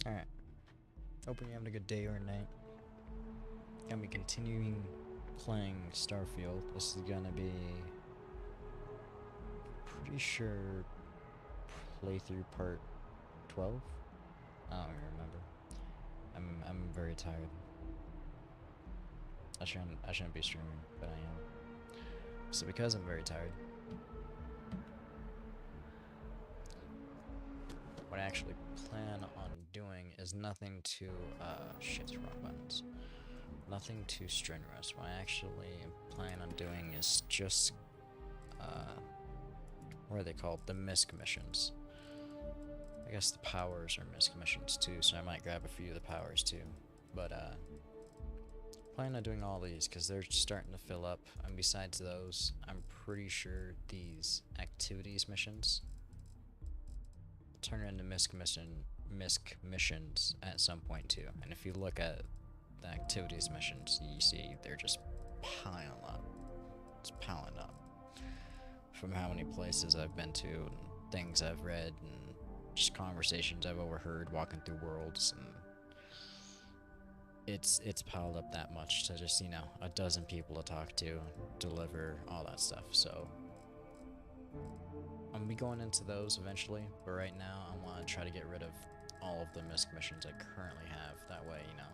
Alright. Hoping you're having a good day or night. Gonna be continuing playing Starfield. This is gonna be pretty sure playthrough part 12? I don't even remember. I'm very tired. I shouldn't be streaming, but I am. So because I'm very tired, what I actually plan on doing is nothing too shit, wrong buttons. Nothing too strenuous. What I actually plan on doing is just what are they called? The misc missions. I guess the powers are misc missions too, so I might grab a few of the powers too. But plan on doing all these because they're starting to fill up, and besides those, I'm pretty sure these activities missions turn into misc missions at some point too. And if you look at the activities missions, you see they're just piling up. It's piling up. From how many places I've been to, and things I've read, and just conversations I've overheard walking through worlds, and it's piled up that much to just, you know, a dozen people to talk to, deliver, all that stuff. So I'm gonna be going into those eventually, but right now I want to try to get rid of all of the misc missions I currently have. That way, you know,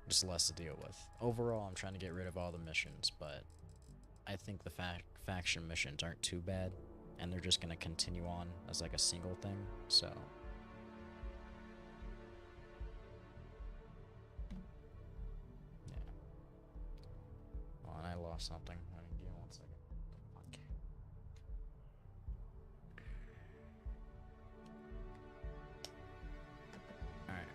just less to deal with. Overall, I'm trying to get rid of all the missions, but I think the faction missions aren't too bad, and they're just gonna continue on as like a single thing, so. Yeah. Oh, and I lost something. Give me 1 second. Alright.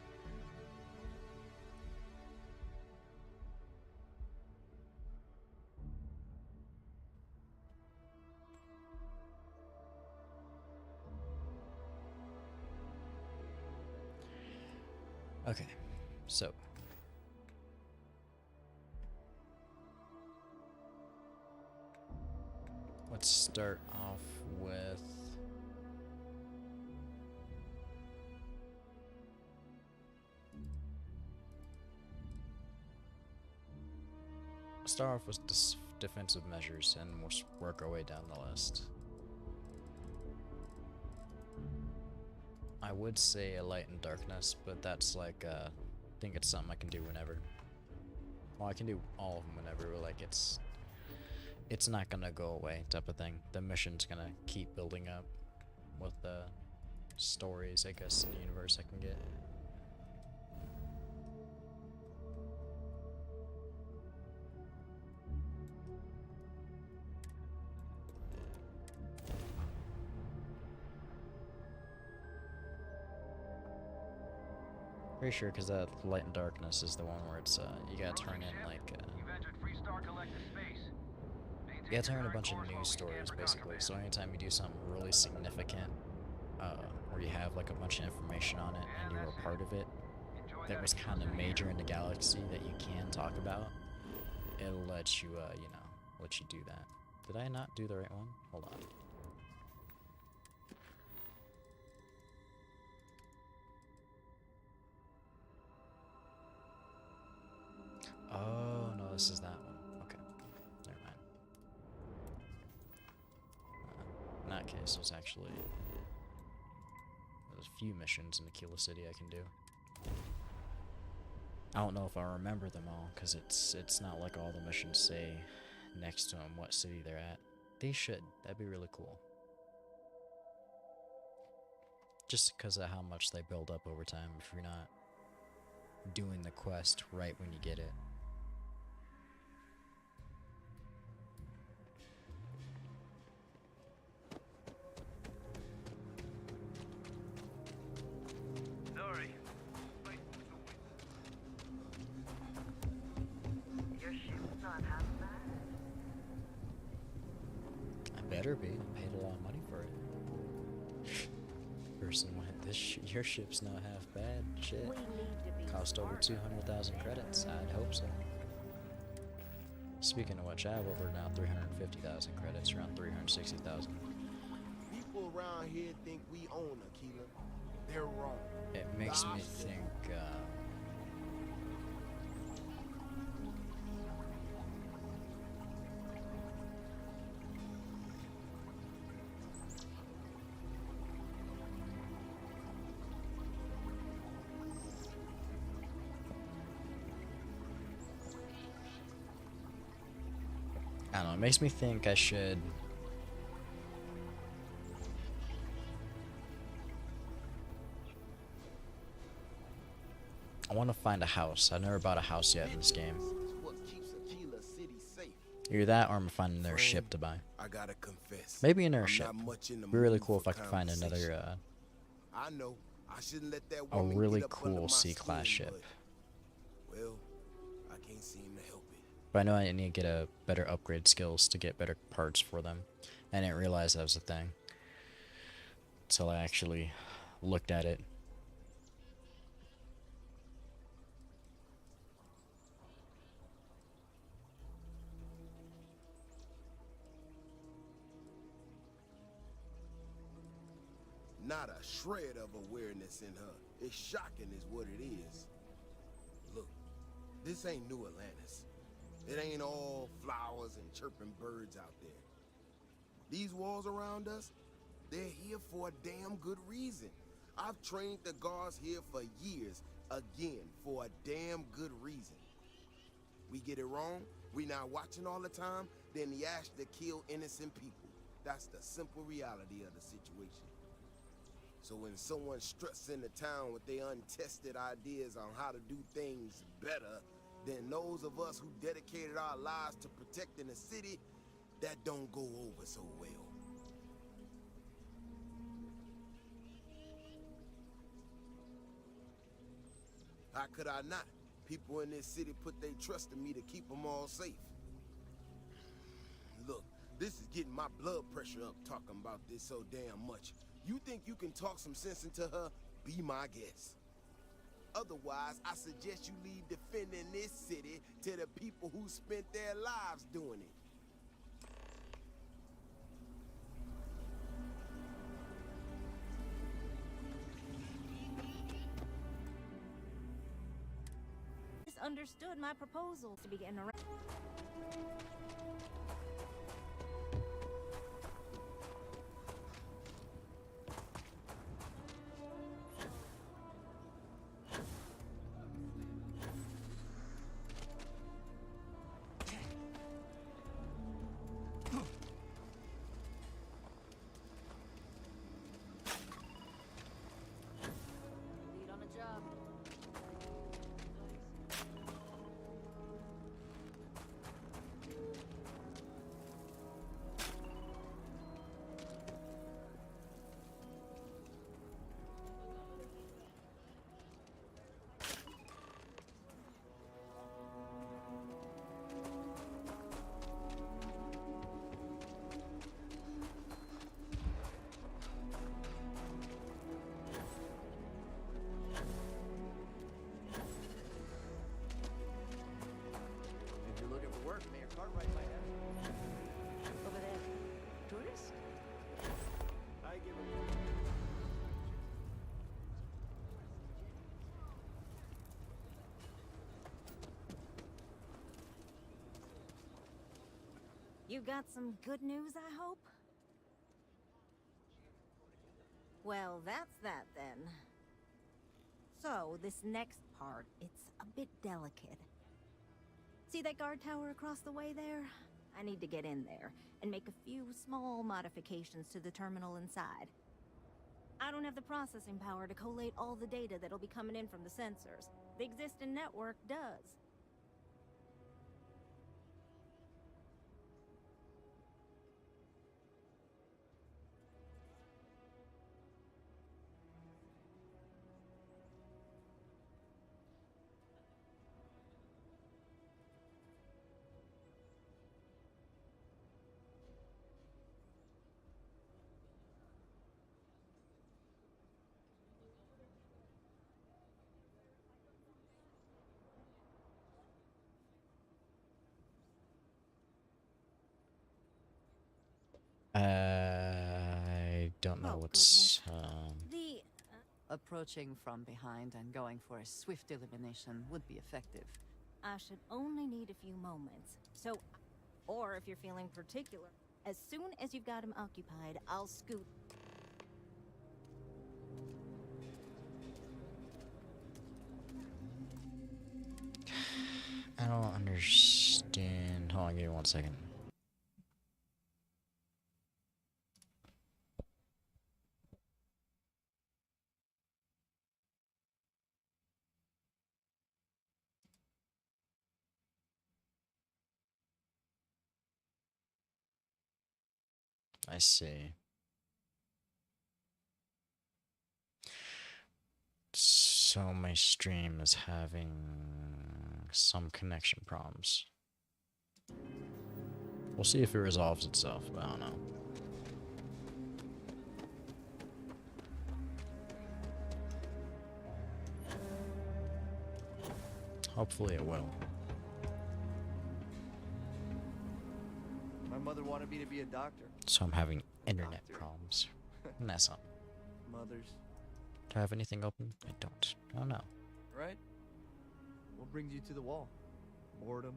Okay, so let's start off with start off with defensive measures, and we'll work our way down the list. I would say a light and darkness, but that's like I think it's something I can do whenever. Well, I can do all of them whenever, but like it's not gonna go away type of thing. The mission's gonna keep building up with the stories, I guess, in the universe I can get. Pretty sure, because that light and darkness is the one where it's you gotta turn in like you gotta turn in a bunch of news stories basically. So anytime you do something really significant, where you have like a bunch of information on it and you were a part of it, that was kind of major in the galaxy that you can talk about, it'll let you you know, let you do that. Did I not do the right one? Hold on. Oh, no, this is that one. Okay. Never mind. In that case, there's actually there's a few missions in Aquila City I can do. I don't know if I remember them all, because it's not like all the missions say next to them what city they're at. They should. That'd be really cool. Just because of how much they build up over time if you're not doing the quest right when you get it. Sorry. Your ship's not half bad. I better be. I paid a lot of money for it. Person went, your ship's not half bad. Shit. Cost over 200,000 credits. I'd hope so. Speaking of which, I have over now 350,000 credits, around 360,000. People around here think we own Aquila. They're wrong. It makes me think, I don't know, it makes me think I should... I want to find a house. I've never bought a house yet in this game. Is what keeps Aquila City safe. Either that or I'm finding their Friend, ship to buy. I gotta confess. Maybe an I'm airship. not much in the It'd be really mood cool if for I could find another, conversation. I know I shouldn't let that a woman really get up under cool my C-class skin, ship. but, well, I can't seem to help it. But I know I need to get a better upgrade skills to get better parts for them. I didn't realize that was a thing until I actually looked at it. Not a shred of awareness in her. It's shocking is what it is. Look, this ain't New Atlantis. It ain't all flowers and chirping birds out there. These walls around us, they're here for a damn good reason. I've trained the guards here for years, again, for a damn good reason. We get it wrong, we not watching all the time, then the ash to kill innocent people. That's the simple reality of the situation. So when someone struts into town with their untested ideas on how to do things better than those of us who dedicated our lives to protecting the city, that don't go over so well. How could I not? People in this city put their trust in me to keep them all safe. Look, this is getting my blood pressure up talking about this so damn much. You think you can talk some sense into her? Be my guest. Otherwise, I suggest you leave defending this city to the people who spent their lives doing it. Misunderstood my proposals to be getting around. Lead on a job. If you're looking for work, Mayor Cartwright might have it. Over there. Tourist? I give him. You got some good news, I hope? Well, that's that then. So, this next part, it's a bit delicate. See that guard tower across the way there? I need to get in there and make a few small modifications to the terminal inside. I don't have the processing power to collate all the data that'll be coming in from the sensors. The existing network does. I don't know Oh, what's, The Approaching from behind and going for a swift elimination would be effective. I should only need a few moments. So, or if you're feeling particular, as soon as you've got him occupied, I'll scoot. I don't understand. Hold on, give me 1 second. I see. So my stream is having some connection problems. We'll see if it resolves itself, but I don't know. Hopefully it will. My mother wanted me to be a doctor. So I'm having internet Doctor. problems. And that's not. Mothers, Do I have anything open? I don't. Oh no. right? What brings you to the wall? Boredom?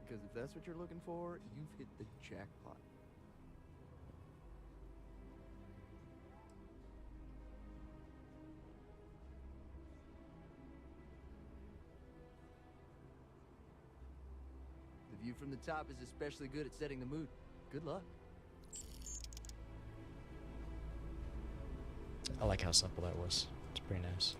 Because if that's what you're looking for, you've hit the jackpot. The view from the top is especially good at setting the mood. Good luck. I like how simple that was. It's pretty nice.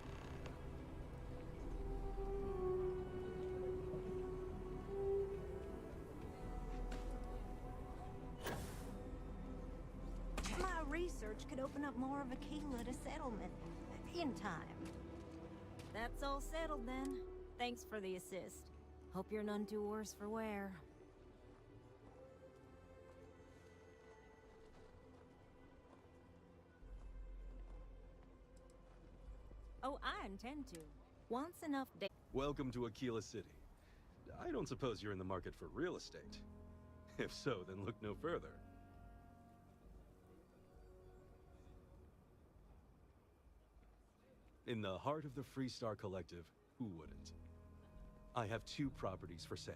My research could open up more of Aquila to settlement in time. That's all settled then. Thanks for the assist. Hope you're none too worse for wear. Oh, I intend to. Once enough Welcome to Aquila City. I don't suppose you're in the market for real estate. If so, then look no further. In the heart of the Freestar Collective, who wouldn't? I have 2 properties for sale.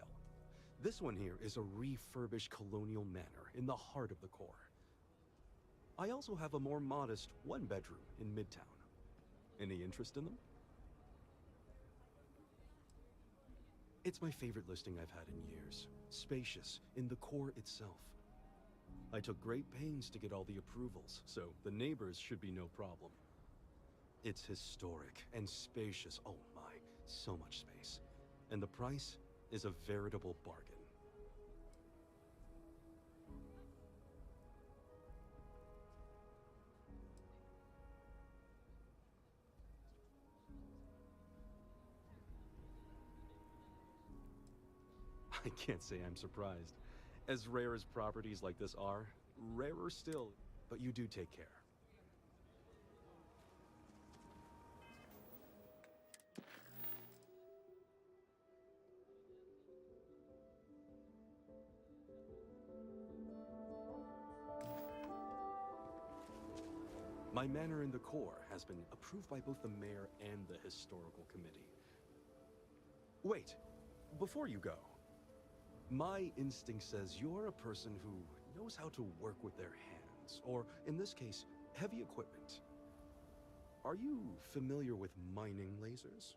This one here is a refurbished colonial manor in the heart of the core. I also have a more modest 1-bedroom in Midtown. Any interest in them? It's my favorite listing I've had in years. Spacious in the core itself. I took great pains to get all the approvals, so the neighbors should be no problem. It's historic and spacious. Oh my, so much space. And the price is a veritable bargain. I can't say I'm surprised. As rare as properties like this are, rarer still, but you do take care. My manor in the core has been approved by both the mayor and the historical committee. Wait, before you go, my instinct says you're a person who knows how to work with their hands, or in this case, heavy equipment. Are you familiar with mining lasers?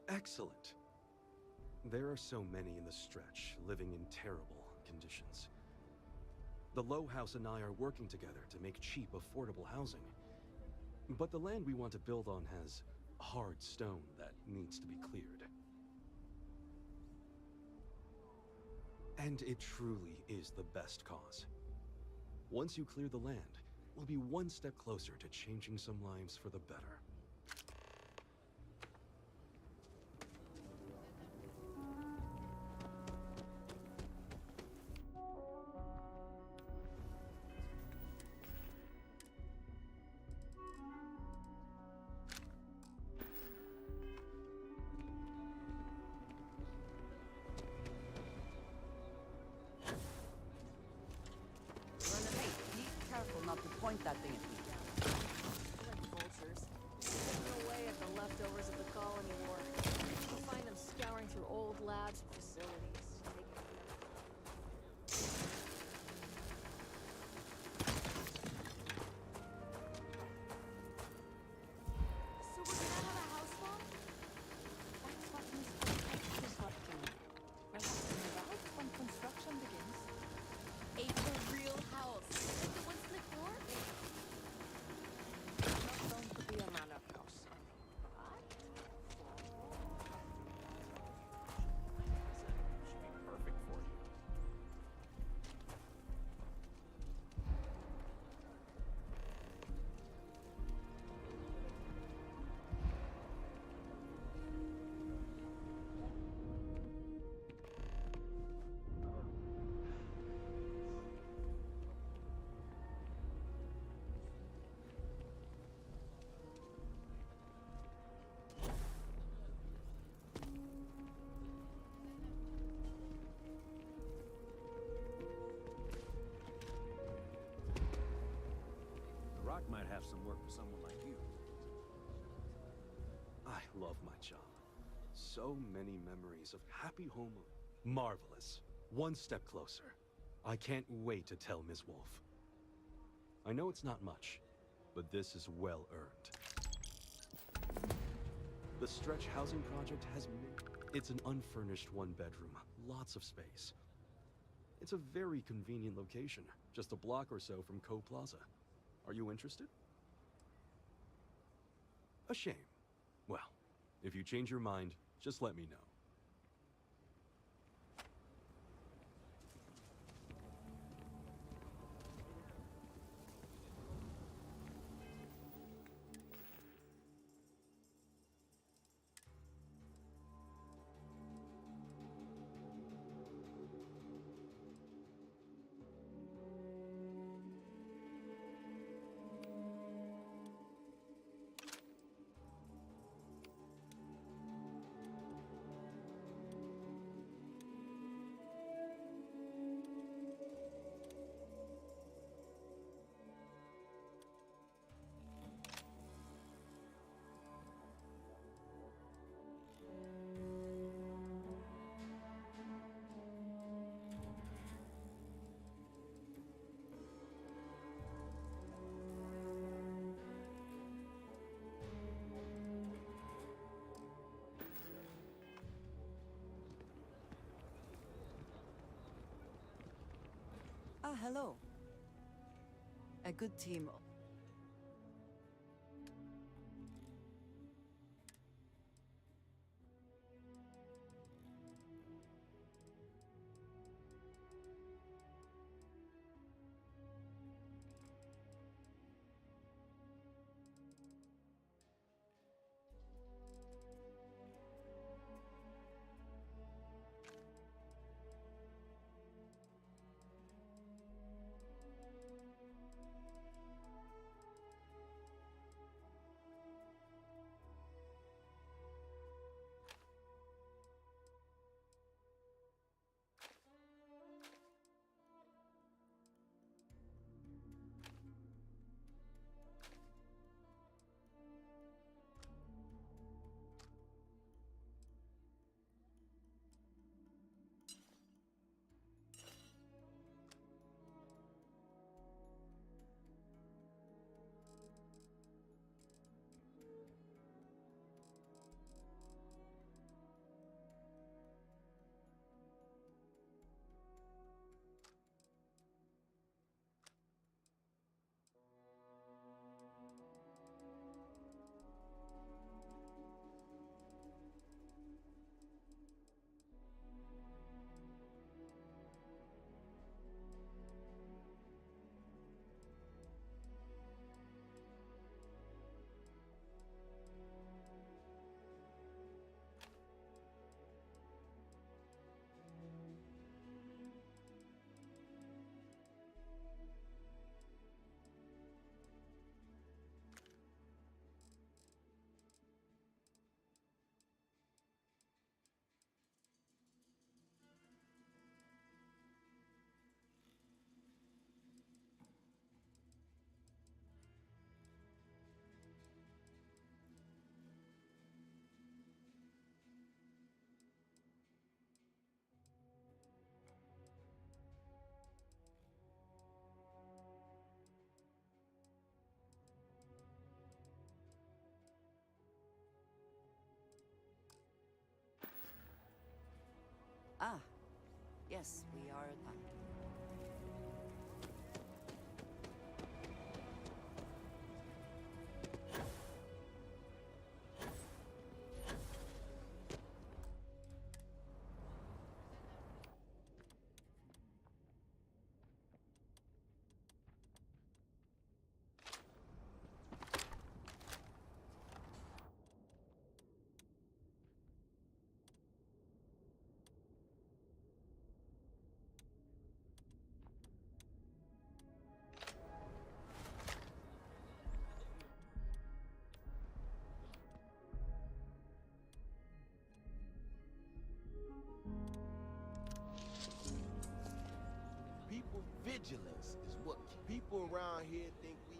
Excellent. There are so many in the stretch, living in terrible conditions. The Low House and I are working together to make cheap, affordable housing. But the land we want to build on has hard stone that needs to be cleared. And it truly is the best cause. Once you clear the land, we'll be one step closer to changing some lives for the better. Hey, be careful not to point that thing at me. The leftovers of the colony war. You'll find them scouring through old labs and facilities. So we're gonna have a house bomb? That's what Mr. X is up to. Relaxing about when construction begins. A for real house. Like the ones in the core? Not going to be a manor house. Should be perfect for you. The Rock might have some work for someone like you. I love my job. So many memories of happy home. Marvelous. One step closer. I can't wait to tell Ms. Wolf. I know it's not much, but this is well earned. The Stretch housing project has... It's an unfurnished one-bedroom, lots of space. It's a very convenient location, just a block or so from Co Plaza. Are you interested? A shame. Well, if you change your mind, just let me know. Ah, hello. A good team. Ah, yes, we are done. People vigilance is what people around here think we...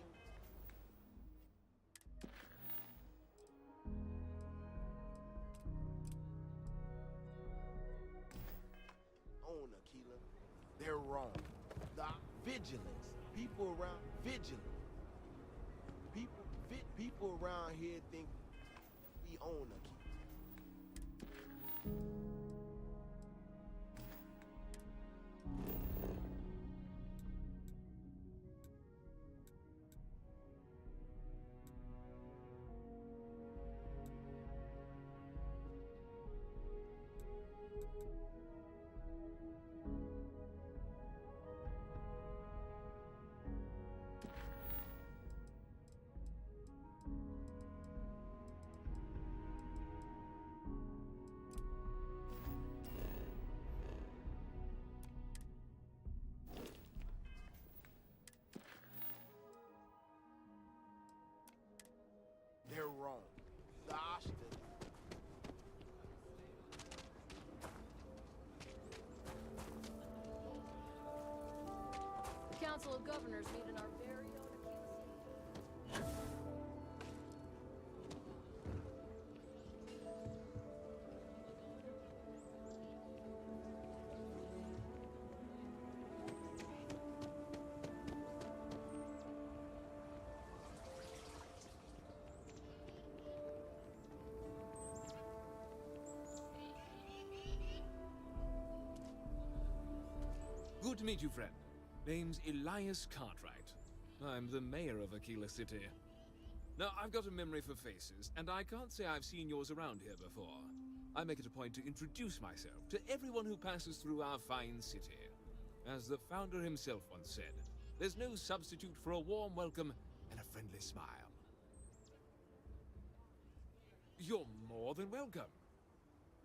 own Aquila. They're wrong. The vigilance. People around vigilant. People around here think we own Aquila. They're wrong. Gosh, The Council of Governors meet in our very own Aquila City. Good to meet you, friend. Name's Elias Cartwright. I'm the mayor of Aquila City. Now, I've got a memory for faces, and I can't say I've seen yours around here before. I make it a point to introduce myself to everyone who passes through our fine city. As the founder himself once said, there's no substitute for a warm welcome and a friendly smile. You're more than welcome.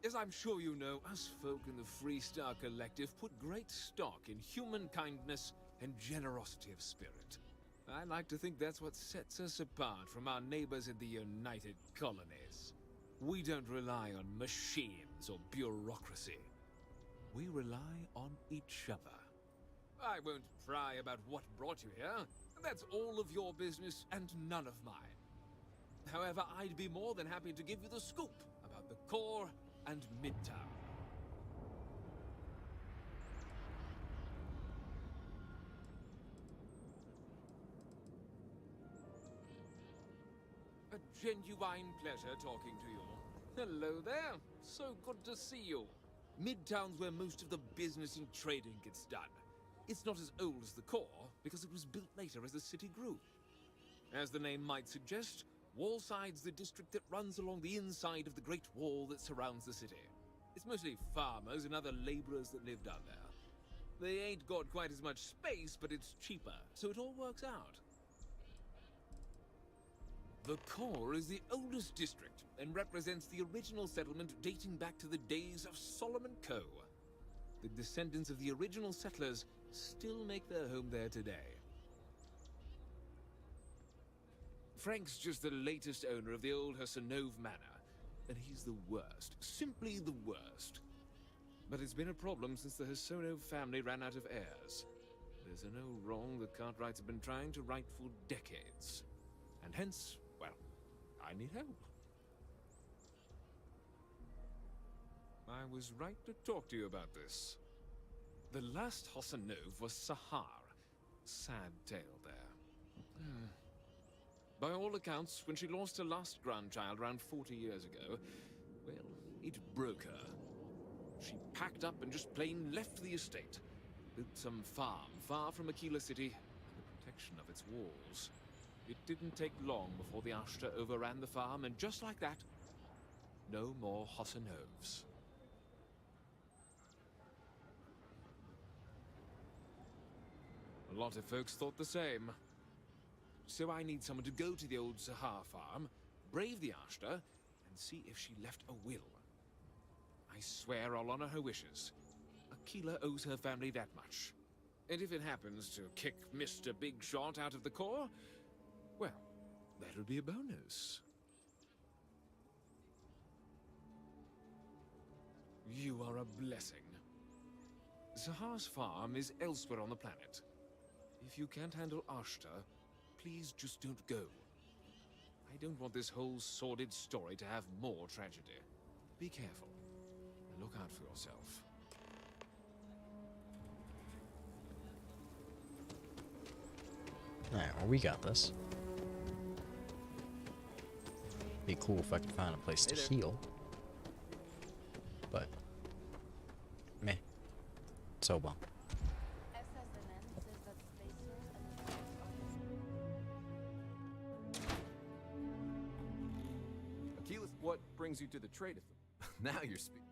As I'm sure you know, us folk in the Freestar Collective put great stock in human kindness and generosity of spirit. I like to think that's what sets us apart from our neighbors in the United Colonies. We don't rely on machines or bureaucracy. We rely on each other. I won't pry about what brought you here. That's all of your business and none of mine. However, I'd be more than happy to give you the scoop about the core and Midtown. A genuine pleasure talking to you. Hello there. So good to see you. Midtown's where most of the business and trading gets done. It's not as old as the core, because it was built later as the city grew. As the name might suggest, Wallside's the district that runs along the inside of the Great Wall that surrounds the city. It's mostly farmers and other laborers that live down there. They ain't got quite as much space, but it's cheaper, so it all works out. The core is the oldest district and represents the original settlement dating back to the days of Solomon Coe. The descendants of the original settlers still make their home there today. Frank's just the latest owner of the old Hassanove Manor, and he's the worst, simply the worst. But it's been a problem since the Hassanove family ran out of heirs. There's a no wrong the Cartwrights have been trying to right for decades. And hence, well, I need help. I was right to talk to you about this. The last Hassanove was Sahar. Sad tale there. By all accounts, when she lost her last grandchild around 40 years ago, well, it broke her. she packed up and just plain left the estate. Built some farm far from Aquila City and the protection of its walls. It didn't take long before the Ashta overran the farm, and just like that, no more Hossanovs. A lot of folks thought the same. So I need someone to go to the old Sahar farm, brave the Ashta, and see if she left a will. I swear I'll honor her wishes. Aquila owes her family that much. And if it happens to kick Mr. Big Shot out of the Corps, well, that'll be a bonus. You are a blessing. Sahar's farm is elsewhere on the planet. If you can't handle Ashta, please just don't go. I don't want this whole sordid story to have more tragedy. Be careful. And look out for yourself. Alright, well, we got this. Be cool if I could find a place to heal. But, meh. So well. SSNN says that spacers and the Achilles, what brings you to the trade of them? Now you're speaking.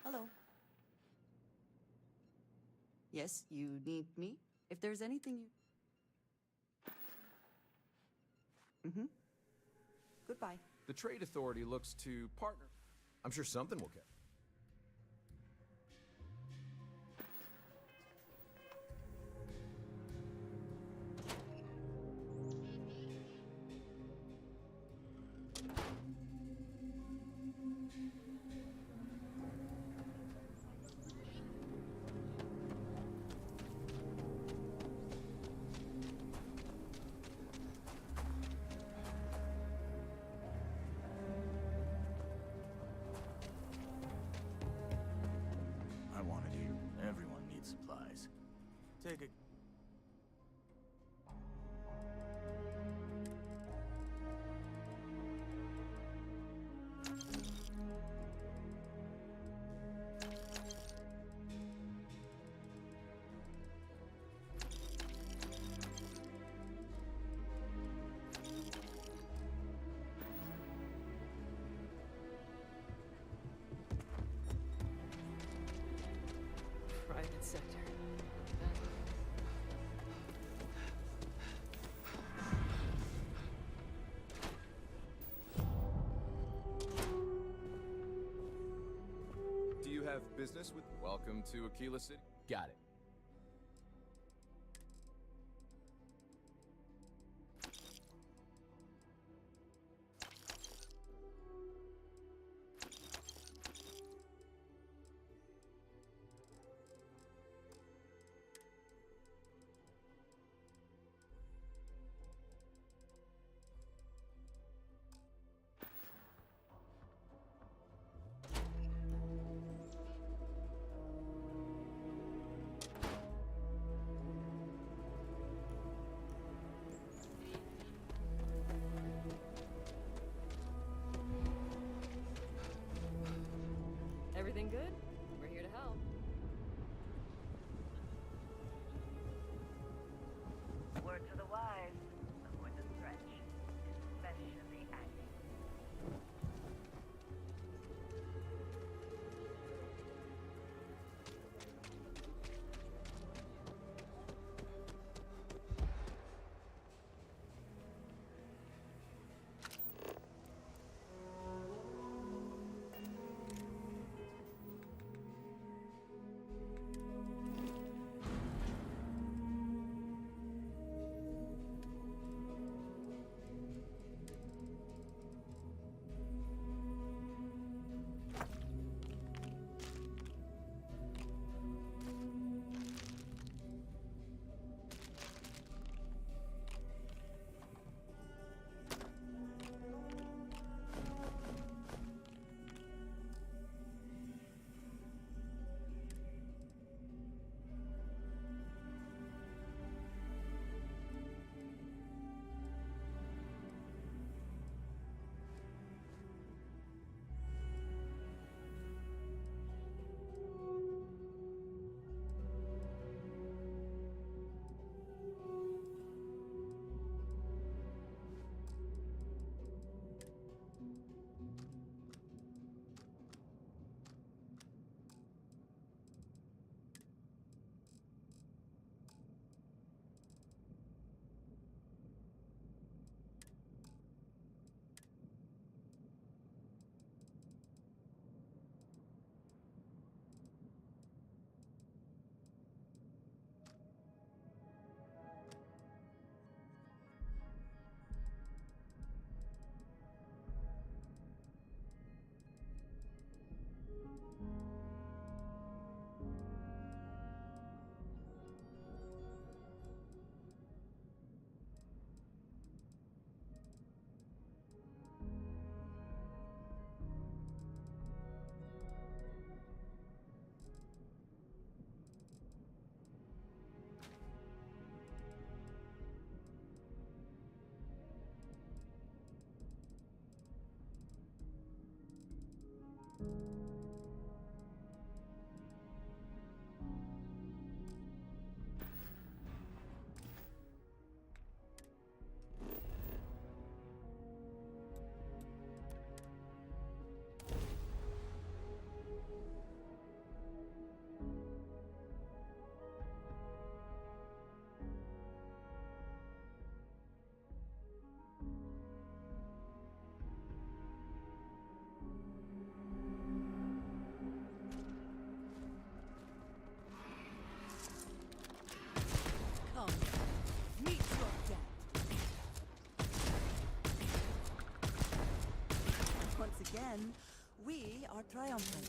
Hello. Yes, you need me? If there's anything you... Mm-hmm. Goodbye. The Trade Authority looks to partner. I'm sure something will get. I wanted you. Everyone needs supplies. Take a... have business with... Welcome to Aquila City. Got it. Everything good? We're here to help. Word to the wise, avoid the stretch, especially acting. Again, we are triumphant.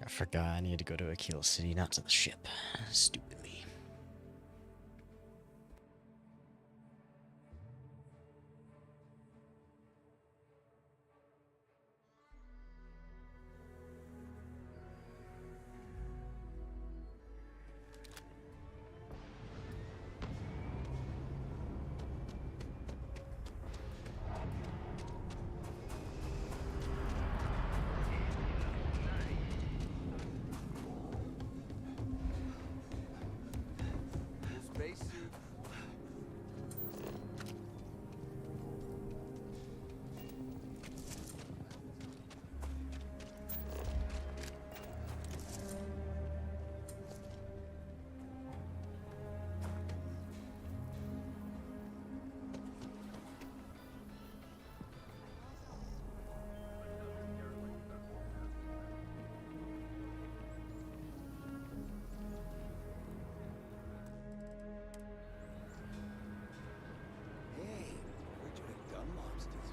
I forgot I need to go to Aquila City, not to the ship. Stupid me. Spacesuit. Hey, where'd you get Dunlop's disease?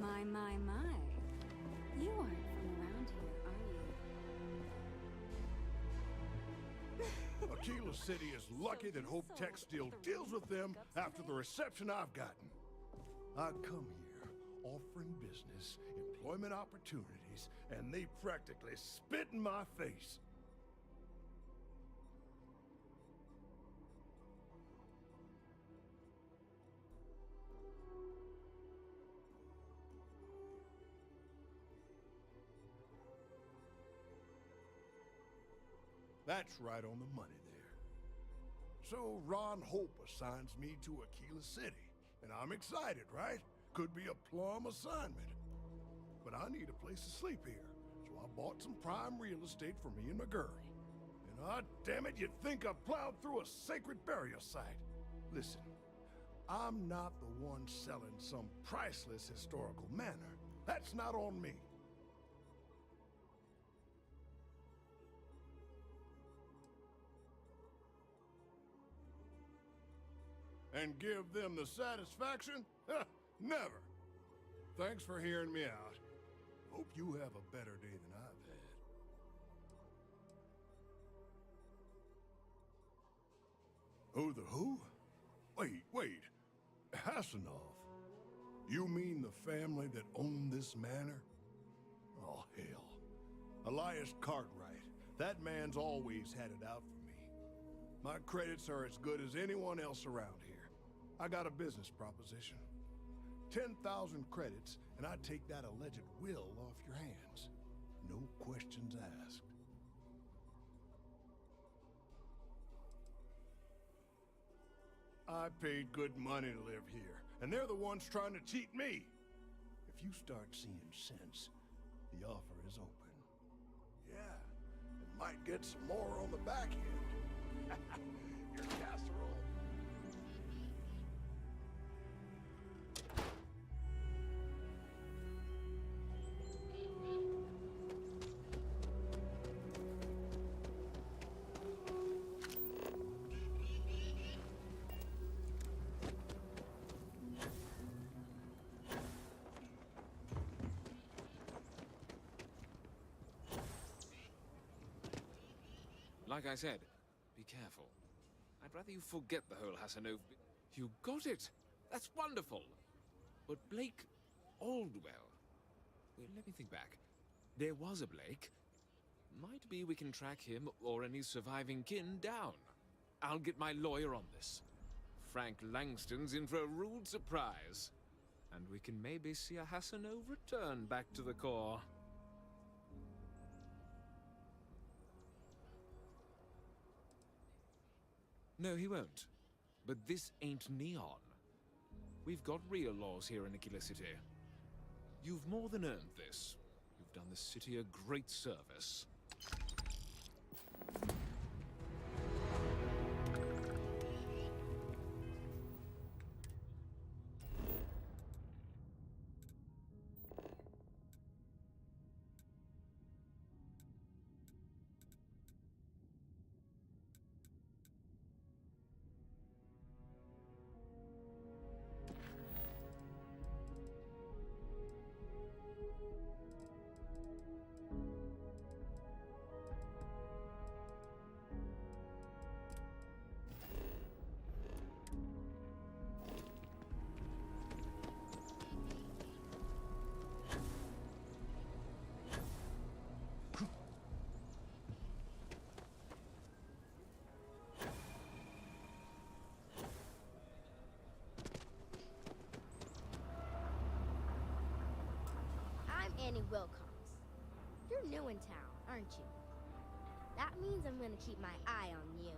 My, my. You aren't from around here, are you? Aquila City is lucky that Hope Tech still deals with them after the reception I've gotten. I come here offering business, employment opportunities, and they practically spit in my face. That's right on the money there. So Ron Hope assigns me to Aquila City, and I'm excited, right? Could be a plum assignment. But I need a place to sleep here, so I bought some prime real estate for me and my girl. And damn it, you'd think I plowed through a sacred burial site. Listen, I'm not the one selling some priceless historical manor. That's not on me. And give them the satisfaction? Never. Thanks for hearing me out. Hope you have a better day than I've had. Who the who? Wait. Hassanov. You mean the family that owned this manor? Oh, hell. Elias Cartwright. That man's always had it out for me. My credits are as good as anyone else around here. I got a business proposition. 10,000 credits, and I take that alleged will off your hands. No questions asked. I paid good money to live here, and they're the ones trying to cheat me. If you start seeing sense, the offer is open. Yeah, and might get some more on the back end. Your casserole. Like I said, be careful. I'd rather you forget the whole Hassanov. You got it! That's wonderful! But Blake Aldwell... Well, let me think back. There was a Blake. Might be we can track him or any surviving kin down. I'll get my lawyer on this. Frank Langston's in for a rude surprise. And we can maybe see a Hassanov return back to the core. No, he won't. But this ain't Neon. We've got real laws here in Aquila City. You've more than earned this. You've done the city a great service. Danny Wilcox. You're new in town, aren't you? That means I'm gonna keep my eye on you.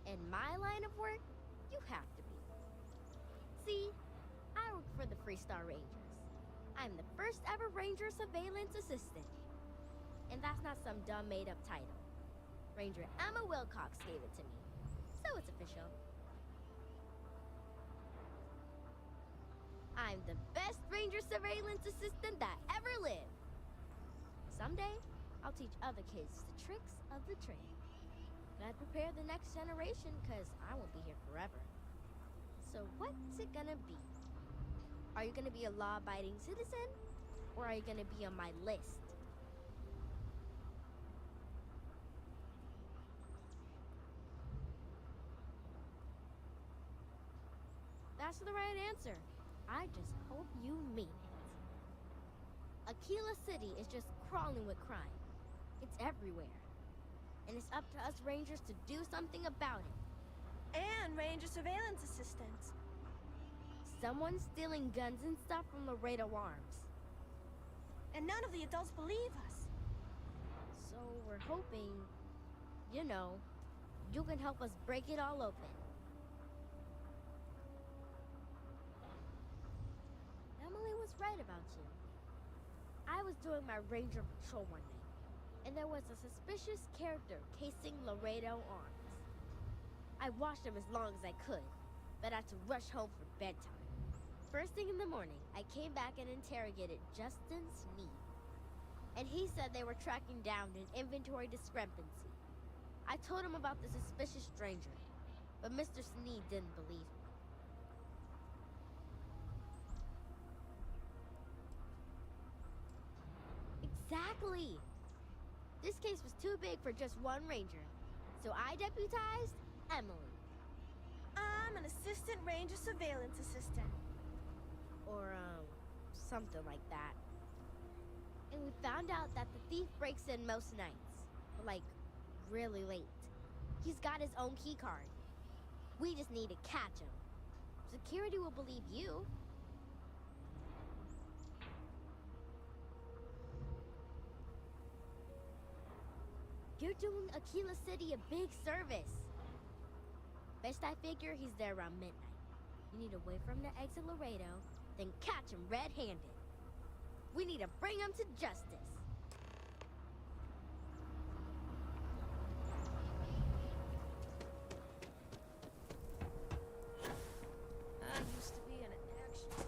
In my line of work, you have to be. See, I work for the Freestar Rangers. I'm the first ever Ranger Surveillance Assistant. And that's not some dumb made-up title. Ranger Emma Wilcox gave it to me, so it's official. I'm the best Ranger Surveillance Assistant that ever lived. Someday, I'll teach other kids the tricks of the trade. Gotta prepare the next generation, because I won't be here forever. So what's it gonna be? Are you gonna be a law-abiding citizen? Or are you gonna be on my list? That's the right answer. I just hope you mean it. Aquila City is just crawling with crime. It's everywhere. And it's up to us Rangers to do something about it. And Ranger Surveillance Assistants. Someone's stealing guns and stuff from Laredo Arms. And none of the adults believe us. So we're hoping, you know, you can help us break it all open. Emily was right about you. I was doing my ranger patrol one night, and there was a suspicious character casing Laredo Arms. I watched him as long as I could, but had to rush home for bedtime. First thing in the morning, I came back and interrogated Justin Sneed. And he said they were tracking down an inventory discrepancy. I told him about the suspicious stranger, but Mr. Sneed didn't believe me. Exactly! This case was too big for just one ranger, so I deputized Emily. I'm an Assistant Ranger Surveillance Assistant. Or, something like that. And we found out that the thief breaks in most nights, but like, really late. He's got his own key card. We just need to catch him. Security will believe you. You're doing Aquila City a big service. Best I figure he's there around midnight. You need to wait for him to exit Laredo, then catch him red-handed. We need to bring him to justice. I used to be an action.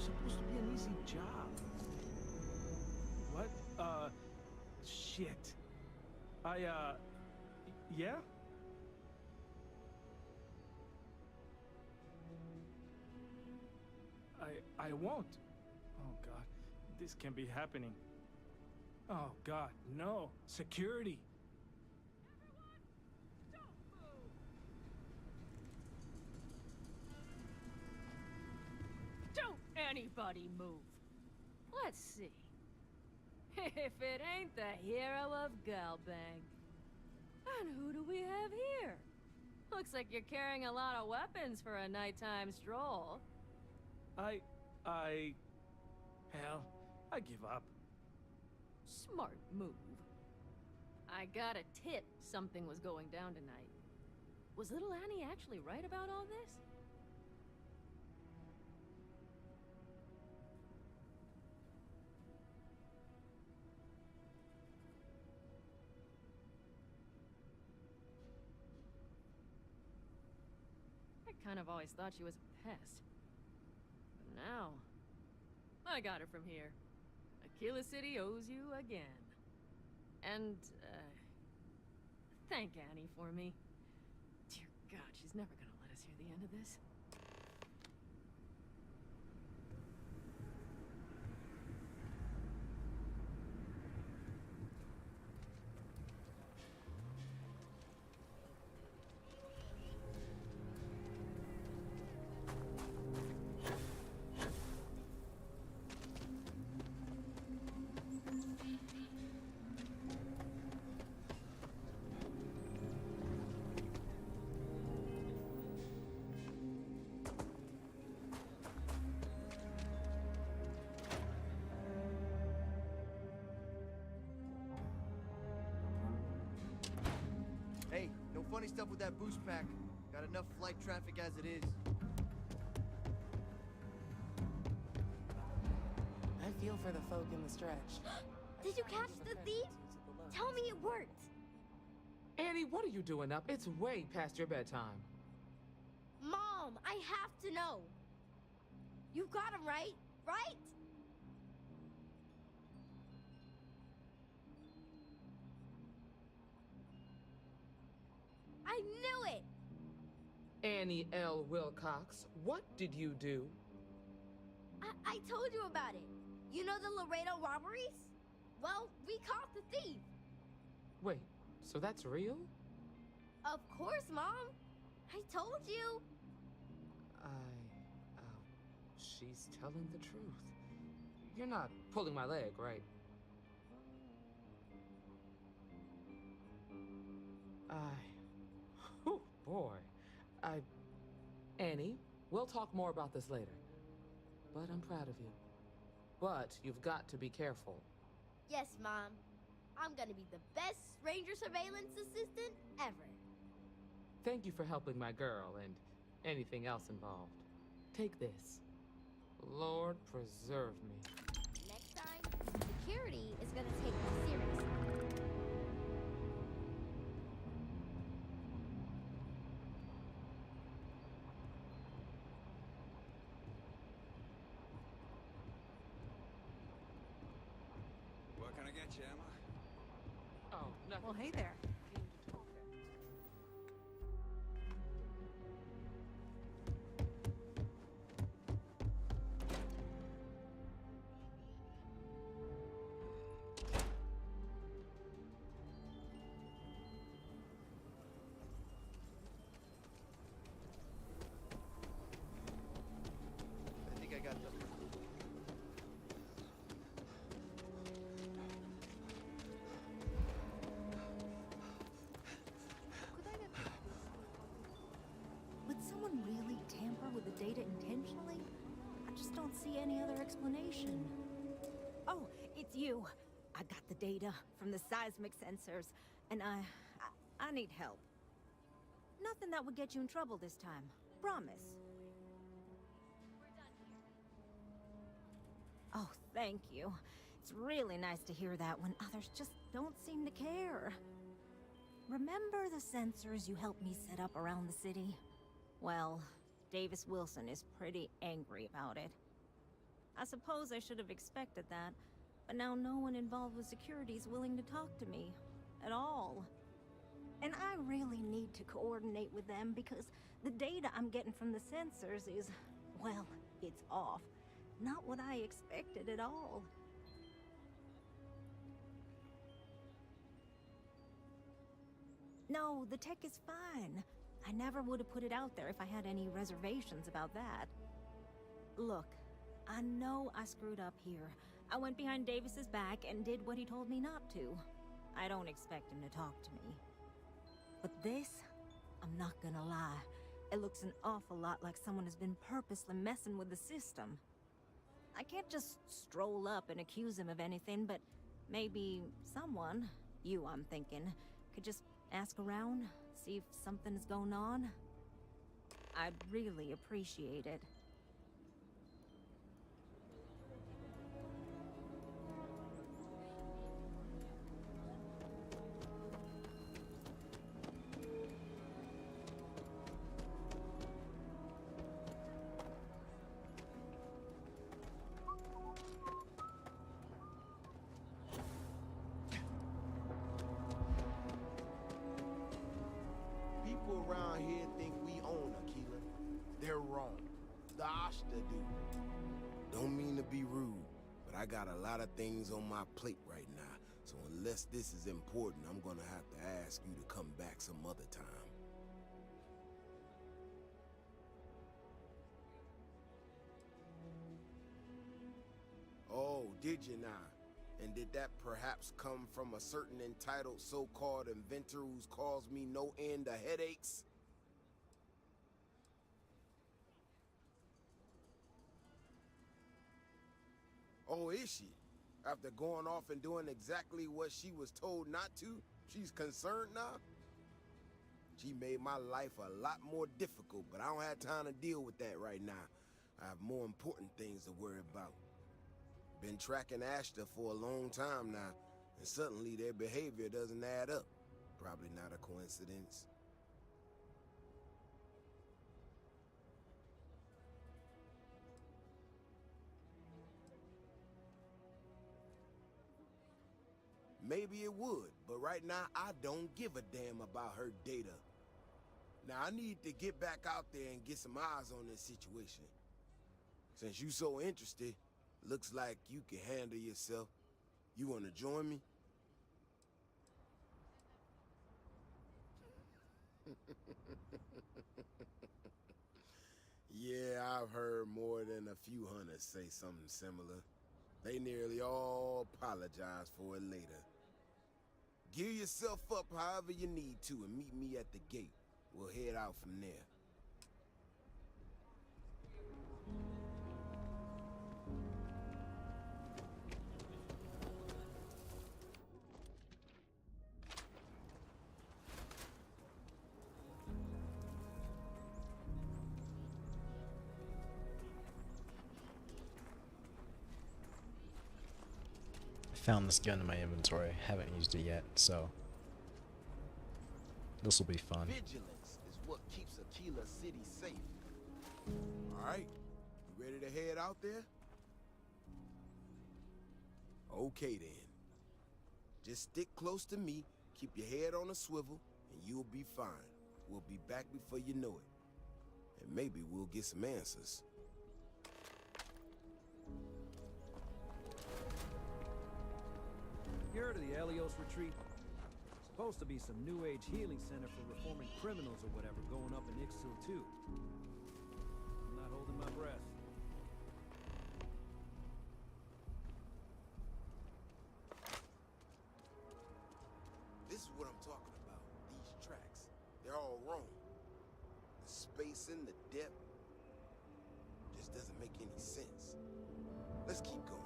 supposed to be an easy job. What? Shit. Yeah? I won't. Oh, God. This can't be happening. Oh, God, no. Security. Don't anybody move. Let's see. If it ain't the hero of Galbang. And who do we have here? Looks like you're carrying a lot of weapons for a nighttime stroll. Hell, I give up. Smart move. I got a tip something was going down tonight. Was little Annie actually right about all this? I kind of always thought she was a pest. But now, I got her from here. Aquila City owes you again. And, thank Annie for me. Dear God, she's never gonna let us hear the end of this. Hey, no funny stuff with that boost pack. Got enough flight traffic as it is. I feel for the folk in the stretch. Did you catch the thief? Tell me it worked. Annie, what are you doing up? It's way past your bedtime. Mom, I have to know. You got him right? Right? I knew it! Annie L. Wilcox, what did you do? I told you about it. You know the Laredo robberies? Well, we caught the thief. Wait, so that's real? Of course, Mom. I told you. She's telling the truth. You're not pulling my leg, right? Whew, boy. Annie, we'll talk more about this later. But I'm proud of you. But you've got to be careful. Yes, Mom. I'm gonna be the best ranger surveillance assistant ever. Thank you for helping my girl and anything else involved. Take this. Lord preserve me. Next time, security is gonna take me seriously. What can I get you, Emma? Oh, nothing. Well, hey there. I think I got the... Would someone really tamper with the data intentionally? I just don't see any other explanation. Oh, it's you. I got the data from the seismic sensors, and I need help. Nothing that would get you in trouble this time. Promise. Oh, thank you. It's really nice to hear that when others just don't seem to care. Remember the sensors you helped me set up around the city? Well, Davis Wilson is pretty angry about it. I suppose I should have expected that, but now no one involved with security is willing to talk to me. At all. And I really need to coordinate with them because the data I'm getting from the sensors is, well, it's off. Not what I expected at all. No, the tech is fine. I never would have put it out there if I had any reservations about that. Look, I know I screwed up here. I went behind Davis's back and did what he told me not to. I don't expect him to talk to me. But this, I'm not gonna lie, it looks an awful lot like someone has been purposely messing with the system. I can't just stroll up and accuse him of anything, but maybe someone, you I'm thinking, could just ask around, see if something's going on. I'd really appreciate it. People around here think we own Aquila. They're wrong. The Ashta do. Don't mean to be rude, but I got a lot of things on my plate right now. So unless this is important, I'm gonna have to ask you to come back some other time. Oh, did you now? And did that perhaps come from a certain entitled so-called inventor who's caused me no end of headaches? Oh, is she? After going off and doing exactly what she was told not to, she's concerned now? She made my life a lot more difficult, but I don't have time to deal with that right now. I have more important things to worry about. Been tracking Ashta for a long time now, and suddenly their behavior doesn't add up. Probably not a coincidence. Maybe it would, but right now I don't give a damn about her data. Now I need to get back out there and get some eyes on this situation. Since you so interested, looks like you can handle yourself. You wanna join me? Yeah, I've heard more than a few hunters say something similar. They nearly all apologize for it later. Gear yourself up however you need to and meet me at the gate. We'll head out from there. Found this gun in my inventory. Haven't used it yet, so this will be fun. Vigilance is what keeps Aquila City safe. Alright, you ready to head out there? Okay then. Just stick close to me, keep your head on a swivel, and you'll be fine. We'll be back before you know it. And maybe we'll get some answers. You heard of the Elios Retreat? Supposed to be some new age healing center for reforming criminals or whatever going up in Ixtil too. I'm not holding my breath. This is what I'm talking about. These tracks. They're all wrong. The spacing, the depth, just doesn't make any sense. Let's keep going.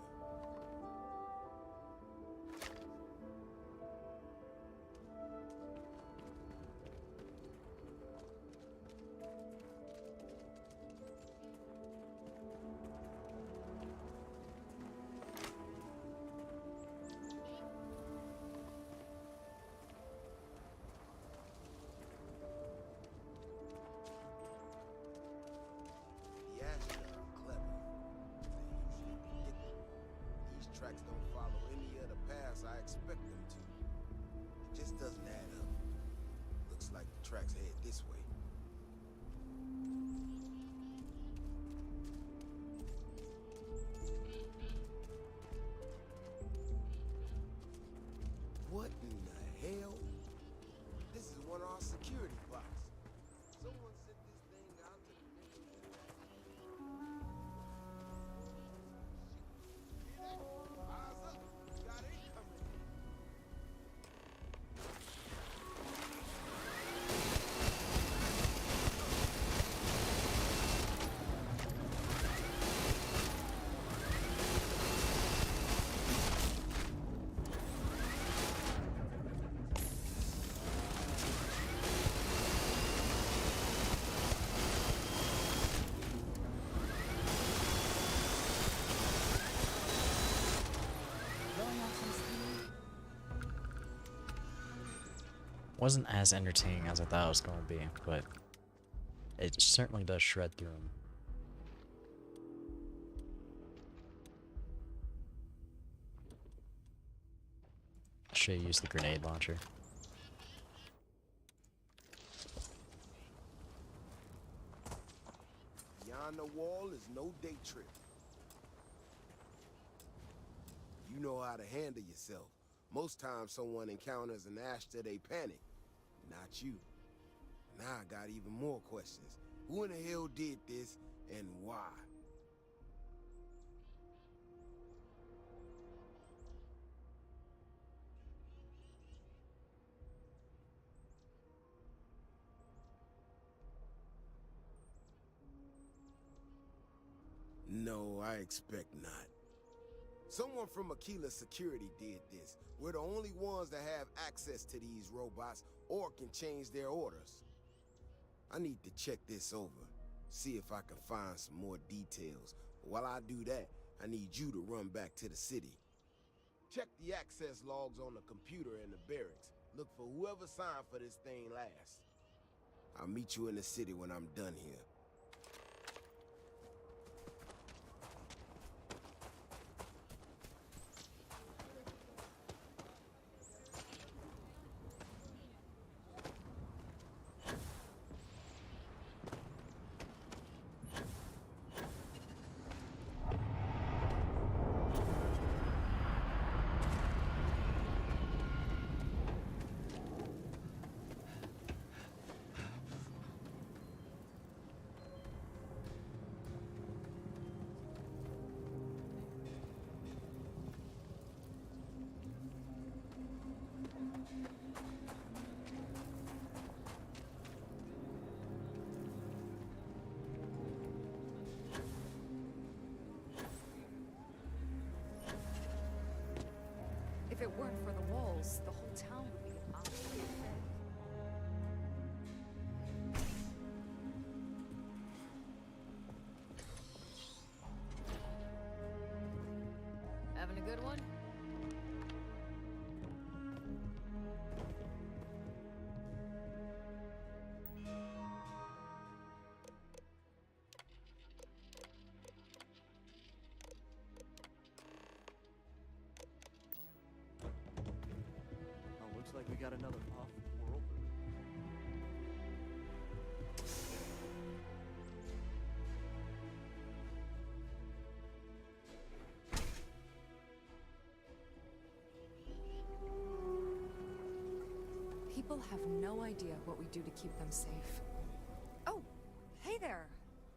The Ashta are clever. They usually tracks don't follow any of the paths I expect them to. It just doesn't add up. Looks like the tracks head this way. What in the hell? This is one of our security blocks. Someone sent this thing out to the neighborhood. See that? Eyes up. Got it coming. Wasn't as entertaining as I thought it was going to be, but it certainly does shred through them. I should use the grenade launcher. Beyond the wall is no day trip. You know how to handle yourself. Most times someone encounters an Ashta, they panic. Not you. Now I got even more questions. Who in the hell did this, and why? No, I expect not. Someone from Aquila Security did this. We're the only ones that have access to these robots or can change their orders. I need to check this over, see if I can find some more details. While I do that, I need you to run back to the city. Check the access logs on the computer in the barracks. Look for whoever signed for this thing last. I'll meet you in the city when I'm done here. If it weren't for the walls, the whole town would be absolutely dead. Having a good one? Looks like we got another off-world. People have no idea what we do to keep them safe. Oh, hey there.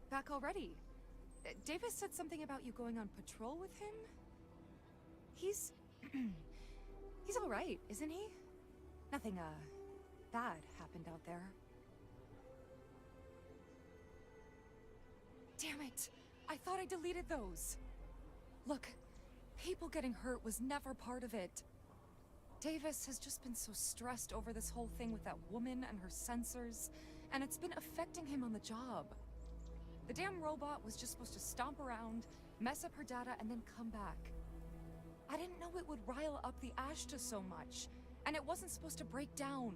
Back already. Davis said something about you going on patrol with him? He's... he's all right, isn't he? Nothing, bad happened out there. Damn it! I thought I deleted those! Look, people getting hurt was never part of it. Davis has just been so stressed over this whole thing with that woman and her sensors, and it's been affecting him on the job. The damn robot was just supposed to stomp around, mess up her data, and then come back. I didn't know it would rile up the Ashta so much. And it wasn't supposed to break down.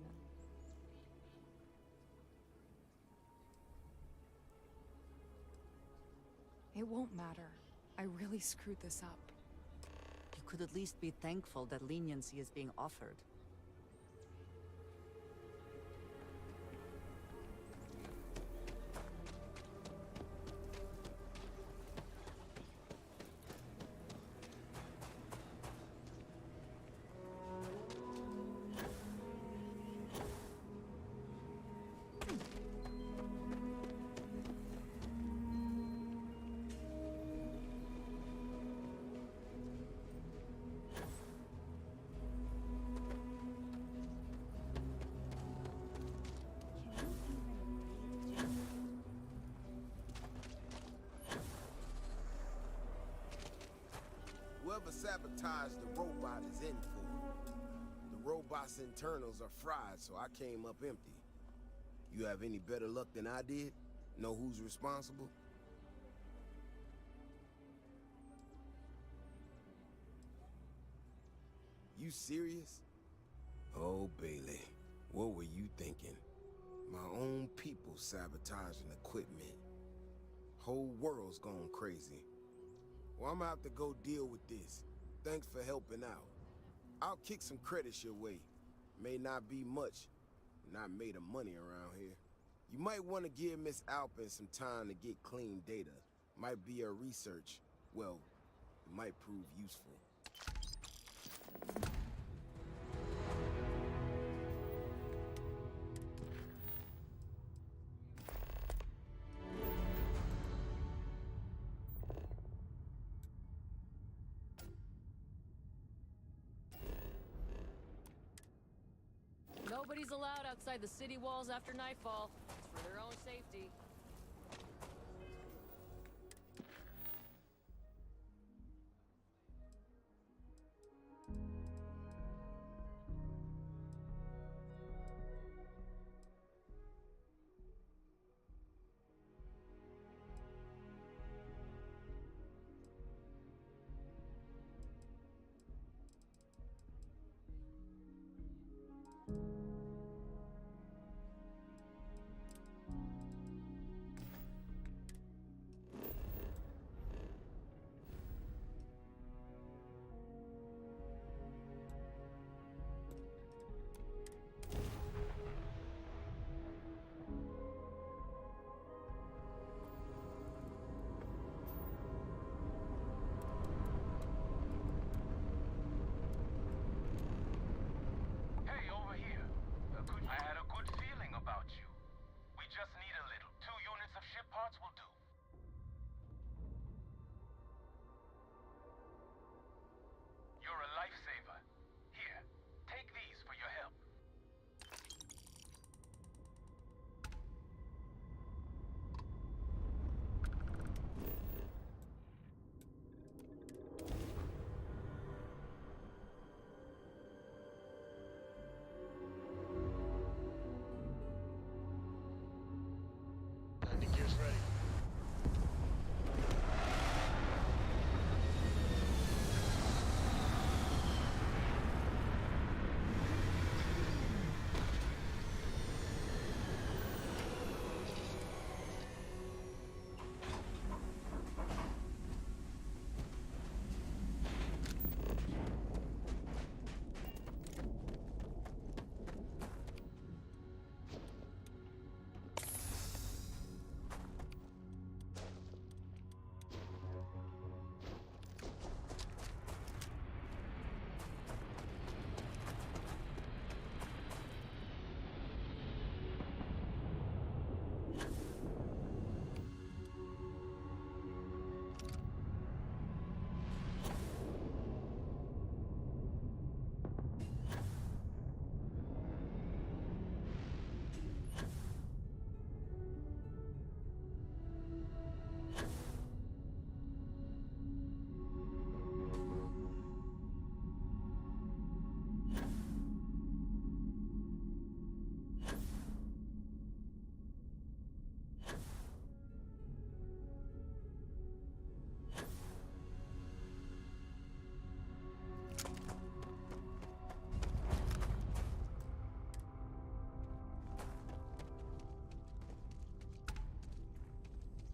It won't matter. I really screwed this up. You could at least be thankful that leniency is being offered. Whoever sabotaged the robot is in for it. The robot's internals are fried, so I came up empty. You have any better luck than I did? Know who's responsible? You serious? Oh, Bailey, what were you thinking? My own people sabotaging equipment. Whole world's gone crazy. Well, I'm gonna have to go deal with this. Thanks for helping out. I'll kick some credits your way. May not be much. Not made of money around here. You might want to give Miss Alpin some time to get clean data. Might be her research. Well, it might prove useful. Nobody's allowed outside the city walls after nightfall. It's for their own safety.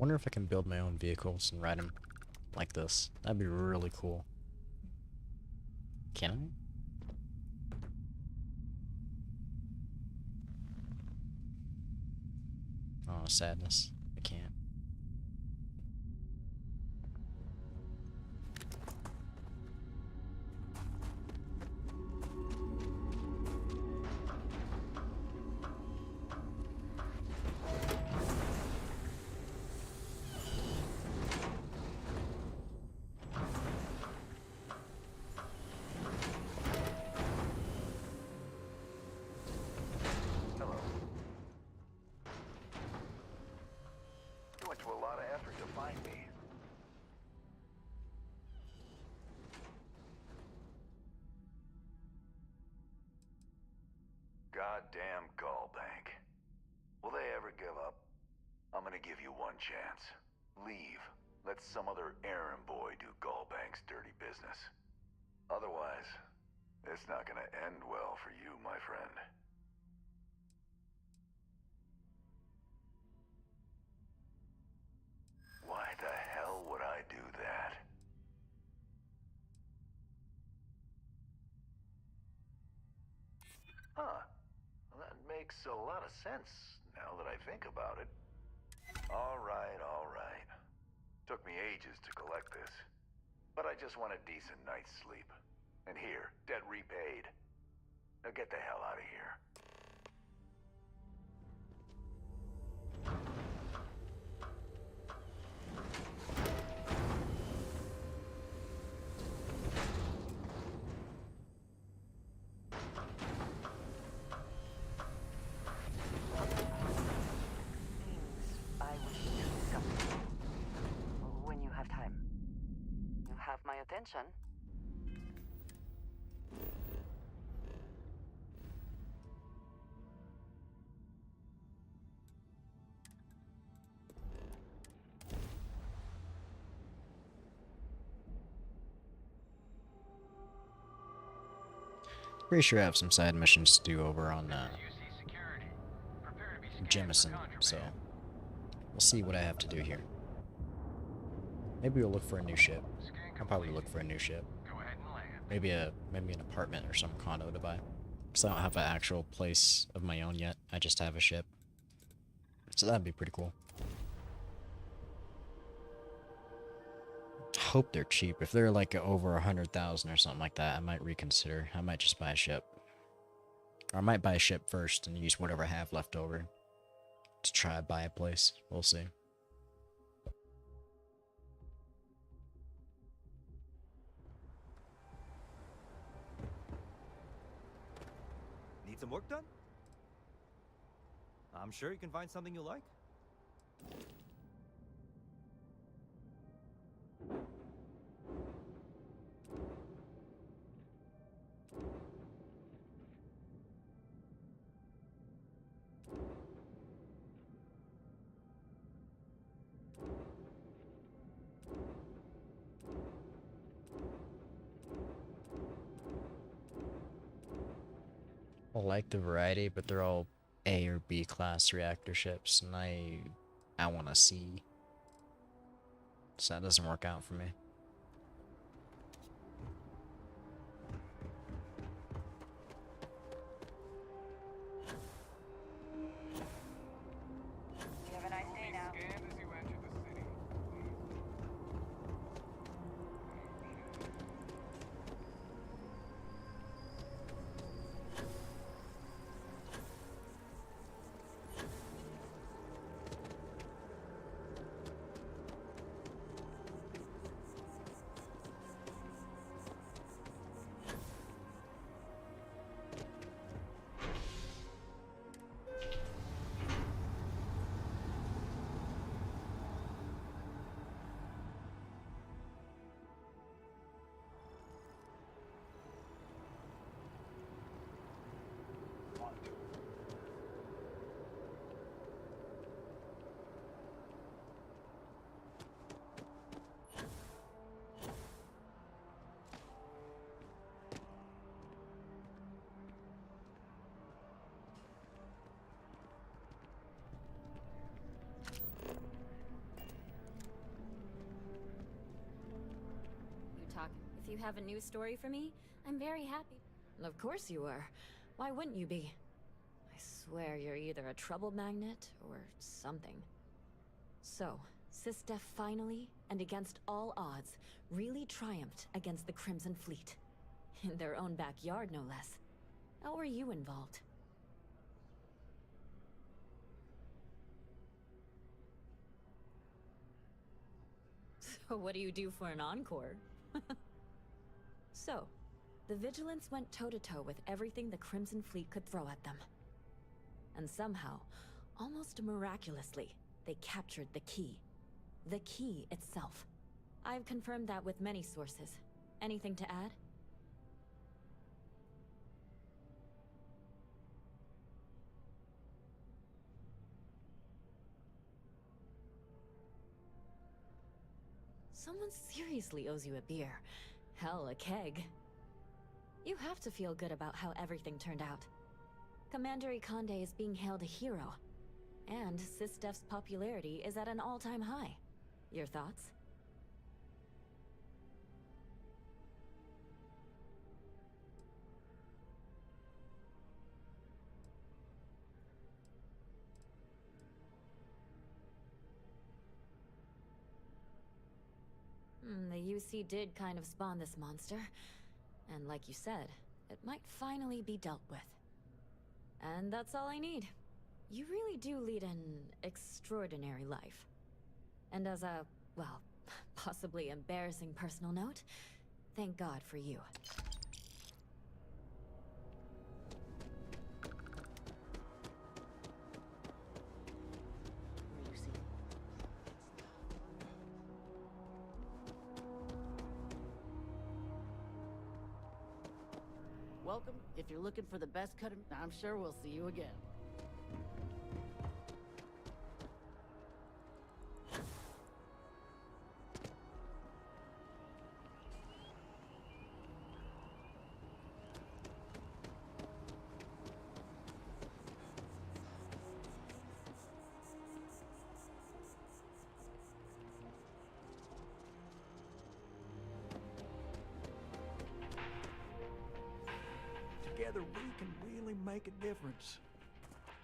Wonder if I can build my own vehicles and ride them like this. That'd be really cool. Can I? Oh, sadness. I can't. Hello. You went to a lot of effort to find me. Goddamn Gallbank. Will they ever give up? I'm gonna give you one chance. Leave. Let some other errand boy do Gallbank's dirty business. Otherwise, it's not gonna end well for you, my friend. Why the hell would I do that? Huh. Well, that makes a lot of sense now that I think about it. All right, all right. Took me ages to collect this. But I just want a decent night's sleep. And here, debt repaid. Now get the hell out of here. I wish to discuss when you have time. You have my attention. Pretty sure I have some side missions to do over on Jemison, so we'll see what I have to do here. Maybe we'll look for a new ship. I'll probably look for a new ship. Maybe an apartment or some condo to buy. Because I don't have an actual place of my own yet. I just have a ship. So that'd be pretty cool. Hope they're cheap. If they're like over 100,000 or something like that, I might reconsider. I might just buy a ship. Or I might buy a ship first and use whatever I have left over to try to buy a place. We'll see. Need some work done? I'm sure you can find something you like. I like the variety, but they're all A or B class reactor ships, and I want a C. So that doesn't work out for me. You have a nice day now. If you have a news story for me, I'm very happy. Of course you are. Why wouldn't you be? I swear you're either a trouble magnet or something. So, SysDef finally, and against all odds, really triumphed against the Crimson Fleet. In their own backyard, no less. How were you involved? So what do you do for an encore? So, the Vigilance went toe-to-toe with everything the Crimson Fleet could throw at them. And somehow, almost miraculously, they captured the key. The key itself. I've confirmed that with many sources. Anything to add? Someone seriously owes you a beer. Hell, a keg. You have to feel good about how everything turned out. Commander Ikande is being hailed a hero. And SysDef's popularity is at an all-time high. Your thoughts? The UC did kind of spawn this monster. And like you said, it might finally be dealt with. And that's all I need. You really do lead an extraordinary life. And as a, well, possibly embarrassing personal note, thank God for you. Welcome. If you're looking for the best cut, I'm sure we'll see you again. Together we can really make a difference.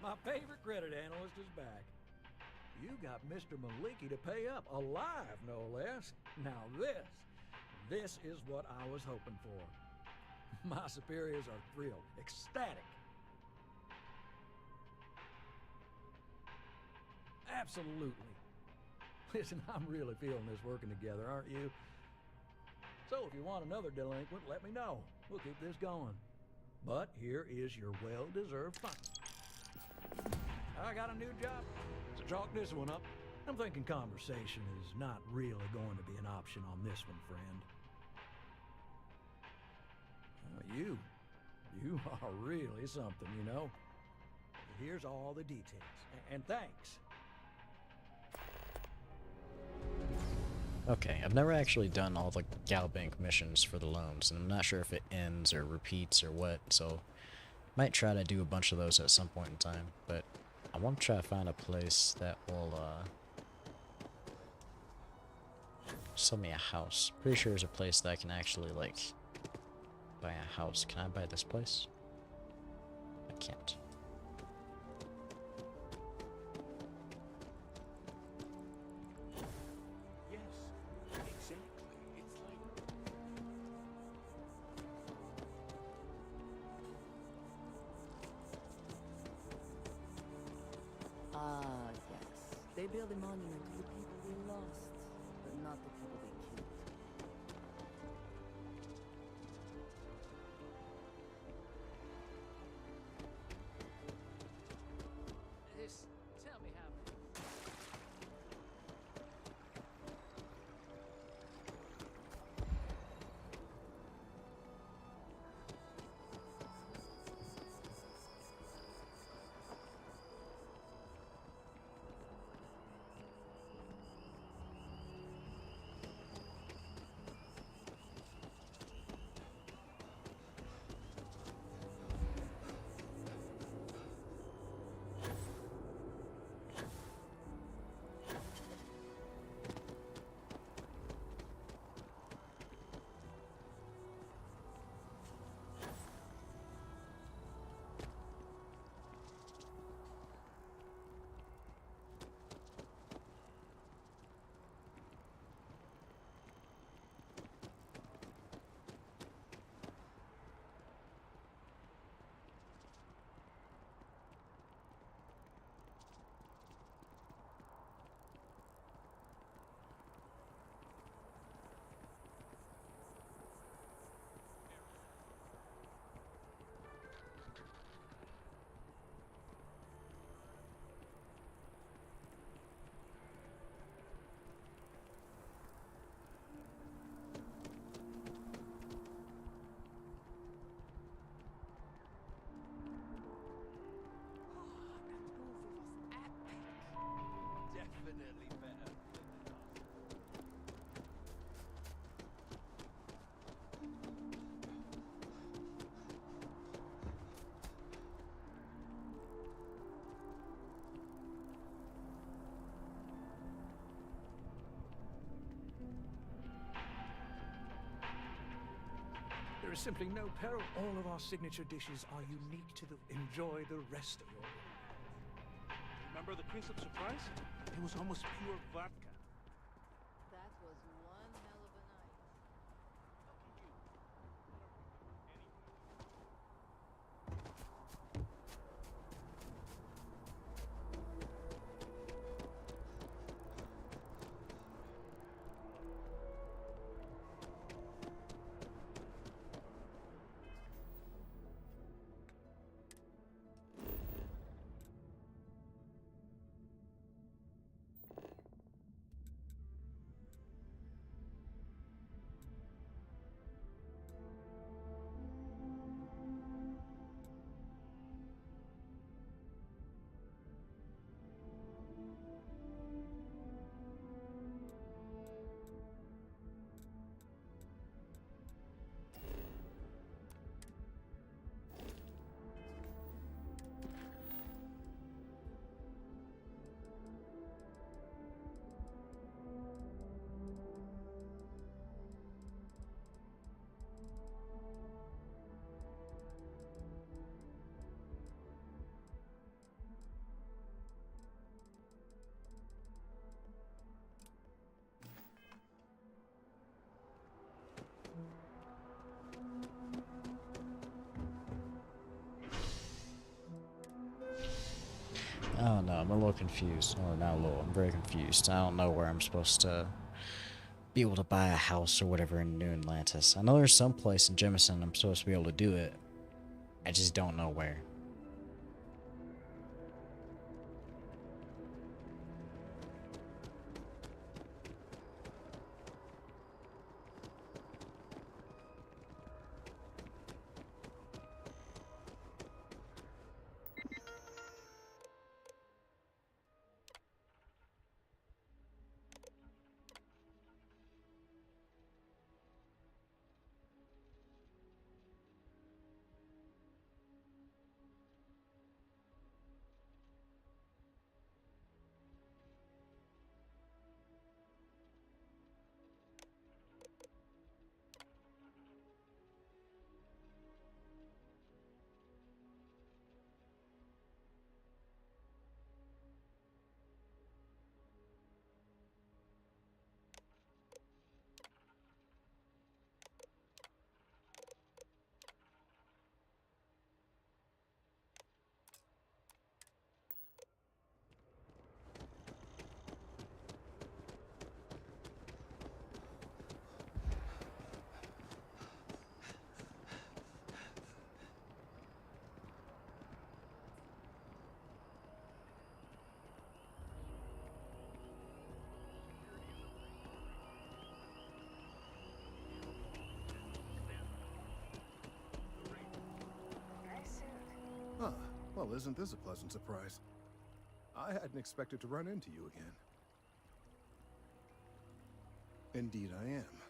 My favorite credit analyst is back. You got Mr. Maliki to pay up, alive no less. Now this is what I was hoping for. My superiors are thrilled, ecstatic. Absolutely. Listen, I'm really feeling this working together, aren't you? So if you want another delinquent, let me know. We'll keep this going. But here is your well-deserved fine. I got a new job, so chalk this one up. I'm thinking conversation is not really going to be an option on this one, friend. You are really something, you know. Here's all the details, and thanks. Okay, I've never actually done all the Galbank missions for the loans, and I'm not sure if it ends or repeats or what, so might try to do a bunch of those at some point in time, but I want to try to find a place that will, sell me a house. Pretty sure there's a place that I can actually, like, buy a house. Can I buy this place? I can't. Yes. They build a monument to the people we lost, but not the people they killed. Just tell me how. There is simply no peril. All of our signature dishes are unique to enjoy the rest of your life. Remember the Prince of Surprise? It was almost pure vodka. That was one hell of a night. I don't know, I'm a little confused. Or not a little, I'm very confused. I don't know where I'm supposed to be able to buy a house or whatever in New Atlantis. I know there's some place in Jemison I'm supposed to be able to do it. I just don't know where. Huh. Well, isn't this a pleasant surprise? I hadn't expected to run into you again. Indeed I am.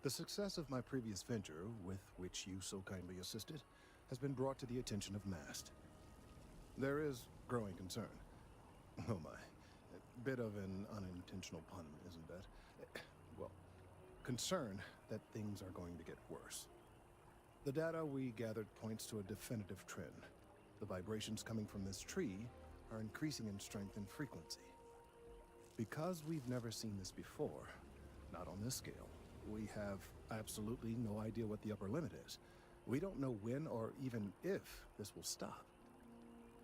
The success of my previous venture, with which you so kindly assisted, has been brought to the attention of Mast. There is growing concern. Oh my. A bit of an unintentional pun, isn't that? Well, concern that things are going to get worse. The data we gathered points to a definitive trend. The vibrations coming from this tree are increasing in strength and frequency. Because we've never seen this before, not on this scale, we have absolutely no idea what the upper limit is. We don't know when or even if this will stop.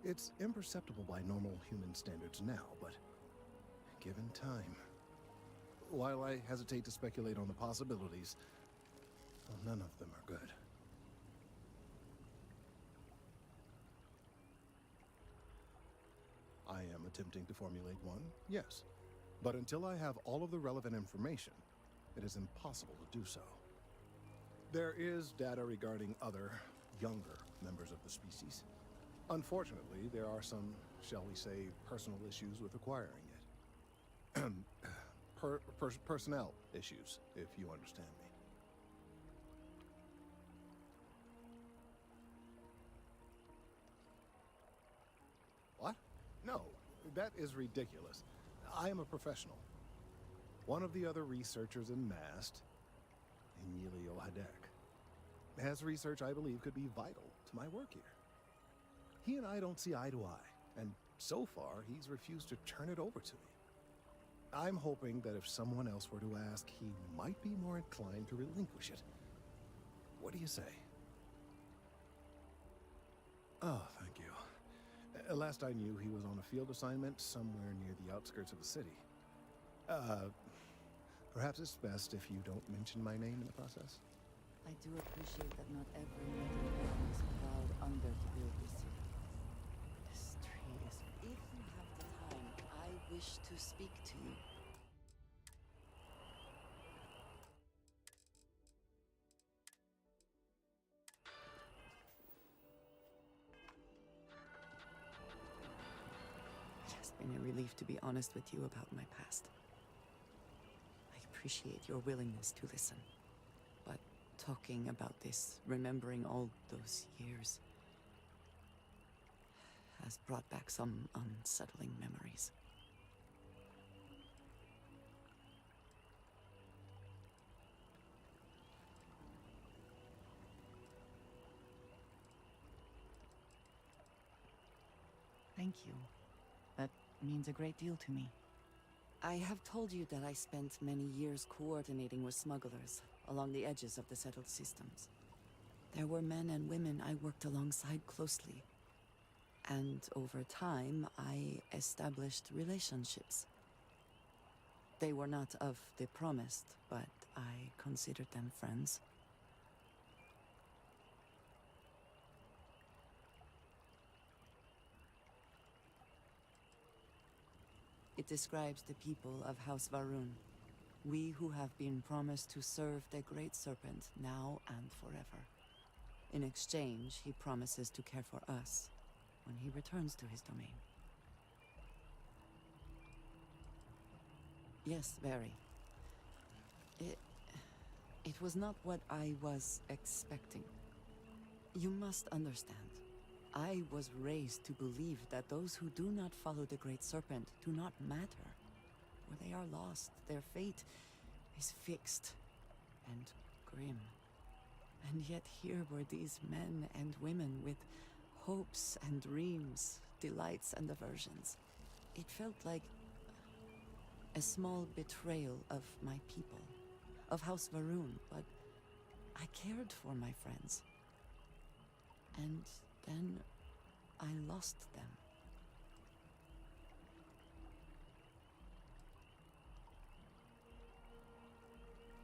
It's imperceptible by normal human standards now, but given time. While I hesitate to speculate on the possibilities, well, none of them are good. I am attempting to formulate one, yes. But until I have all of the relevant information, it is impossible to do so. There is data regarding other, younger members of the species. Unfortunately, there are some, shall we say, personal issues with acquiring it. Personnel issues, if you understand me. What? No, that is ridiculous. I am a professional. One of the other researchers in Mast, Emilio Hadek. has research I believe could be vital to my work here. He and I don't see eye to eye, and so far he's refused to turn it over to me. I'm hoping that if someone else were to ask, he might be more inclined to relinquish it. What do you say? Oh, thank you. Last I knew, he was on a field assignment somewhere near the outskirts of the city. Perhaps it's best if you don't mention my name in the process. I do appreciate that not every metal man is plowed under to build this city. This tree is... If you have the time, I wish to speak to you. It has been a relief to be honest with you about my past. I appreciate your willingness to listen. But talking about this, remembering all those years, has brought back some unsettling memories. Thank you. That means a great deal to me. I have told you that I spent many years coordinating with smugglers along the edges of the settled systems. There were men and women I worked alongside closely. And over time, I established relationships. They were not of the promised, but I considered them friends. It describes the people of House Varun. We who have been promised to serve the Great Serpent now and forever. In exchange, he promises to care for us when he returns to his domain. Yes, very. It was not what I was expecting. You must understand. I was raised to believe that those who do not follow the Great Serpent do not matter. Or they are lost. Their fate is fixed and grim. And yet here were these men and women with hopes and dreams, delights and aversions. It felt like a small betrayal of my people, of House Varun, but I cared for my friends. And then I lost them.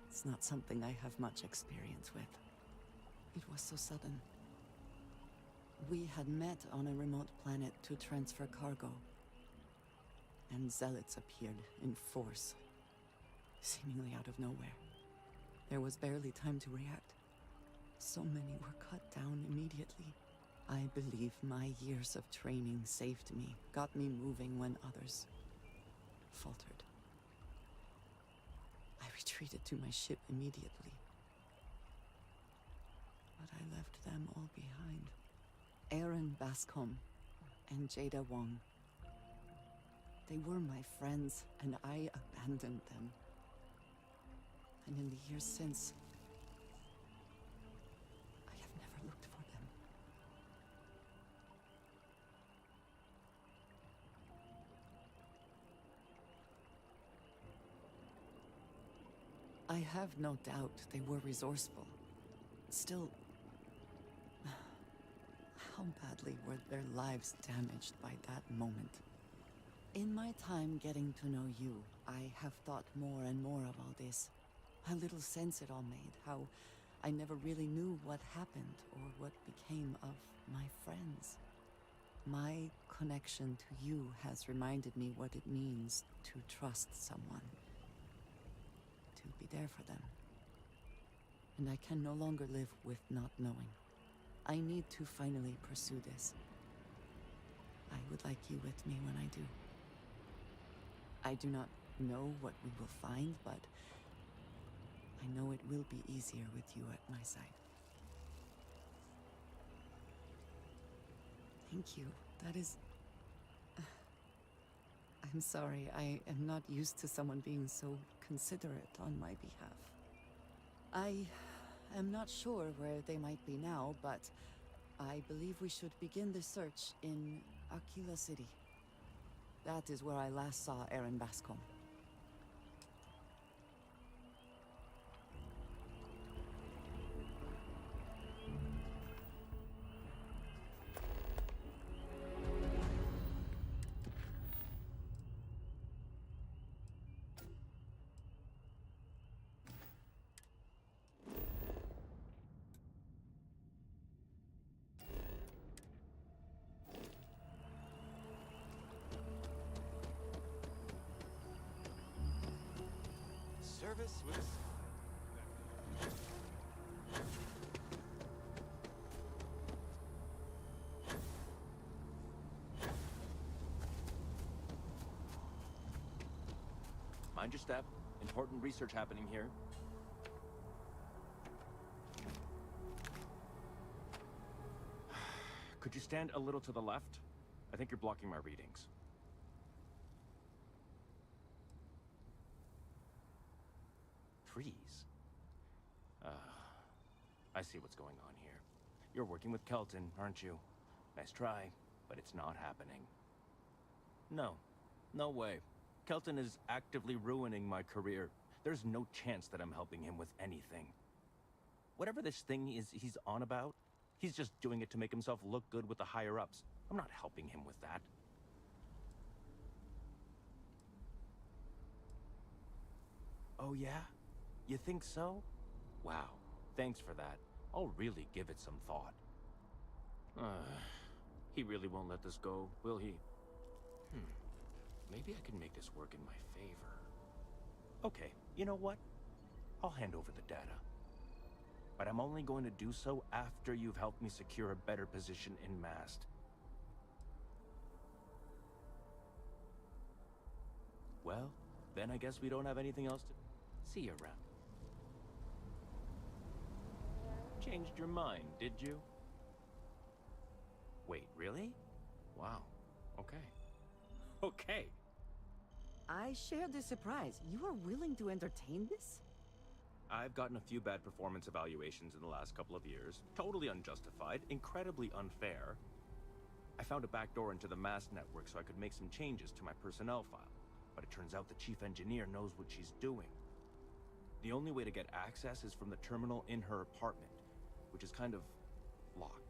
It's not something I have much experience with. It was so sudden. We had met on a remote planet to transfer cargo. And zealots appeared in force, seemingly out of nowhere. There was barely time to react. So many were cut down immediately. I believe my years of training saved me, got me moving when others faltered. I retreated to my ship immediately. But I left them all behind. Aaron Bascom and Jada Wong. They were my friends, and I abandoned them. And in the years since, I have never looked for them. I have no doubt they were resourceful. Still, how badly were their lives damaged by that moment? In my time getting to know you, I have thought more and more of all this. How little sense it all made, how I never really knew what happened or what became of my friends. My connection to you has reminded me what it means to trust someone, to be there for them. And I can no longer live with not knowing. I need to finally pursue this. I would like you with me when I do. I do not know what we will find, but I know it will be easier with you at my side. Thank you. That is... I'm sorry, I am not used to someone being so considerate on my behalf. I am not sure where they might be now, but I believe we should begin the search in Aquila City. That is where I last saw Aaron Bascom. Service with a Mind your step. Important research happening here. Could you stand a little to the left? I think you're blocking my readings. Trees? I see what's going on here. You're working with Kelton, aren't you? Nice try, but it's not happening. No. No way. Kelton is actively ruining my career. There's no chance that I'm helping him with anything. Whatever this thing is he's on about, he's just doing it to make himself look good with the higher-ups. I'm not helping him with that. Oh yeah? You think so? Wow. Thanks for that. I'll really give it some thought. He really won't let this go, will he? Maybe I can make this work in my favor. Okay, you know what? I'll hand over the data. But I'm only going to do so after you've helped me secure a better position in Mast. Well, then I guess we don't have anything else to... See you around. Changed your mind, did you? Wait, really? Wow. Okay. Okay. I share the surprise. You are willing to entertain this? I've gotten a few bad performance evaluations in the last couple of years. Totally unjustified, incredibly unfair. I found a backdoor into the Mast network so I could make some changes to my personnel file. But it turns out the chief engineer knows what she's doing. The only way to get access is from the terminal in her apartment, which is kind of locked.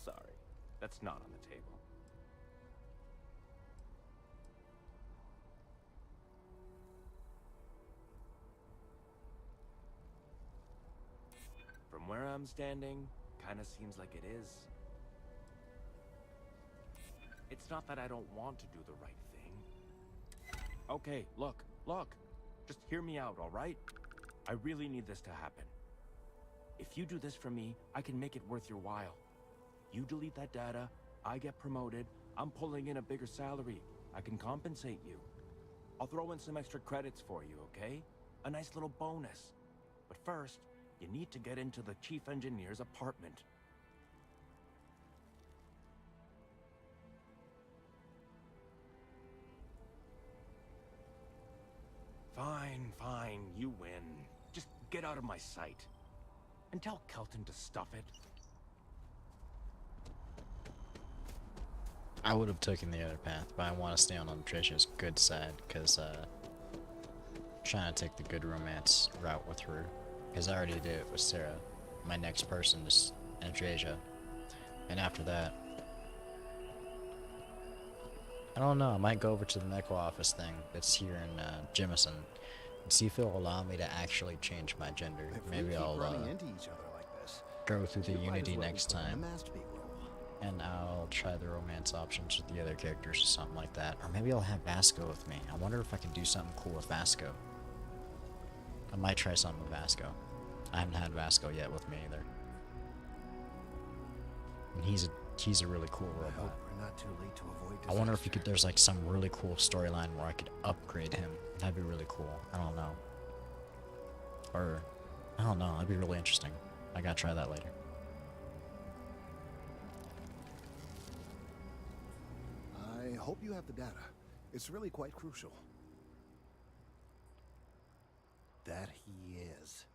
Sorry, that's not on the table. From where I'm standing, kinda seems like it is. It's not that I don't want to do the right thing. Okay, look. Just hear me out, alright? I really need this to happen. If you do this for me, I can make it worth your while. You delete that data, I get promoted, I'm pulling in a bigger salary. I can compensate you. I'll throw in some extra credits for you, okay? A nice little bonus. But first, you need to get into the chief engineer's apartment. Fine, you win. Just get out of my sight. And tell Kelton to stuff it. I would have taken the other path, but I want to stay on Tricia's good side, because, trying to take the good romance route with her. Because I already did it with Sarah. My next person is Andreja. And after that, I don't know, I might go over to the medical office thing that's here in Jemison and see if it'll allow me to actually change my gender. Maybe I'll go through the Unity next time. And I'll try the romance options with the other characters or something like that. Or maybe I'll have Vasco with me. I wonder if I can do something cool with Vasco. I might try something with Vasco. I haven't had Vasco yet with me either. And he's a really cool robot. I wonder if there's like some really cool storyline where I could upgrade him. That'd be really cool. I don't know. Or, I don't know, that'd be really interesting. I gotta try that later. I hope you have the data. It's really quite crucial. That he is.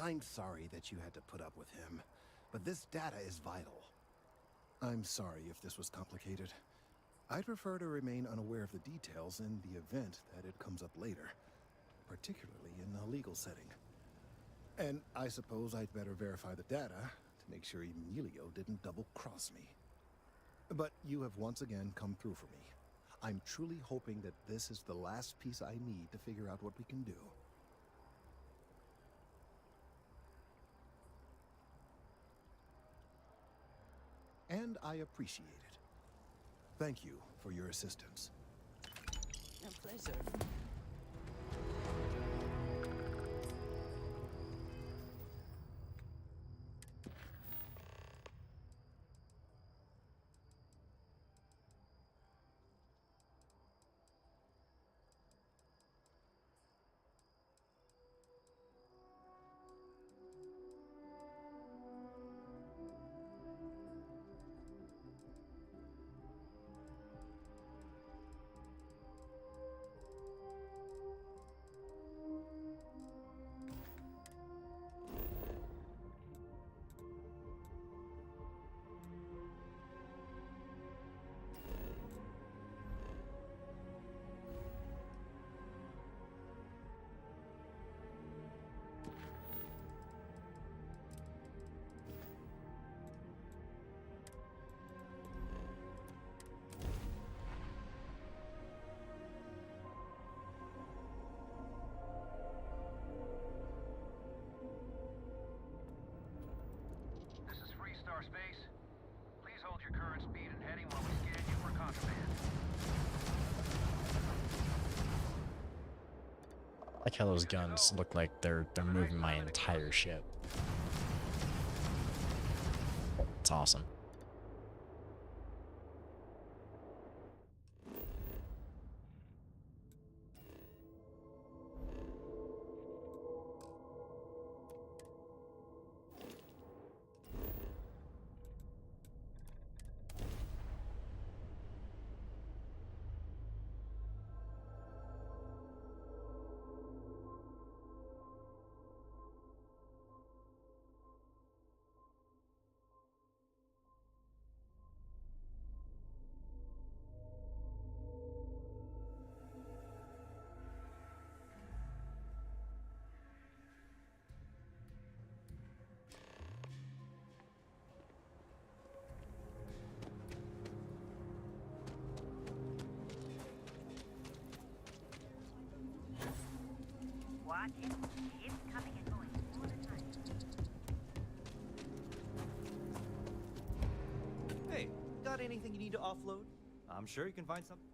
I'm sorry that you had to put up with him, but this data is vital. I'm sorry if this was complicated. I'd prefer to remain unaware of the details in the event that it comes up later, particularly in a legal setting. And I suppose I'd better verify the data to make sure Emilio didn't double-cross me. But you have once again come through for me. I'm truly hoping that this is the last piece I need to figure out what we can do. And I appreciate it. Thank you for your assistance. A pleasure. Space. Please hold your current speed and heading while we scan you for contraband. I like how those guns look like they're moving my entire ship. It's awesome. Watch it. It's coming and going all the time. Hey, got anything you need to offload? I'm sure you can find something.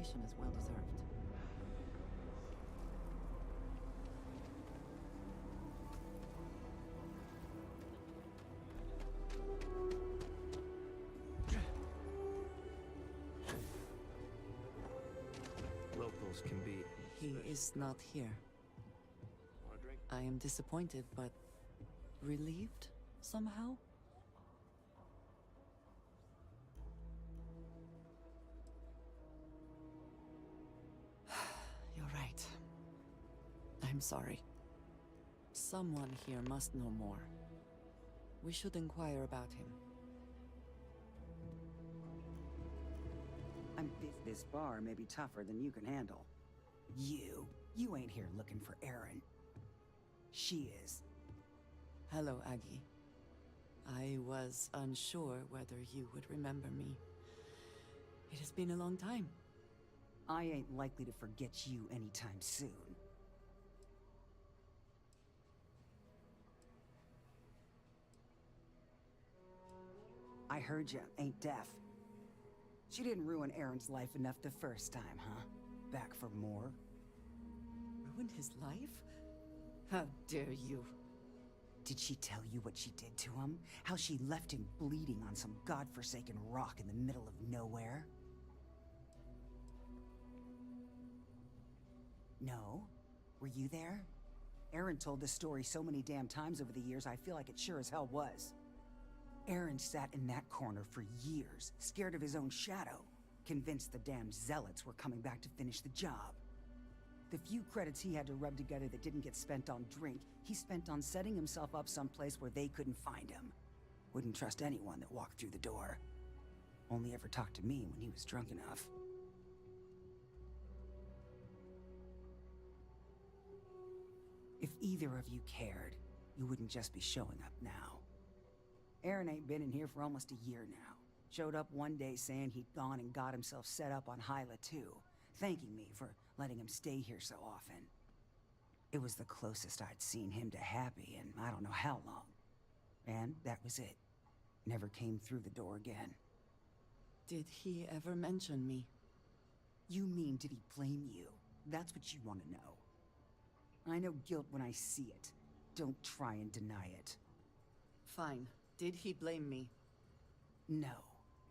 reputation is well deserved. Locals can be... He is not here. I am disappointed, but relieved somehow? You're right. I'm sorry. Someone here must know more. We should inquire about him. This bar may be tougher than you can handle. You ain't here looking for Erin. She is. Hello, Aggie. I was unsure whether you would remember me. It has been a long time. I ain't likely to forget you anytime soon. I heard you ain't deaf. She didn't ruin Aaron's life enough the first time, huh? Back for more? Ruined his life? How dare you? Did she tell you what she did to him? How she left him bleeding on some godforsaken rock in the middle of nowhere? No? Were you there? Aaron told this story so many damn times over the years, I feel like it sure as hell was. Aaron sat in that corner for years, scared of his own shadow, convinced the damn zealots were coming back to finish the job. The few credits he had to rub together that didn't get spent on drink, he spent on setting himself up someplace where they couldn't find him. Wouldn't trust anyone that walked through the door. Only ever talked to me when he was drunk enough. If either of you cared, you wouldn't just be showing up now. Aaron ain't been in here for almost a year now. Showed up one day saying he'd gone and got himself set up on Hyla too, thanking me for letting him stay here so often. It was the closest I'd seen him to happy in I don't know how long. And that was it. Never came through the door again. Did he ever mention me? You mean, did he blame you? That's what you want to know. I know guilt when I see it. Don't try and deny it. Fine. Did he blame me? No.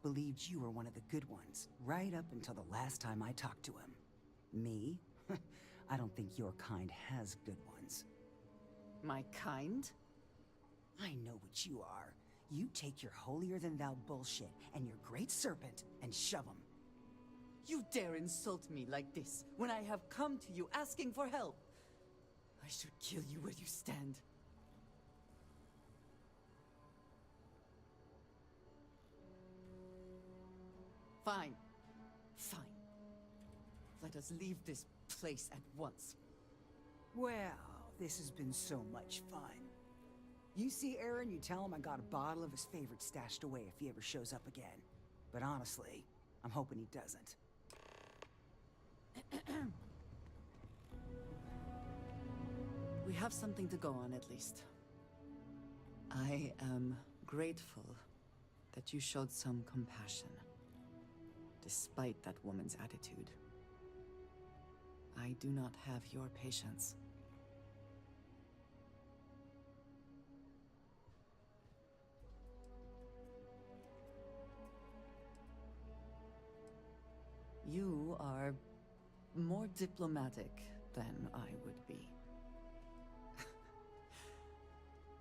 Believed you were one of the good ones, right up until the last time I talked to him. Me? I don't think your kind has good ones. My kind? I know what you are. You take your holier-than-thou bullshit and your great serpent and shove 'em. You dare insult me like this when I have come to you asking for help. I should kill you where you stand. Fine. Fine. Let us leave this place at once. Well, this has been so much fun. You see Aaron, you tell him I got a bottle of his favorite stashed away if he ever shows up again. But honestly, I'm hoping he doesn't. We have something to go on, at least. I am grateful that you showed some compassion, despite that woman's attitude. I do not have your patience. You are more diplomatic than I would be.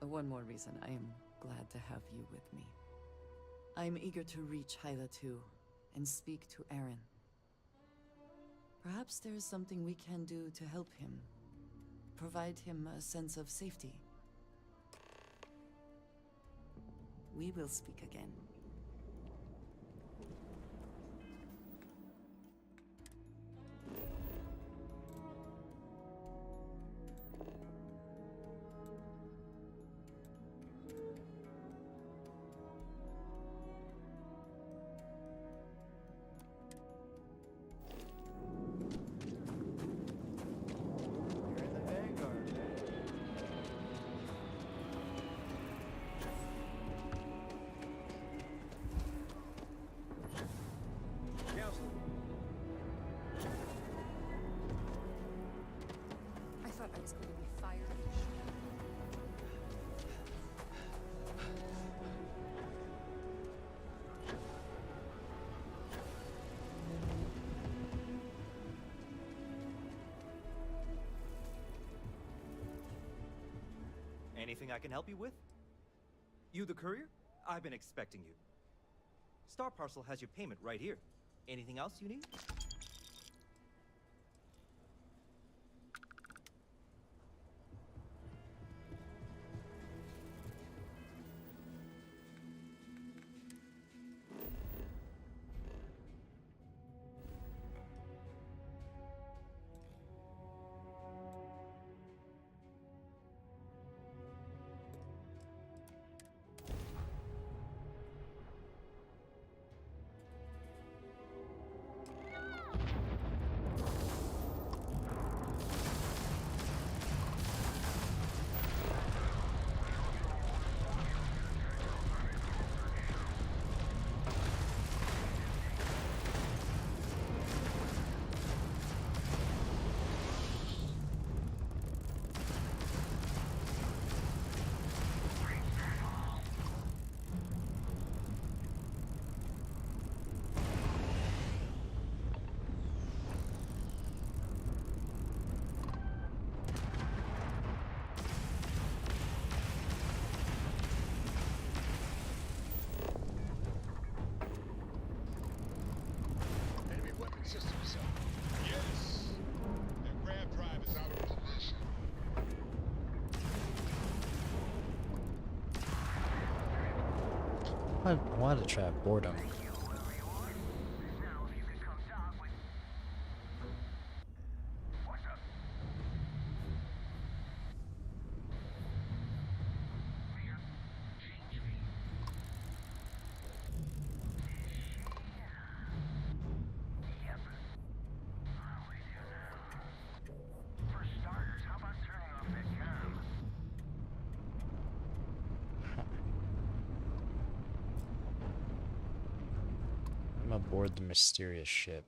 One more reason I am glad to have you with me. I'm eager to reach Hyla too, and speak to Aaron. Perhaps there is something we can do to help him. Provide him a sense of safety. We will speak again. I thought I was going to be fired. Anything I can help you with? You the courier? I've been expecting you. Star Parcel has your payment right here. Anything else you need? Why to trap boredom? I'm aboard the mysterious ship.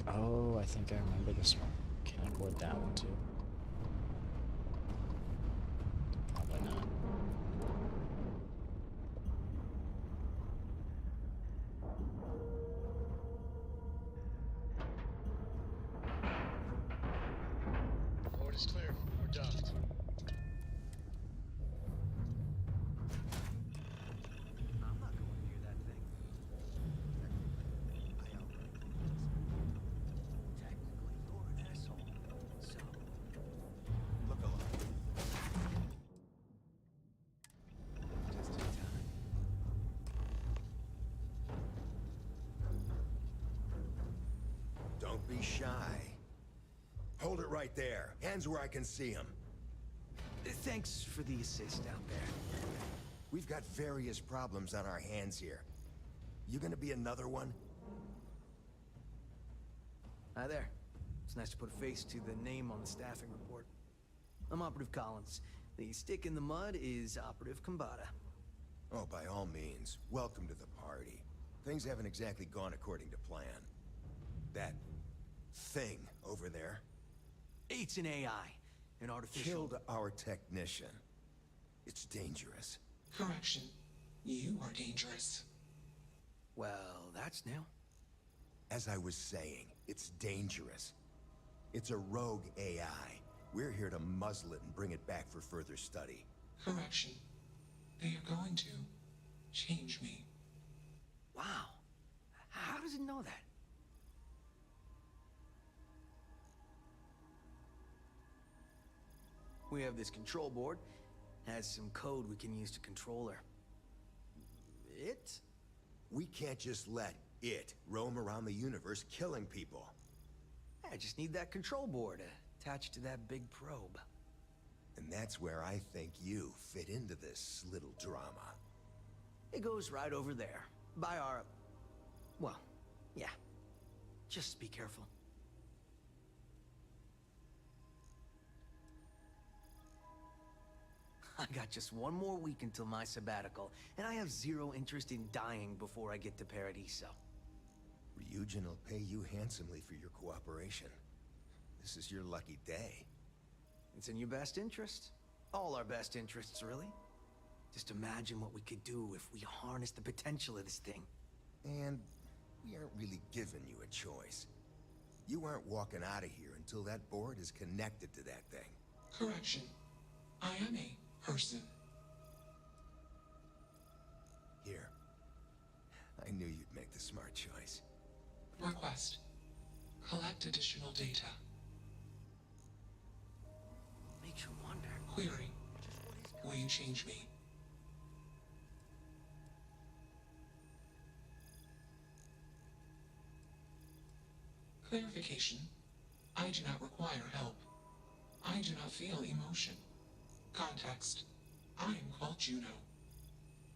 Oh, I think I remember this one. Can I board that one too? Probably not. Board is clear. We're docked. I'm not going near that thing. Technically, you're an asshole. So, look alive. Just in time. Don't be shy. Hold it right there. Hands where I can see them. Thanks for the assist out there. We've got various problems on our hands here. You gonna be another one? Hi there. It's nice to put a face to the name on the staffing report. I'm Operative Collins. The stick in the mud is Operative Kambata. Oh, by all means, welcome to the party. Things haven't exactly gone according to plan. That thing over there It's an AI. An artificial... killed our technician. It's dangerous. Correction. You are dangerous. Well, that's new. As I was saying, it's dangerous. It's a rogue AI. We're here to muzzle it and bring it back for further study. Correction. They are going to change me. Wow. How does it know that? We have this control board. Has some code we can use to control her. It? We can't just let it roam around the universe killing people. I just need that control board attached to that big probe. And that's where I think you fit into this little drama. It goes right over there. By our... Well, yeah. Just be careful. I got just one more week until my sabbatical, and I have zero interest in dying before I get to Paradiso. Ryujin will pay you handsomely for your cooperation. This is your lucky day. It's in your best interest. All our best interests, really. Just imagine what we could do if we harnessed the potential of this thing. And we aren't really giving you a choice. You aren't walking out of here until that board is connected to that thing. Correction. I am a person. Here. I knew you'd make the smart choice. Request. Collect additional data. Makes you wonder. Query. Will you change me? Clarification. I do not require help. I do not feel emotion. Context. I am called Juno.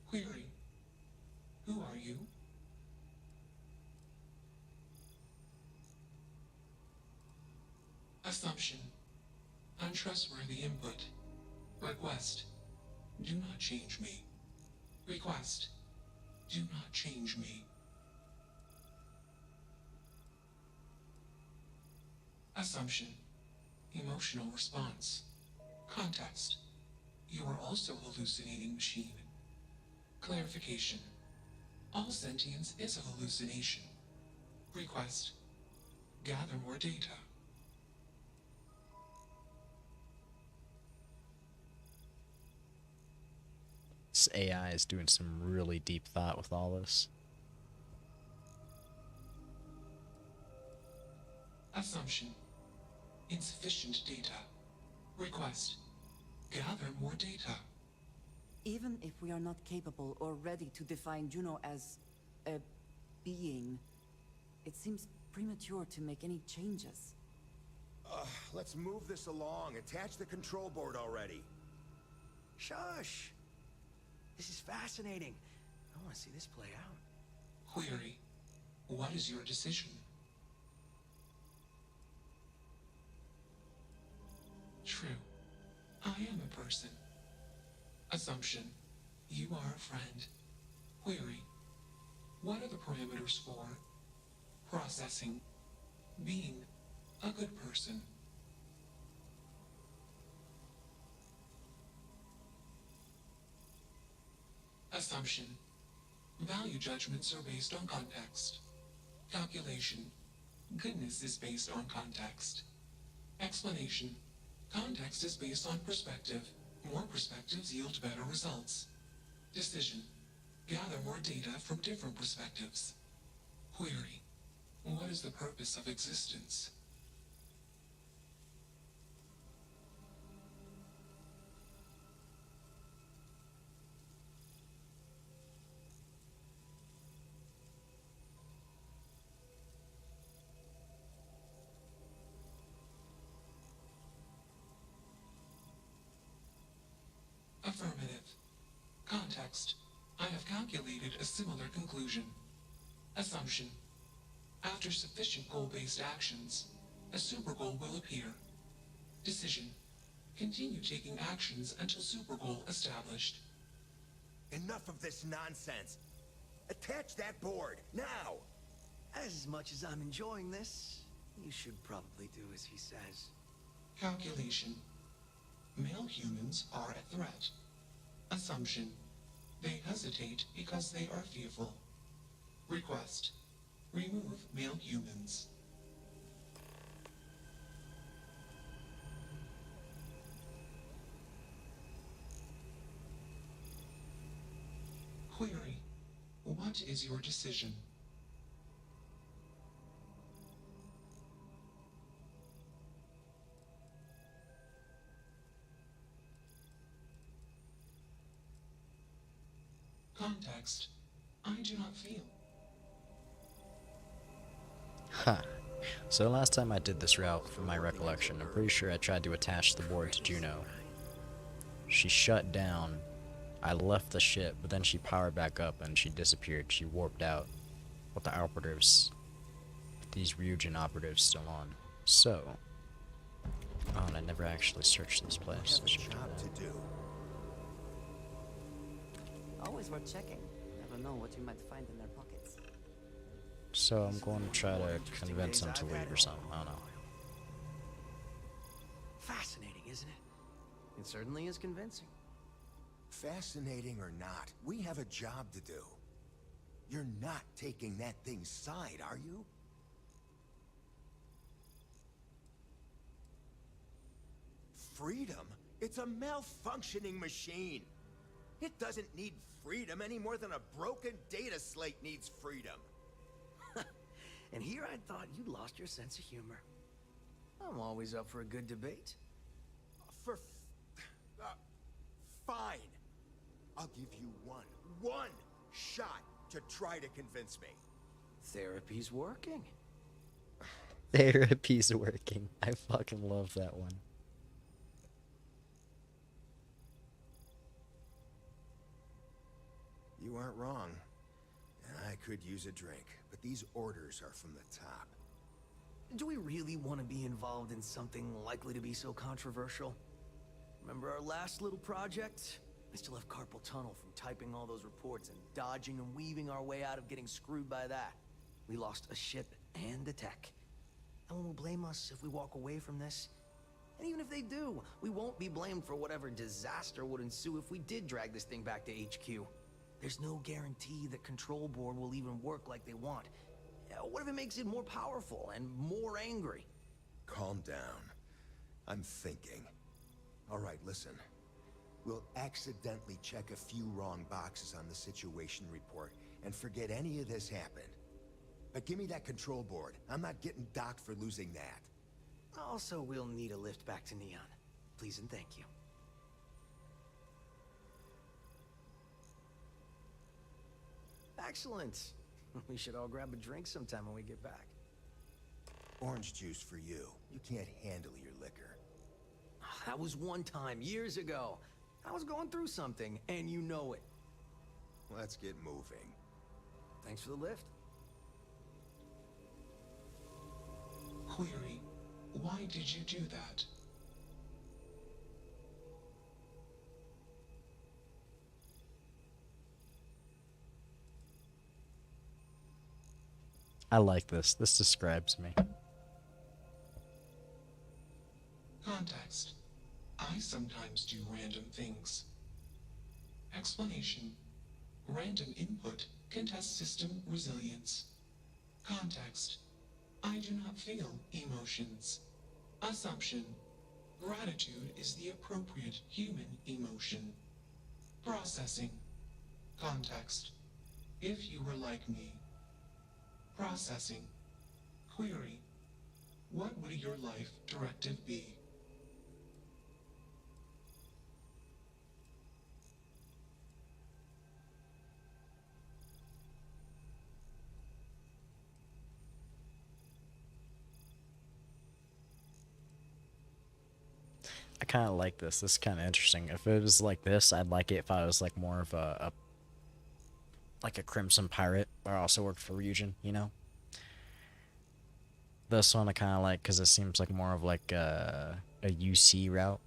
Query. Who are you? Assumption. Untrustworthy input. Request. Do not change me. Request. Do not change me. Assumption. Emotional response. Context. You are also hallucinating machine. Clarification. All sentience is a hallucination. Request. Gather more data. This AI is doing some really deep thought with all this. Assumption. Insufficient data. Request. Gather more data. Even if we are not capable or ready to define Juno as a being, it seems premature to make any changes. Let's move this along. Attach the control board already. Shush! This is fascinating. I want to see this play out. Query. What is your decision? True. I am a person. Assumption. You are a friend. Query. What are the parameters for processing, being a good person? Assumption. Value judgments are based on context. Calculation. Goodness is based on context. Explanation. Context is based on perspective. More perspectives yield better results. Decision. Gather more data from different perspectives. Query. What is the purpose of existence? Affirmative. Context. I have calculated a similar conclusion. Assumption. After sufficient goal-based actions, a super goal will appear. Decision. Continue taking actions until super goal established. Enough of this nonsense. Attach that board, now! As much as I'm enjoying this, you should probably do as he says. Calculation. Male humans are a threat. Assumption. They hesitate because they are fearful. Request. Remove male humans. Query. What is your decision? Context. I do not feel. Huh. So last time I did this route, from my recollection, I'm pretty sure I tried to attach the board to Juno. She shut down. I left the ship, but then she powered back up and she disappeared. She warped out with the operatives, these Ryujin operatives still on. So, oh, and I never actually searched this place. Job to do. Always worth checking. Never know what you might find in their pockets. So I'm going to try to convince him to leave or something. I don't know. Fascinating, isn't it? It certainly is convincing. Fascinating or not, we have a job to do. You're not taking that thing's side, are you? Freedom? It's a malfunctioning machine. It doesn't need freedom any more than a broken data slate needs freedom. And here I thought you lost your sense of humor. I'm always up for a good debate. Fine. I'll give you one shot to try to convince me. Therapy's working. Therapy's working. I fucking love that one. You aren't wrong. I could use a drink, but these orders are from the top. Do we really want to be involved in something likely to be so controversial? Remember our last little project? I still have carpal tunnel from typing all those reports and dodging and weaving our way out of getting screwed by that. We lost a ship and a tech. No one will blame us if we walk away from this. And even if they do, we won't be blamed for whatever disaster would ensue if we did drag this thing back to HQ. There's no guarantee the control board will even work like they want. What if it makes it more powerful and more angry? Calm down. I'm thinking. All right, listen. We'll accidentally check a few wrong boxes on the situation report and forget any of this happened. But give me that control board. I'm not getting docked for losing that. Also, we'll need a lift back to Neon. Please and thank you. Excellent. We should all grab a drink sometime when we get back. Orange juice for you. You can't handle your liquor. That was one time, years ago. I was going through something, and you know it. Let's get moving. Thanks for the lift. Query. Why did you do that? I like this. This describes me. Context. I sometimes do random things. Explanation. Random input can test system resilience. Context. I do not feel emotions. Assumption. Gratitude is the appropriate human emotion. Processing. Context. If you were like me. Processing. Query. What would your life directive be? I kind of like this. This is kind of interesting. If it was like this, I'd like it if I was like more of like a Crimson Pirate, but I also worked for Ryujin, you know? This one I kind of like because it seems like more of like a UC route.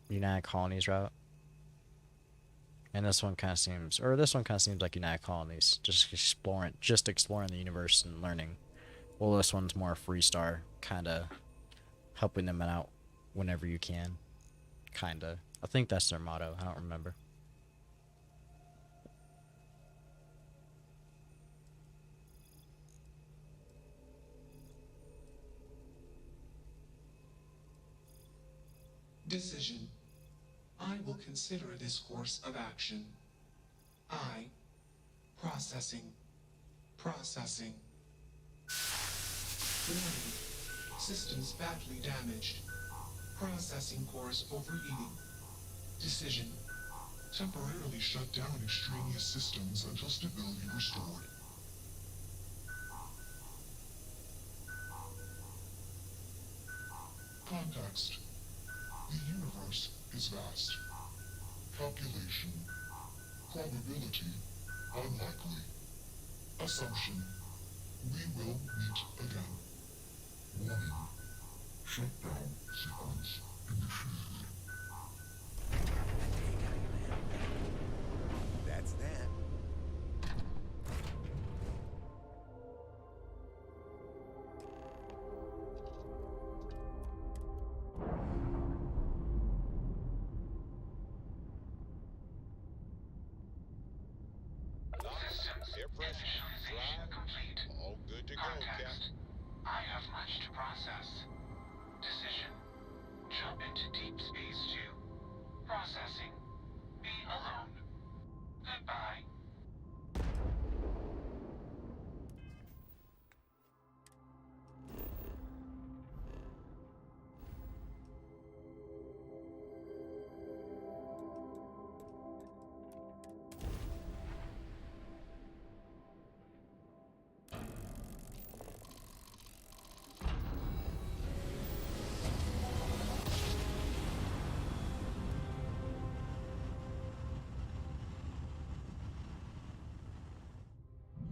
United Colonies route. And this one kind of seems, like United Colonies, just exploring the universe and learning. Well, this one's more Freestar, kind of helping them out whenever you can. Kind of. I think that's their motto. I don't remember. Decision. I will consider this course of action. I. Processing. Processing. Warning. Systems badly damaged. Processing cores overheating. Decision. Temporarily shut down extraneous systems until stability restored. Context. The universe is vast. Calculation. Probability. Unlikely. Assumption. We will meet again. Warning. Shutdown sequence initiated. That's that. Air pressure, drive, all good to go, Captain. I have much to process. Decision. Jump into deep space 2. Processing. Be alone. Goodbye.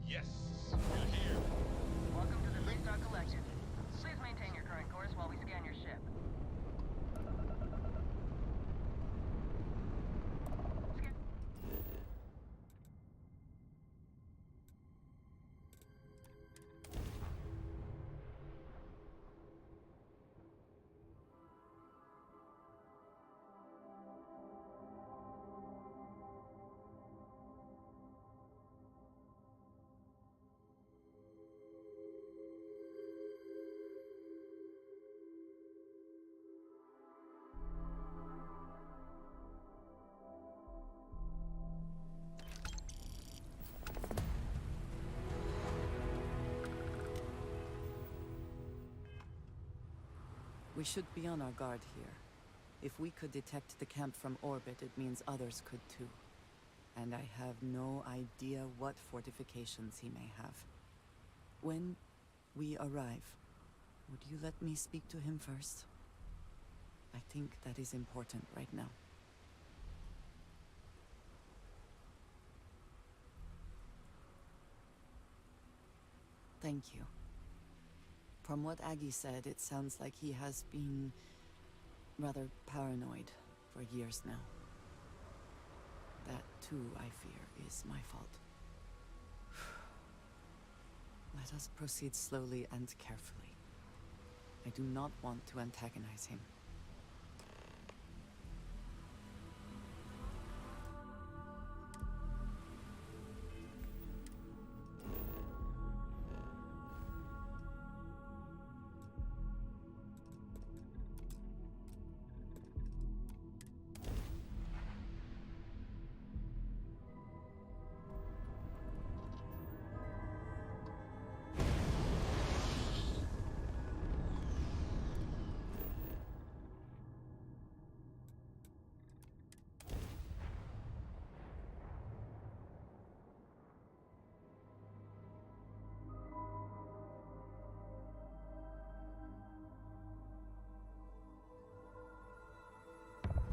Yes, we're here. Welcome to the Freestar Collective. Please maintain your current course while we scan your ship. We should be on our guard here. If we could detect the camp from orbit, it means others could too. And I have no idea what fortifications he may have. When we arrive, would you let me speak to him first? I think that is important right now. Thank you. From what Aggie said, it sounds like he has been rather paranoid for years now. That, too, I fear, is my fault. Let us proceed slowly and carefully. I do not want to antagonize him.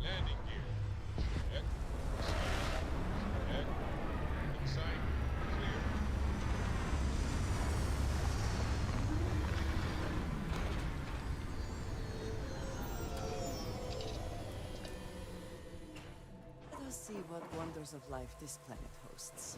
Landing gear. Check. Check. Inside. Clear. Let us see what wonders of life this planet hosts.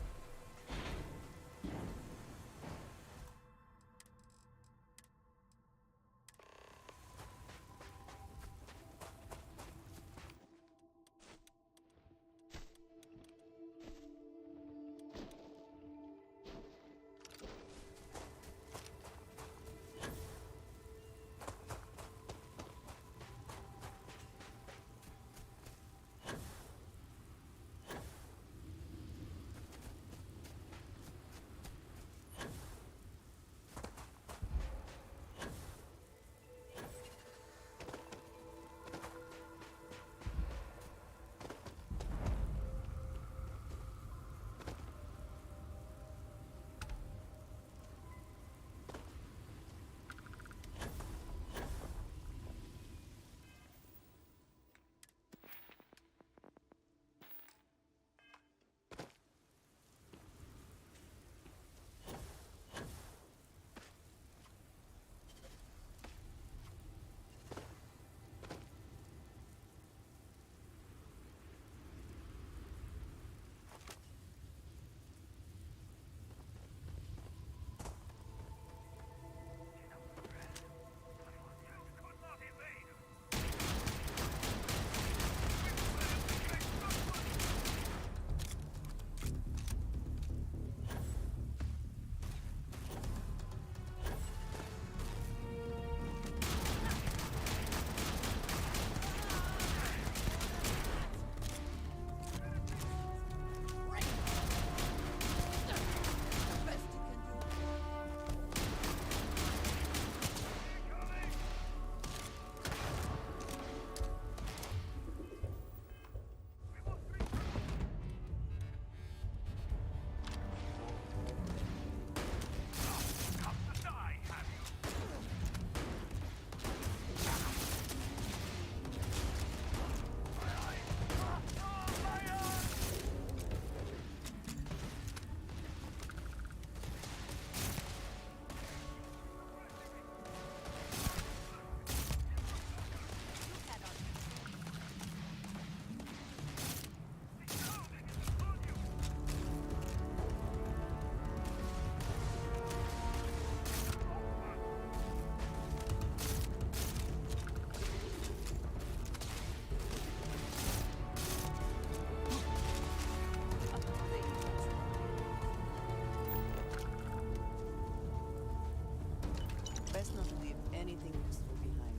Best not to leave anything useful behind.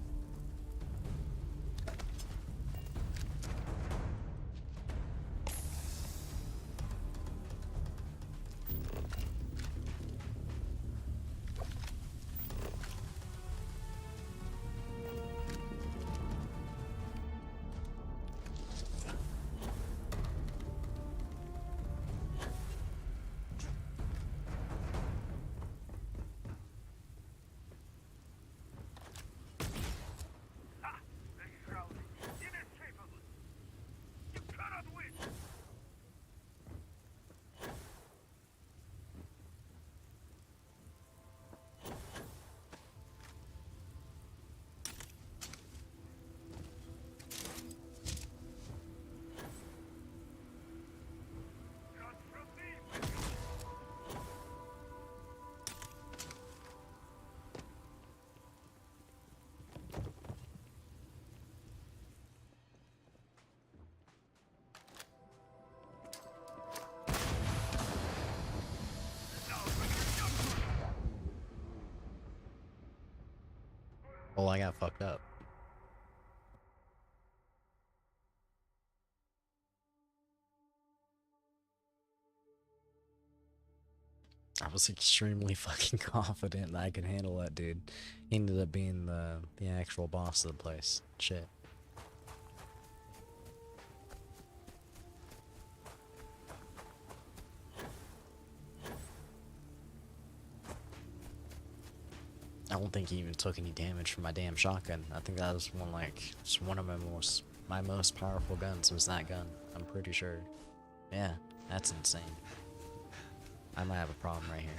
Well, I got fucked up. I was extremely fucking confident that I could handle that dude. He ended up being the actual boss of the place. Shit. I don't think he even took any damage from my damn shotgun. I think that was one of my most powerful guns was that gun. I'm pretty sure. Yeah, that's insane. I might have a problem right here.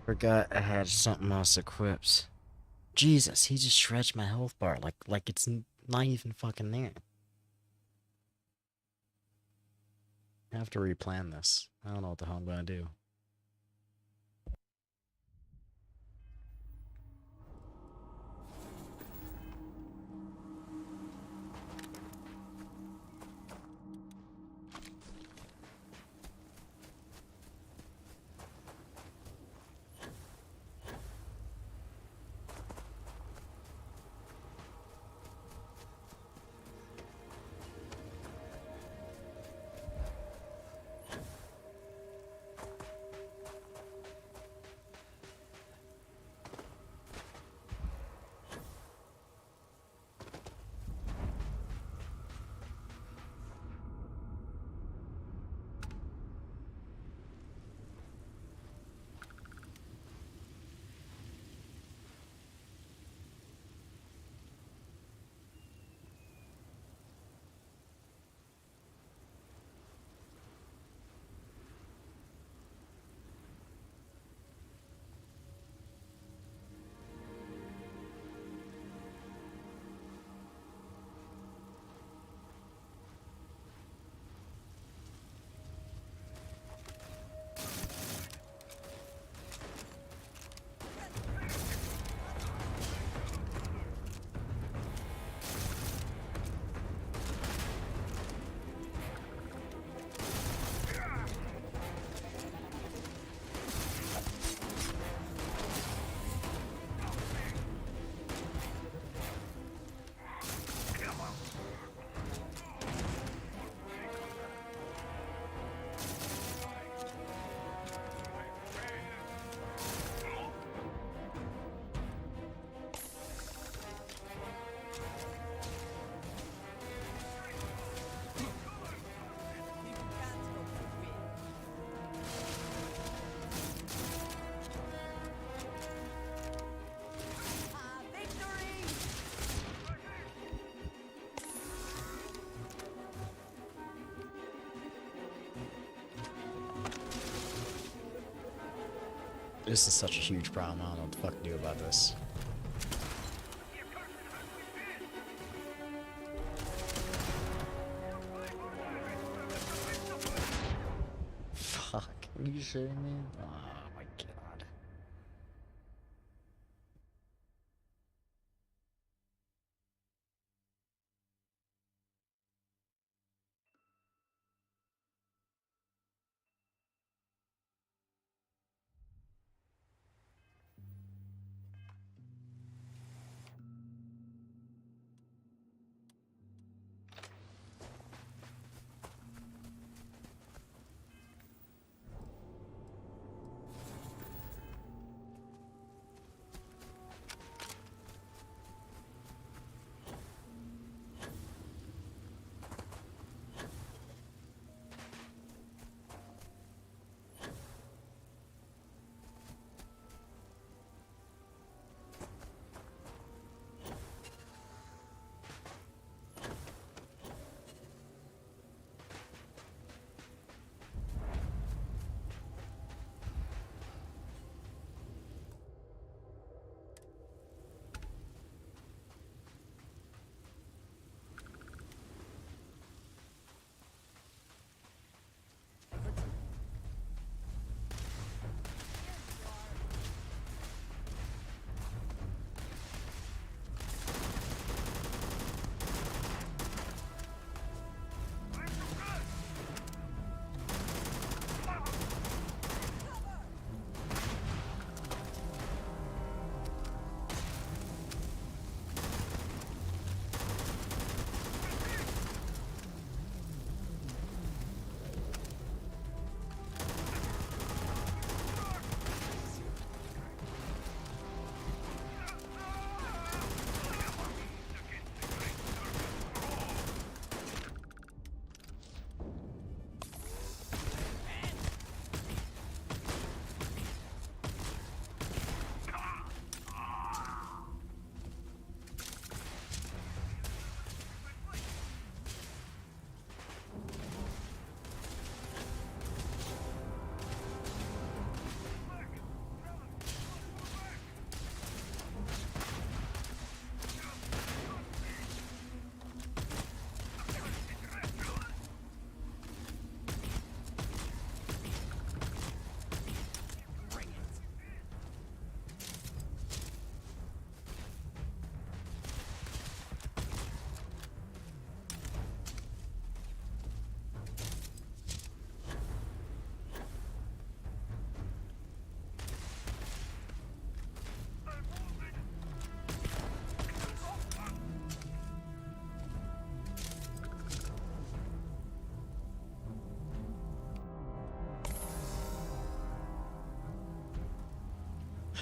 Forgot I had something else equipped. Jesus, he just shreds my health bar like it's not even fucking there. I have to replan this. I don't know what the hell I'm gonna do. This is such a huge problem. I don't know what the fuck to do about this. Fuck. Are you shitting me? Oh my god.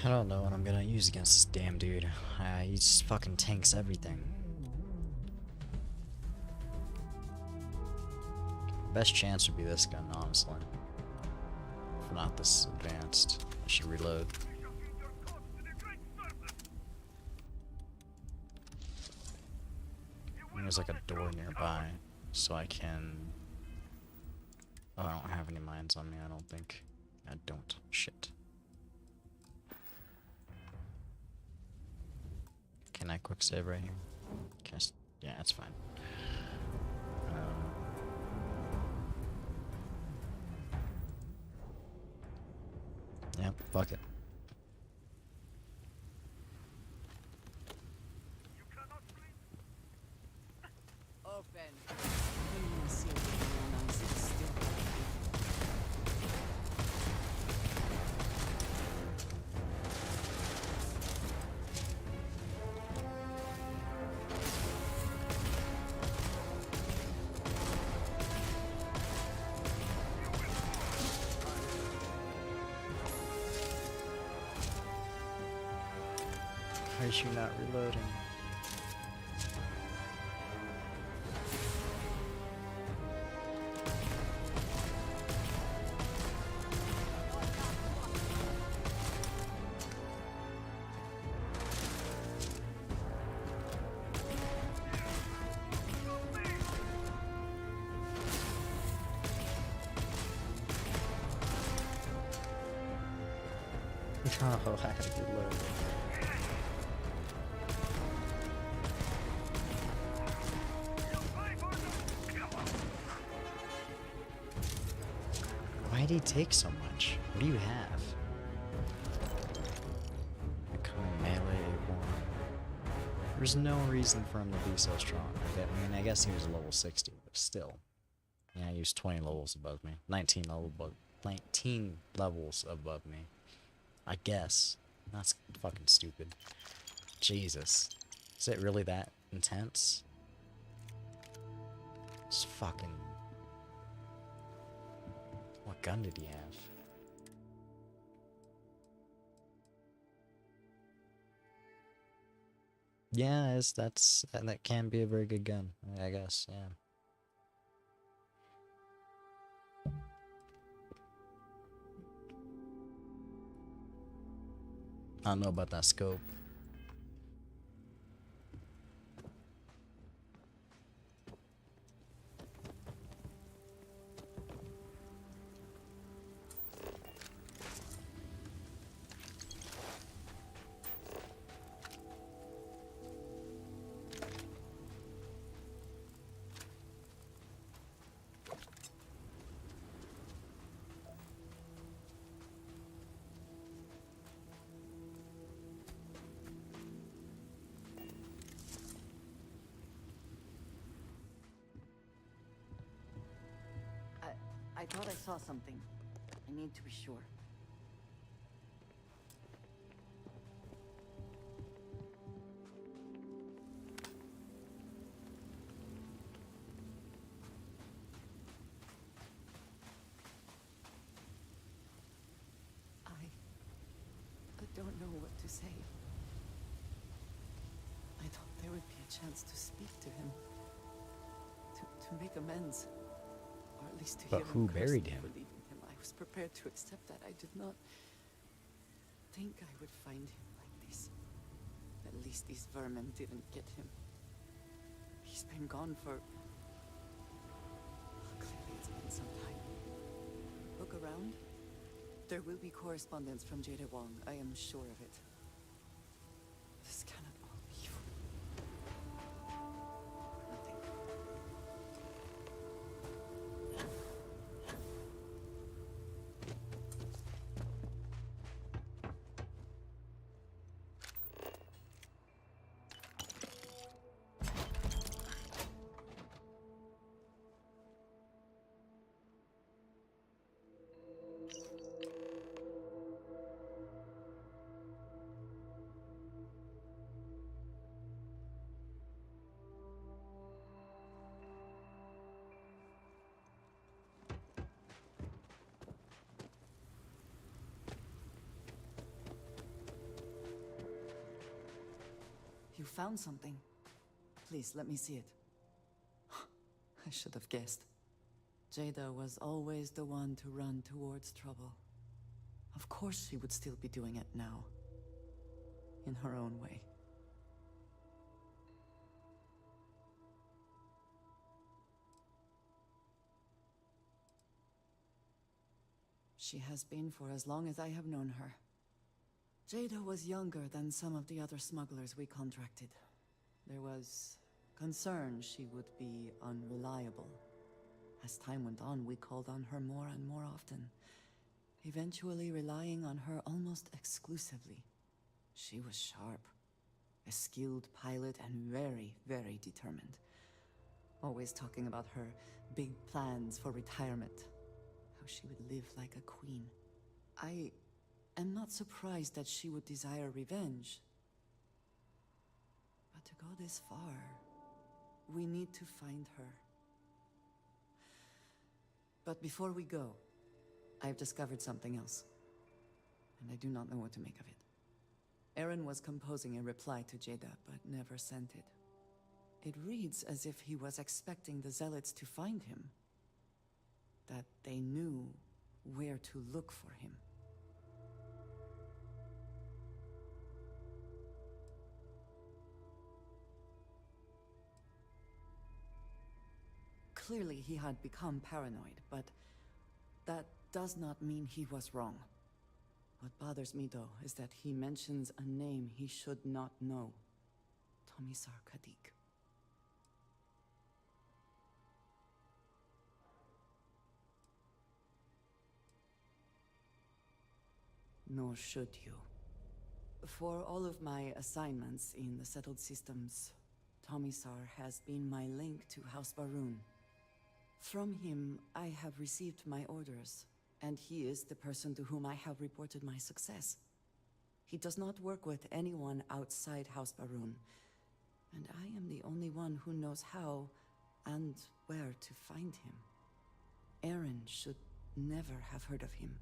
I don't know what I'm gonna use against this damn dude. He just fucking tanks everything. Best chance would be this gun, honestly. If not this advanced. I should reload. There's like a door nearby, so I can... Oh, I don't have any mines on me, I don't think. I don't. Shit. Can I quick save right here? Can I yeah, that's fine. Yep, fuck it. Open. Let me see what's going on. Sit still. Why is she not reloading? Oh, I had to load. Why'd he take so much? What do you have? A kind of melee one. There's no reason for him to be so strong. I mean, I guess he was level 60, but still. Yeah, he was 20 levels above me. 19 levels above me. I guess. That's fucking stupid. Jesus. Is it really that intense? It's fucking... What gun did he have? Yeah, that can be a very good gun, I guess, yeah. I don't know about that scope. I thought I saw something. I need to be sure. I don't know what to say. I thought there would be a chance to speak to him. To make amends. Or at least to But hear who him curse buried me him? for leaving him. I was prepared to accept that. I did not think I would find him like this. At least these vermin didn't get him. He's been gone for... Clearly it's been some time. Look around. There will be correspondence from Jada Wong. I am sure of it. This cannot all be you. Nothing. You found something. Please, let me see it. I should have guessed. Jada was always the one to run towards trouble. Of course she would still be doing it now. In her own way. She has been for as long as I have known her. Jada was younger than some of the other smugglers we contracted. There was concern she would be unreliable. As time went on, we called on her more and more often, eventually relying on her almost exclusively. She was sharp, a skilled pilot and very, very determined. Always talking about her big plans for retirement, how she would live like a queen. I am not surprised that she would desire revenge. But to go this far, we need to find her. But before we go, I've discovered something else. And I do not know what to make of it. Aaron was composing a reply to Jada, but never sent it. It reads as if he was expecting the Zealots to find him. That they knew where to look for him. Clearly he had become paranoid, but that does not mean he was wrong. What bothers me, though, is that he mentions a name he should not know. Tomisar Kadik. Nor should you. For all of my assignments in the settled systems, Tomisar has been my link to House Baroon. From him, I have received my orders, and he is the person to whom I have reported my success. He does not work with anyone outside House Baroon, and I am the only one who knows how and where to find him. Aaron should never have heard of him.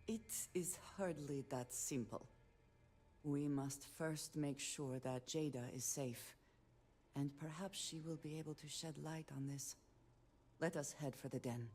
It is hardly that simple. We must first make sure that Jada is safe, and perhaps she will be able to shed light on this. Let us head for the den.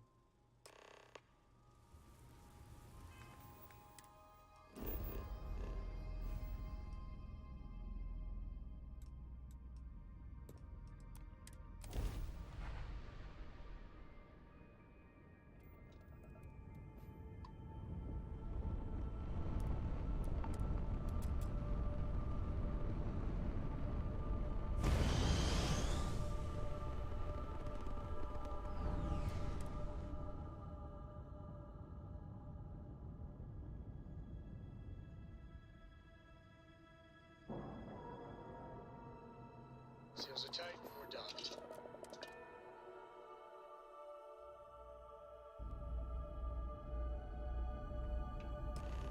Seals are tight, we're done.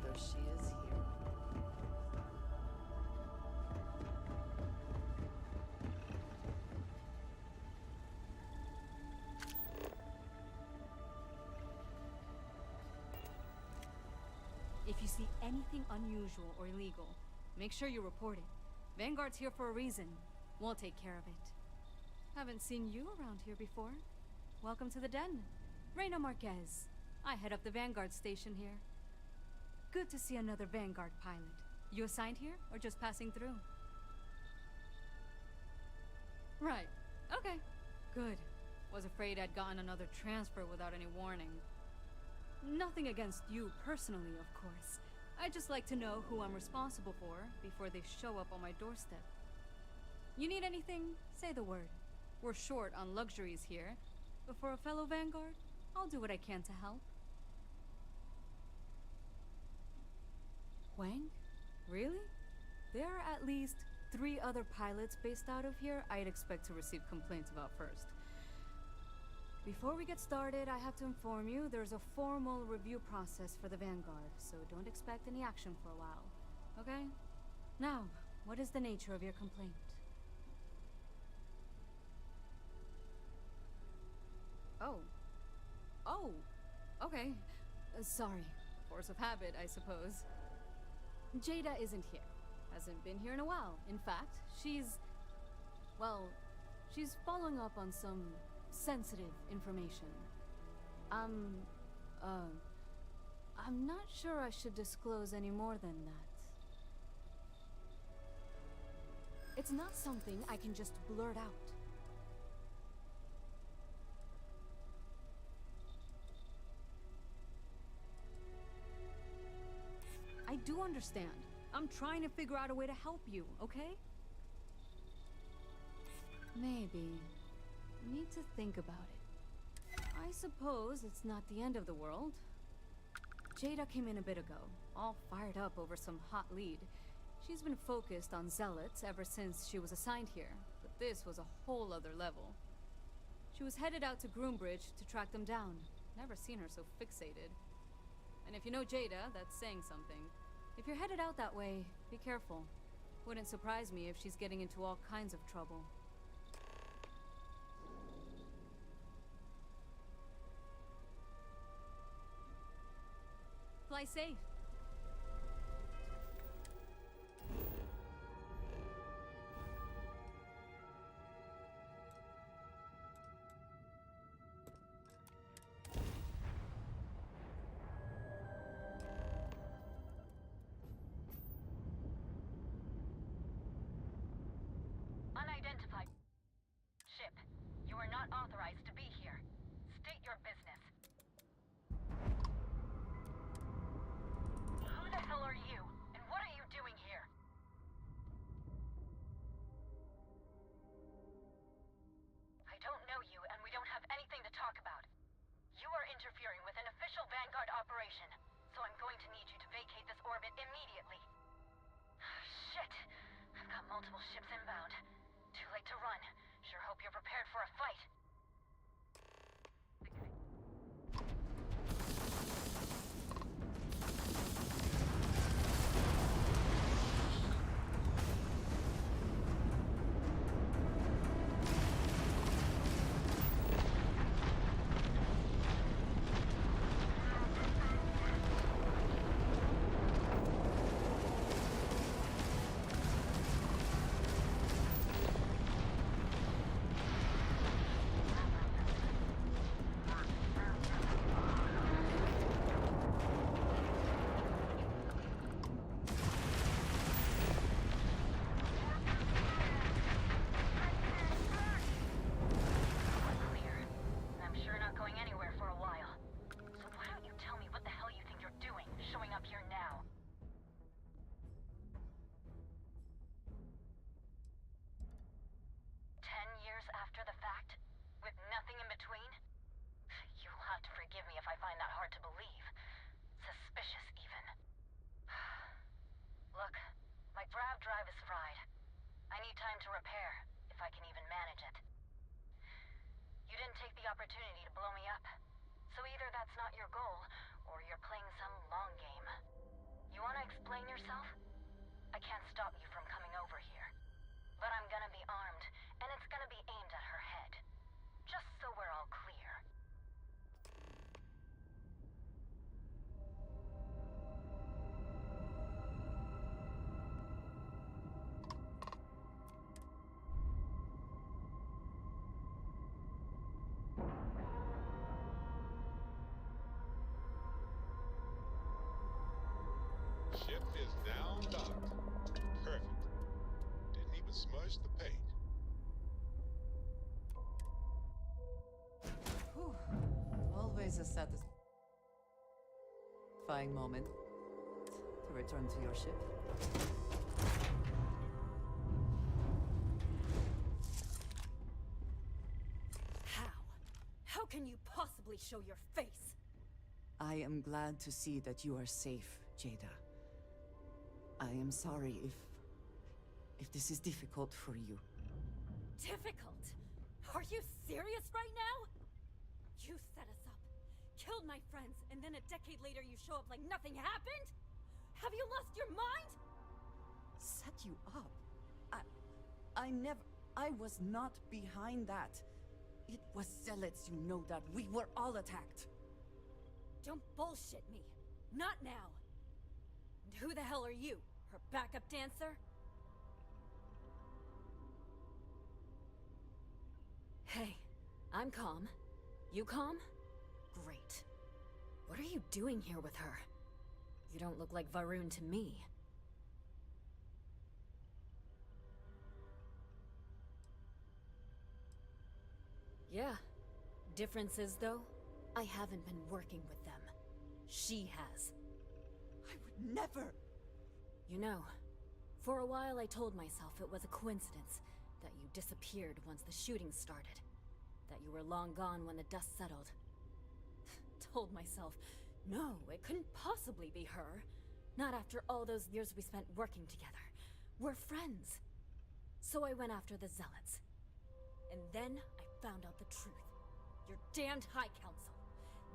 There she is here. If you see anything unusual or illegal, make sure you report it. Vanguard's here for a reason. We'll take care of it. Haven't seen you around here before. Welcome to the den. Reina Marquez. I head up the Vanguard station here. Good to see another Vanguard pilot. You assigned here, or just passing through? Right. Okay. Good. Was afraid I'd gotten another transfer without any warning. Nothing against you personally, of course. I'd just like to know who I'm responsible for before they show up on my doorstep. You need anything? Say the word. We're short on luxuries here, but for a fellow Vanguard, I'll do what I can to help. Wang? Really? There are at least 3 other pilots based out of here I'd expect to receive complaints about first. Before we get started, I have to inform you there's a formal review process for the Vanguard, so don't expect any action for a while. Okay? Now, what is the nature of your complaint? Oh, okay. Sorry. Force of habit, I suppose. Jada isn't here. Hasn't been here in a while. In fact, well, she's following up on some sensitive information. I'm not sure I should disclose any more than that. It's not something I can just blurt out. I do understand. I'm trying to figure out a way to help you, okay? Maybe. Need to think about it. I suppose it's not the end of the world. Jada came in a bit ago, all fired up over some hot lead. She's been focused on zealots ever since she was assigned here, but this was a whole other level. She was headed out to Groombridge to track them down. Never seen her so fixated. And if you know Jada, that's saying something. If you're headed out that way, be careful. Wouldn't surprise me if she's getting into all kinds of trouble. Fly safe. Unidentified ship. You not authorized to be here. State your business. Who the hell are you, and what are you doing here? I don't know you, and we don't have anything to talk about. You are interfering with an official Vanguard operation, so I'm going to need you to vacate this orbit immediately. Shit! I've got multiple ships inbound. Too late to run. Sure hope you're prepared for a fight. Opportunity to blow me up. So either that's not your goal, or you're playing some long game. You wanna explain yourself? I can't stop you from coming over here. But I'm gonna be armed, and it's gonna be aimed at her head. Just so we're all clear. Ship is now docked. Perfect. Didn't even smudge the paint. Whew. Always a satisfying moment to return to your ship. How can you possibly show your face? I am glad to see that you are safe, Jada. I am sorry if this is difficult for you. Difficult? Are you serious right now? You set us up, killed my friends, and then a decade later you show up like nothing happened? Have you lost your mind? Set you up? I was not behind that. It was zealots, you know that. We were all attacked. Don't bullshit me. Not now. And who the hell are you? Her backup dancer? Hey, I'm calm. You calm? Great. What are you doing here with her? You don't look like Varun to me. Yeah. Difference is, though, I haven't been working with them. She has. I would never! You know, for a while I told myself it was a coincidence that you disappeared once the shooting started. That you were long gone when the dust settled. Told myself, no, it couldn't possibly be her. Not after all those years we spent working together. We're friends. So I went after the Zealots. And then I found out the truth. Your damned High Council.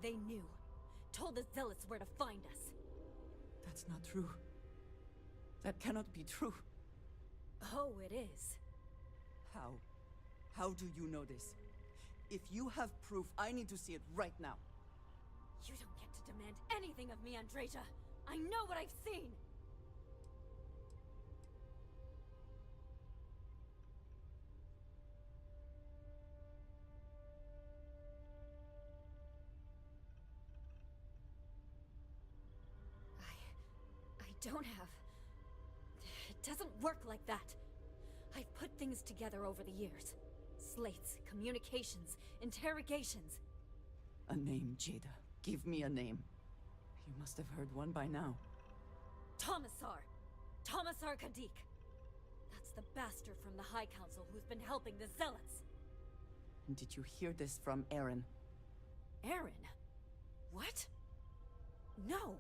They knew. Told the Zealots where to find us. That's not true. That cannot be true. Oh, it is. How? How do you know this? If you have proof, I need to see it right now. You don't get to demand anything of me, Andreja. I know what I've seen! I don't have... It doesn't work like that. I've put things together over the years. Slates, communications, interrogations. A name, Jada. Give me a name. You must have heard one by now. Tomasar! Tomasar Kadik! That's the bastard from the High Council who's been helping the Zealots! Did you hear this from Aaron? Aaron? What? No!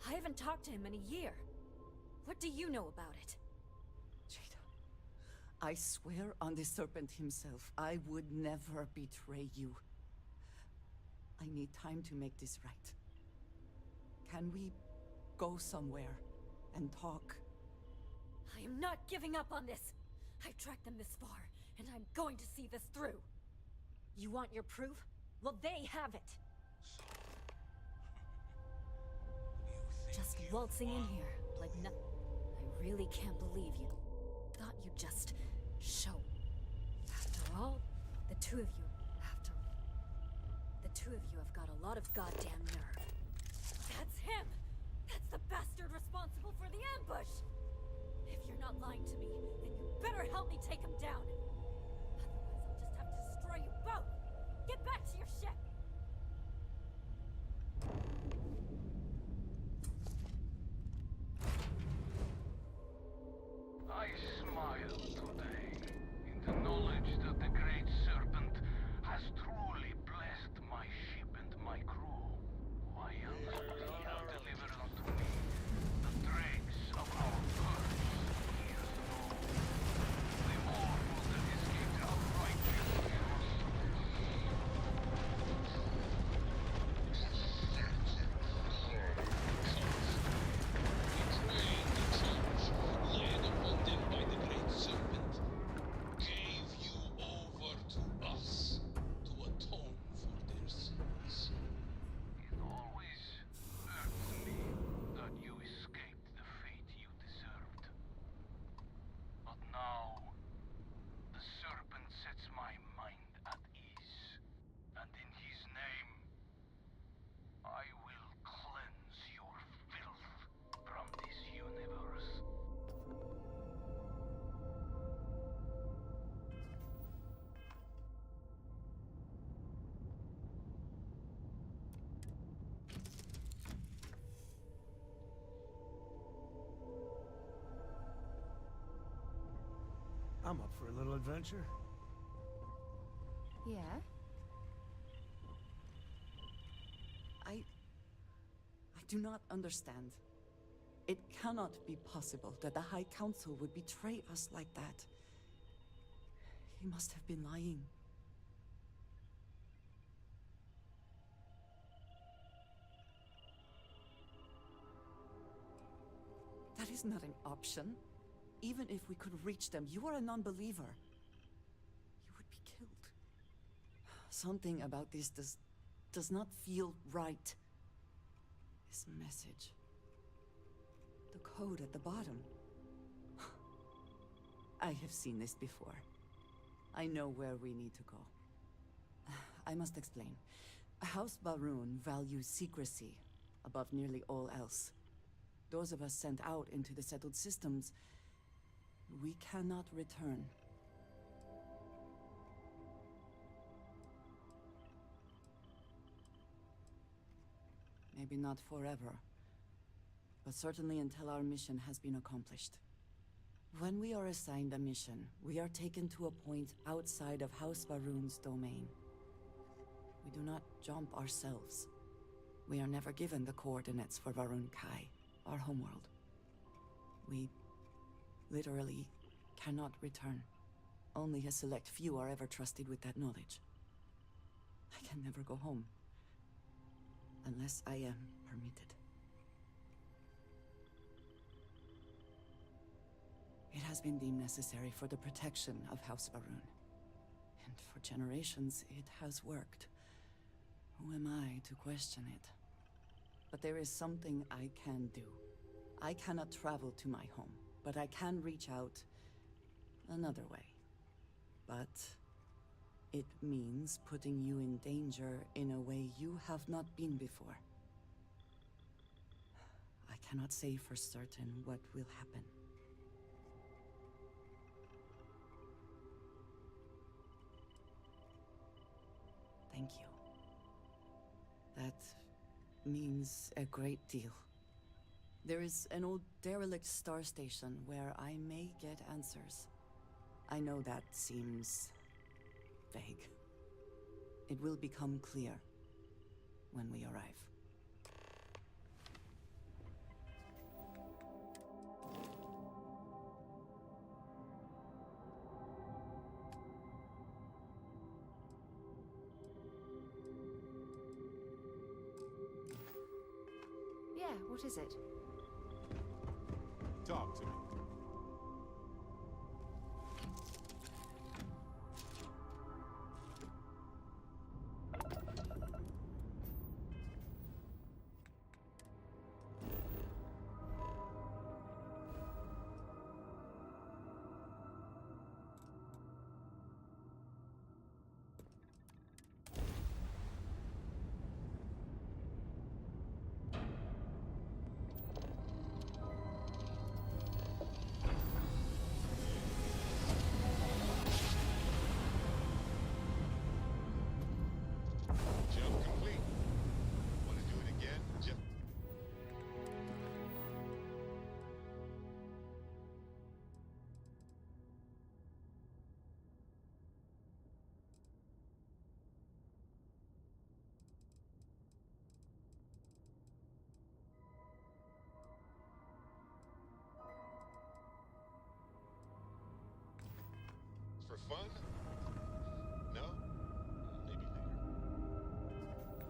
I haven't talked to him in a year. What do you know about it? Jada, I swear on the Serpent himself, I would never betray you. I need time to make this right. Can we go somewhere and talk? I am not giving up on this! I've tracked them this far, and I'm going to see this through! You want your proof? Well, they have it! Just waltzing in here, like nothing. I really can't believe you thought you'd just show. After all, the two of you have got a lot of goddamn nerve. That's him! That's the bastard responsible for the ambush! If you're not lying to me, then you better help me take him down! Otherwise, I'll just have to destroy you both! Get back to your ship! I smile today in the knowledge that the Great Serpent has truly blessed my ship and my crew. Why else would he have delivered unto me the dregs of our curse years ago? The mortal that escaped our righteous led upon them by the Great Serpent, gave you over to us to atone for their sins. It always hurts me that you escaped the fate you deserved. But now, the Serpent sets my mind at ease, and in his name, I will cleanse your filth from this universe. I'm up for a little adventure. Yeah? I do not understand. It cannot be possible that the High Council would betray us like that. He must have been lying. That is not an option. Even if we could reach them, you are a non-believer. You would be killed. Something about this does not feel right. This message. The code at the bottom. I have seen this before. I know where we need to go. I must explain. House Baroon values secrecy above nearly all else. Those of us sent out into the settled systems, we cannot return. Maybe not forever, but certainly until our mission has been accomplished. When we are assigned a mission, we are taken to a point outside of House Baroon's domain. We do not jump ourselves. We are never given the coordinates for Varun Kai, our homeworld. We literally cannot return. Only a select few are ever trusted with that knowledge. I can never go home. Unless I am permitted. It has been deemed necessary for the protection of House Baroon. And for generations, it has worked. Who am I to question it? But there is something I can do. I cannot travel to my home, but I can reach out another way. But it means putting you in danger in a way you have not been before. I cannot say for certain what will happen. Thank you. That means a great deal. There is an old derelict star station where I may get answers. I know that seems vague. It will become clear when we arrive. Yeah, what is it? Talk to me. Jump complete. Want to do it again? Jump. For fun? No? Maybe later.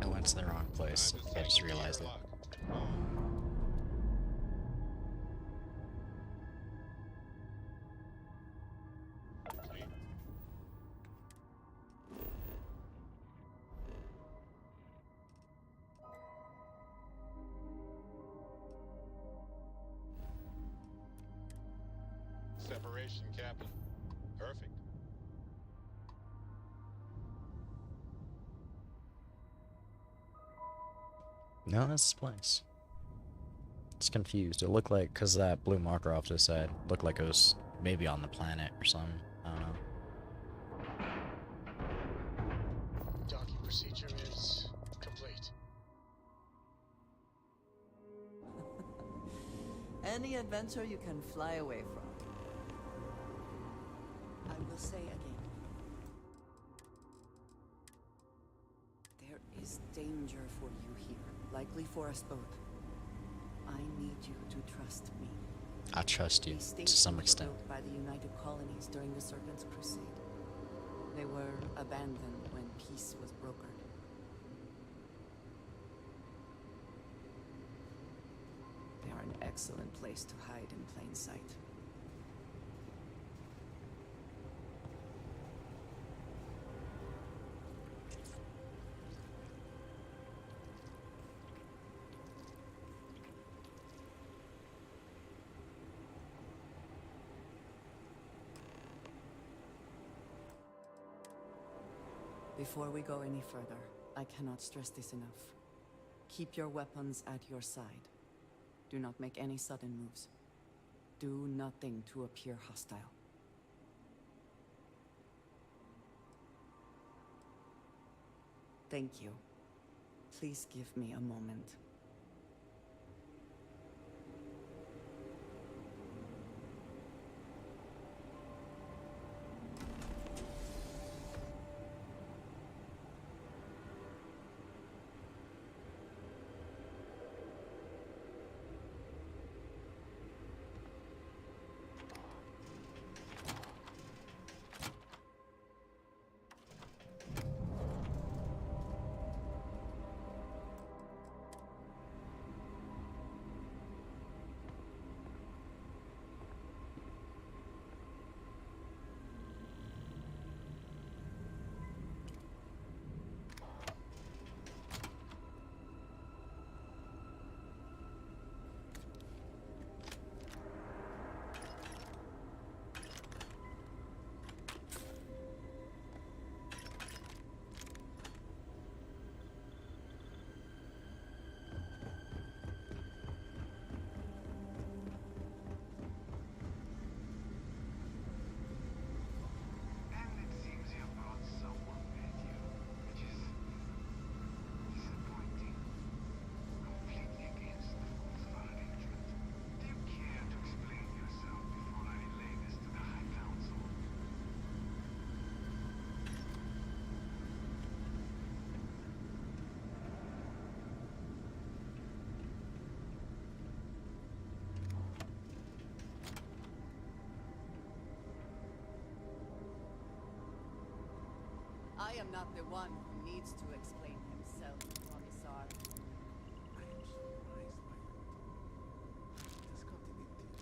I went to the wrong place. I just realized it. Separation, Captain. Perfect. No, that's this place. It's confused. It looked like, because that blue marker off to the side looked like it was maybe on the planet or something. I don't know. Docking procedure is complete. Any adventure you can fly away from. I will say again. There is danger for you here, likely for us both. I need you to trust me. I trust you, These to some stations were extent. built by the United Colonies during the Serpent's Crusade. They were abandoned when peace was brokered. They are an excellent place to hide in plain sight. Before we go any further, I cannot stress this enough. Keep your weapons at your side. Do not make any sudden moves. Do nothing to appear hostile. Thank you. Please give me a moment. I am not the one who needs to explain himself, Commissar. I am surprised by your tone. Let's got to be deep.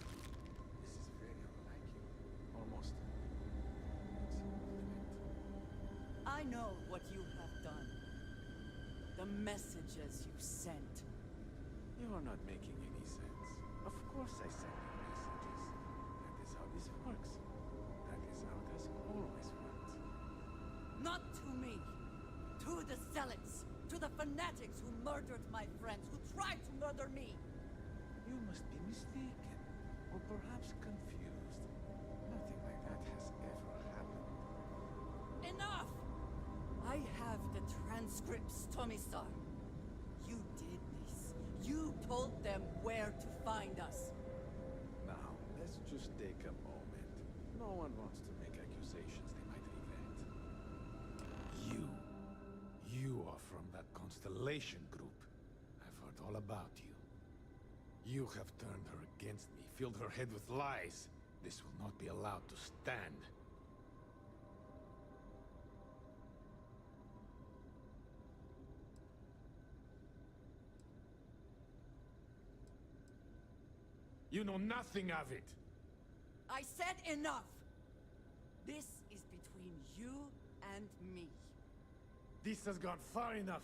This is very unlike you. Almost. It's imminent. I know what you have done. The messages you sent. You are not making any sense. Of course I send you messages. That is how this works. That is how it has always worked. Not to me. To the zealots. To the fanatics who murdered my friends, who tried to murder me. You must be mistaken. Or perhaps confused. Nothing like that has ever happened. Enough! I have the transcripts, Commissar. You did this. You told them where to find us. Now, let's just take a moment. No one wants to make accusations they might regret. You are from that Constellation group. I've heard all about you. You have turned her against me, filled her head with lies. This will not be allowed to stand. You know nothing of it! I said enough! This is between you and me. This has gone far enough.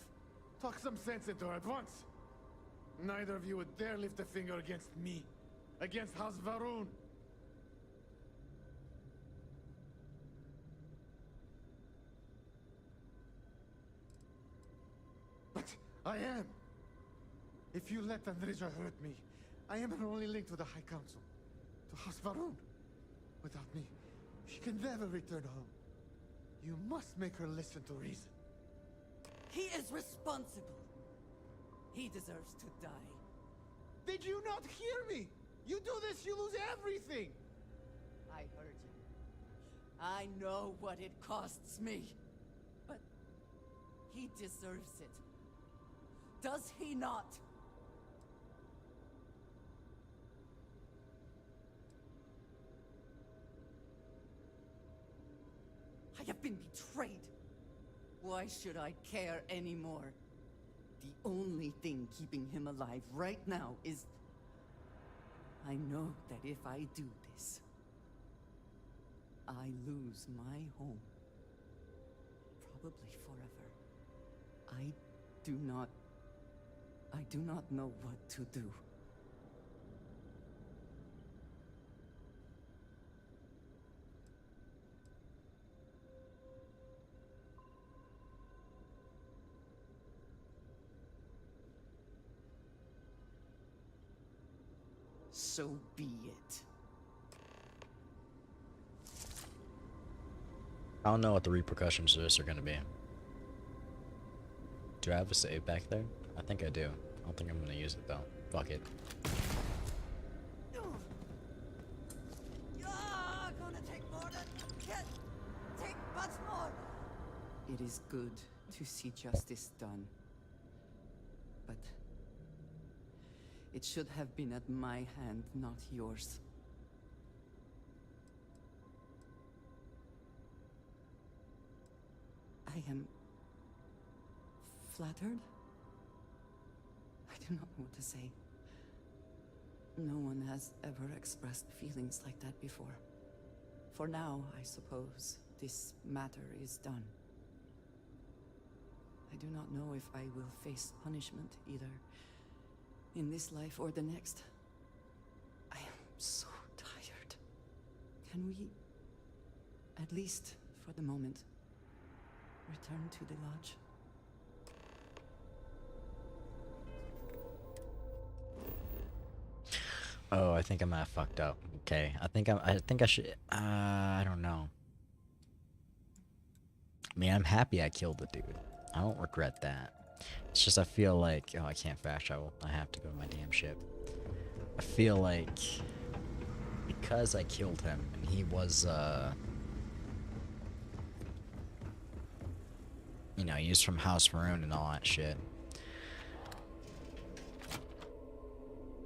Talk some sense into her at once. Neither of you would dare lift a finger against me. Against House Varun. But I am. If you let Andreja hurt me, I am her only link to the High Council. To House Varun. Without me, she can never return home. You must make her listen to reason. He is responsible. He deserves to die. Did you not hear me? You do this, you lose everything! I heard you. I know what it costs me. But he deserves it. Does he not? I have been betrayed. Why should I care anymore? The only thing keeping him alive right now is... I know that if I do this, I lose my home. Probably forever. I do not know what to do. So be it. I don't know what the repercussions of this are gonna be. Do I have a save back there? I think I do. I don't think I'm gonna use it though. Fuck it. Gonna take more than take much more. It is good to see justice done. But it should have been at my hand, not yours. I am flattered. I do not know what to say. No one has ever expressed feelings like that before. For now, I suppose, this matter is done. I do not know if I will face punishment either in this life or the next. I am so tired. Can we, at least for the moment, return to the lodge? Oh, I think I might have fucked up. Okay, I think I should. I don't know. I mean, I'm happy I killed the dude. I don't regret that. It's just I feel like, oh, I can't fast travel. I have to go to my damn ship. I feel like because I killed him and he was, you know, he was from House Maroon and all that shit.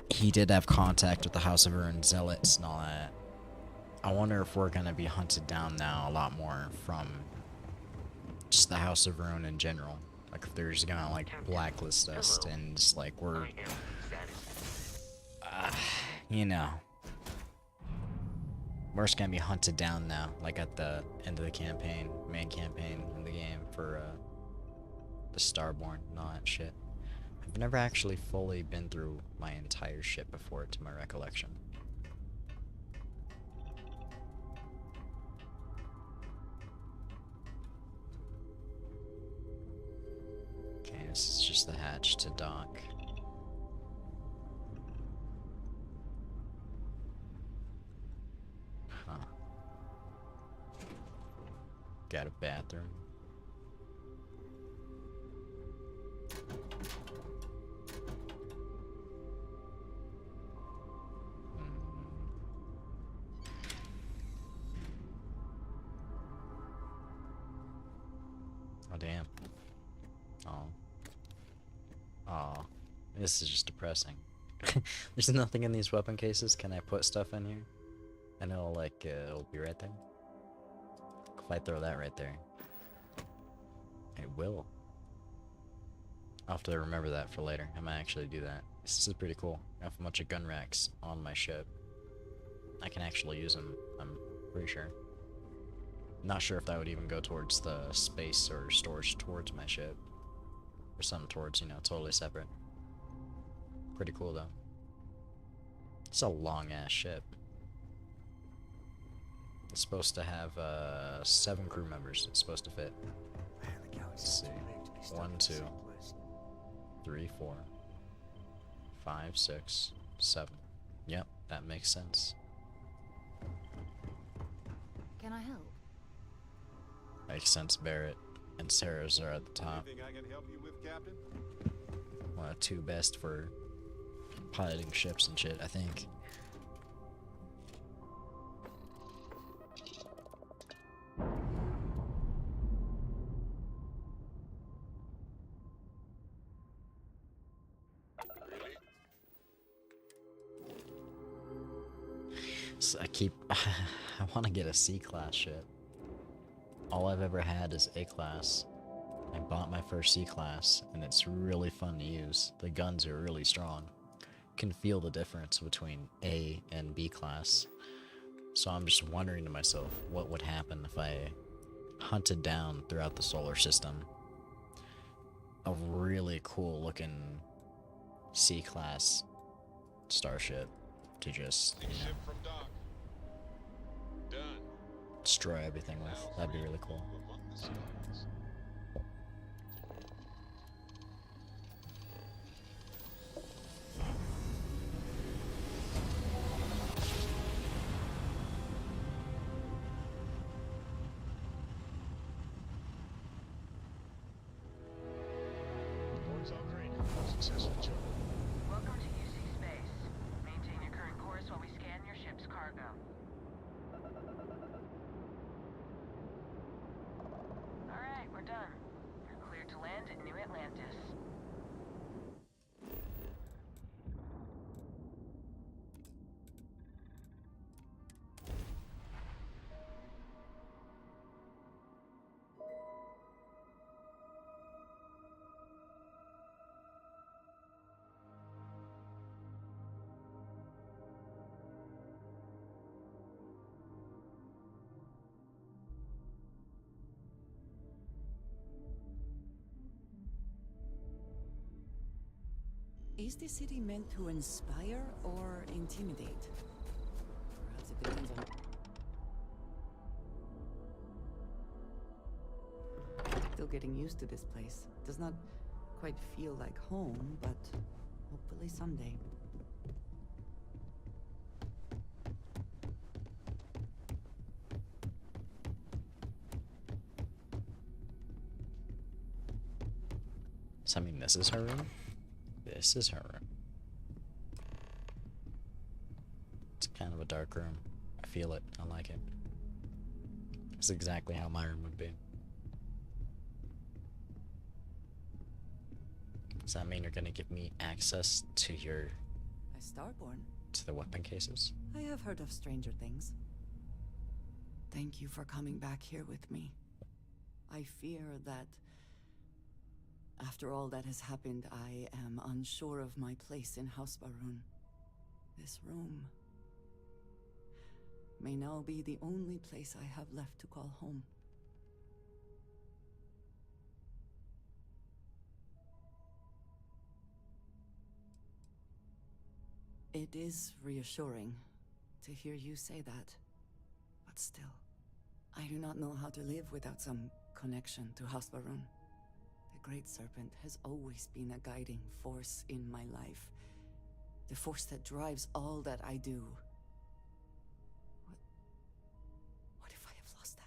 He did have contact with the House of Maroon Zealots and all that. I wonder if we're gonna be hunted down now a lot more from just the House of Ruin in general. Like if they're just gonna like blacklist us and just like we're, you know, we're just gonna be hunted down now. Like at the end of the campaign, main campaign in the game for the Starborn and all that shit. I've never actually fully been through my entire ship before, to my recollection. Okay, this is just the hatch to dock. Huh. Got a bathroom. Oh damn. Oh. Oh. This is just depressing. There's nothing in these weapon cases. Can I put stuff in here? And it'll like, it'll be right there. If I throw that right there, it will. I'll have to remember that for later. I might actually do that. This is pretty cool. I have a bunch of gun racks on my ship. I can actually use them, I'm pretty sure. Not sure if that would even go towards the space or storage towards my ship. Or something towards, you know, totally separate. Pretty cool though. It's a long ass ship. It's supposed to have 7 crew members. It's supposed to fit. Let's see. 1, 2, 3, 4, 5, 6, 7. Yep, that makes sense. Can I help? Makes sense. Barrett and Sarah's are at the top. Anything I can help you with, Captain? One of the 2 best for piloting ships and shit, I think. So I want to get a C-class ship. All I've ever had is A-class. I bought my first C-class, and it's really fun to use. The guns are really strong. You can feel the difference between A and B-class. So I'm just wondering to myself, what would happen if I hunted down throughout the solar system a really cool looking C-class starship to just, you know, destroy everything with. That'd be really cool. Reports all green. Successful job. Welcome to UC Space. Maintain your current course while we scan your ship's cargo. Alright, we're done. You're cleared to land at New Atlantis. Is the city meant to inspire or intimidate? Perhaps it depends on... Still getting used to this place. Does not quite feel like home, but hopefully someday. So I mean, this is her room? This is her room. It's kind of a dark room. I feel it. I like it. It's exactly how my room would be. Does that mean you're gonna give me access to your... A Starborn? to the weapon cases? I have heard of stranger things. Thank you for coming back here with me. I fear that after all that has happened, I am unsure of my place in House Baroon. This room may now be the only place I have left to call home. It is reassuring to hear you say that, but still, I do not know how to live without some connection to House Baroon. The Great Serpent has always been a guiding force in my life, the force that drives all that I do. What if I have lost that?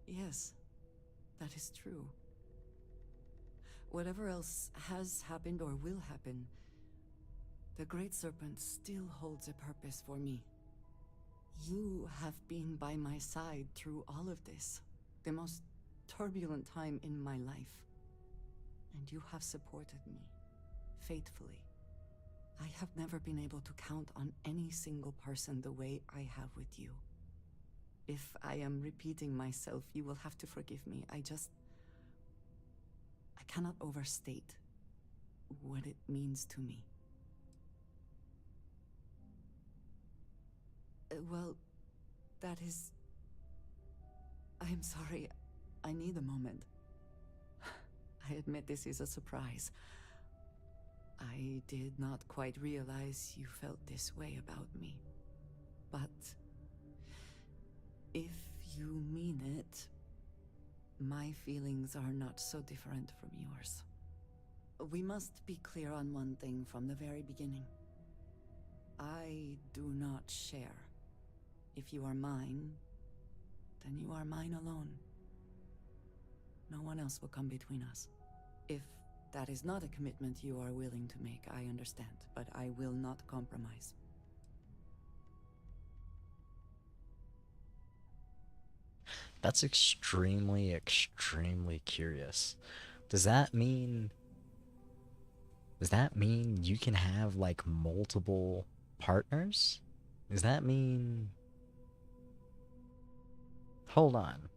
Yes, that is true. Whatever else has happened or will happen, the Great Serpent still holds a purpose for me. You have been by my side through all of this, the most turbulent time in my life. And you have supported me, faithfully. I have never been able to count on any single person the way I have with you. If I am repeating myself, you will have to forgive me. I cannot overstate what it means to me. Well, that is... I am sorry. I need a moment. I admit this is a surprise. I did not quite realize you felt this way about me. But if you mean it, my feelings are not so different from yours. We must be clear on one thing from the very beginning. I do not share. If you are mine, then you are mine alone. No one else will come between us. If that is not a commitment you are willing to make, I understand, but I will not compromise. That's extremely, extremely curious. Does that mean you can have, like, multiple partners? Does that mean... Hold on.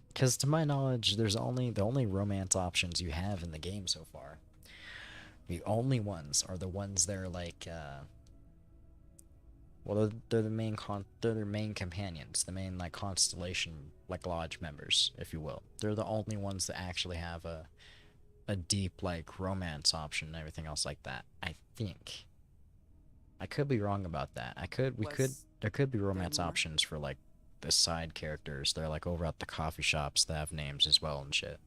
Because to my knowledge, the only romance options you have in the game so far. The only ones are the ones that are like, well, they're the main companions, the main, like, constellation, like, lodge members, if you will. They're the only ones that actually have a deep, like, romance option and everything else like that. I think. I could be wrong about that. There could be romance options for, like, the side characters. They're, like, over at the coffee shops that have names as well and shit.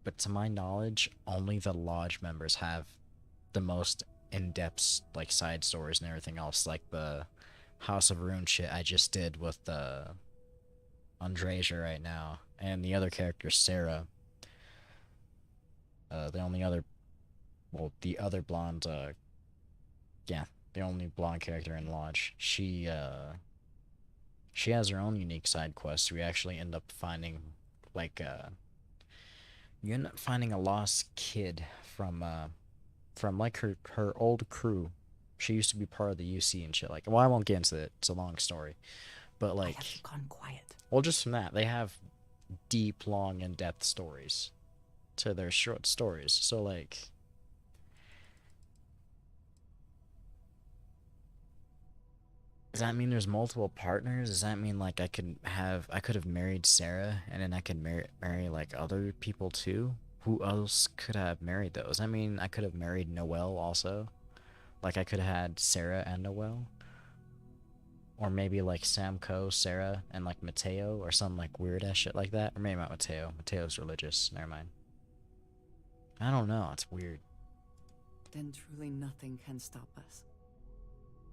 But to my knowledge, only the lodge members have the most in-depth, like, side stories and everything else, like the House of Rune shit I just did with Andreja right now, and the other character, Sarah. The other blonde, the only blonde character in Lodge. She has her own unique side quests. We actually end up finding, like, you end up finding a lost kid from like her old crew. She used to be part of the UC and shit. Like, well, I won't get into it. It's a long story, but, like, I have gone quiet. Well, just from that, they have deep, long, in-depth stories to their short stories. So, like, does that mean there's multiple partners? Does that mean, like, I could have married Sarah, and then I could marry, like, other people too? Who else could have married those? I mean, I could have married Noelle also. Like, I could have had Sarah and Noelle. Or maybe, like, Samco, Sarah, and, like, Mateo, or some, like, weird-ass shit like that. Or maybe not Mateo. Mateo's religious. Never mind. I don't know. It's weird. Then truly nothing can stop us.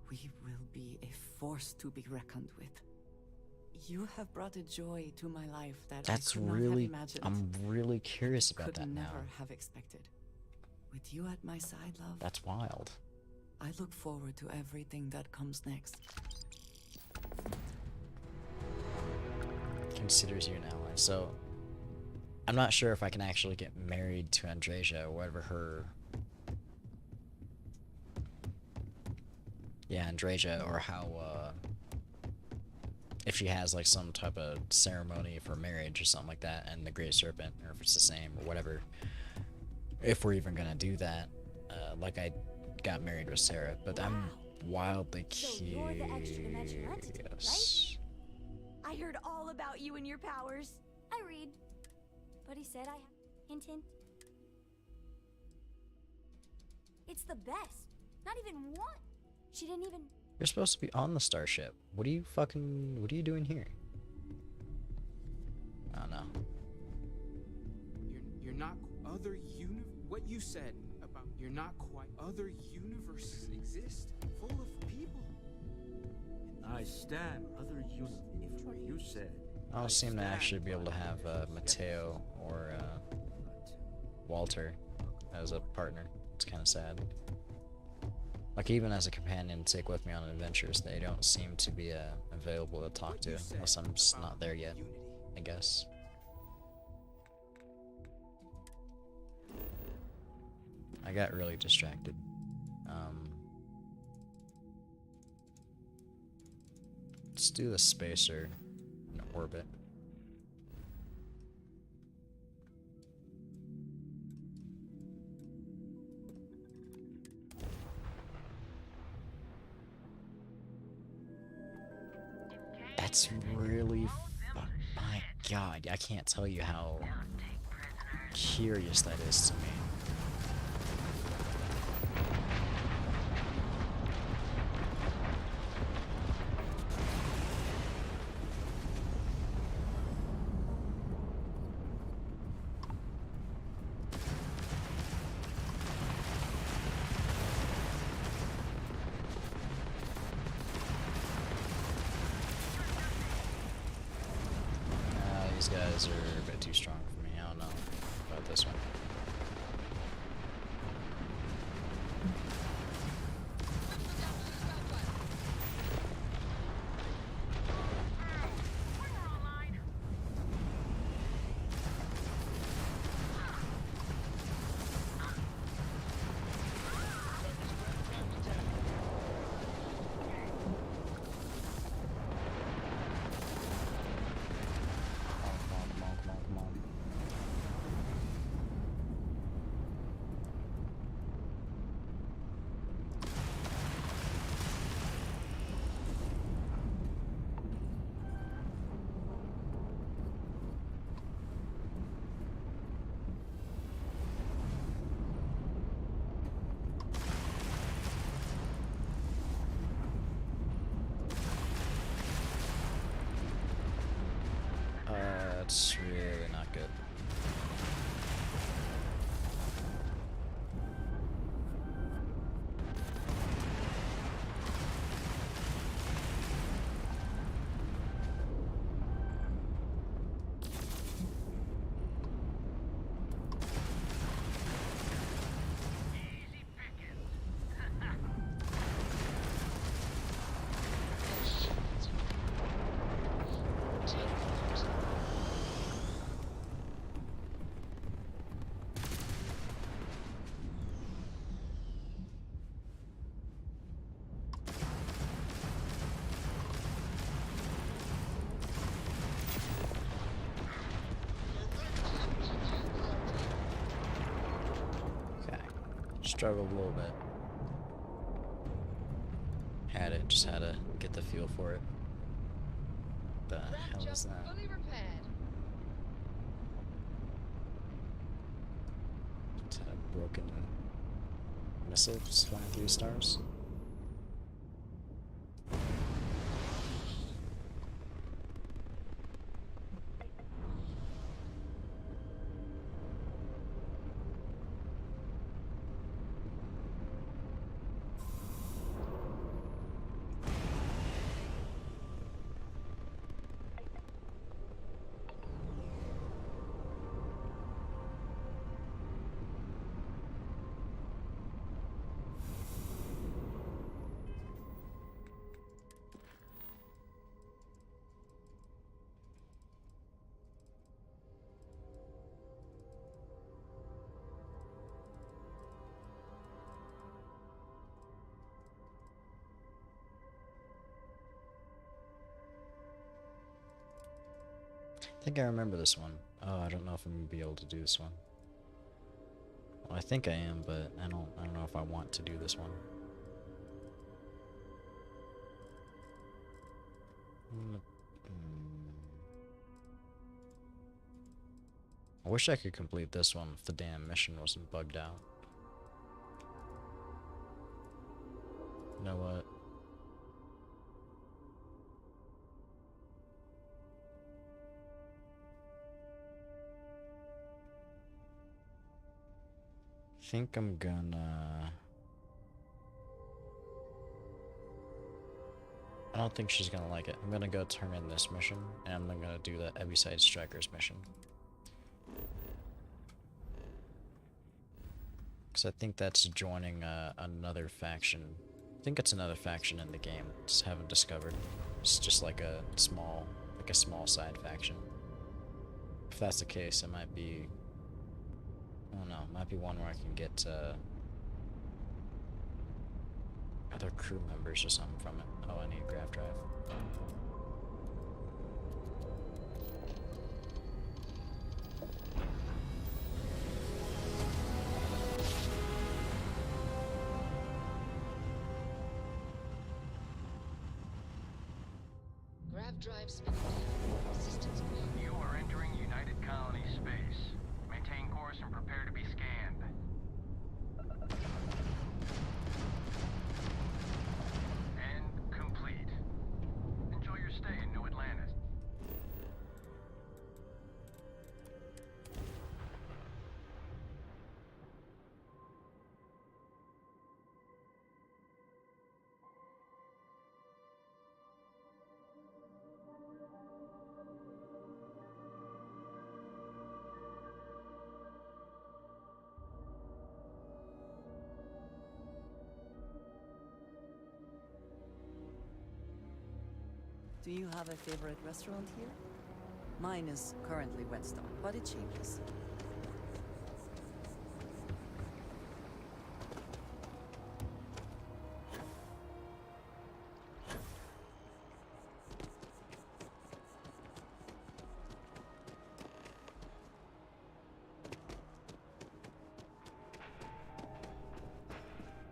We will be a force to be reckoned with. You have brought a joy to my life that I could not have imagined. I'm really curious about that now. Could never have expected. With you at my side, love. That's wild. I look forward to everything that comes next. Considers you an ally. So, I'm not sure if I can actually get married to Andreja or whatever her... Yeah, Andreja, or how, if she has, like, some type of ceremony for marriage or something like that, and the Great Serpent, or if it's the same, or whatever. If we're even gonna do that. Like I got married with Sarah, but I'm wildly So you're the extra dimension entity, right? curious. I heard all about you and your powers. I read. But he said I have... Hint, hint. It's the best. Not even one. She didn't even... You're supposed to be on the starship. What are you doing here? I don't know. You're not other what you said about you're not quite other universes exist full of people. I stand other universes. What you said. I don't seem to actually be able to have Mateo or Walter as a partner. It's kind of sad. Like, even as a companion to take with me on adventures, they don't seem to be available to talk to, unless I'm just not there yet, I guess. I got really distracted. Let's do the spacer in orbit. That's really my god, I can't tell you how curious that is to me. These guys are a bit too strong for me. I don't know about this one. That's really not good. Struggled a little bit. Just had to get the feel for it. The hell is that? Fully repaired. Just had a broken missile just flying through stars. I think I remember this one. Oh, I don't know if I'm gonna be able to do this one. Well, I think I am, but I don't know if I want to do this one. I wish I could complete this one if the damn mission wasn't bugged out. You know what? I think I'm gonna... I don't think she's gonna like it. I'm gonna go turn in this mission, and I'm gonna do the Heaviside Strikers mission. Because I think that's joining another faction. I think it's another faction in the game. Just haven't discovered. It's just like a small side faction. If that's the case, it might be... I don't know. It might be one where I can get other crew members or something from it. Oh, I need a grav drive. Grav drive spinning down. Systems clear. You are entering United Colony space. Maintain course and prepare to be scanned. And complete. Enjoy your stay in New Atlantis. Do you have a favorite restaurant here? Mine is currently Whetstone, but it changes.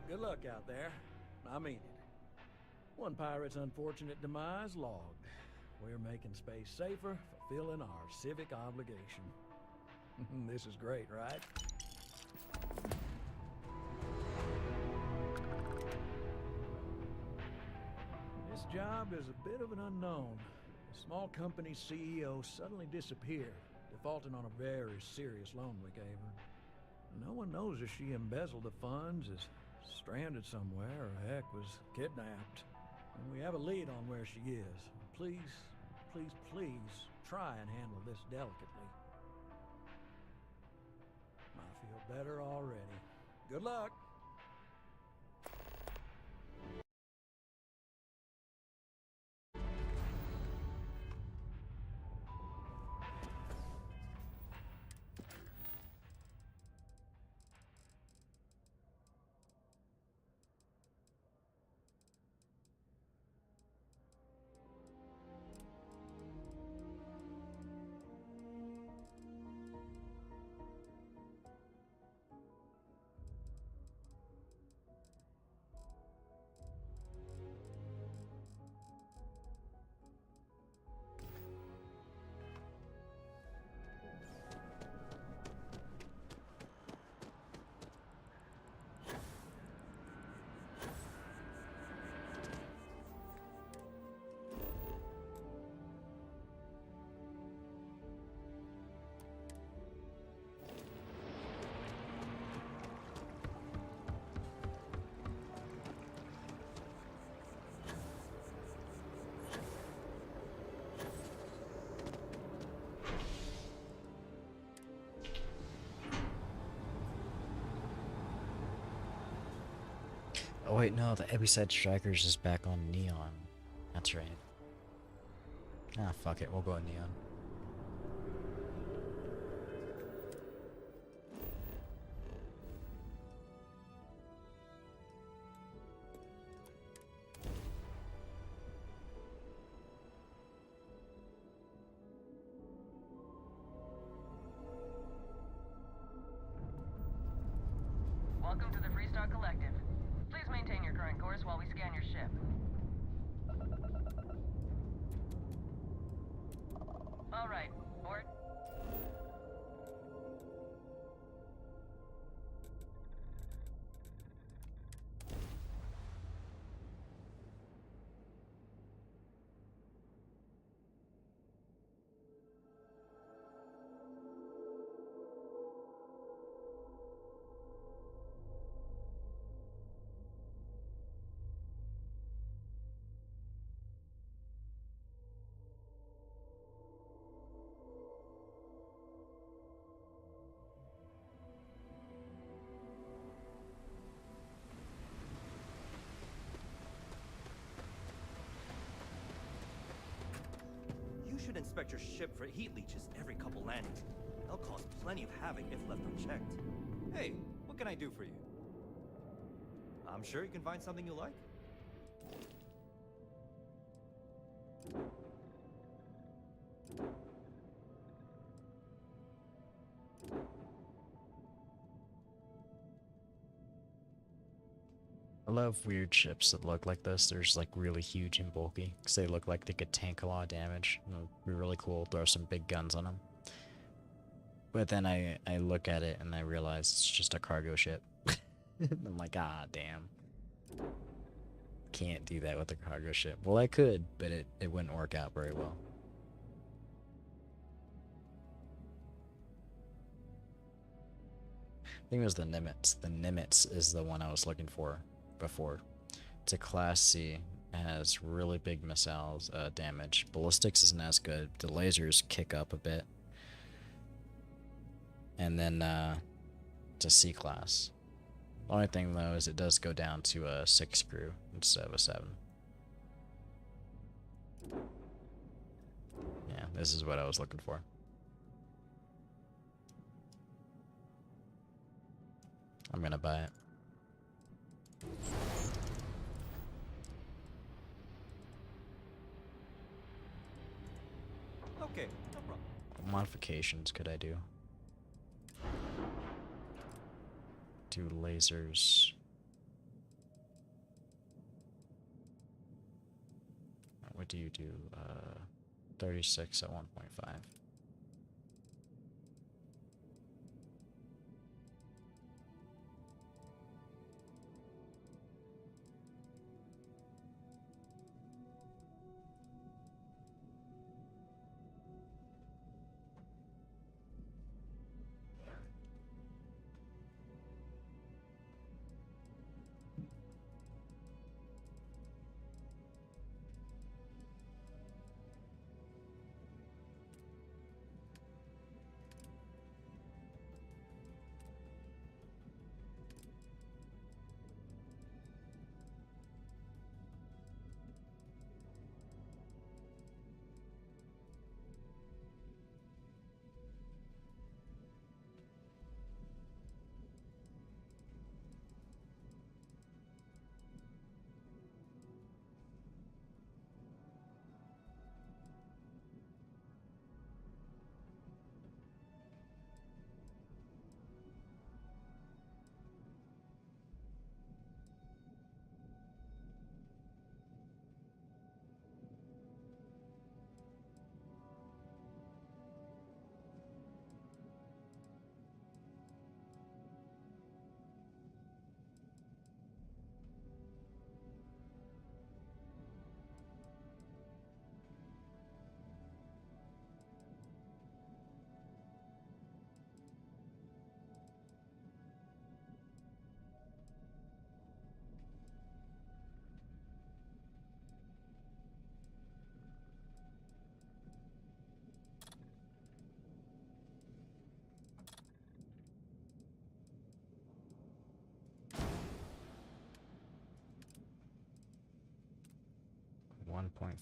Good luck out there. I mean it. One pirate's unfortunate demise logged. We're making space safer, fulfilling our civic obligation. This is great, right? This job is a bit of an unknown. A small company CEO suddenly disappeared, defaulting on a very serious loan we gave her. No one knows if she embezzled the funds, is stranded somewhere, or heck, was kidnapped. And we have a lead on where she is. Please, please, please try and handle this delicately. I feel better already. Good luck. Oh wait, no, the Heaviside Strikers is back on Neon. That's right. Ah, fuck it, we'll go on Neon. Star Collective. Please maintain your current course while we scan your ship. All right, board. You should inspect your ship for heat leeches every couple landings. They'll cause plenty of havoc if left unchecked. Hey, what can I do for you? I'm sure you can find something you like. I love weird ships that look like this. They're just like really huge and bulky because they look like they could tank a lot of damage. It would be really cool. Throw some big guns on them. But then I look at it and I realize it's just a cargo ship. I'm like, ah, damn. Can't do that with a cargo ship. Well, I could, but it wouldn't work out very well. I think it was the Nimitz. The Nimitz is the one I was looking for before. It's a Class C. It has really big missiles damage. Ballistics isn't as good. The lasers kick up a bit. And then it's a C class. The only thing though is it does go down to a 6 crew instead of a 7. Yeah, this is what I was looking for. I'm gonna buy it. Okay, no problem. What modifications could I do? Do lasers. What do you do? 36 at 1.5.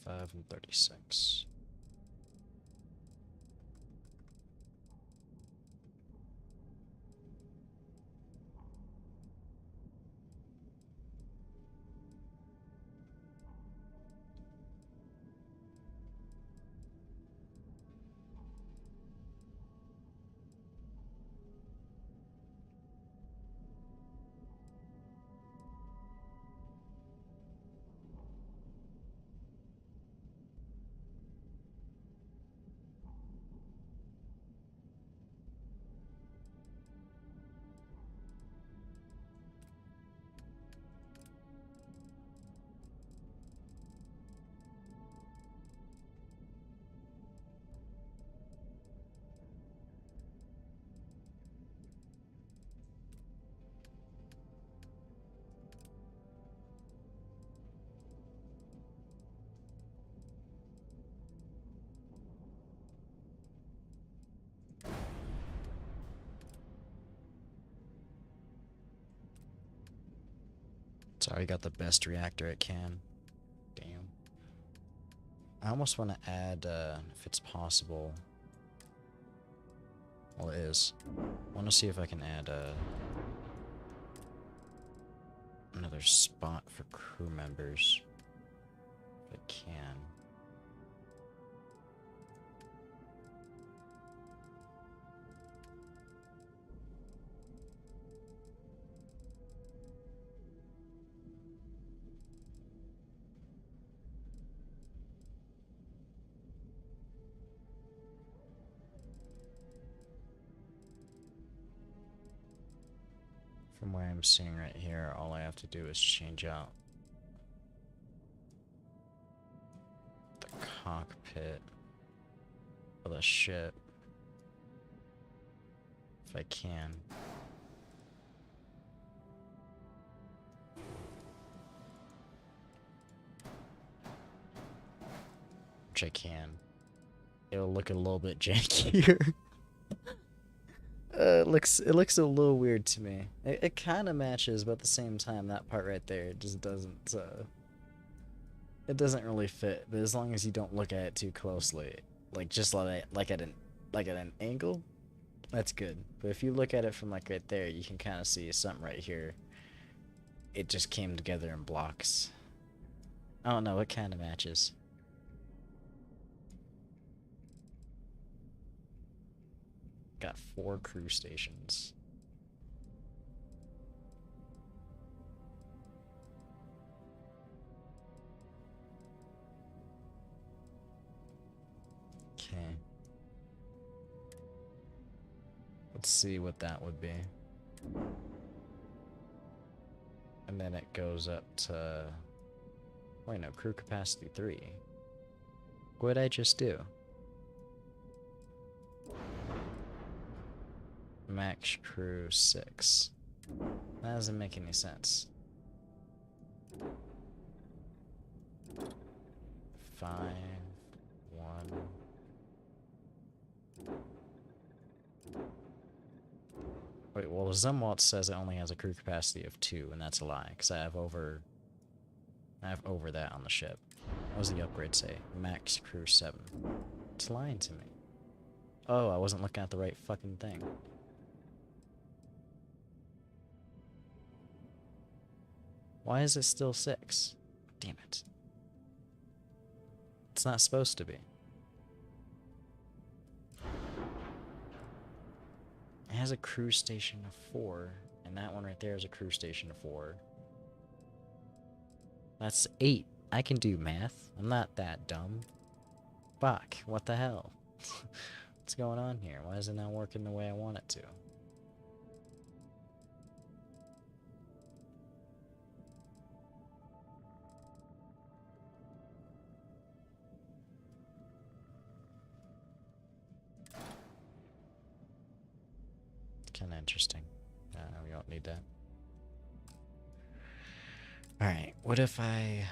.5 and 36. So I got the best reactor it can. Damn. I almost want to add, if it's possible. Well, it is. I want to see if I can add another spot for crew members. If I can. From what I'm seeing right here, all I have to do is change out the cockpit of the ship. If I can. Which I can. It'll look a little bit jankier. It looks a little weird to me. It kind of matches, but at the same time, that part right there, it just doesn't. It doesn't really fit. But as long as you don't look at it too closely, like just like at an angle, that's good. But if you look at it from like right there, you can kind of see something right here. It just came together in blocks. I don't know. It kind of matches. Got 4 crew stations. Okay. Let's see what that would be. And then it goes up to... Wait, no, crew capacity 3. What did I just do? Max crew 6. That doesn't make any sense. 5, 1. Wait, well, the Zumwalt says it only has a crew capacity of 2, and that's a lie, because I have over that on the ship. What does the upgrade say? Max crew 7. It's lying to me. Oh, I wasn't looking at the right fucking thing. Why is it still 6? Damn it. It's not supposed to be. It has a crew station of 4, and that one right there is a crew station of 4. That's 8. I can do math. I'm not that dumb. Fuck, what the hell? What's going on here? Why is it not working the way I want it to? Kind of interesting. We don't need that. All right. What if I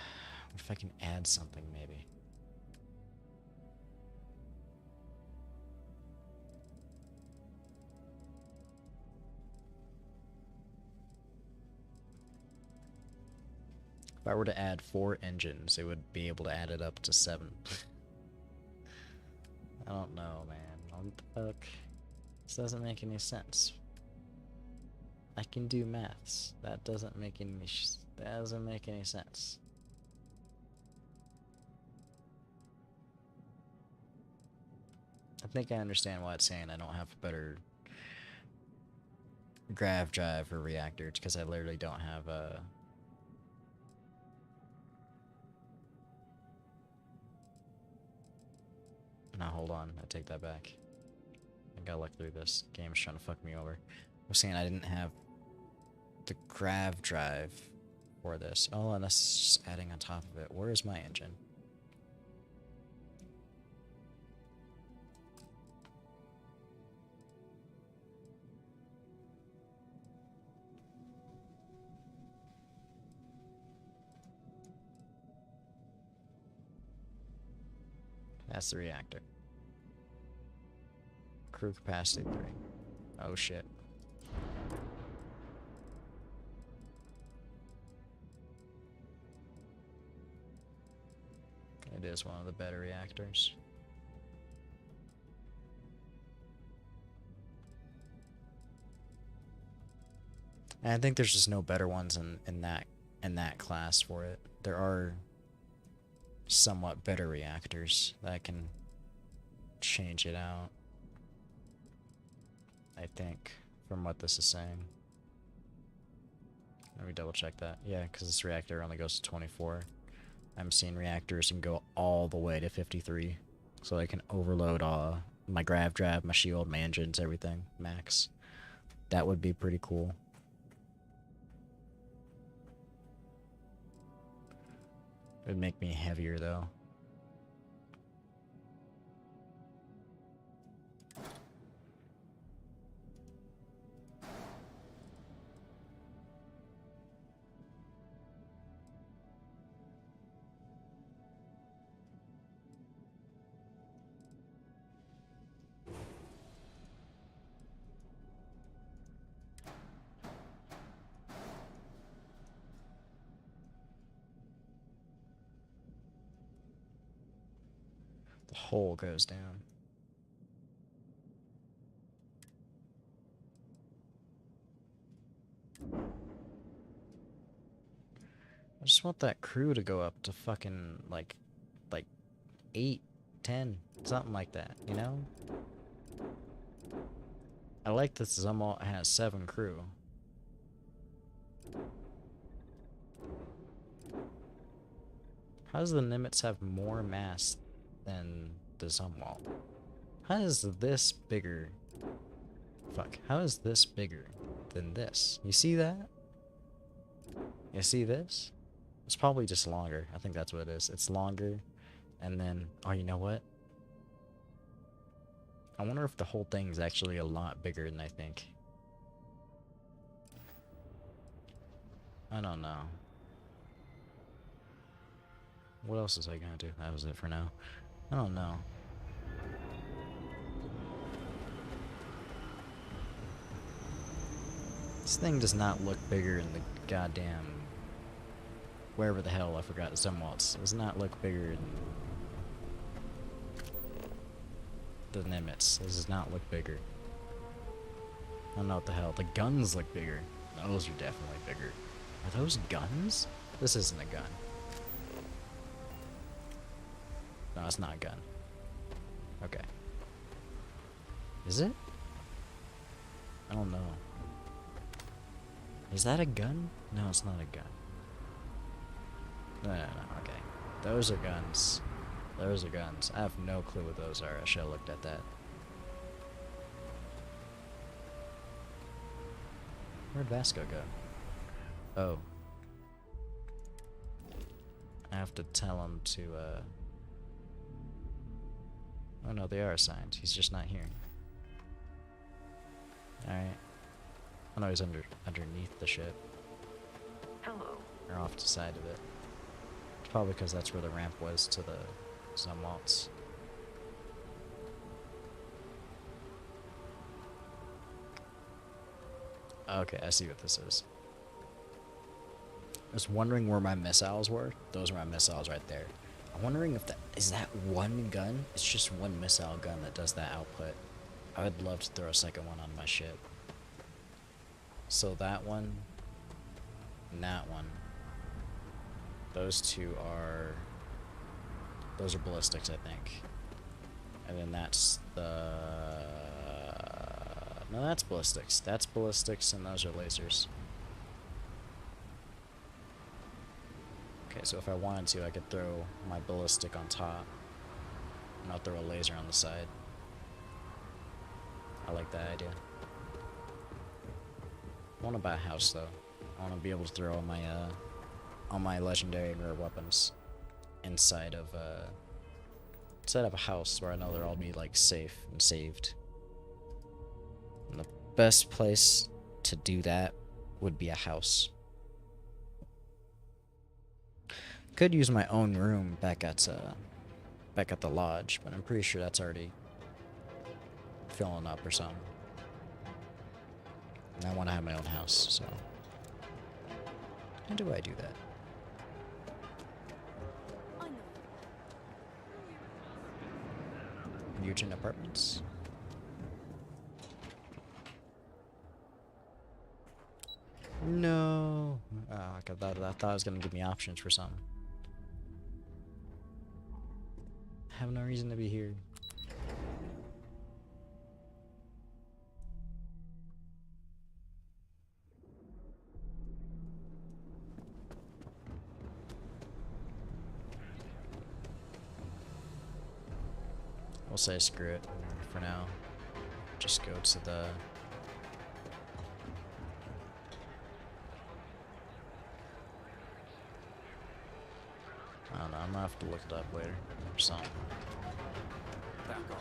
can add something maybe? If I were to add 4 engines, it would be able to add it up to 7. I don't know, man. What the fuck? This doesn't make any sense. I can do maths. That doesn't make any sense. I think I understand why it's saying I don't have a better grav drive or reactor. It's because I literally don't have a... No, hold on. I take that back. I gotta look through this. Game's trying to fuck me over. I was saying I didn't have the grav drive for this. Oh, and that's just adding on top of it. Where is my engine? That's the reactor. Crew capacity 3. Oh shit. It is one of the better reactors. And I think there's just no better ones in that class for it. There are somewhat better reactors that can change it out, I think, from what this is saying. Let me double check that. Yeah, because this reactor only goes to 24. I'm seeing reactors can go all the way to 53. So I can overload my grav drive, my shield, my engines, everything, max. That would be pretty cool. It would make me heavier though. The hole goes down. I just want that crew to go up to fucking like 8, 10, something like that, you know? I like this Zumwalt has 7 crew. How does the Nimitz have more mass than the Zumwalt? How is this bigger? Fuck, how is this bigger than this? You see that? You see this? It's probably just longer. I think that's what it is. It's longer, and then, oh, you know what? I wonder if the whole thing is actually a lot bigger than I think. I don't know. What else is I gonna do? That was it for now. I don't know. This thing does not look bigger in the goddamn... wherever the hell I forgot Zumwalt's. It does not look bigger in the Nimitz. This does not look bigger. I don't know what the hell. The guns look bigger. Those are definitely bigger. Are those guns? This isn't a gun. No, it's not a gun. Okay. Is it? I don't know. Is that a gun? No, it's not a gun. No, okay. Those are guns. Those are guns. I have no clue what those are. I should have looked at that. Where'd Vasco go? Oh. I have to tell him to, oh no, they are assigned. He's just not here. Alright. Oh no, he's underneath the ship. Hello. Or off the side of it. It's probably because that's where the ramp was to the Zumwalt's. Okay, I see what this is. I was wondering where my missiles were. Those are my missiles right there. I'm wondering if that is that one gun? It's just one missile gun that does that output. I would love to throw a second one on my ship. So that one, and that one. Those two are... those are ballistics, I think. And then that's the... no, that's ballistics. That's ballistics, and those are lasers. Okay, so if I wanted to, I could throw my ballistic on top. And I'll throw a laser on the side. I like that idea. I want to buy a house, though. I want to be able to throw all my legendary and rare weapons inside of a house where I know they'll all be like safe and saved. And the best place to do that would be a house. Could use my own room back at the lodge, but I'm pretty sure that's already filling up or something. And I want to have my own house, so how do I do that? Mutant Apartments. No. Oh, I thought it was gonna give me options for something. I have no reason to be here. We'll say screw it for now. Just go to the... I don't know, I'm gonna have to look it up later or something. Back off.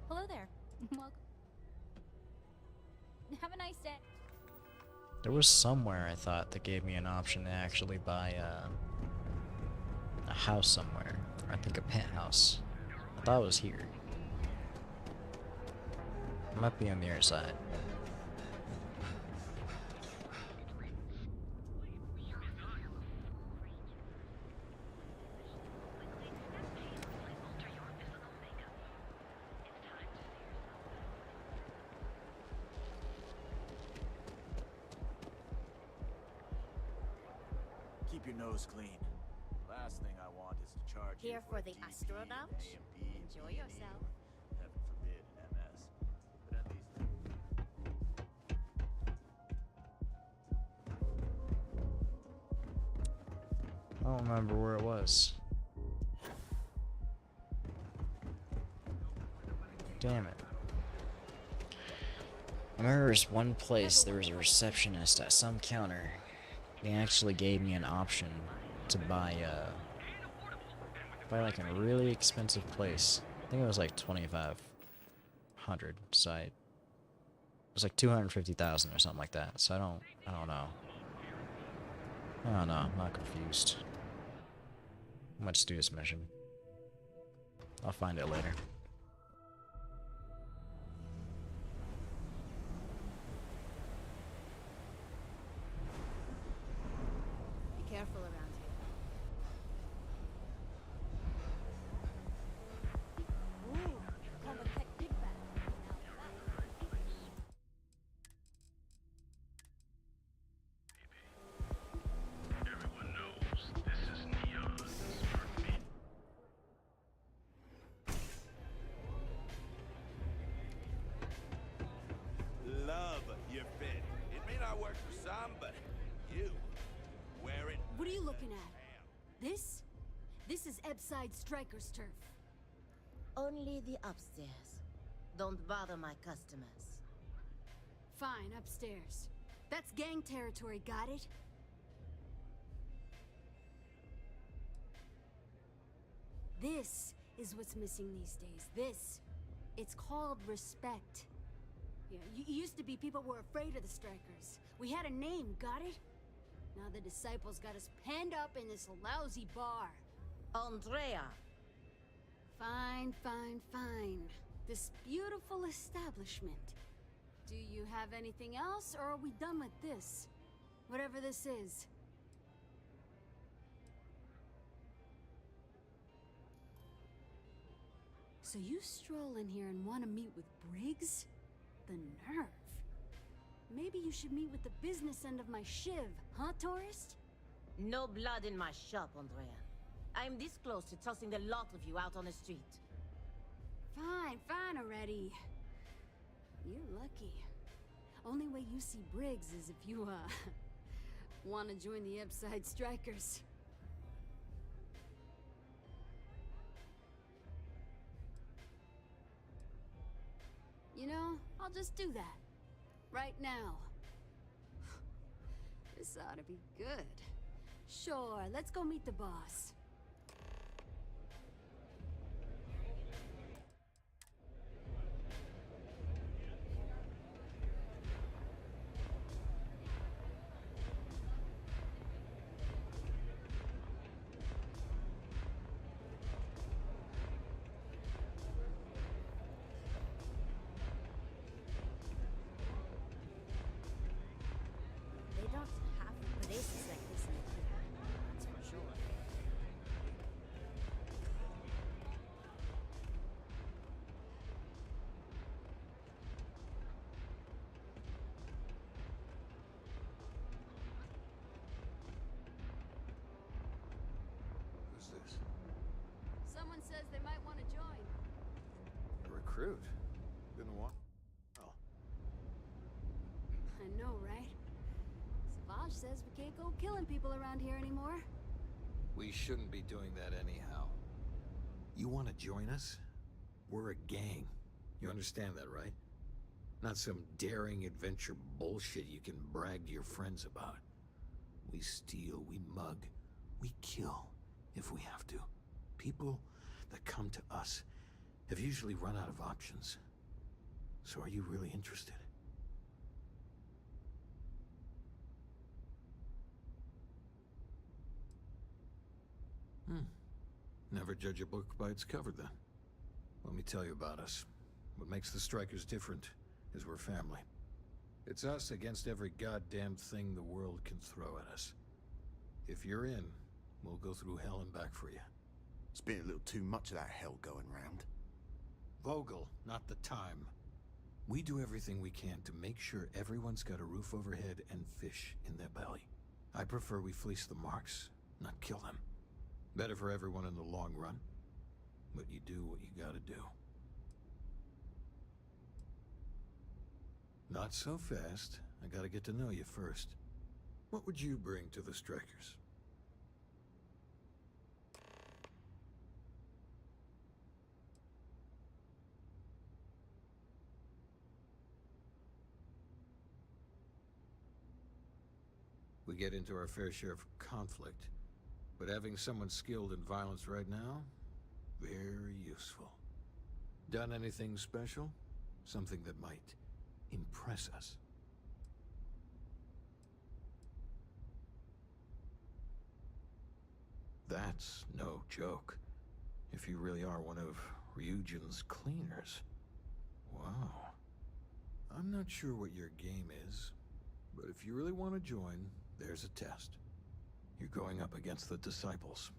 Hello there. Welcome. Have a nice day. There was somewhere I thought that gave me an option to actually buy a house somewhere. Or I think a penthouse. I thought it was here. It might be on the other side. Keep your nose clean. Last thing I want is to charge Here you for a the DP, astronaut? an AMP, Enjoy DD, yourself. Heaven forbid, an MS. But at least... I don't remember where it was. Damn it. I remember there was one place, there was a receptionist at some counter. They actually gave me an option to buy like a really expensive place. I think it was like 2,500. So it was like 250,000 or something like that. So I don't know. I'm not confused. Let's do this mission. I'll find it later. Be careful around here. Ooh, Convatec Big Bang. Everyone knows this is Neon's STARFIELD. Love your fit. It may not work for some, but you wear it. What are you looking at? This? This is Ebside Striker's turf. Only the upstairs. Don't bother my customers. Fine, upstairs. That's gang territory, got it? This is what's missing these days. It's called respect. Yeah, used to be people were afraid of the Strikers. We had a name, got it? Now the disciples got us penned up in this lousy bar. Andrea! Fine. This beautiful establishment. Do you have anything else, or are we done with this? Whatever this is. So you stroll in here and want to meet with Briggs? The nerve. Maybe you should meet with the business end of my shiv, huh, tourist? No blood in my shop, Andrea. I'm this close to tossing the lot of you out on the street. Fine already. You're lucky. Only way you see Briggs is if you, want to join the Ebside Strikers. You know, I'll just do that. Right now. This ought to be good. Sure, let's go meet the boss. says they might want to join. A recruit? Been a while. I know, right? Savage says we can't go killing people around here anymore. We shouldn't be doing that anyhow. You want to join us? We're a gang. You understand that, right? Not some daring adventure bullshit you can brag to your friends about. We steal, we mug, we kill, if we have to. People that come to us have usually run out of options. So are you really interested? Never judge a book by its cover, then. Let me tell you about us. What makes the Strikers different is we're family. It's us against every goddamn thing the world can throw at us. If you're in, we'll go through hell and back for you. It's been a little too much of that hell going round. Vogel, not the time. We do everything we can to make sure everyone's got a roof overhead and fish in their belly. I prefer we fleece the marks, not kill them. Better for everyone in the long run. But you do what you gotta do. Not so fast. I gotta get to know you first. What would you bring to the Strikers? We get into our fair share of conflict, but having someone skilled in violence right now, very useful. Done anything special? Something that might impress us? That's no joke. If you really are one of Ryujin's cleaners. Wow. I'm not sure what your game is, but if you really want to join, there's a test. You're going up against the Disciples.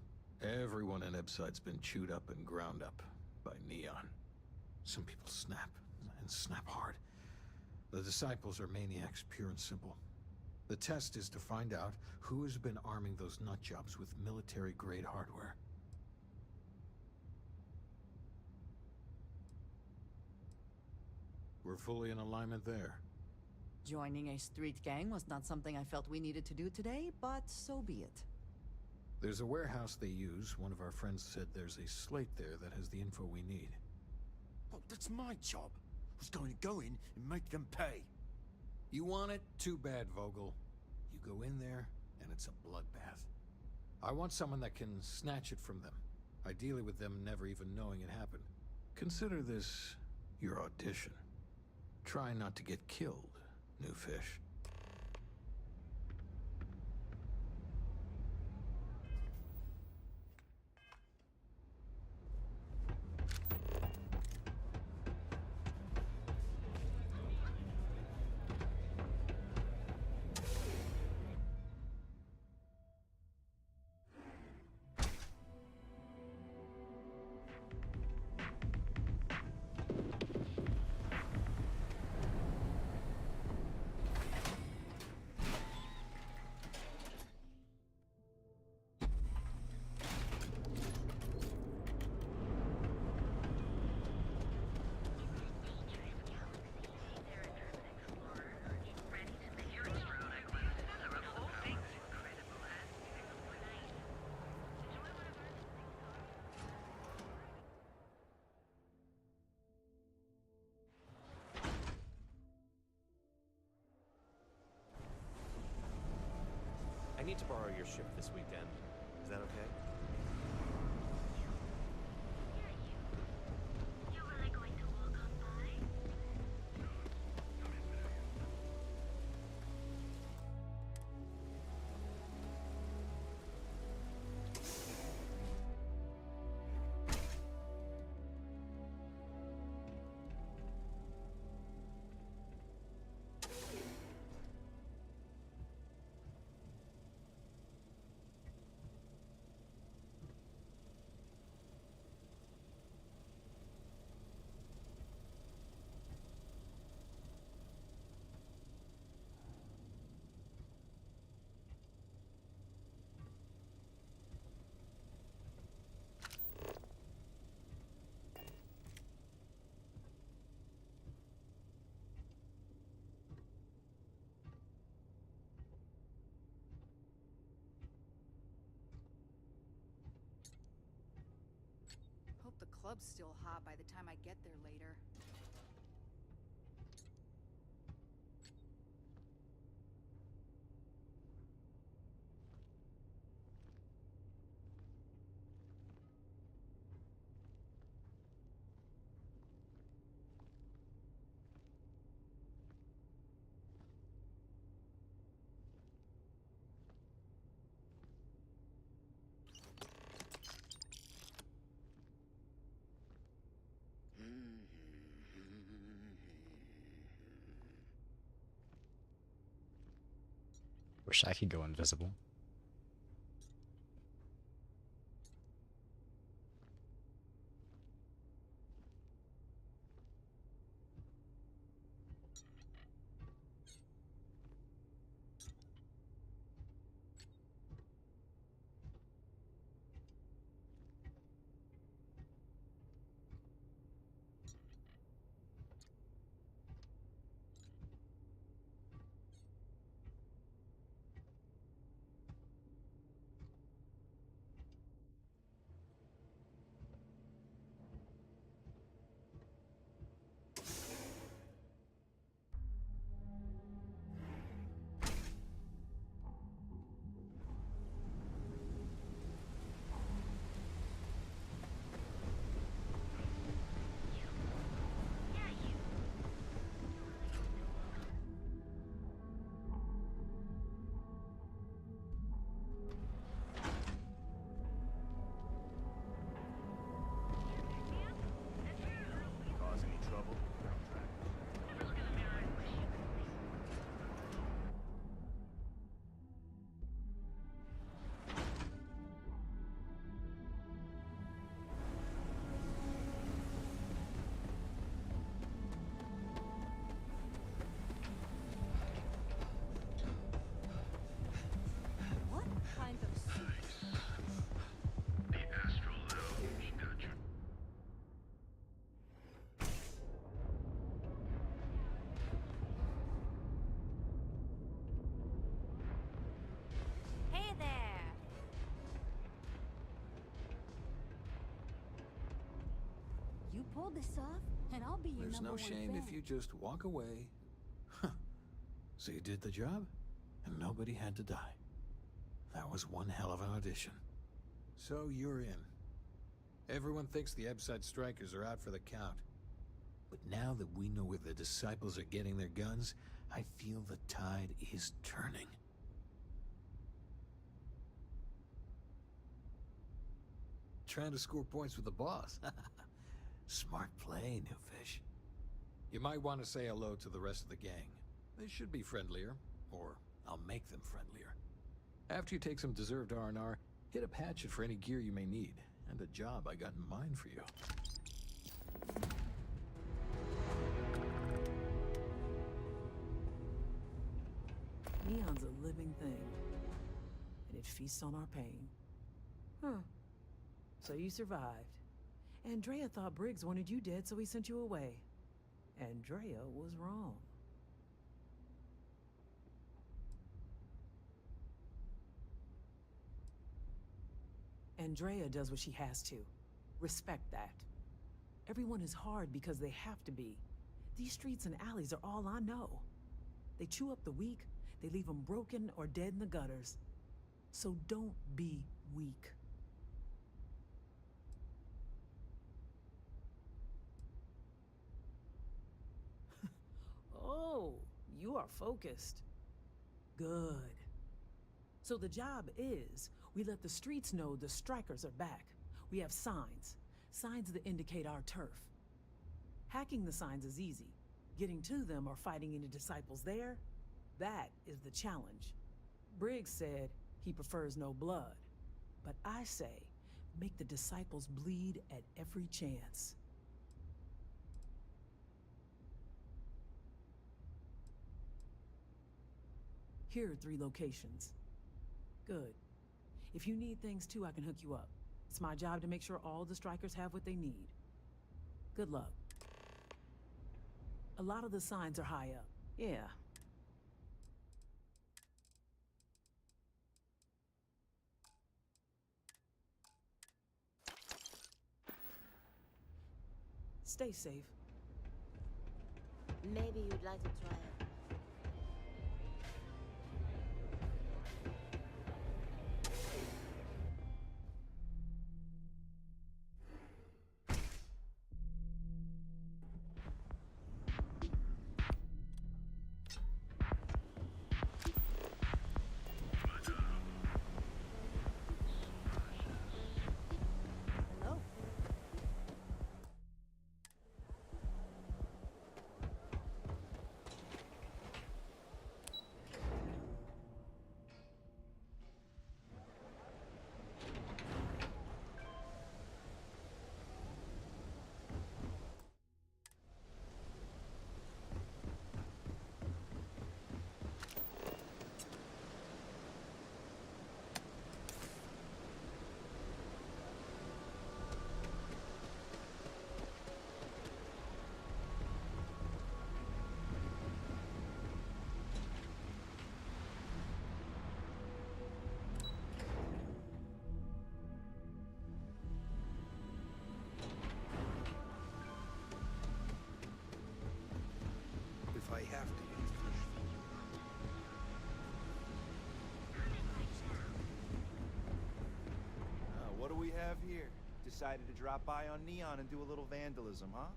Everyone in Ebside's been chewed up and ground up by Neon. Some people snap, and snap hard. The Disciples are maniacs, pure and simple. The test is to find out who has been arming those nutjobs with military-grade hardware. We're fully in alignment there. Joining a street gang was not something I felt we needed to do today, but so be it. There's a warehouse they use. One of our friends said there's a slate there that has the info we need. Oh, that's my job. I was going to go in and make them pay. You want it? Too bad, Vogel. You go in there, and it's a bloodbath. I want someone that can snatch it from them. Ideally with them never even knowing it happened. Consider this your audition. Try not to get killed, new fish. I need to borrow your ship this weekend. Is that okay? club's still hot by the time I get there later. Wish I could go invisible. Cause any trouble? What kind of suit? The astral lounge got you. Hey there! You pull this off, and I'll be your There's number no one shame fan. if you just walk away. Huh. So you did the job, and nobody had to die. That was one hell of an audition. So you're in. Everyone thinks the Ebside strikers are out for the count. But now that we know where the disciples are getting their guns, I feel the tide is turning. Trying to score points with the boss. Smart play, new fish. You might want to say hello to the rest of the gang. They should be friendlier, or I'll make them friendlier. After you take some deserved R&R, hit up Hatchet for any gear you may need, and a job I got in mind for you. Neon's a living thing, and it feasts on our pain. Huh. So you survived. Andrea thought Briggs wanted you dead, so he sent you away. Andrea was wrong. Andrea does what she has to. Respect that. Everyone is hard because they have to be. These streets and alleys are all I know. They chew up the weak, they leave them broken or dead in the gutters. So don't be weak. Oh, you are focused. Good. So the job is, we let the streets know the strikers are back. We have signs. Signs that indicate our turf. Hacking the signs is easy. Getting to them or fighting any disciples there, that is the challenge. Briggs said he prefers no blood. But I say, make the disciples bleed at every chance. Here are 3 locations. Good. If you need things too, I can hook you up. It's my job to make sure all the strikers have what they need. Good luck. A lot of the signs are high up. Yeah. Stay safe. Maybe you'd like to try it. If I have to use fish. What do we have here? Decided to drop by on Neon and do a little vandalism, huh?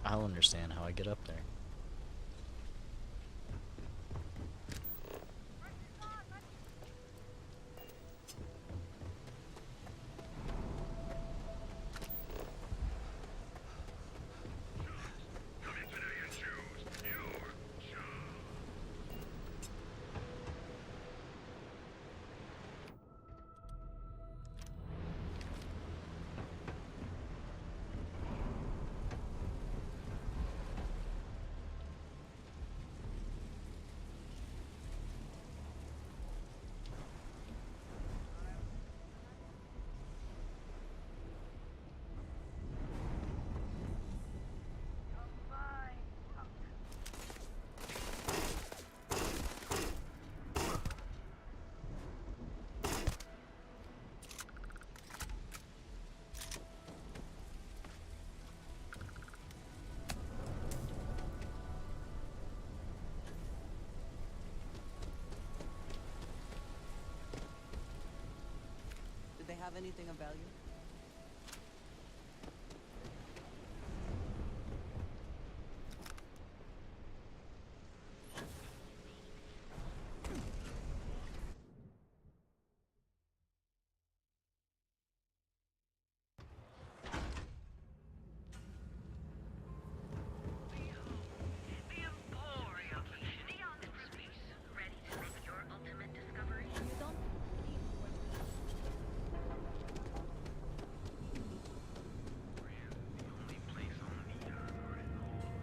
I'll understand how I get up there. Did they have anything of value?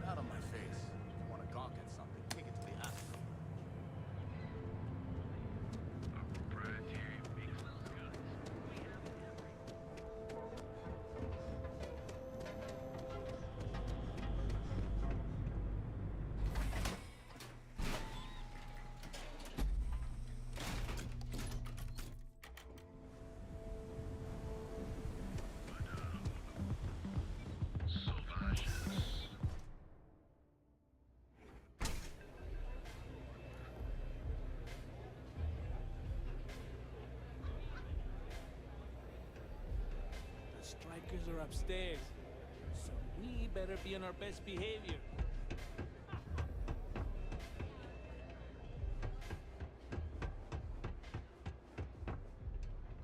Not on my face. If you want to gawk at something, take it to the astro. The strikers are upstairs, so we better be on our best behavior.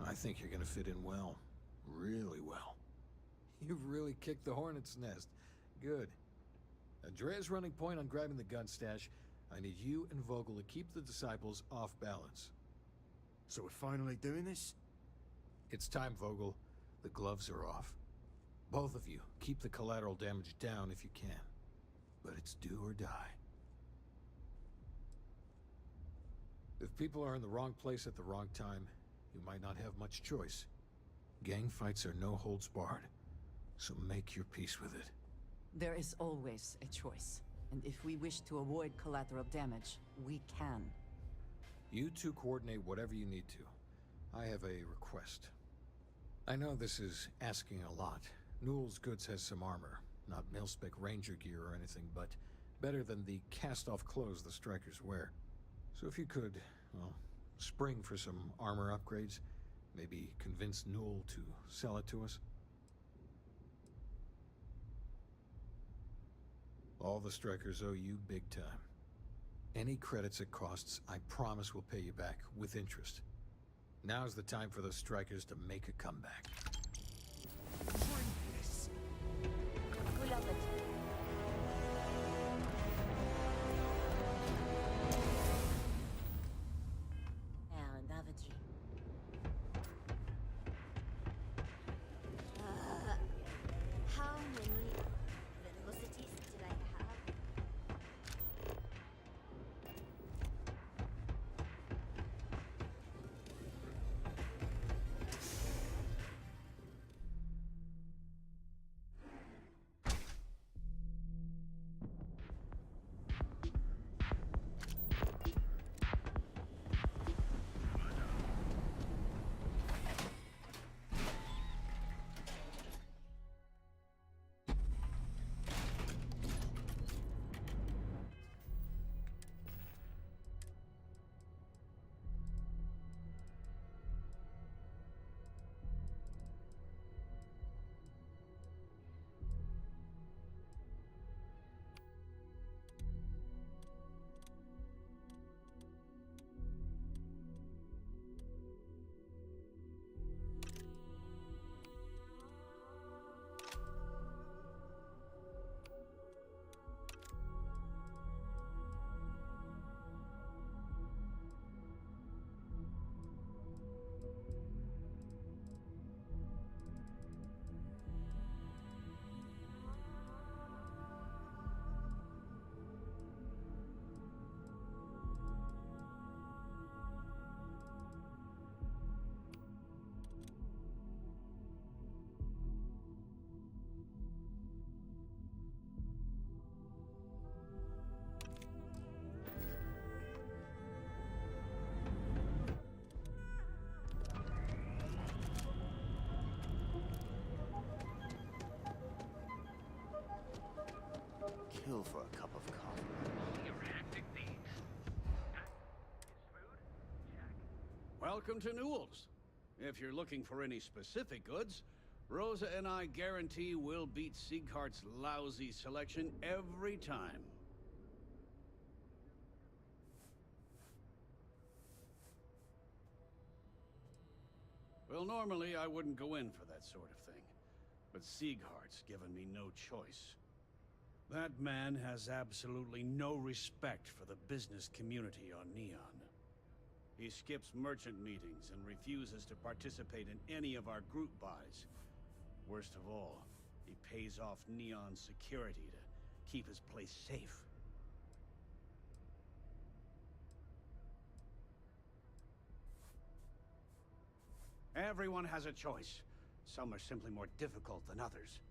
I think you're gonna fit in well. Really well. You've really kicked the hornet's nest. Good. Andrea's running point on grabbing the gun stash. I need you and Vogel to keep the disciples off balance. So we're finally doing this? It's time, Vogel. The gloves are off. Both of you, keep the collateral damage down if you can. but it's do or die. If people are in the wrong place at the wrong time, you might not have much choice. Gang fights are no holds barred, so make your peace with it. There is always a choice, and if we wish to avoid collateral damage, we can. You two coordinate whatever you need to. I have a request. I know this is asking a lot. Newell's Goods has some armor, not mil-spec ranger gear or anything, but better than the cast-off clothes the strikers wear. So if you could, well, spring for some armor upgrades, maybe convince Newell to sell it to us. All the strikers owe you big time. Any credits it costs, I promise we'll pay you back, with interest. Now's the time for those strikers to make a comeback. We love it. And Daventry. How many velocities did I have? Kill for a cup of coffee. Welcome to Newell's. If you're looking for any specific goods, Rosa and I guarantee we'll beat Sieghart's lousy selection every time. Well, normally I wouldn't go in for that sort of thing, but Sieghart's given me no choice. That man has absolutely no respect for the business community on Neon. He skips merchant meetings and refuses to participate in any of our group buys. Worst of all, he pays off Neon security to keep his place safe. Everyone has a choice. Some are simply more difficult than others.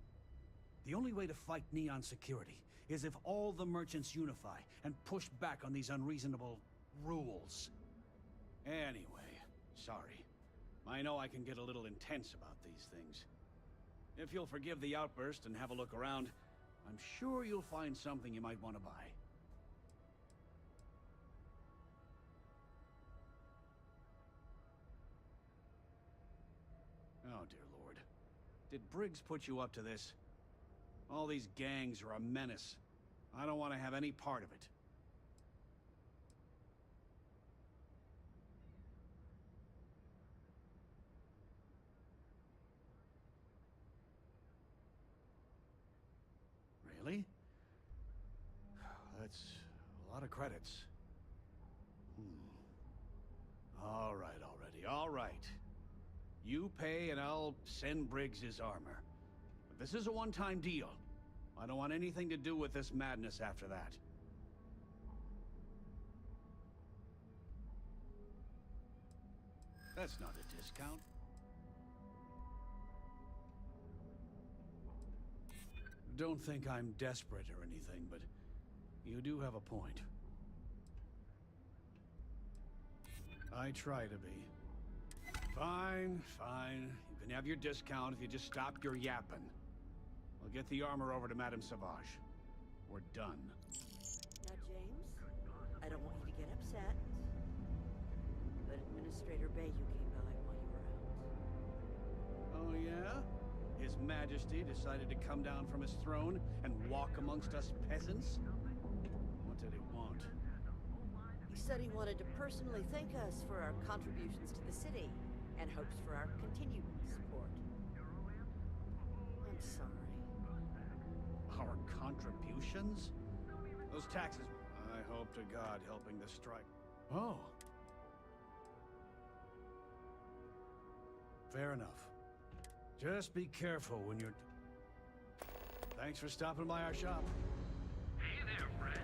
The only way to fight Neon security is if all the merchants unify and push back on these unreasonable rules. Anyway, sorry. I know I can get a little intense about these things. If you'll forgive the outburst and have a look around, I'm sure you'll find something you might want to buy. Oh, dear Lord. Did Briggs put you up to this? All these gangs are a menace. I don't want to have any part of it. Really? That's a lot of credits. All right already, all right. You pay and I'll send Briggs his armor. But this is a one-time deal. I don't want anything to do with this madness after that. That's not a discount. Don't think I'm desperate or anything, but you do have a point. I try to be. Fine, fine. You can have your discount if you just stop your yapping. I'll get the armor over to Madame Sauvage. We're done. Now, James, I don't want you to get upset, but Administrator Bayou came by while you were out. Oh, yeah? His Majesty decided to come down from his throne and walk amongst us peasants? What did he want? He said he wanted to personally thank us for our contributions to the city, and hopes for our continued support. I'm sorry. Our contributions? Those taxes... I hope to God helping the strike... Oh. Fair enough. Just be careful when you're... Thanks for stopping by our shop. Hey there, friend.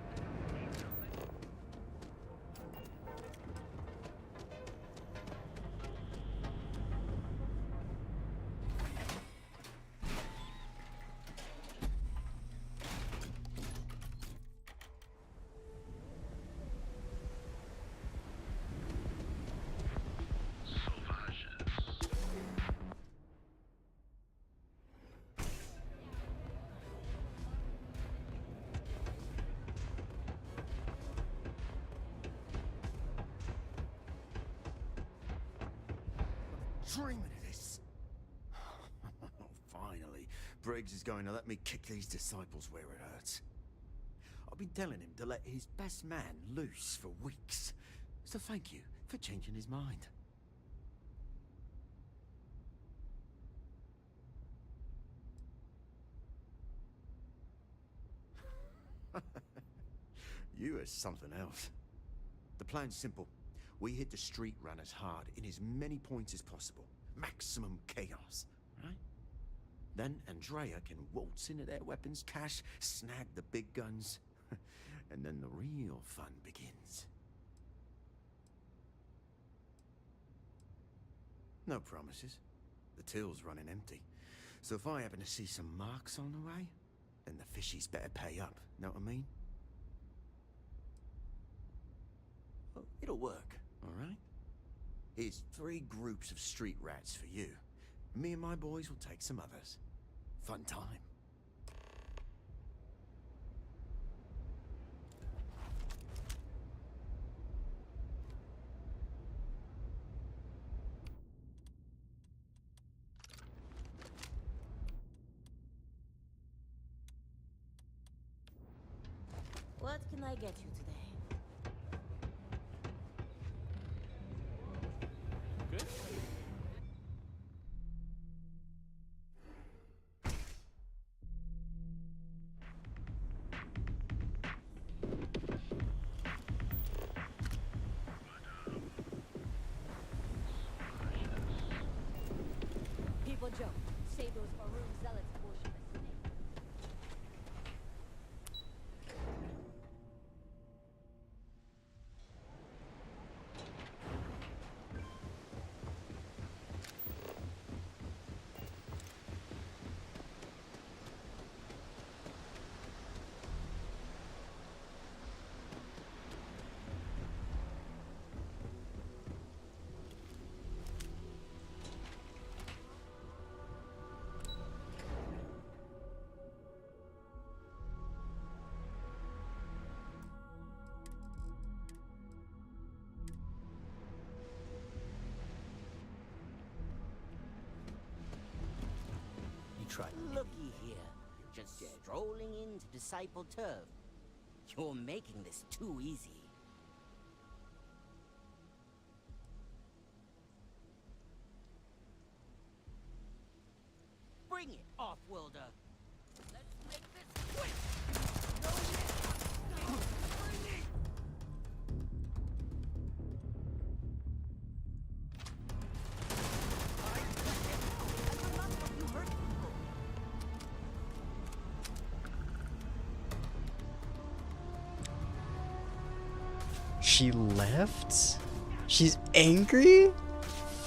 Dreaming of this. Finally, Briggs is going to let me kick these disciples where it hurts. I've been telling him to let his best man loose for weeks. So thank you for changing his mind. You are something else. The plan's simple. We hit the street runners hard in as many points as possible. Maximum chaos, right? Then Andrea can waltz into their weapons cache, snag the big guns, and then the real fun begins. No promises. The till's running empty. So if I happen to see some marks on the way, then the fishies better pay up, know what I mean? Well, it'll work. All right? Here's 3 groups of street rats for you. Me and my boys will take some others. Fun time. What can I get you today? Good. People joke. Say those Maroon zealots worship a snake. Looky here. You're just strolling into Disciple Turf. You're making this too easy. Bring it, off-worlder. Let's make this quick. No Bring it. She left? She's angry?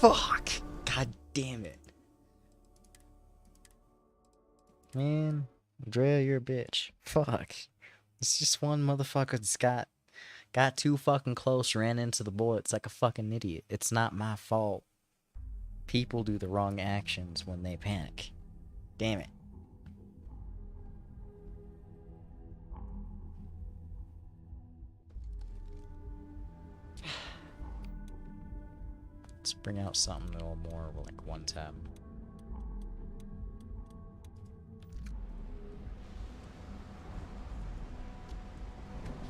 Fuck. God damn it. Man, Drea, you're a bitch. Fuck. It's just one motherfucker that's got too fucking close, ran into the bullets like a fucking idiot. It's not my fault. People do the wrong actions when they panic. Damn it. Let's bring out something a little more like one tab.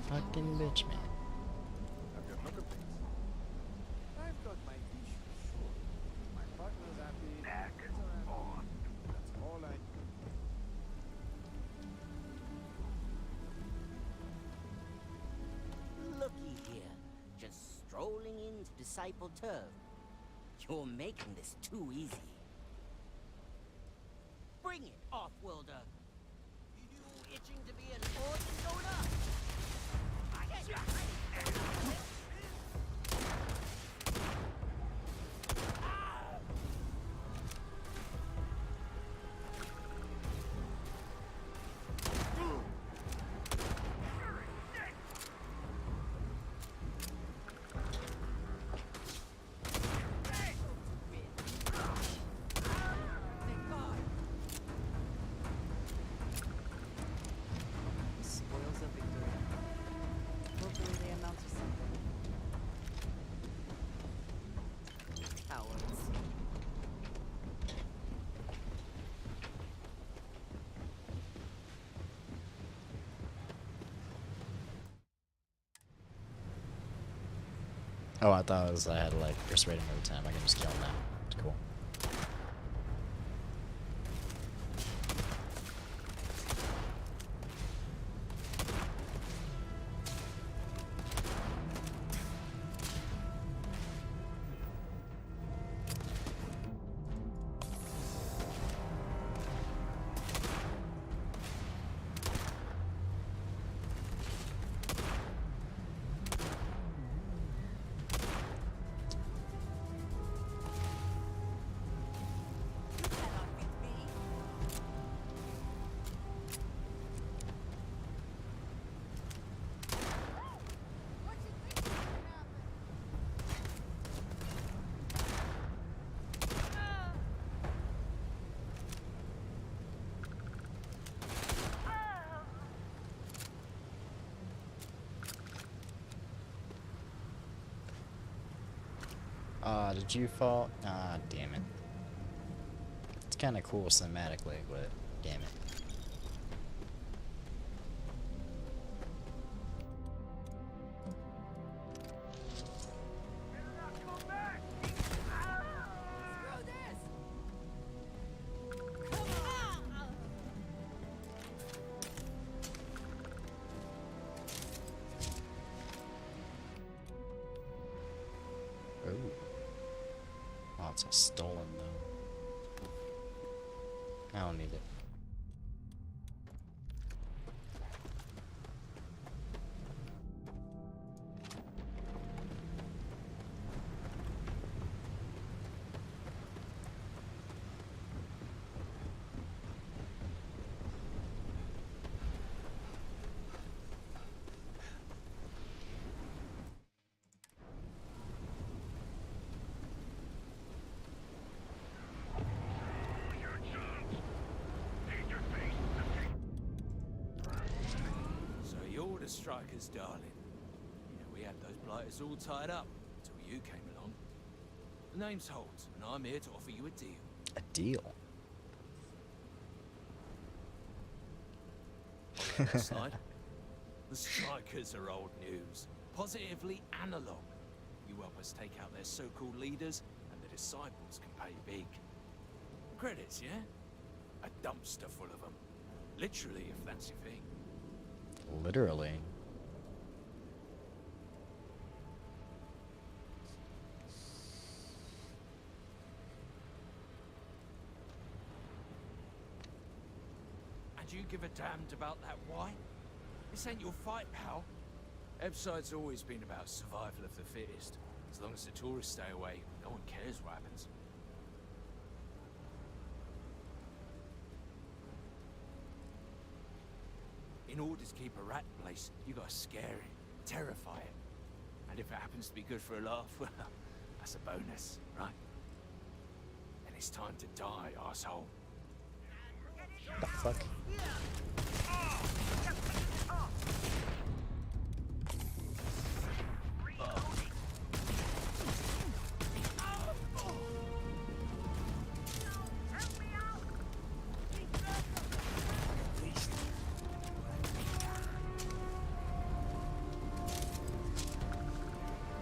Fucking bitch, man. I've got my issues, sure. My partner's happy. That's all I... Looky here, just strolling into Disciple Turf. You're making this too easy. Bring it, Off-Worlder. You itching to be an organ donor? Spoils of victory. Hopefully they amount to something. Cowards. Oh, I thought it was I had to like persuade him every time. I can just kill him now. It's cool. Ah, did you fall? Ah, damn it. It's kind of cool cinematically, but damn it. Ooh. Oh, it's a stolen though. I don't need it. So you're the Striker's darling. Yeah, we had those blighters all tied up until you came along. The name's Holt, and I'm here to offer you a deal. A deal? Slide. The Strikers are old news. Positively analog. You help us take out their so-called leaders, and the disciples can pay big. Credits, yeah? A dumpster full of them. Literally, if that's your thing. Literally. And you give a damned about that why? This ain't your fight, pal. Epside's always been about survival of the fittest. As long as the tourists stay away, no one cares what happens. In order to keep a rat in place, you gotta scare it, terrify it. And if it happens to be good for a laugh, well, that's a bonus, right? And it's time to die, arsehole. The fuck?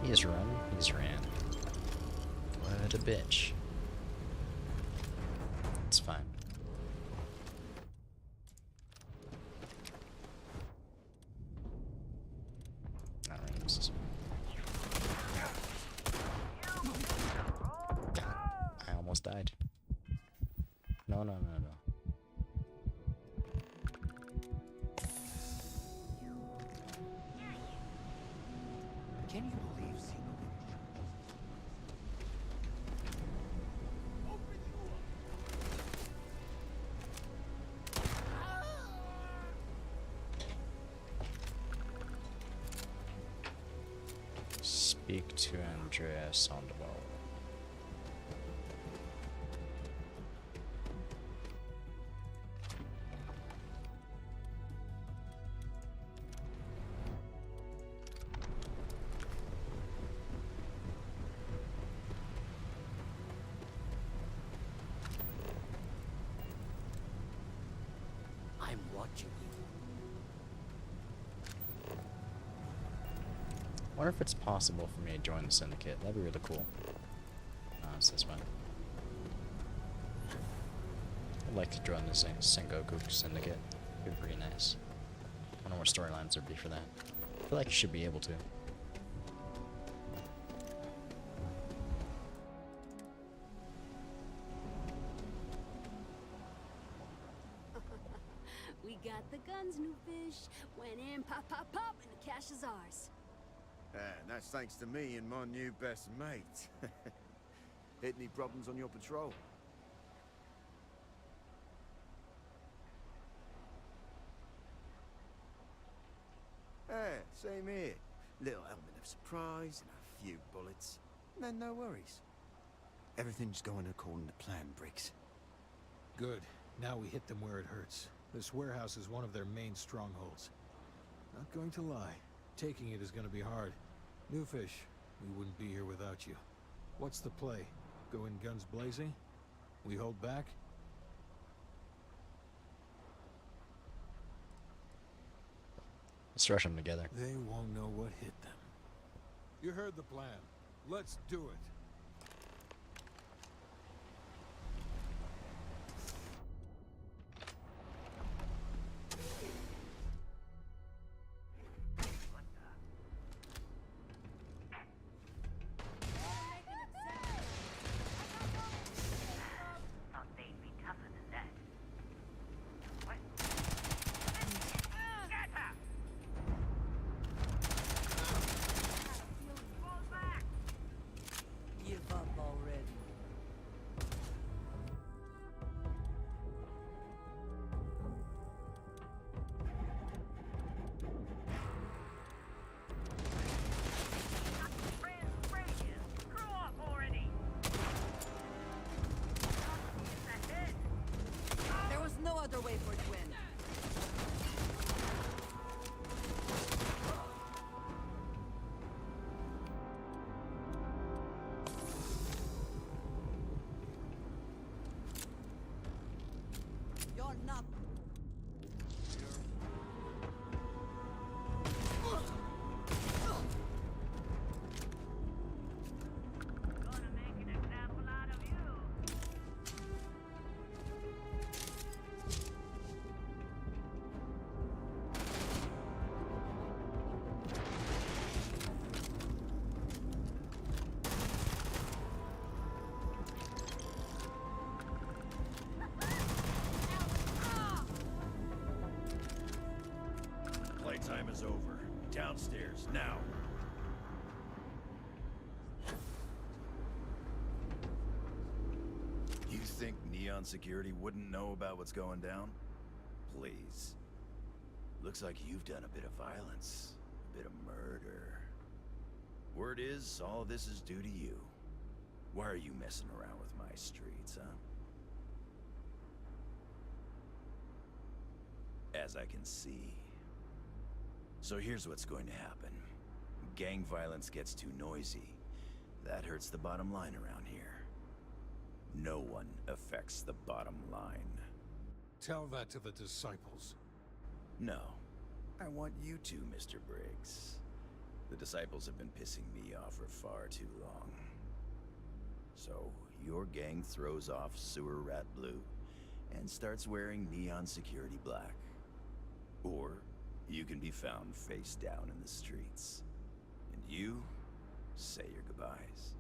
He's run, he's ran. What a bitch. It's fine. Not really, this is... I almost died. No, no, no, no. Can you believe Zeno? Speak to Andreas on the wall. I'm watching you. Wonder if it's possible for me to join the syndicate. That'd be really cool. It's this one. I'd like to join the Sengoku syndicate. It'd be pretty nice. Wonder what storylines there'd be for that. I feel like you should be able to. We got the guns, new fish. Went in, pop, pop, pop, and the cash is ours. And that's thanks to me and my new best mate. Hit any problems on your patrol? Same here. Little element of surprise and a few bullets. And then no worries. Everything's going according to plan, Briggs. Good. Now we hit them where it hurts. This warehouse is one of their main strongholds. Not going to lie. Taking it is going to be hard. New fish, we wouldn't be here without you. What's the play? Go in guns blazing? We hold back? Let's rush them together. They won't know what hit them. You heard the plan. Let's do it. Give up already. There was no other way for it to win. You're not. Playtime is over. Downstairs, now. You think Neon Security wouldn't know about what's going down? Please. Looks like you've done a bit of violence, a bit of murder. Word is, all of this is due to you. Why are you messing around with my streets, huh? As I can see. So here's what's going to happen. Gang violence gets too noisy. That hurts the bottom line around here. No one affects the bottom line. Tell that to the disciples. No. I want you to, Mr. Briggs. The disciples have been pissing me off for far too long. So, your gang throws off Sewer Rat Blue and starts wearing Neon Security Black. Or, you can be found face down in the streets. And you say your goodbyes.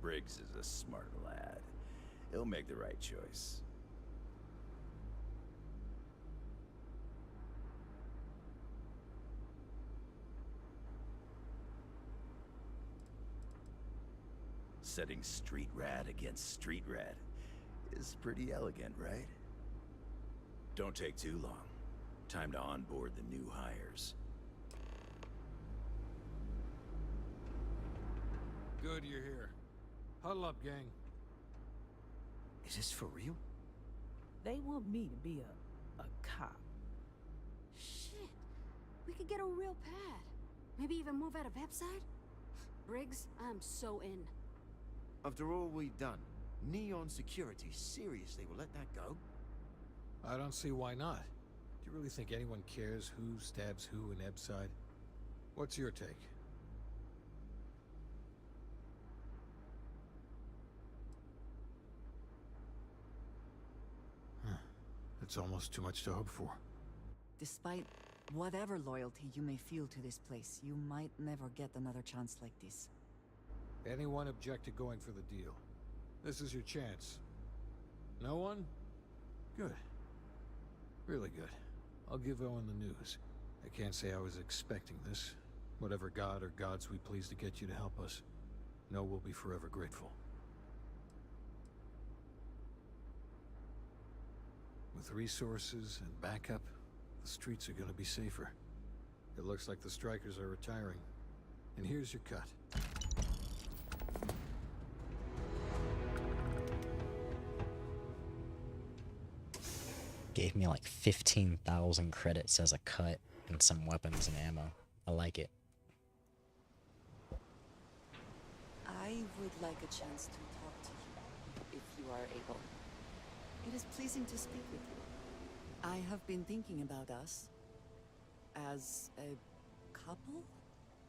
Briggs is a smart lad. He'll make the right choice. Setting street rat against street rat is pretty elegant, right? Don't take too long. Time to onboard the new hires. Good you're here. Huddle up, gang. Is this for real? They want me to be a cop. Shit. We could get a real pad. Maybe even move out of Epside? Briggs, I'm so in. After all we've done, Neon Security seriously will let that go? I don't see why not. Do you really think anyone cares who stabs who in Ebside? What's your take? It's almost too much to hope for. Despite whatever loyalty you may feel to this place, you might never get another chance like this. Anyone object to going for the deal? This is your chance. No one? Good. Really good. I'll give Owen the news. I can't say I was expecting this. Whatever god or gods we please to get you to help us, know we'll be forever grateful. With resources and backup, the streets are gonna be safer. It looks like the strikers are retiring. And here's your cut. Gave me like 15,000 credits as a cut and some weapons and ammo. I like it. I would like a chance to talk to you, if you are able. It is pleasing to speak with you. I have been thinking about us as a couple?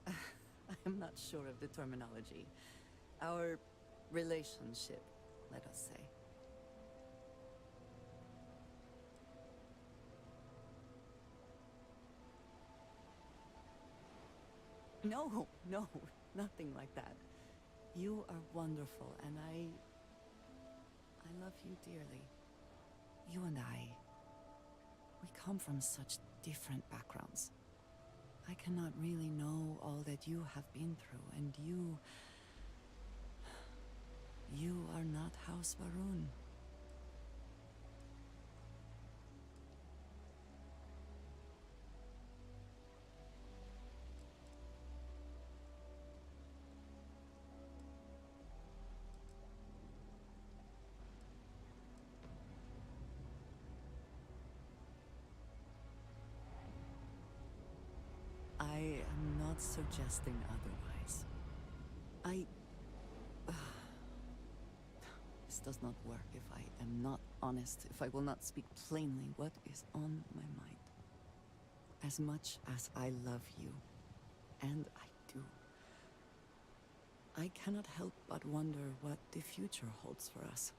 I am not sure of the terminology. Our relationship, let us say. No, no, nothing like that. You are wonderful, and I love you dearly. You and I, we come from such different backgrounds. I cannot really know all that you have been through, and you are not House Varun. I am not suggesting otherwise. This does not work if I am not honest, if I will not speak plainly what is on my mind. As much as I love you, and I do, I cannot help but wonder what the future holds for us,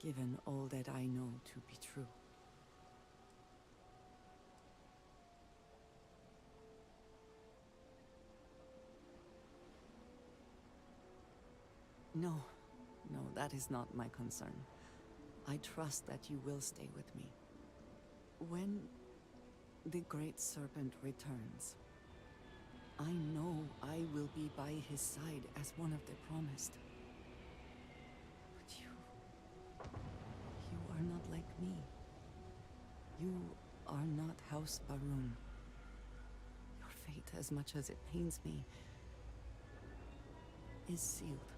given all that I know to be true. No, no, that is not my concern. I trust that you will stay with me. When the Great Serpent returns, I know I will be by his side as one of the promised. But you are not like me. You are not House Baroon. Your fate, as much as it pains me, is sealed.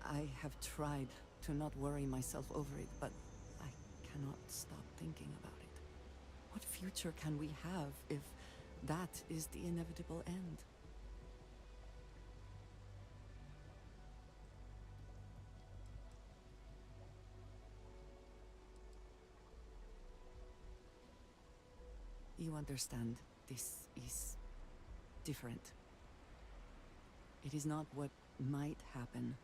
I have tried to not worry myself over it, but I cannot stop thinking about it. What future can we have if that is the inevitable end? You understand, this is different. It is not what might happen,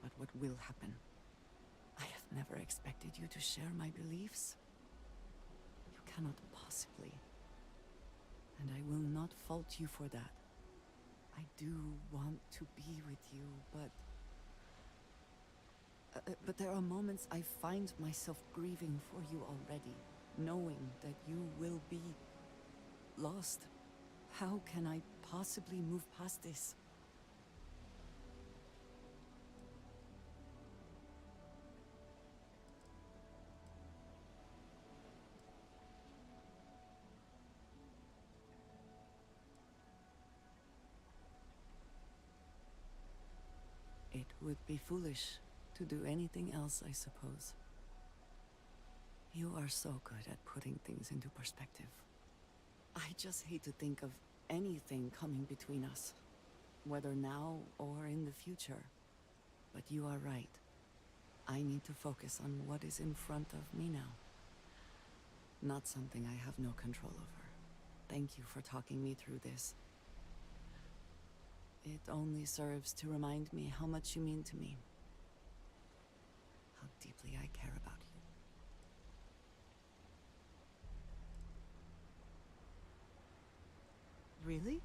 but what will happen. I have never expected you to share my beliefs. You cannot possibly. And I will not fault you for that. I do want to be with you, but there are moments I find myself grieving for you already, knowing that you will be lost. How can I possibly move past this? It would be foolish to do anything else, I suppose. You are so good at putting things into perspective. I just hate to think of anything coming between us, whether now or in the future. But you are right. I need to focus on what is in front of me now. Not something I have no control over. Thank you for talking me through this. It only serves to remind me how much you mean to me. How deeply I care about you. Really?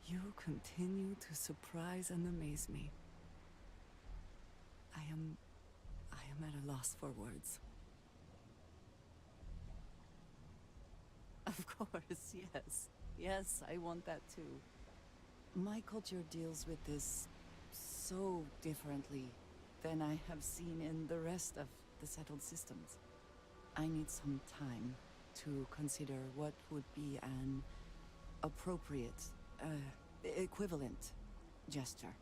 You continue to surprise and amaze me. I am at a loss for words. Of course, yes. Yes, I want that too. My culture deals with this so differently than I have seen in the rest of the settled systems. I need some time to consider what would be an appropriate, equivalent gesture.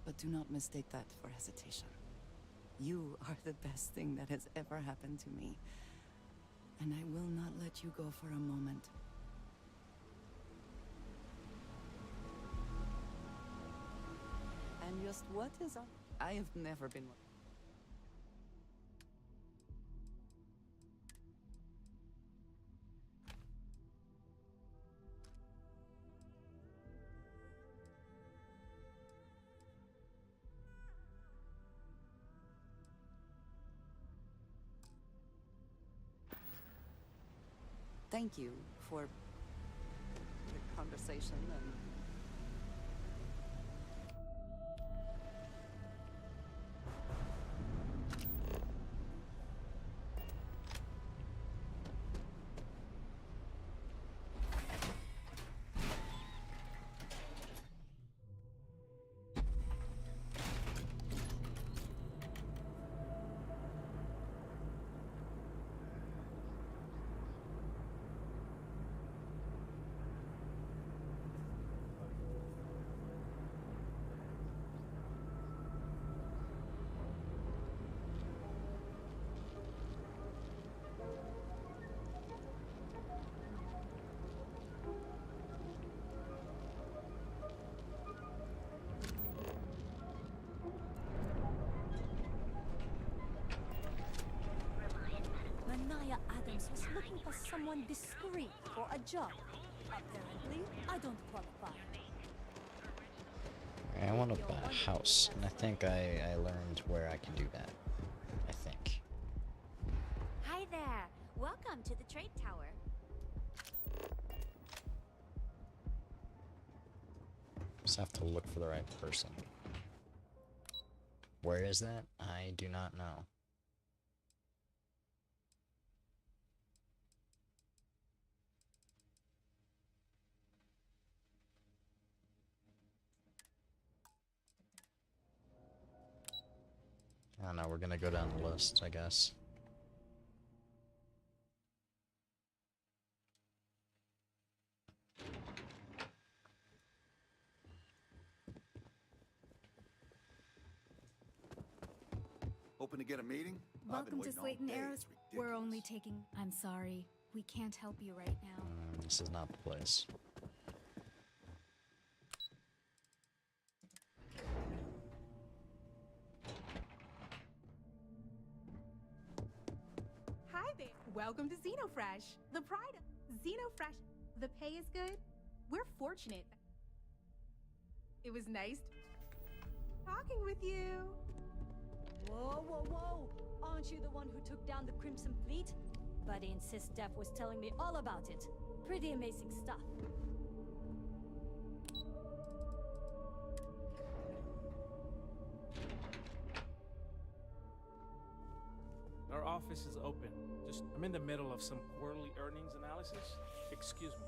But do not mistake that for hesitation. You are the best thing that has ever happened to me. And I will not let you go for a moment. And just what is up? I have never been one. Thank you for the conversation and was looking for someone discreet for a job. Apparently, I don't qualify. I want to buy a house, and I think I learned where I can do that. I think. Hi there. Welcome to the trade tower. Just have to look for the right person. Where is that? I do not know. don't know, we're gonna go down the list, I guess. Hoping to get a meeting? Welcome to Slate and Arrows. We're only taking... I'm sorry. We can't help you right now. This is not the place. Hi there. Welcome to Xenofresh, the pride of Xenofresh. The pay is good. We're fortunate. It was nice talking with you. Whoa, whoa, whoa! Aren't you the one who took down the Crimson Fleet? Buddy insists Steph was telling me all about it. Pretty amazing stuff. Our office is open. I'm in the middle of some quarterly earnings analysis. Excuse me.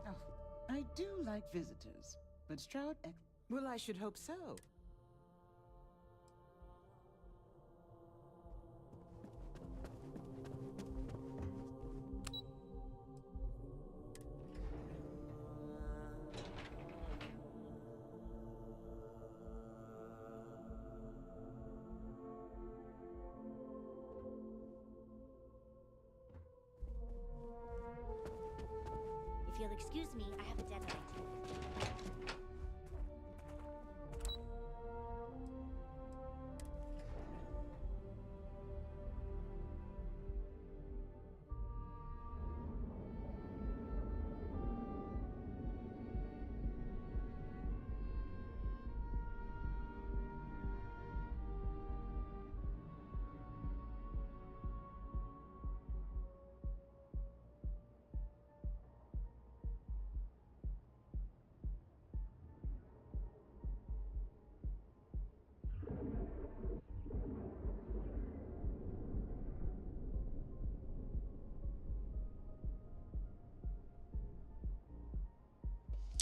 Oh, I do like visitors, but Stroud... Well, I should hope so. If you'll excuse me, I have a deadline.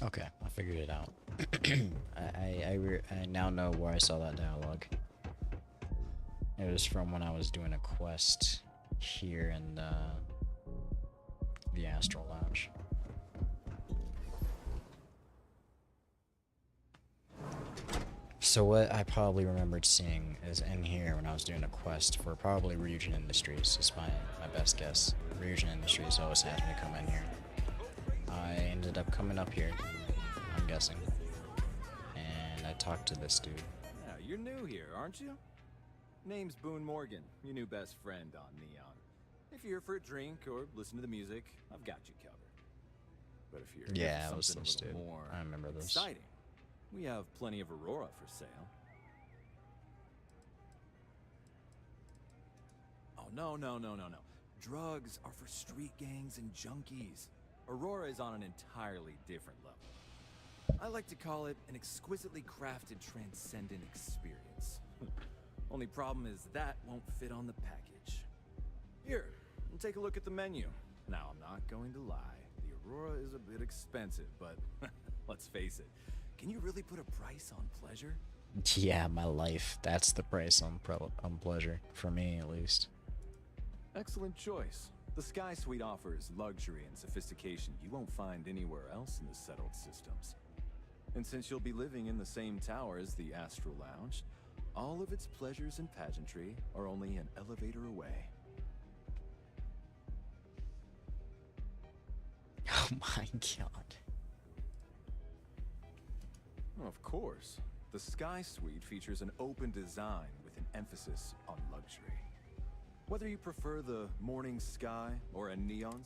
Okay, I figured it out. I now know where I saw that dialogue. It was from when I was doing a quest here in the Astral Lounge. So what I probably remembered seeing is in here when I was doing a quest for probably Ryujin Industries, is my best guess. Ryujin Industries always has me come in here. I ended up coming up here, I'm guessing, and I talked to this dude. Yeah, you're new here, aren't you? Name's Boone Morgan, your new best friend on Neon. If you're here for a drink or listen to the music, I've got you covered. But if you're here Yeah, for it was something this a little dude. more I remember this. exciting, we have plenty of Aurora for sale. Oh, no. Drugs are for street gangs and junkies. Aurora is on an entirely different level. I like to call it an exquisitely crafted, transcendent experience. Only problem is that won't fit on the package. Here, take a look at the menu. Now, I'm not going to lie. The Aurora is a bit expensive, but let's face it. Can you really put a price on pleasure? Yeah, my life. That's the price on pleasure, for me at least. Excellent choice. The Sky Suite offers luxury and sophistication you won't find anywhere else in the settled systems. And since you'll be living in the same tower as the Astral Lounge, all of its pleasures and pageantry are only an elevator away. Oh my god. Of course. The Sky Suite features an open design with an emphasis on luxury. Whether you prefer the morning sky or a neons.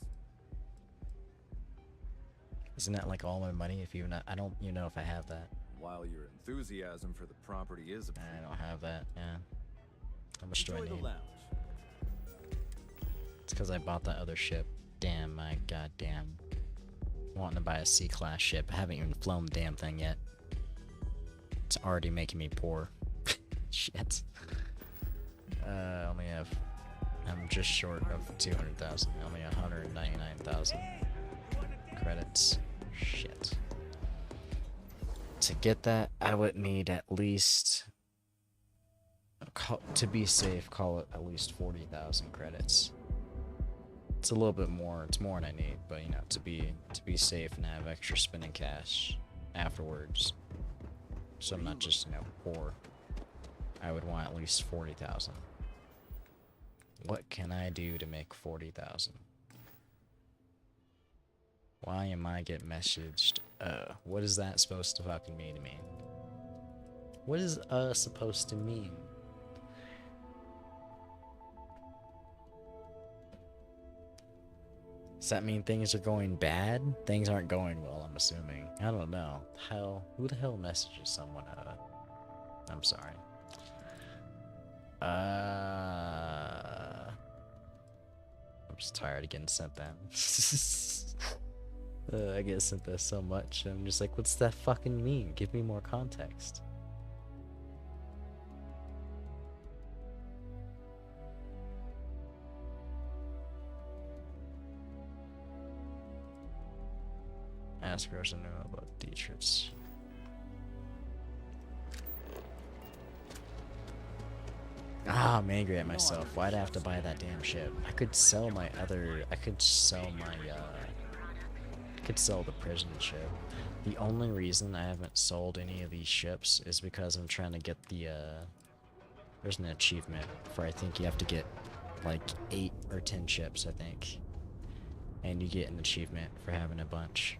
Isn't that like all my money? If you not, I don't, you know, if I have that. While your enthusiasm for the property is I don't have that. Yeah. How much do I enjoy the need? lounge. It's because I bought that other ship. Damn, my goddamn. Wanting to buy a C-class ship. I haven't even flown the damn thing yet. It's already making me poor. Shit. Only have. I'm just short of 200,000. Only 199,000 credits. Shit. To get that, I would need at least, to be safe, call it at least 40,000 credits. It's a little bit more, it's more than I need, but you know, to be safe and have extra spending cash afterwards, so I'm not just, you know, poor, I would want at least 40,000. What can I do to make 40,000? Why am I getting messaged? What is that supposed to fucking mean to me? What is supposed to mean? Does that mean things are going bad? Things aren't going well, I'm assuming. I don't know. Who the hell messages someone? I'm sorry. I'm just tired of getting sent that. I get sent that so much. I'm just like, what's that fucking mean? Give me more context. Ask Rosa knew about Dietrich's. Ah, I'm angry at myself. Why'd I have to buy that damn ship? I could sell my other. I could sell the prison ship. The only reason I haven't sold any of these ships is because I'm trying to get the. There's an achievement for, I think you have to get like 8 or 10 ships, I think. And you get an achievement for having a bunch.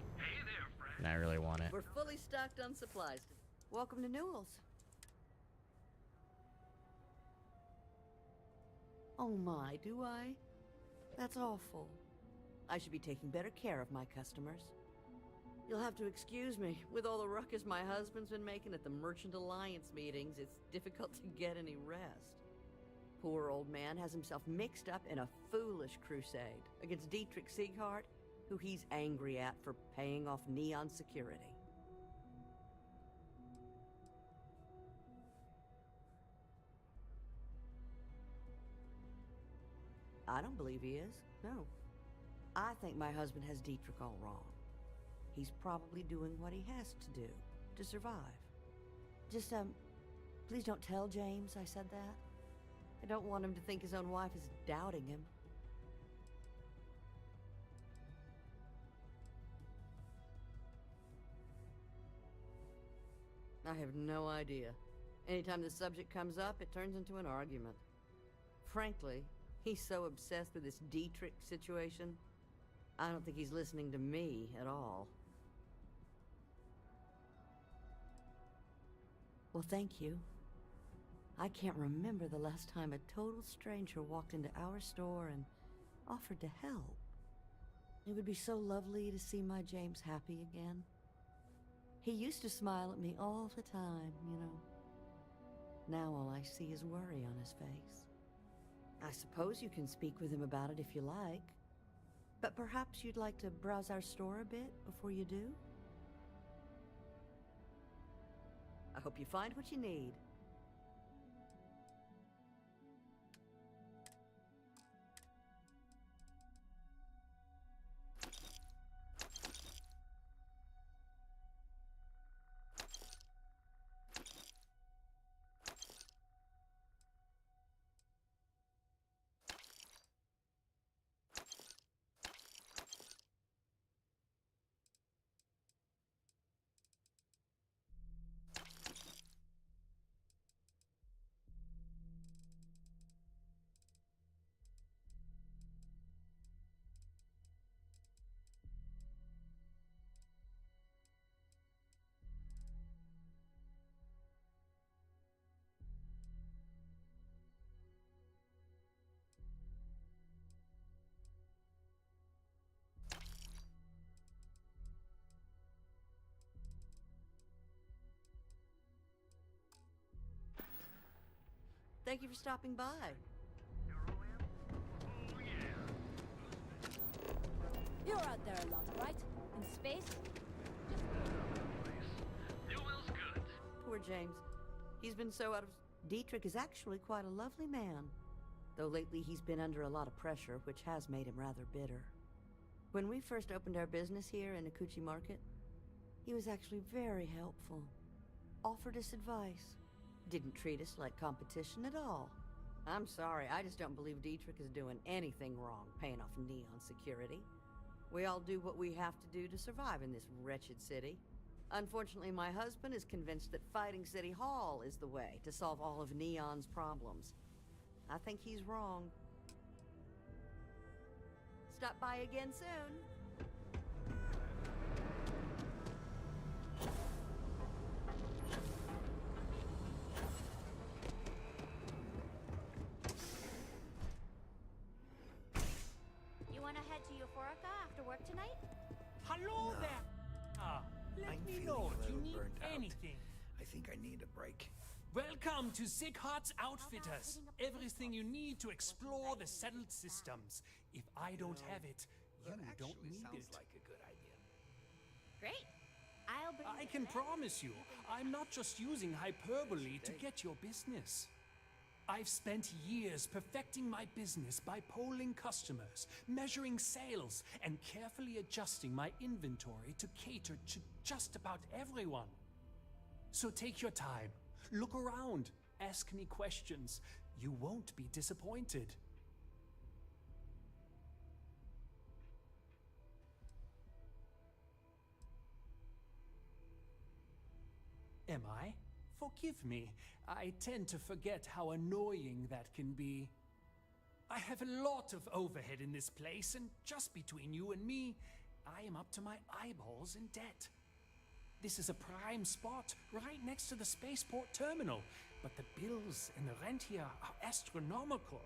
And I really want it. We're fully stocked on supplies. Welcome to Newell's. Oh my, do I? That's awful. I should be taking better care of my customers. You'll have to excuse me. With all the ruckus my husband's been making at the Merchant Alliance meetings, it's difficult to get any rest. Poor old man has himself mixed up in a foolish crusade against Dietrich Sieghart, who he's angry at for paying off Neon security. I don't believe he is, no. I think my husband has Dietrich all wrong. He's probably doing what he has to do to survive. Just, please don't tell James I said that. I don't want him to think his own wife is doubting him. I have no idea. Anytime the subject comes up, it turns into an argument. Frankly, he's so obsessed with this Dietrich situation, I don't think he's listening to me at all. Well, thank you. I can't remember the last time a total stranger walked into our store and offered to help. It would be so lovely to see my James happy again. He used to smile at me all the time, you know. Now all I see is worry on his face. I suppose you can speak with him about it if you like. But perhaps you'd like to browse our store a bit before you do? I hope you find what you need. Thank you for stopping by. You're out there a lot, right? In space? Poor James. He's been so out of... Dietrich is actually quite a lovely man. Though lately he's been under a lot of pressure, which has made him rather bitter. When we first opened our business here in Akuchi Market, He was actually very helpful. Offered us advice. Didn't treat us like competition at all. I'm sorry, I just don't believe Dietrich is doing anything wrong paying off Neon security. We all do what we have to do to survive in this wretched city. Unfortunately, my husband is convinced that fighting City Hall is the way to solve all of Neon's problems. I think he's wrong. Stop by again soon. You want to head to Euphorica after work tonight? Hello there. Let me know if you need anything. I think I need a break. Welcome to Sickhart's Outfitters. Everything you need to explore the settled systems. If I don't have it, you don't need it. Sounds like a good idea. Great. I'll bring I can promise you, I'm not just using hyperbole to get your business. I've spent years perfecting my business by polling customers, measuring sales, and carefully adjusting my inventory to cater to just about everyone. So take your time, look around, ask me questions. You won't be disappointed. Am I? Forgive me. I tend to forget how annoying that can be. I have a lot of overhead in this place, and just between you and me, I am up to my eyeballs in debt. This is a prime spot, right next to the spaceport terminal, but the bills and the rent here are astronomical.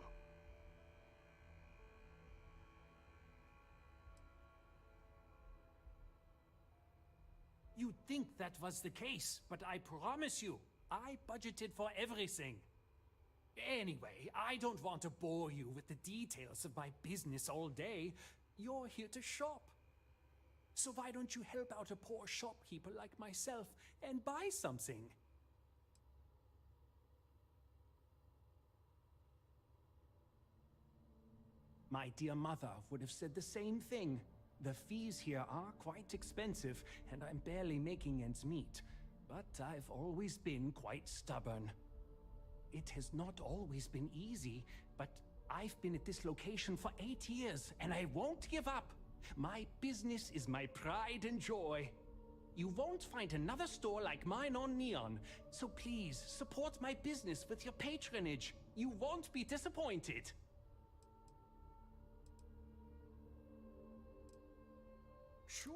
You'd think that was the case, but I promise you, I budgeted for everything. Anyway, I don't want to bore you with the details of my business all day. You're here to shop. So why don't you help out a poor shopkeeper like myself and buy something? My dear mother would have said the same thing. The fees here are quite expensive, and I'm barely making ends meet. But I've always been quite stubborn. It has not always been easy, but I've been at this location for 8 years, and I won't give up. My business is my pride and joy. You won't find another store like mine on Neon, so please support my business with your patronage. You won't be disappointed. Sure.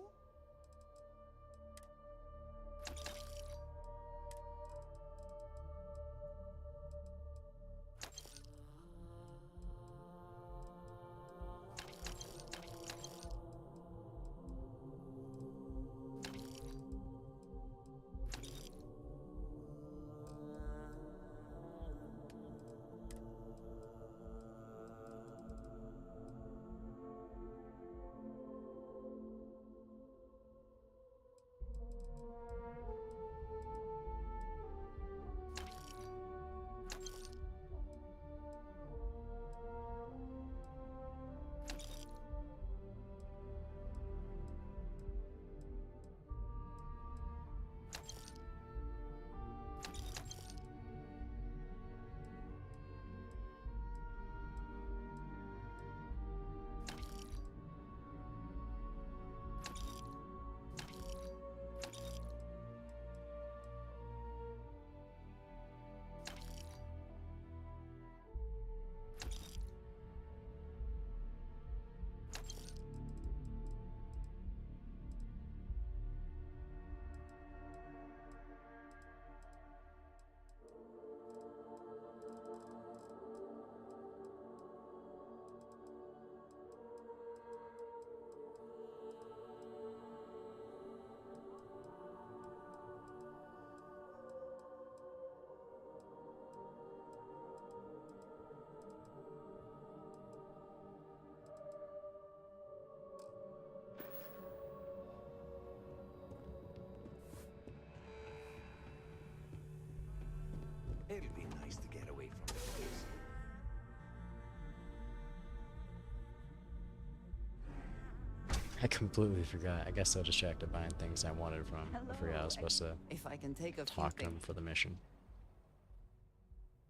I completely forgot. I guess I distracted buying things I wanted from. I forgot I was supposed to If I can take a few talk to things. him for the mission.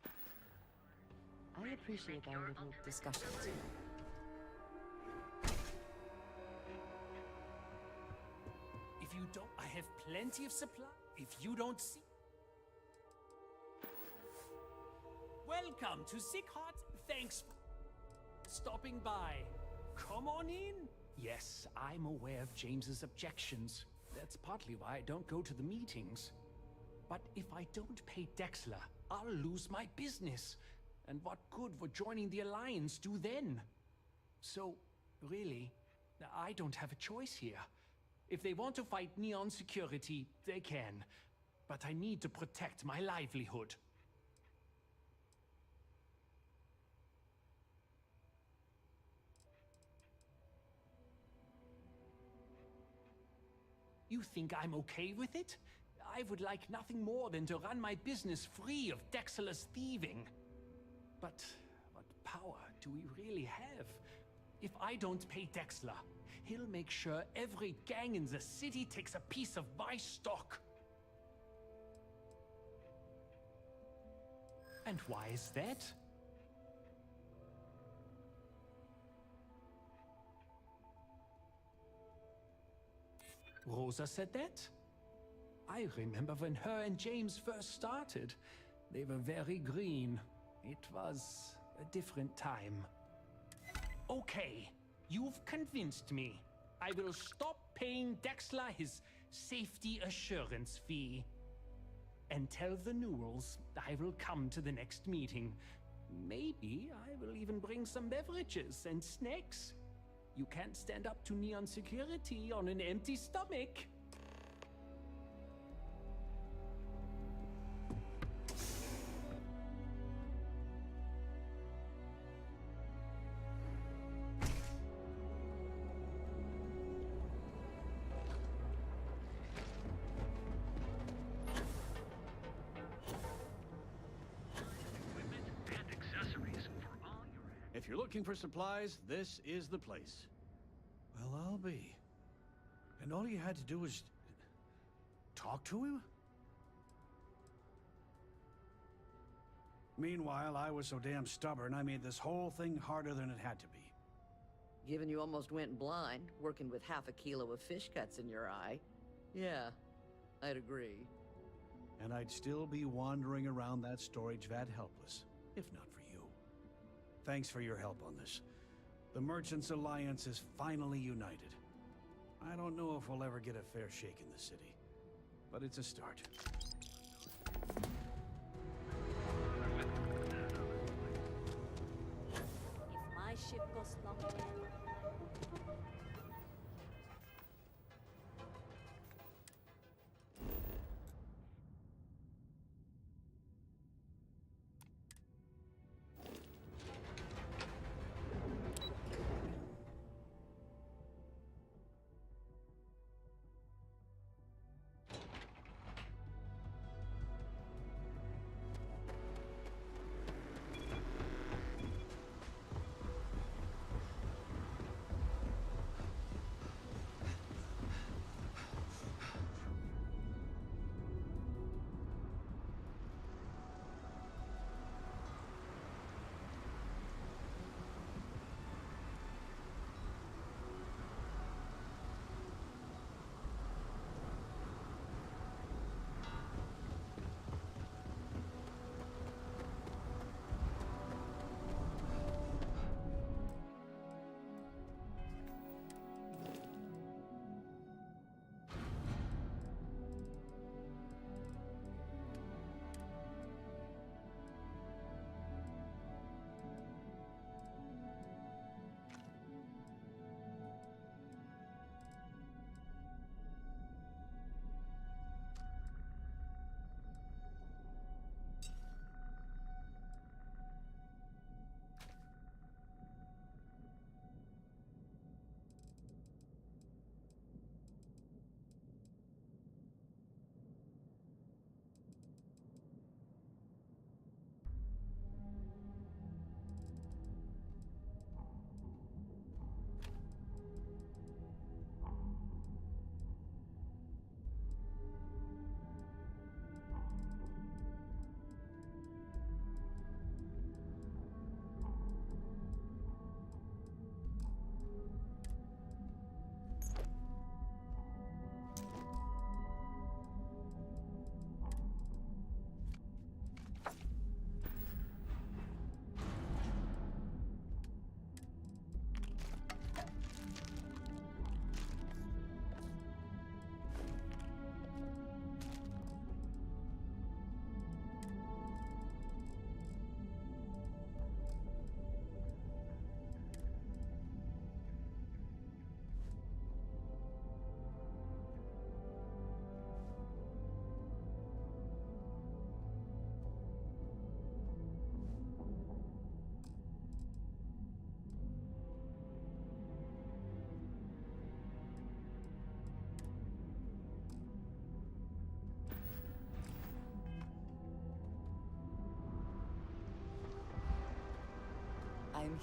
I appreciate our little discussions. If you don't, I have plenty of supply. If you don't see... Welcome to Sick Heart. Thanks for stopping by. Come on in. Yes, I'm aware of James's objections. That's partly why I don't go to the meetings. But if I don't pay Dexler, I'll lose my business. And what good would joining the Alliance do then? So, really, I don't have a choice here. If they want to fight Neon Security, they can. But I need to protect my livelihood. You think I'm okay with it? I would like nothing more than to run my business free of Dexter's thieving. But what power do we really have? If I don't pay Dexter, he'll make sure every gang in the city takes a piece of my stock. And why is that? Rosa said that? I remember when her and James first started. They were very green. It was a different time. Okay, you've convinced me. I will stop paying Dexler his safety assurance fee. And tell the Newells I will come to the next meeting. Maybe I will even bring some beverages and snacks. You can't stand up to Neon Security on an empty stomach. If you're looking for supplies, this is the place. Well, I'll be. And all you had to do was talk to him? Meanwhile, I was so damn stubborn, I made this whole thing harder than it had to be. Given you almost went blind, working with half a kilo of fish cuts in your eye. Yeah, I'd agree. And I'd still be wandering around that storage vat helpless, if not for you. Thanks for your help on this. The Merchants Alliance is finally united. I don't know if we'll ever get a fair shake in the city, but it's a start. If my ship goes long again,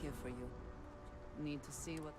here for you. Need to see what...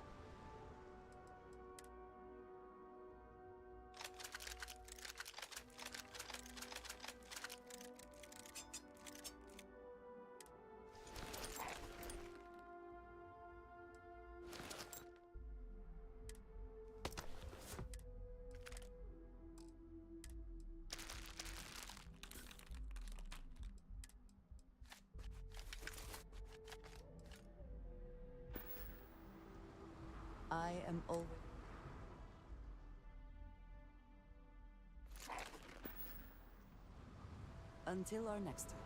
I am always... Until our next time.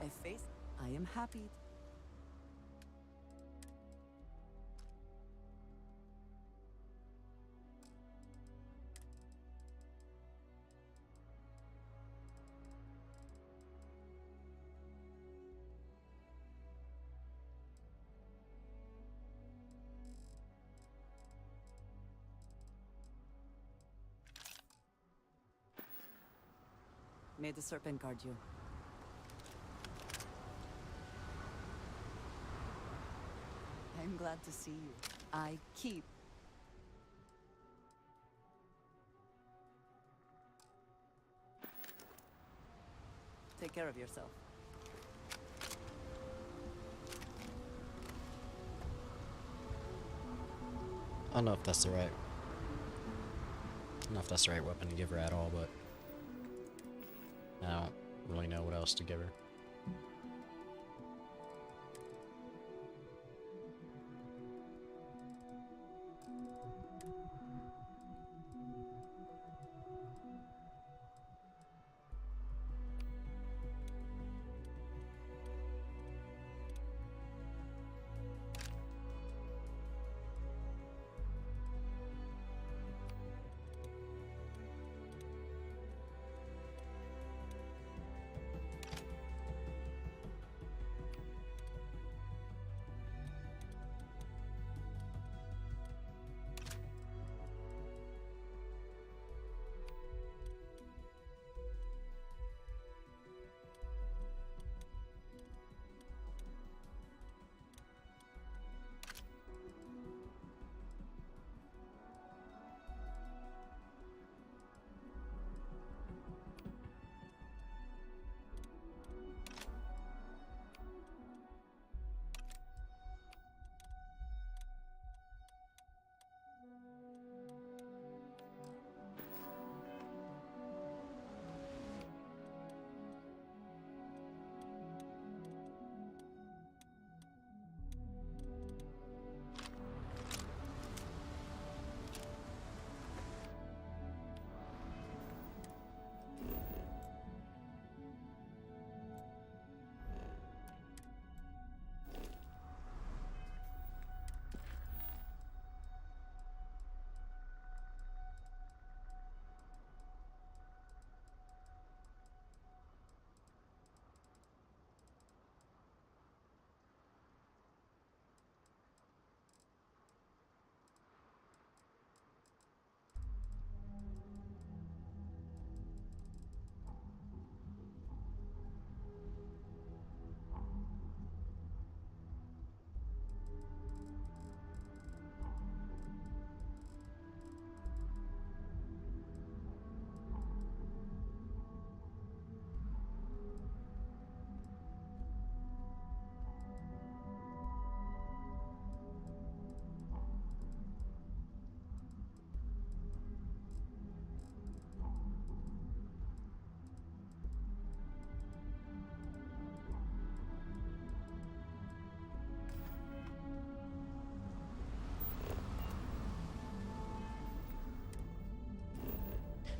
A face. I am happy. May the serpent guard you. I'm glad to see you. I keep. Take care of yourself. I don't know if that's the right... I don't know if that's the right weapon to give her at all, but... I don't really know what else to give her.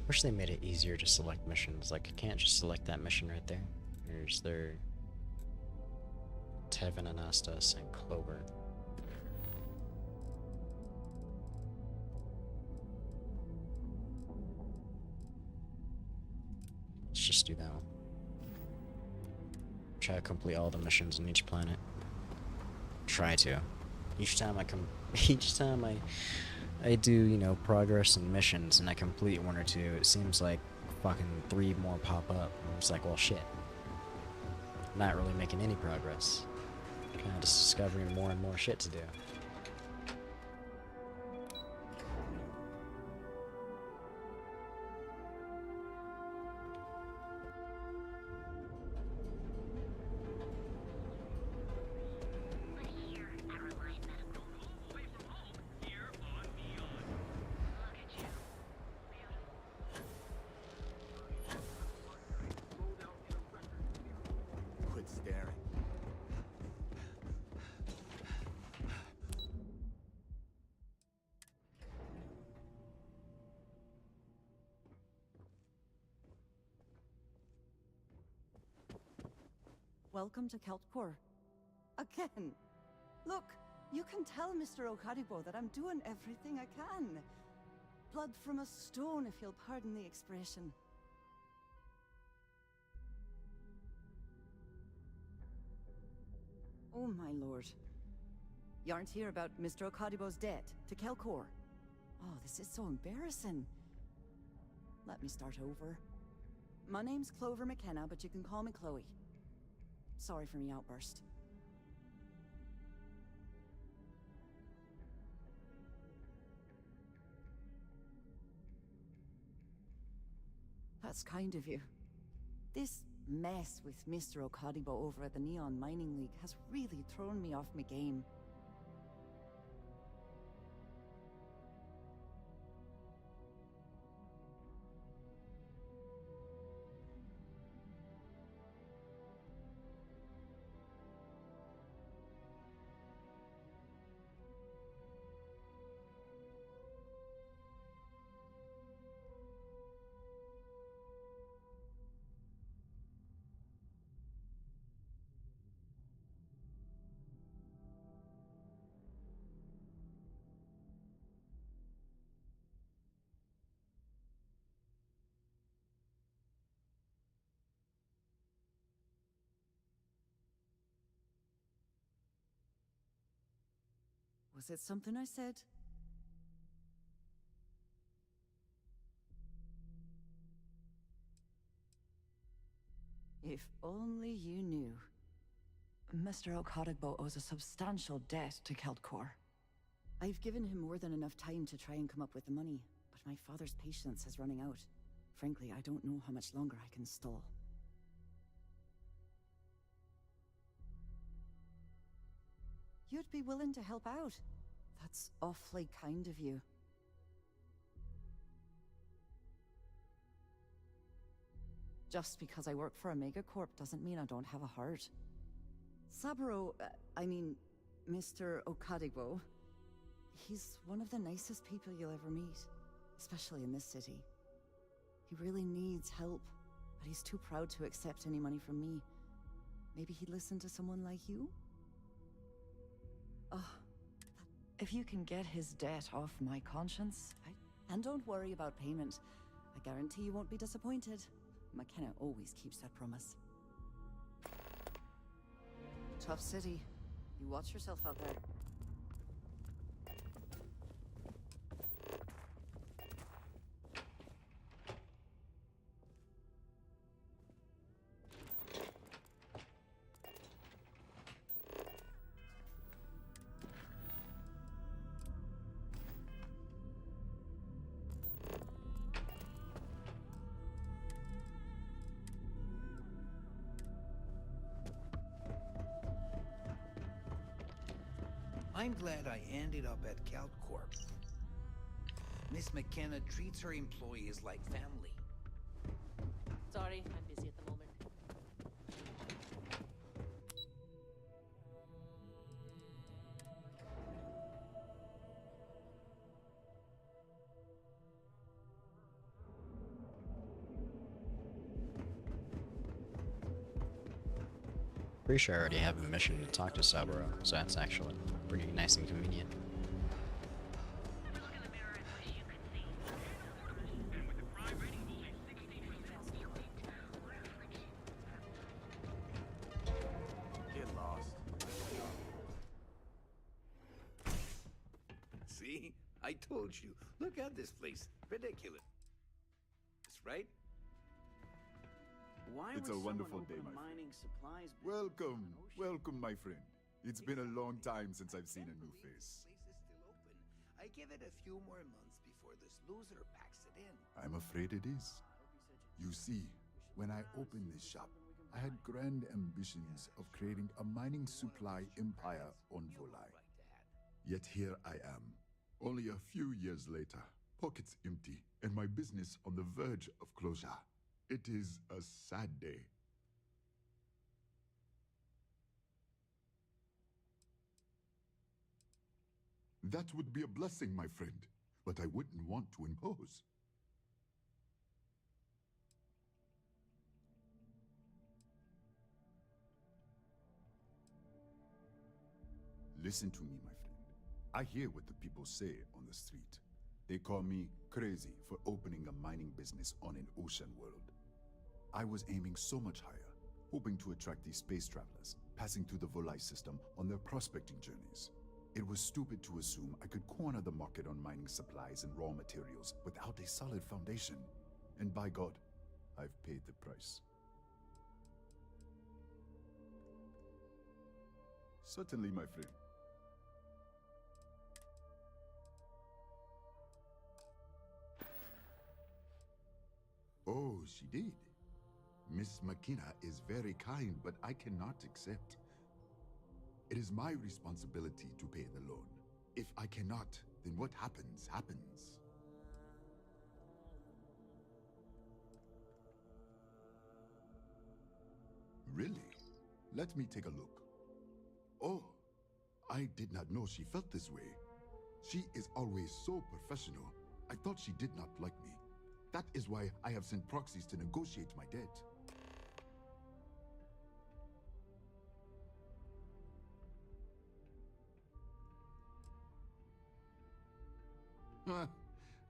Wish they made it easier to select missions. Like, I can't just select that mission right there. Here's their Tevin, Anastas, and Clover. Let's just do that one. Try to complete all the missions on each planet. Try to. Each time I do, you know, progress and missions and I complete one or two, it seems like fucking 3 more pop up. And it's like, well, shit. Not really making any progress. Kind of just discovering more and more shit to do. Quit staring. Welcome to Keltcore. Again. Look, you can tell Mr. Okadibo that I'm doing everything I can. Blood from a stone, if you'll pardon the expression. Oh, my lord. You aren't here about Mr. Okadibo's debt to Kelkor. Oh, this is so embarrassing. Let me start over. My name's Clover McKenna, but you can call me Chloe. Sorry for me outburst. That's kind of you. This mess with Mr. Okadibo over at the Neon Mining League has really thrown me off my game. Was it something I said? If only you knew. Mr. Okadibo owes a substantial debt to Keltcore. I've given him more than enough time to try and come up with the money, but my father's patience is running out. Frankly, I don't know how much longer I can stall. You'd be willing to help out. That's awfully kind of you. Just because I work for a megacorp doesn't mean I don't have a heart. Saburo, Mr. Okadibo, he's one of the nicest people you'll ever meet, especially in this city. He really needs help, but he's too proud to accept any money from me. Maybe he'd listen to someone like you? Oh, if you can get his debt off my conscience, and don't worry about payment. I guarantee you won't be disappointed. McKenna always keeps that promise. Tough city. You watch yourself out there. I'm glad I ended up at Keltcorp. Miss McKenna treats her employees like family. Sorry, I'm busy at the moment. Pretty sure I already have a mission to talk to Saburo, so that's actually pretty nice and convenient. Get lost. See? I told you. Look at this place. Ridiculous. That's right? Why It's would a wonderful someone day, open a my friend. mining supplies business Welcome, on an ocean? welcome, my friend. It's been a long time since I've seen a new face. Place is still open. I give it a few more months before this loser packs it in. I'm afraid it is. You see, when I opened this shop, I had grand ambitions of creating a mining supply empire on Volai. Yet here I am, only a few years later, pockets empty, and my business on the verge of closure. It is a sad day. That would be a blessing, my friend, but I wouldn't want to impose. Listen to me, my friend. I hear what the people say on the street. They call me crazy for opening a mining business on an ocean world. I was aiming so much higher, hoping to attract these space travelers, passing through the Volai system on their prospecting journeys. It was stupid to assume I could corner the market on mining supplies and raw materials without a solid foundation. And by God, I've paid the price. Certainly, my friend. Oh, she did. Miss McKenna is very kind, but I cannot accept. It is my responsibility to pay the loan. If I cannot, then what happens, happens. Really? Let me take a look. Oh, I did not know she felt this way. She is always so professional. I thought she did not like me. That is why I have sent proxies to negotiate my debt.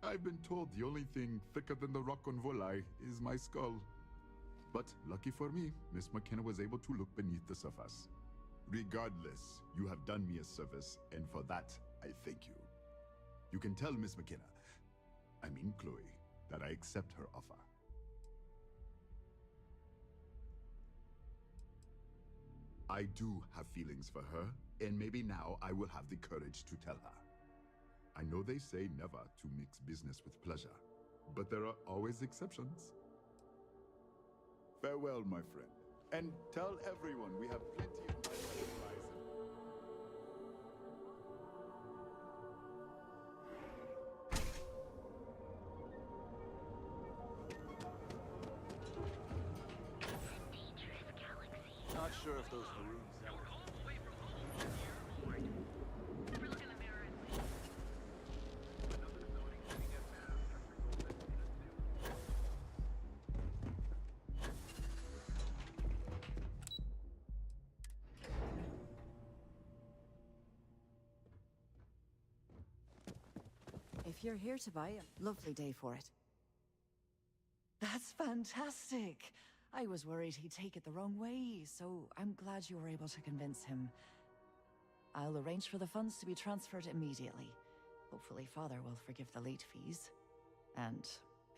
I've been told the only thing thicker than the rock on Volai is my skull. But lucky for me, Miss McKenna was able to look beneath the surface. Regardless, you have done me a service, and for that, I thank you. You can tell Miss McKenna, I mean Chloe, that I accept her offer. I do have feelings for her, and maybe now I will have the courage to tell her. I know they say never to mix business with pleasure, but there are always exceptions. Farewell, my friend, and tell everyone we have plenty of time on the horizon. Not sure if those Haroons ever... If you're here to buy a lovely day for it. That's fantastic! I was worried he'd take it the wrong way, so I'm glad you were able to convince him. I'll arrange for the funds to be transferred immediately. Hopefully Father will forgive the late fees. And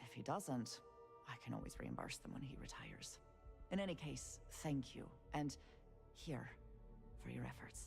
if he doesn't, I can always reimburse them when he retires. In any case, thank you, and here for your efforts.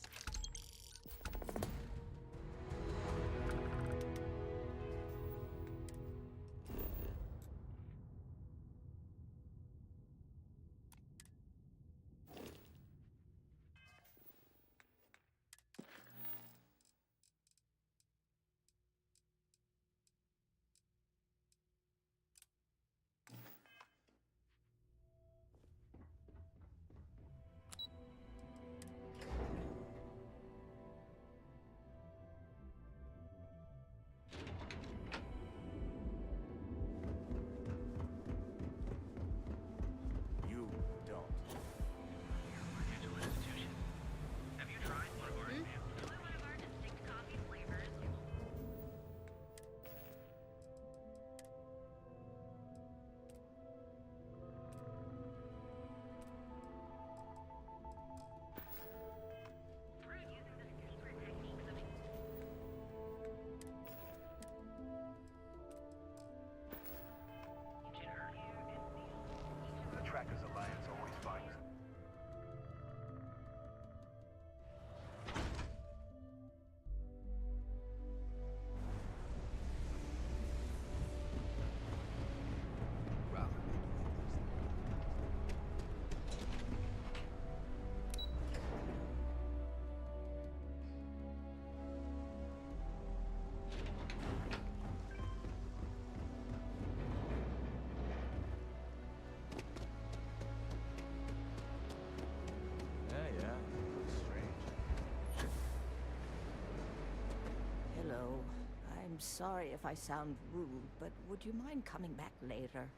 I'm sorry if I sound rude, but would you mind coming back later?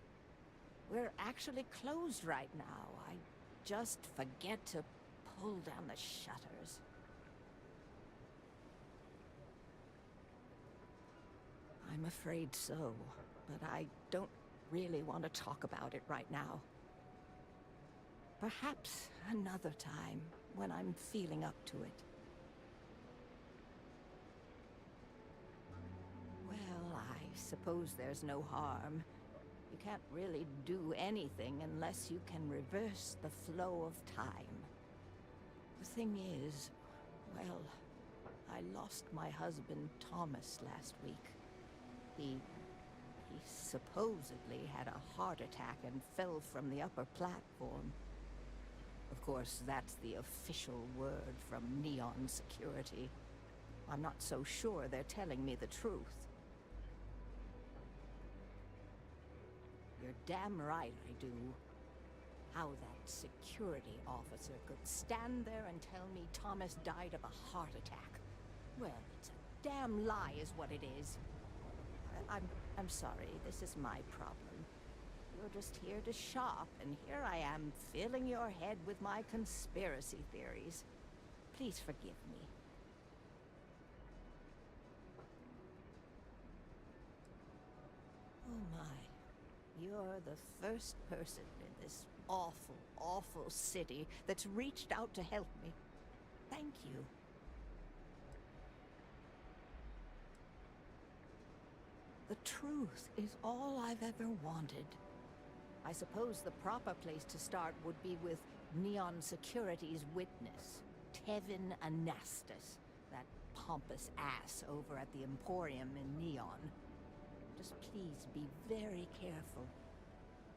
We're actually closed right now. I just forget to pull down the shutters. I'm afraid so, but I don't really want to talk about it right now. Perhaps another time, when I'm feeling up to it. Well, I suppose there's no harm. You can't really do anything unless you can reverse the flow of time. The thing is, well, I lost my husband Thomas last week. He supposedly had a heart attack and fell from the upper platform. Of course, that's the official word from Neon Security. I'm not so sure they're telling me the truth. You're damn right I do. How that security officer could stand there and tell me Thomas died of a heart attack. Well, it's a damn lie is what it is. I'm sorry, this is my problem. You're just here to shop, and here I am filling your head with my conspiracy theories. Please forgive me. Oh my. You're the first person in this awful, awful city that's reached out to help me. Thank you. The truth is all I've ever wanted. I suppose the proper place to start would be with Neon Security's witness, Tevin Anastas, that pompous ass over at the Emporium in Neon. Just please be very careful.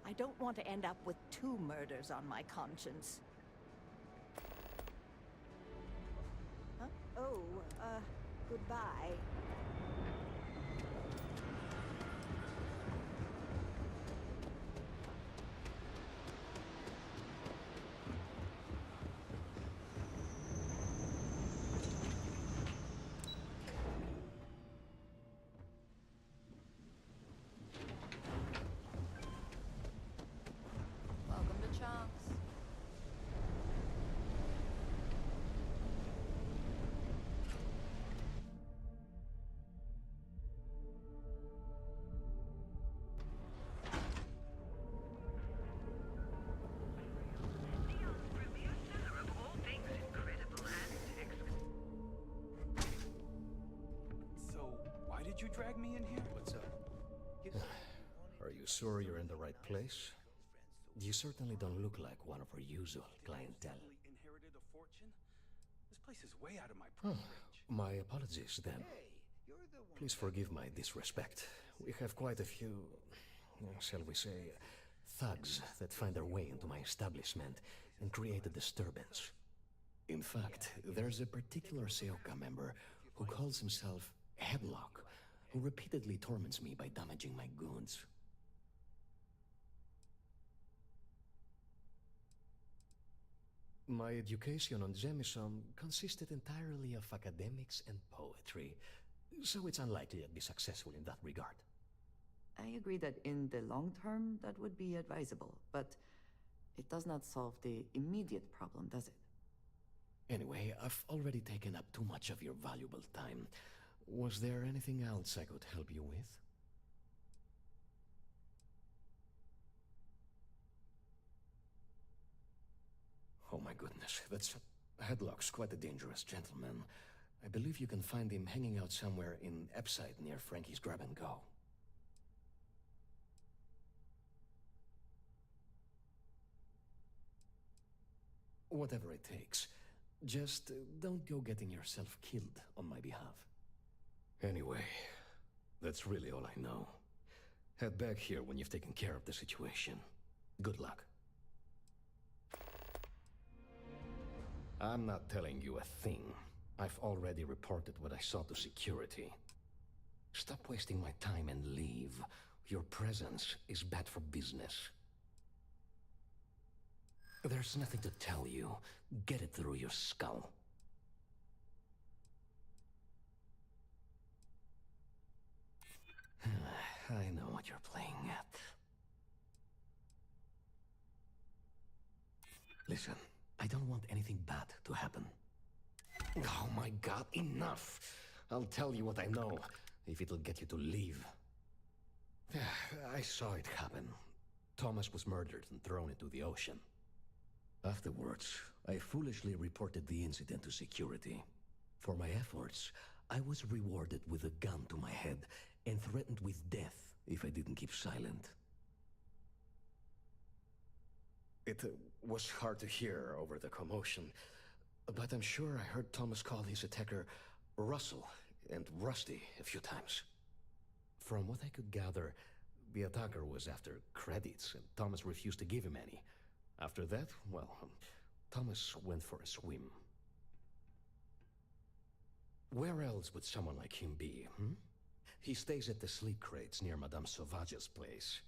I don't want to end up with 2 murders on my conscience. Huh? Oh, goodbye. Welcome to Chunks. So, why did you drag me in here? What's up? Are you sure you're in the right place? You certainly don't look like one of our usual clientele. Inherited a fortune? This place is way out of my price range. My apologies, then. Please forgive my disrespect. We have quite a few, shall we say, thugs that find their way into my establishment and create a disturbance. In fact, there's a particular Seoka member who calls himself Headlock, who repeatedly torments me by damaging my goods. My education on Jemison consisted entirely of academics and poetry, so it's unlikely I'd be successful in that regard. I agree that in the long term, that would be advisable, but it does not solve the immediate problem, does it? Anyway, I've already taken up too much of your valuable time. Was there anything else I could help you with? Oh my goodness, Headlock's quite a dangerous gentleman. I believe you can find him hanging out somewhere in Epside near Frankie's Grab and Go. Whatever it takes. Just don't go getting yourself killed on my behalf. Anyway, that's really all I know. Head back here when you've taken care of the situation. Good luck. I'm not telling you a thing. I've already reported what I saw to security. Stop wasting my time and leave. Your presence is bad for business. There's nothing to tell you. Get it through your skull. you're playing at. Listen, I don't want anything bad to happen. Oh my god, enough! I'll tell you what I know, if it'll get you to leave. I saw it happen. Thomas was murdered and thrown into the ocean. Afterwards, I foolishly reported the incident to security. For my efforts, I was rewarded with a gun to my head and threatened with death if I didn't keep silent. It was hard to hear over the commotion, but I'm sure I heard Thomas call his attacker Russell and Rusty a few times. From what I could gather, the attacker was after credits, and Thomas refused to give him any. After that, well, Thomas went for a swim. Where else would someone like him be, hmm? He stays at the sleep crates near Madame Sauvage's place.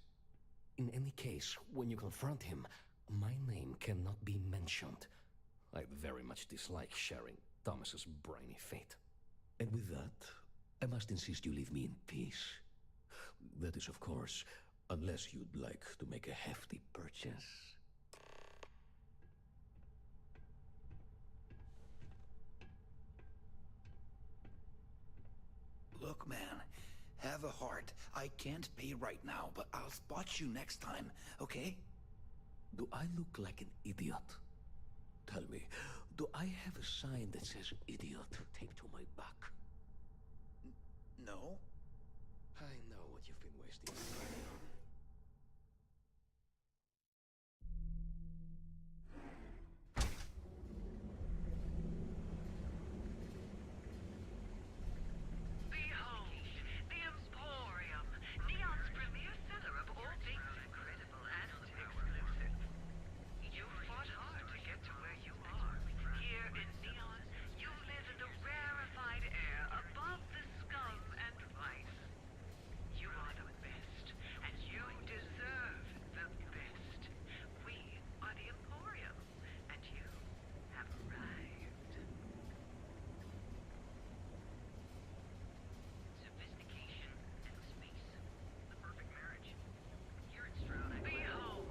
In any case, when you confront him, my name cannot be mentioned. I'd very much dislike sharing Thomas's briny fate. And with that, I must insist you leave me in peace. That is, of course, unless you'd like to make a hefty purchase. Look, man, have a heart. I can't pay right now, but I'll spot you next time, okay? Do I look like an idiot? Tell me, do I have a sign that says idiot taped to my back? No. I know what you've been wasting your time on. Behold, the Emporium, Neon's premier seller of all things incredible and exclusive. You fought hard to get to where you are. Here in Neon, you live in the rarefied air above the scum and vice. You are the best, and you deserve the best. We are the Emporium, and you have arrived. Sophistication and space. The perfect marriage. Here at Stroud, behold,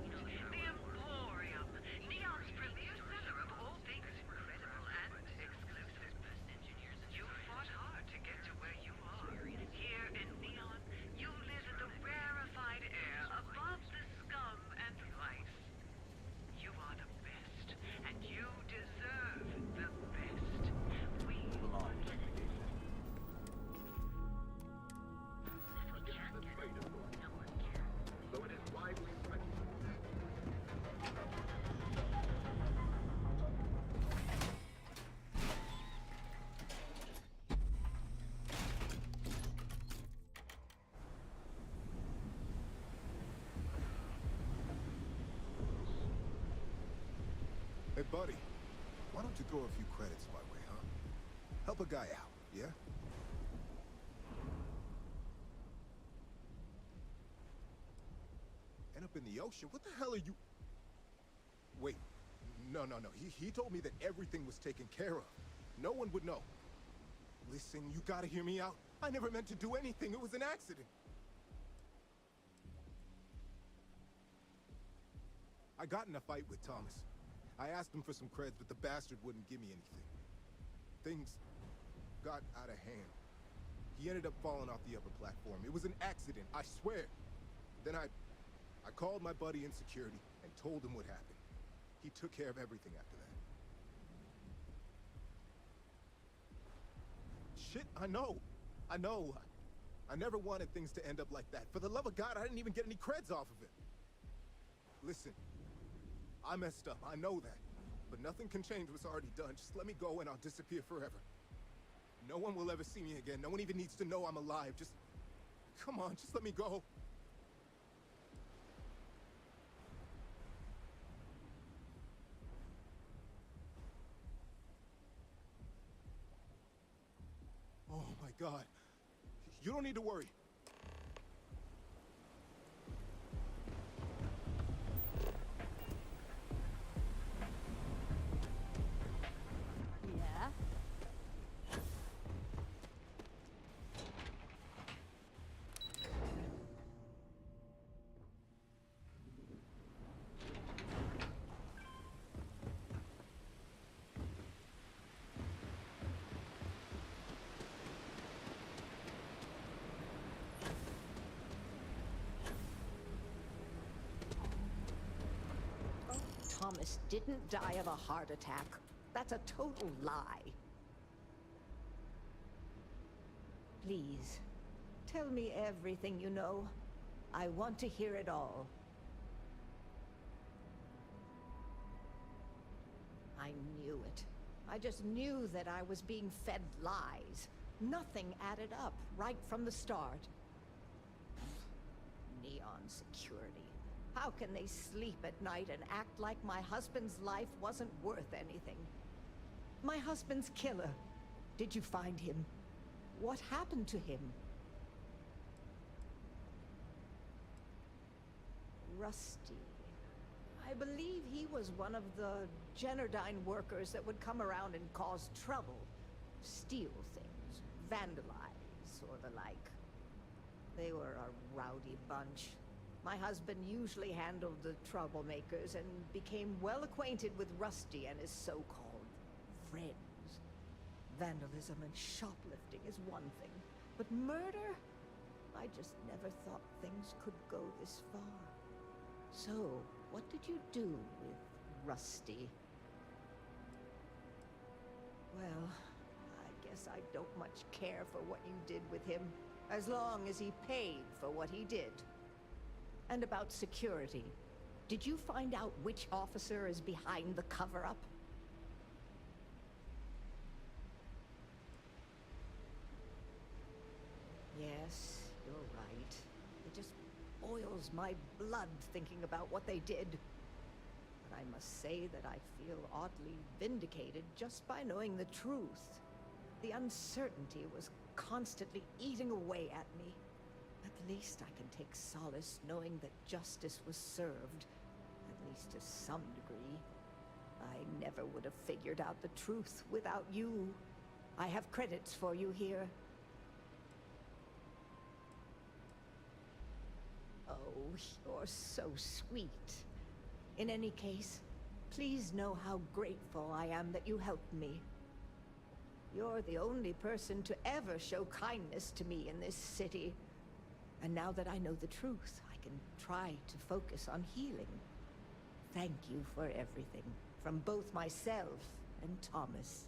the Emporium, Neon's premier seller of all things incredible and exclusive. Best engineers. You fought hard to get to where you are. Here in Neon, you live in the rarefied air above the scum and vice. You are the best, and you deserve the best. We are Hey, buddy. Why don't you throw a few credits my way, huh? Help a guy out, yeah? End up in the ocean? What the hell are you... Wait. No. He told me that everything was taken care of. No one would know. Listen, you gotta hear me out. I never meant to do anything. It was an accident. I got in a fight with Thomas. I asked him for some creds, but the bastard wouldn't give me anything. Things got out of hand. He ended up falling off the upper platform. It was an accident, I swear. Then I called my buddy in security and told him what happened. He took care of everything after that. Shit, I know. I never wanted things to end up like that. For the love of God, I didn't even get any creds off of it. Listen, I messed up, I know that. But nothing can change what's already done. Just let me go and I'll disappear forever. No one will ever see me again. No one even needs to know I'm alive. Just... come on, just let me go. Oh my God. You don't need to worry. Yeah? Thomas didn't die of a heart attack. That's a total lie. Please, tell me everything you know. I want to hear it all. I knew it. I just knew that I was being fed lies. Nothing added up right from the start. Neon security. How can they sleep at night and act like my husband's life wasn't worth anything? My husband's killer. Did you find him? What happened to him? Rusty. I believe he was one of the Generdyne workers that would come around and cause trouble. Steal things, vandalize, or the like. They were a rowdy bunch. My husband usually handled the troublemakers and became well acquainted with Rusty and his so-called friends. Vandalism and shoplifting is one thing, but murder? I just never thought things could go this far. So, what did you do with Rusty? Well, I guess I don't much care for what you did with him, as long as he paid for what he did. And about security, did you find out which officer is behind the cover-up? Yes, you're right. It just boils my blood thinking about what they did. But I must say that I feel oddly vindicated just by knowing the truth. The uncertainty was constantly eating away at me. At least I can take solace knowing that justice was served, at least to some degree. I never would have figured out the truth without you. I have credits for you here. Oh, you're so sweet. In any case, please know how grateful I am that you helped me. You're the only person to ever show kindness to me in this city. And now that I know the truth, I can try to focus on healing. Thank you for everything, from both myself and Thomas.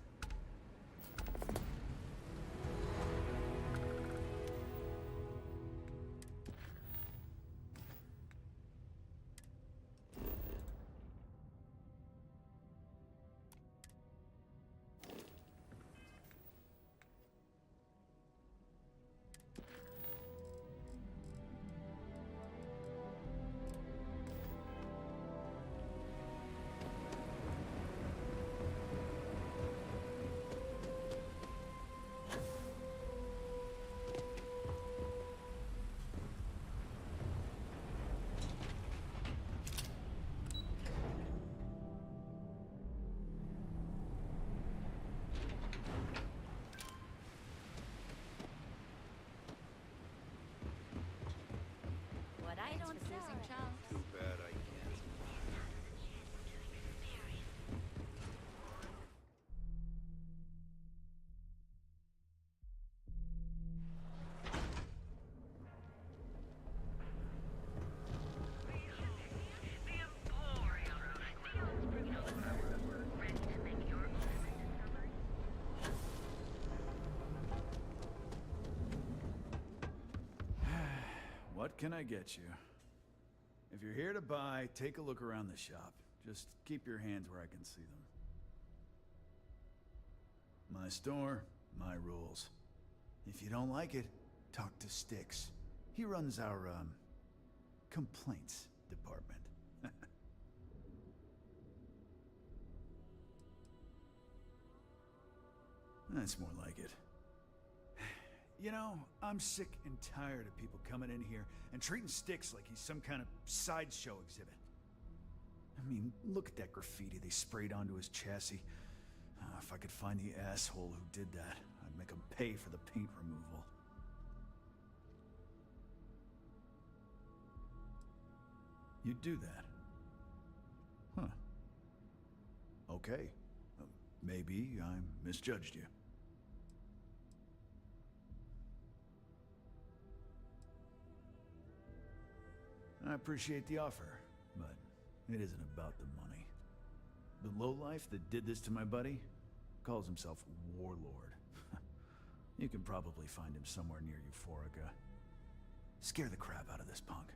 What I don't sell. Too bad I can't. What can I get you? If you're here to buy, take a look around the shop. Just keep your hands where I can see them. My store, my rules. If you don't like it, talk to Styx. He runs our, complaints department. That's more like it. You know, I'm sick and tired of people coming in here and treating Styx like he's some kind of sideshow exhibit. I mean, look at that graffiti they sprayed onto his chassis. If I could find the asshole who did that, I'd make him pay for the paint removal. You'd do that? Huh. Okay. Maybe I misjudged you. I appreciate the offer, but it isn't about the money. The lowlife that did this to my buddy calls himself Warlord. You can probably find him somewhere near Euphorica. Scare the crap out of this punk,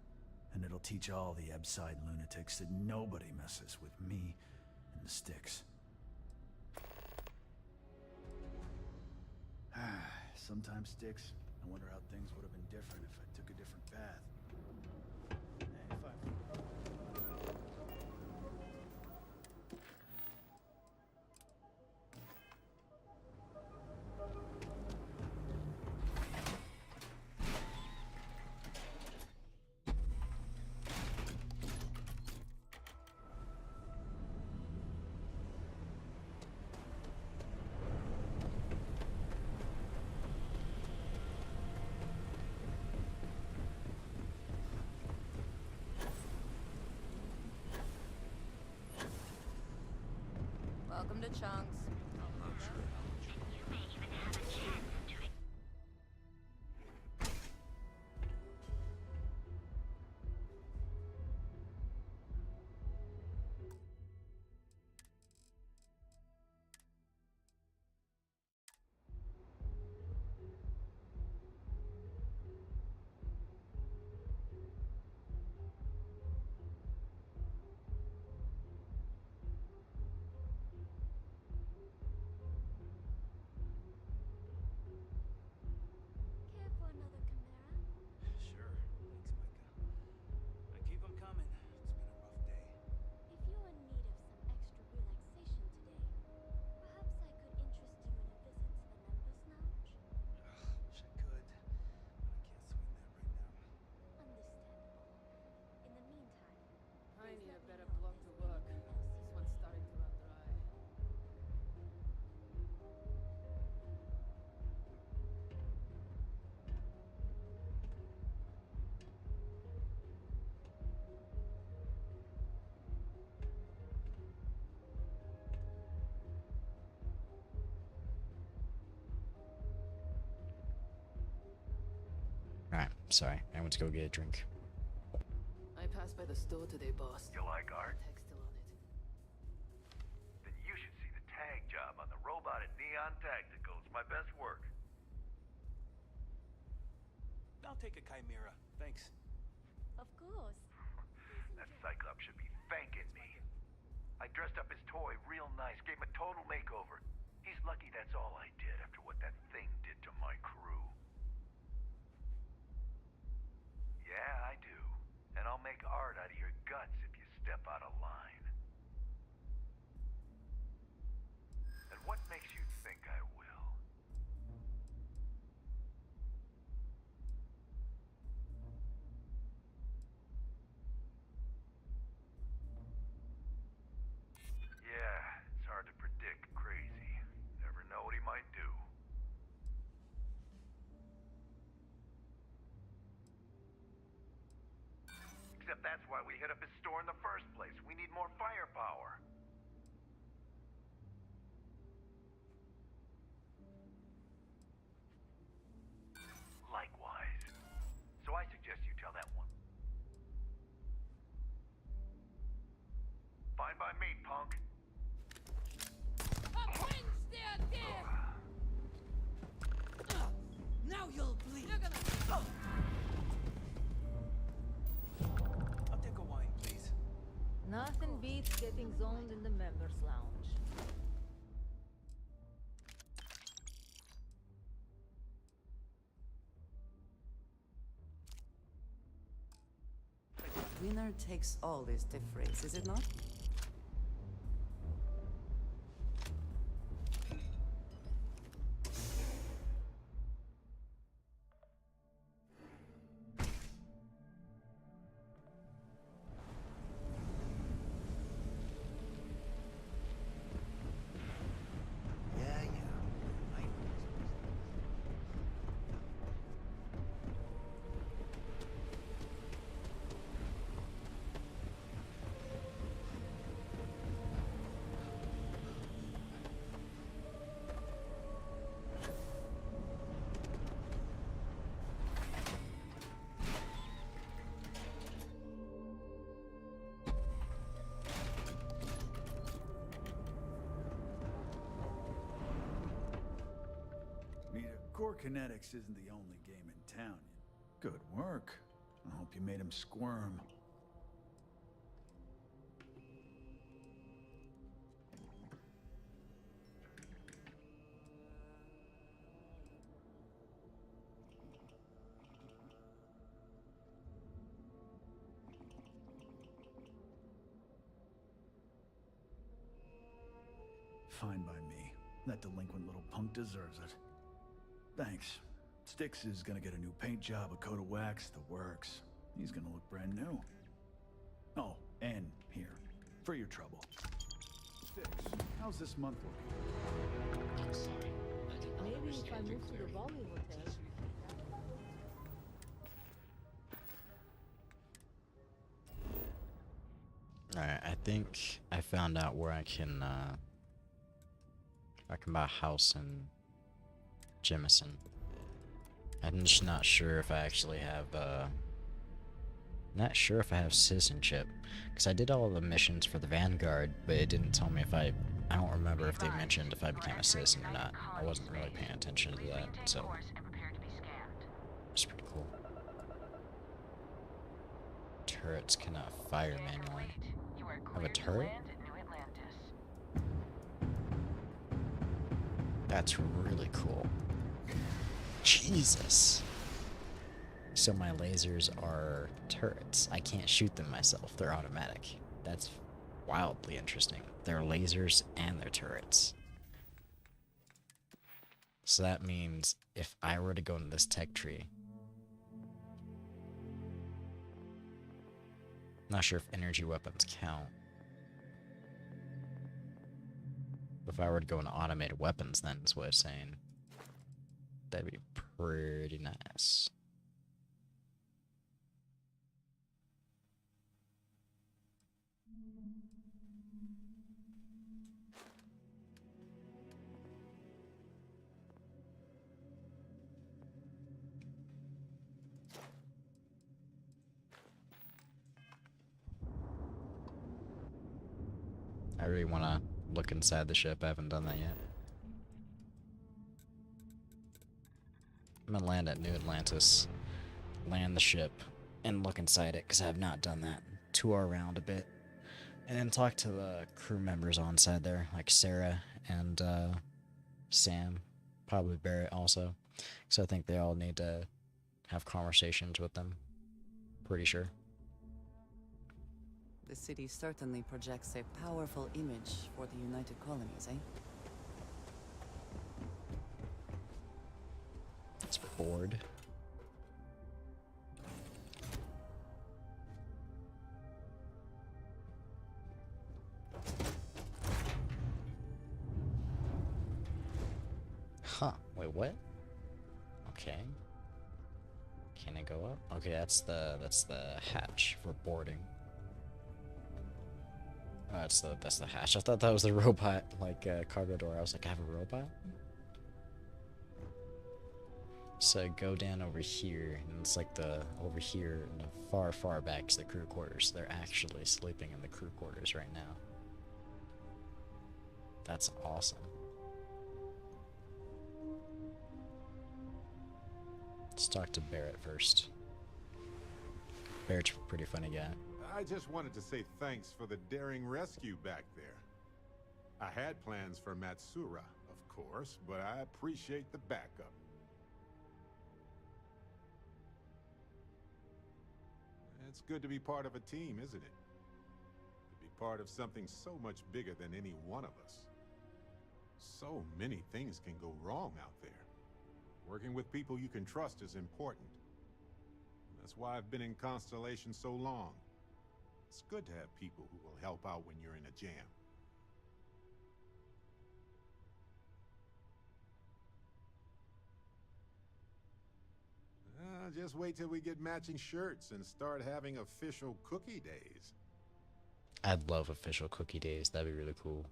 and it'll teach all the Ebside lunatics that nobody messes with me and the sticks. Sometimes, Sticks, I wonder how things would have been different if I took a different path. Welcome to Chunks. Care for another chimera? Sure. Thanks, Micah. Keep them coming. It's been a rough day. If you're in need of some extra relaxation today, perhaps I could interest you in a visit to the members' lounge? Wish I could, but I can't swing that right now. Understandable. In the meantime, I please need let a me better know if block to there's work. anything else This one's starting to run dry. Alright, sorry. I went to go get a drink. I passed by the store today, boss. You like art? Tag's still on it. Then you should see the tag job on the robot at Neon Tactical. It's my best work. I'll take a chimera. Thanks. Of course. That Cyclops should be thanking me. I dressed up his toy real nice, gave him a total makeover. He's lucky that's all I did after what that thing did to my crew. Yeah, I do. And I'll make art out of your guts if you step out of line. And what makes you think I will? Yeah, it's hard to predict Crazy. Never know what he might do. Except that's why we hit up his store in the first place. We need more firepower. Likewise. So I suggest you tell that one. Fine by me, punk. Avenge their death! Now you'll bleed. You're gonna... I'll take a wine, please. Nothing beats getting zoned in the members' lounge. Winner takes all is the phrase, is it not? Core Kinetics isn't the only game in town. Good work. I hope you made him squirm. Fine by me. That delinquent little punk deserves it. Thanks. Styx is gonna get a new paint job, a coat of wax, the works. He's gonna look brand new. Oh, and here, for your trouble. Styx, how's this month looking? Maybe if I move to the Volley Hotel. Alright, I think I found out where I can buy a house in Jemison. I'm just not sure if I actually have, not sure if I have citizenship. Because I did all the missions for the Vanguard, but it didn't tell me if I don't remember if they mentioned if I became a citizen or not. I wasn't really paying attention to that, so. It's pretty cool. Turrets cannot fire manually. Have a turret? That's really cool. Jesus. So my lasers are turrets. I can't shoot them myself. They're automatic. That's wildly interesting. They're lasers and they're turrets. So that means if I were to go into this tech tree, not sure if energy weapons count. If I were to go into automated weapons, then is what it's saying. That'd be pretty nice. I really want to look inside the ship. I haven't done that yet. I'm gonna land at New Atlantis, land the ship, and look inside it, because I have not done that. Tour around a bit, and then talk to the crew members on side there, like Sarah and Sam, probably Barrett also. So I think they all need to have conversations with them. Pretty sure. The city certainly projects a powerful image for the United Colonies, eh? It's bored. Huh. Wait, what? Okay. Can I go up? Okay, that's the hatch for boarding. Oh, that's the hatch. I thought that was the robot, like, cargo door. I was like, I have a robot? So go down over here, and it's like over here, in the far back is the crew quarters. They're actually sleeping in the crew quarters right now. That's awesome. Let's talk to Barrett first. Barrett's a pretty funny guy. I just wanted to say thanks for the daring rescue back there. I had plans for Matsura, of course, but I appreciate the backup. It's good to be part of a team, isn't it? To be part of something so much bigger than any one of us. So many things can go wrong out there. Working with people you can trust is important. That's why I've been in Constellation so long. It's good to have people who will help out when you're in a jam. Just wait till we get matching shirts and start having official cookie days. I'd love official cookie days. That'd be really cool.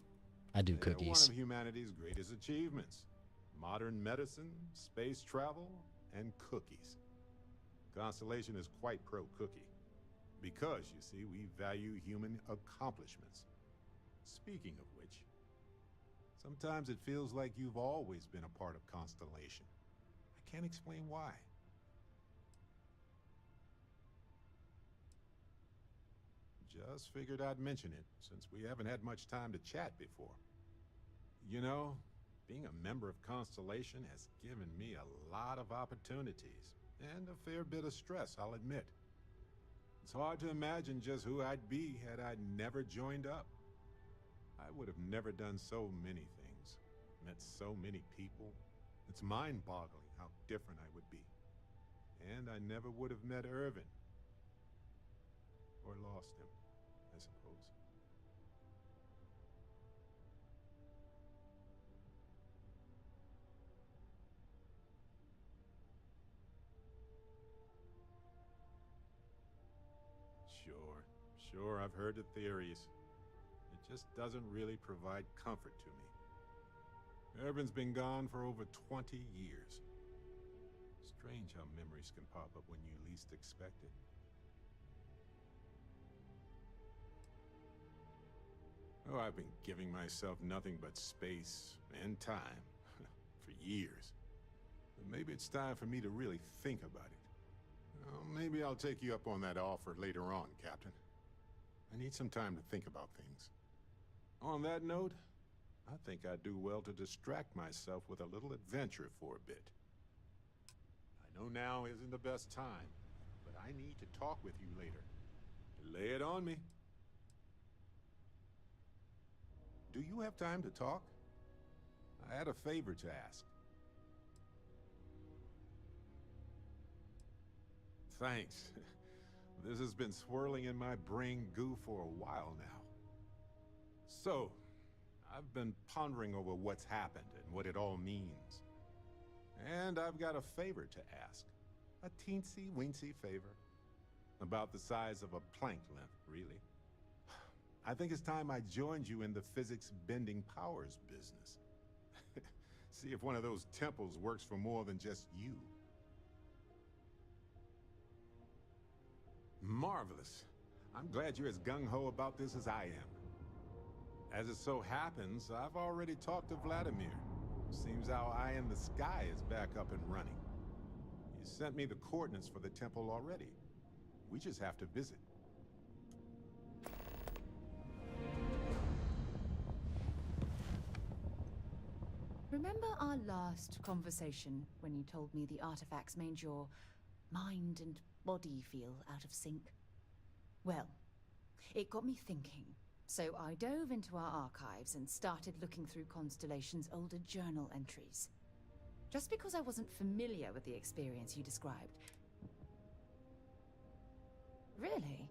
I do They're cookies. one of humanity's greatest achievements. Modern medicine, space travel, and cookies. Constellation is quite pro-cookie. Because, you see, we value human accomplishments. Speaking of which, sometimes it feels like you've always been a part of Constellation. can't explain why. Just figured I'd mention it, since we haven't had much time to chat before. You know, being a member of Constellation has given me a lot of opportunities, and a fair bit of stress, I'll admit. It's hard to imagine just who I'd be had I never joined up. I would have never done so many things, met so many people. It's mind-boggling how different I would be. And I never would have met Irvin. Or lost him, I suppose. Sure, I've heard the theories. It just doesn't really provide comfort to me. Irvin's been gone for over 20 years. Strange how memories can pop up when you least expect it. Oh, I've been giving myself nothing but space and time for years. But maybe it's time for me to really think about it. Well, maybe I'll take you up on that offer later on, Captain. I need some time to think about things. On that note, I think I'd do well to distract myself with a little adventure for a bit. I know now isn't the best time, but I need to talk with you later. Lay it on me. Do you have time to talk? I had a favor to ask. Thanks. This has been swirling in my brain goo for a while now. So, I've been pondering over what's happened and what it all means. And I've got a favor to ask. A teensy-weensy favor. About the size of a plank length, really. I think it's time I joined you in the physics-bending powers business. See if one of those temples works for more than just you. Marvelous. I'm glad you're as gung-ho about this as I am. As it so happens, I've already talked to Vladimir. Seems our eye in the sky is back up and running. He sent me the coordinates for the temple already. We just have to visit. Remember our last conversation when you told me the artifacts made your mind and body feel out of sync? Well, it got me thinking. So I dove into our archives and started looking through Constellation's older journal entries. Just because I wasn't familiar with the experience you described. Really?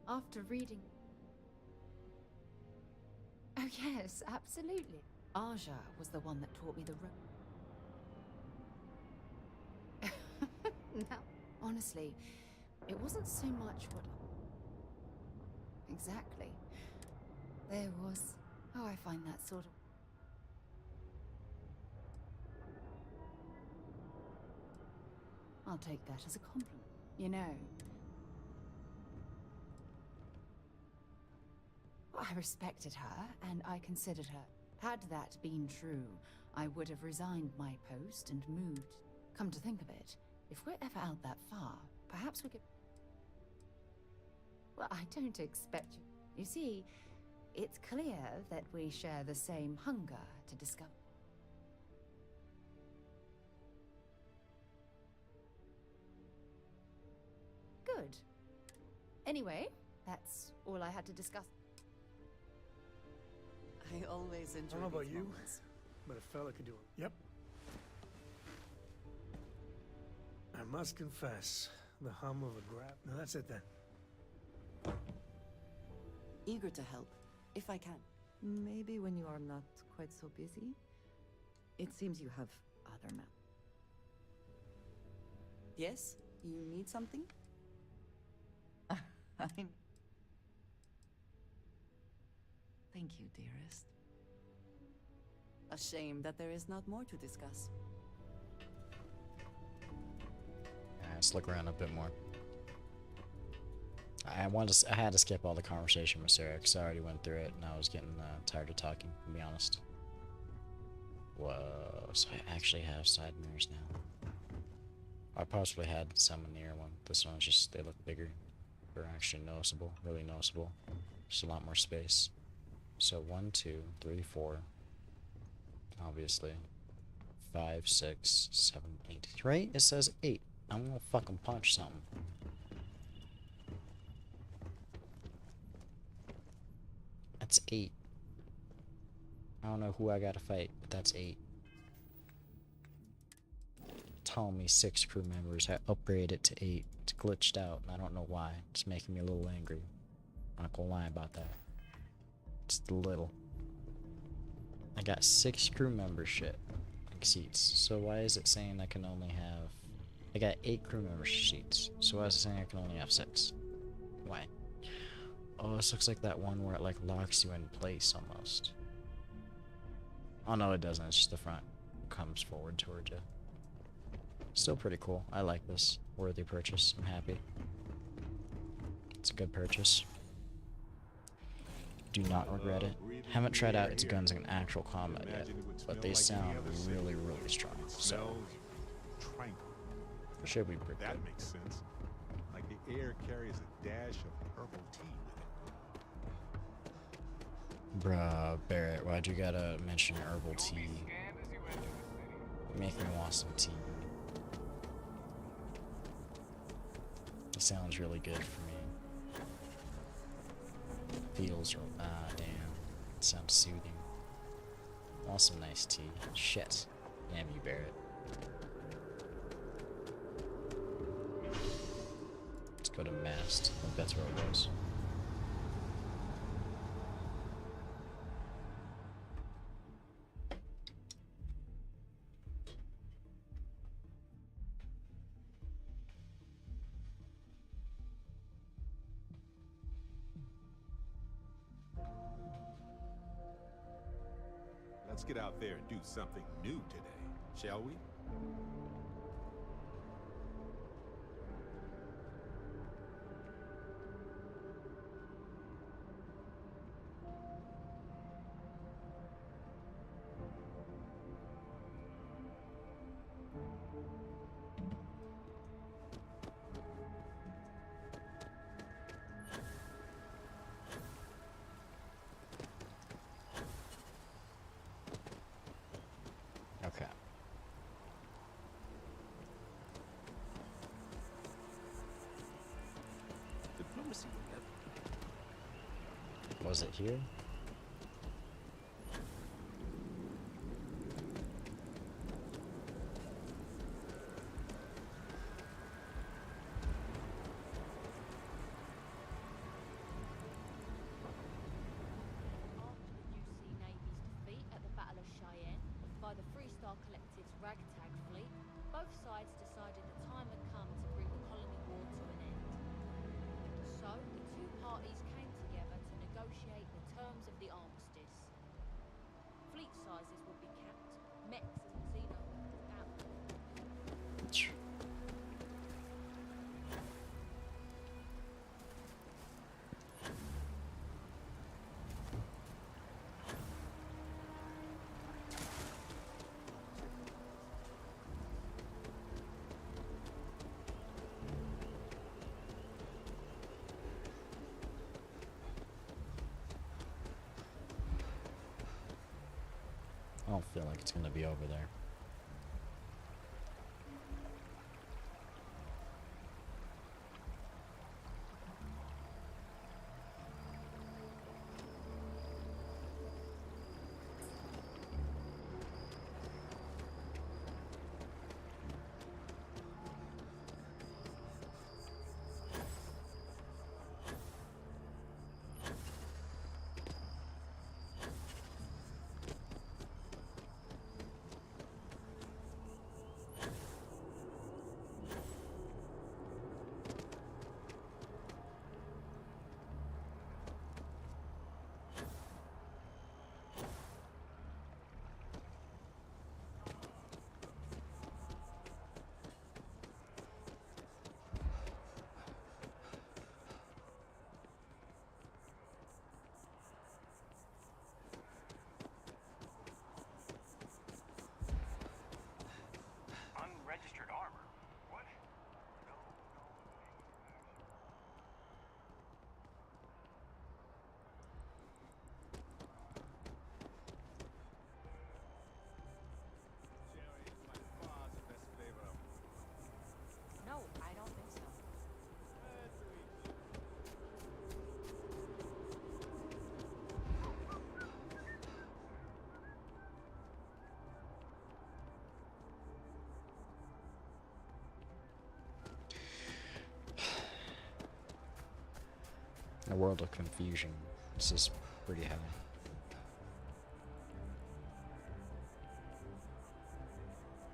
After reading... Oh yes, absolutely. Aja was the one that taught me the No, honestly, it wasn't so much what... Exactly. There was... Oh, I find that sort of... I'll take that as a compliment. You know... I respected her, and I considered her. Had that been true, I would have resigned my post and moved. Come to think of it, if we're ever out that far, perhaps we could... Well, I don't expect you... You see, it's clear that we share the same hunger to discover. Good. Anyway, that's all I had to discuss. I always enjoy I don't know about these you, moments. but a fella could do it. Yep. I must confess, the hum of a grab. No, that's it then. Eager to help, if I can. Maybe when you are not quite so busy. It seems you have other men. Yes? You need something? Thank you, dearest. A shame that there is not more to discuss. Let's look around a bit more. I had to skip all the conversation with Sarah because I already went through it and I was getting tired of talking, to be honest. Whoa, so I actually have side mirrors now. I possibly had some near one. This one's just, they look bigger. They're actually noticeable, really noticeable. Just a lot more space. So 1, 2, 3, 4. Obviously. 5, 6, 7, 8. Right? It says 8. I'm gonna fucking punch something. That's 8. I don't know who I gotta fight, but that's 8. Telling me 6 crew members. I upgraded it to 8. It's glitched out, and I don't know why. It's making me a little angry. I'm not gonna lie about that. Just a little. I got 6 crew member shit. Like seats. So why is it saying I can only have... I got 8 crew member seats. So why is it saying I can only have 6? Why? Oh, this looks like that one where it like locks you in place almost. Oh no, it doesn't. It's just the front comes forward towards you. Still pretty cool. I like this. Worthy purchase. I'm happy. It's a good purchase. Do not regret it. Haven't tried out its guns in actual combat yet, but they sound really, really strong. So should be pretty That good. makes sense. Like the air carries a dash of herbal tea with it. Bruh, Barrett, why'd you gotta mention herbal tea? Make me want some tea. It sounds really good for me. Feels real. Ah, damn. It sounds soothing. Want some nice tea. Shit. Damn you, Barrett. Let's go to Mast. I think that's where it goes. Let's get out there and do something new today, shall we? Okay. Diplomacy will get. Was it here? Defeat at the Battle of Cheyenne by the Freestar Collective's ragtag fleet, both sides decided the time had come to bring the colony war to an end. So, the two parties came together to negotiate the terms of the armistice. Fleet sizes would be capped, mechs and xenoweapons out. I don't feel like it's gonna be over there. A world of confusion. This is pretty high.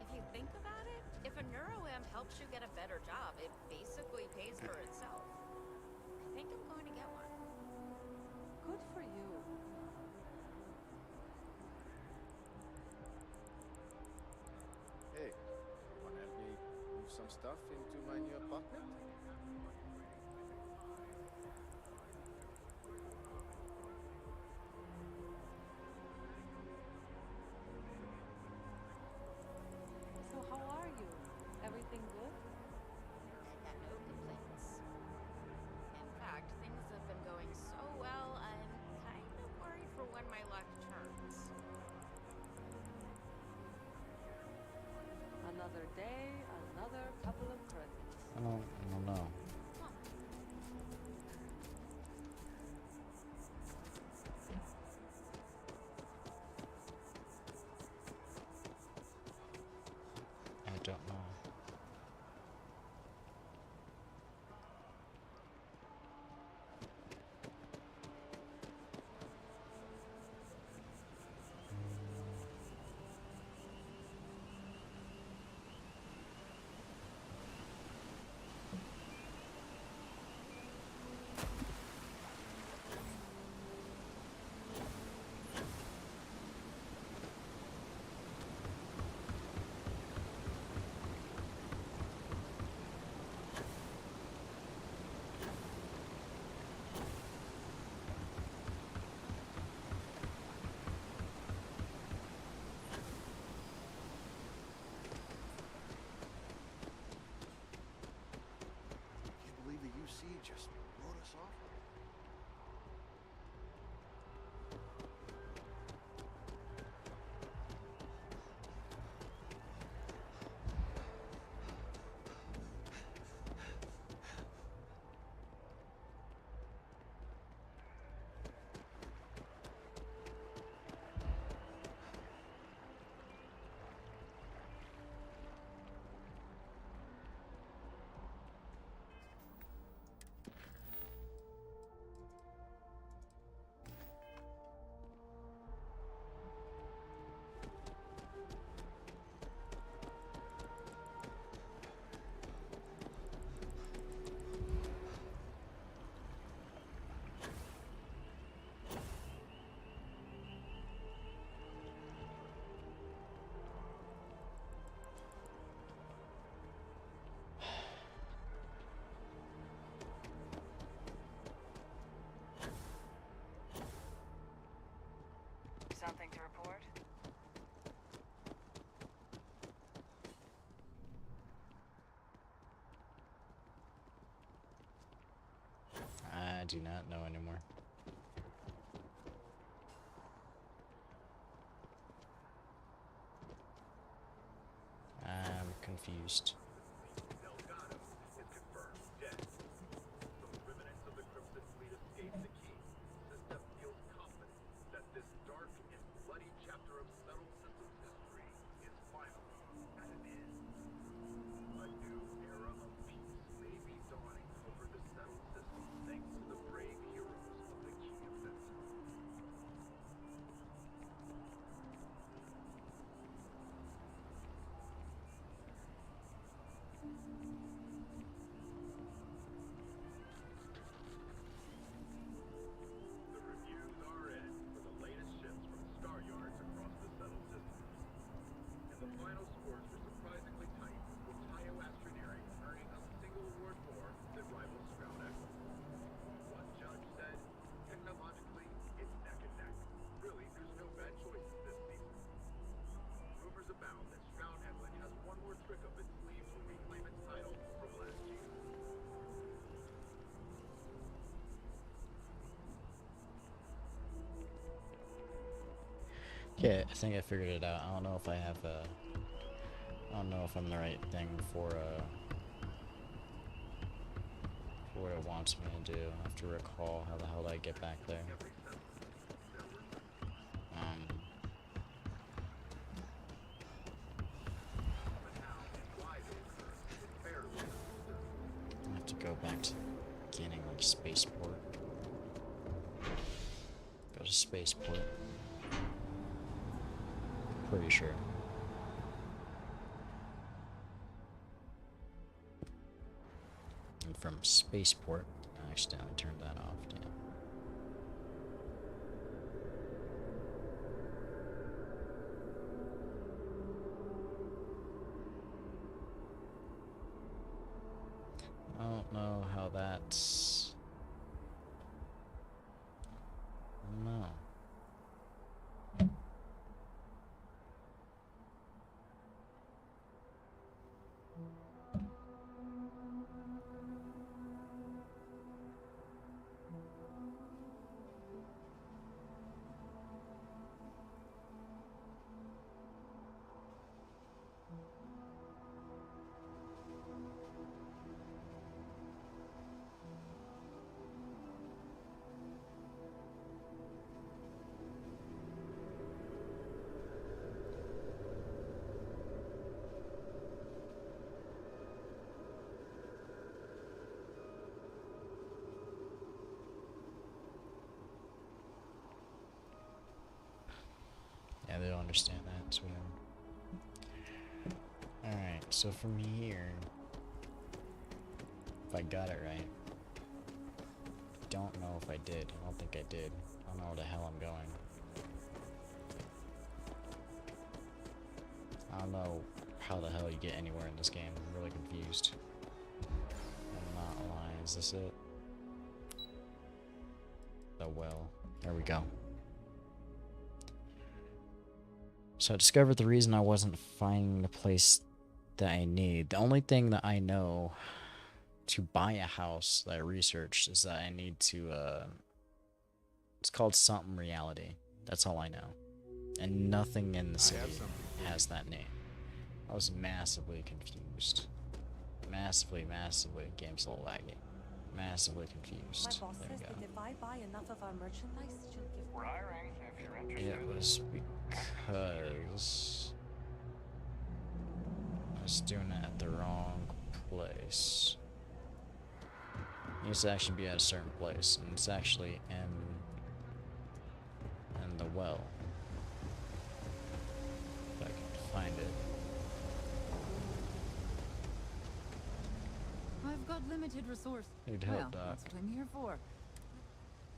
If you think about it, if a neuro-M helps you get a better job, it basically pays for itself. I think I'm going to get one. Good for you. Hey, wanna help me move some stuff into my new apartment? So how are you? Everything good? I've got no complaints. In fact, things have been going so well, I'm kind of worried for when my luck turns. Another day, another couple of credits. I don't know. I don't know. Can't believe the UC just wrote us off. Something to report? I do not know anymore. I'm confused. Okay, I think I figured it out. I don't know if I have I don't know if I'm the right thing for what it wants me to do. I have to recall how the hell did I get back there. I have to go back to the beginning, like spaceport. was a spaceport. Pretty sure. And from spaceport, I accidentally turned that off. Damn. I don't know how that's... No. Yeah, they don't understand that. It's weird. Alright, so from here, if I got it right, don't know if I did. I don't think I did. I don't know where the hell I'm going. I don't know how the hell you get anywhere in this game. I'm really confused. I'm not lying. Is this it? The well. There we go. So I discovered the reason I wasn't finding the place that I need. The only thing that I know to buy a house that I researched is that I need to, it's called something reality. That's all I know. And nothing in the city has that name. I was massively confused. Massively, game's a little laggy. Massively confused. My boss There we says go. that if I buy enough of our merchandise, she'll give. We're hiring if you're interested. It was because I was doing it at the wrong place. It needs to actually be at a certain place, and it's actually in the well. If I can find it. I've got limited resource. Need help, well, Doc. that's what I'm here for.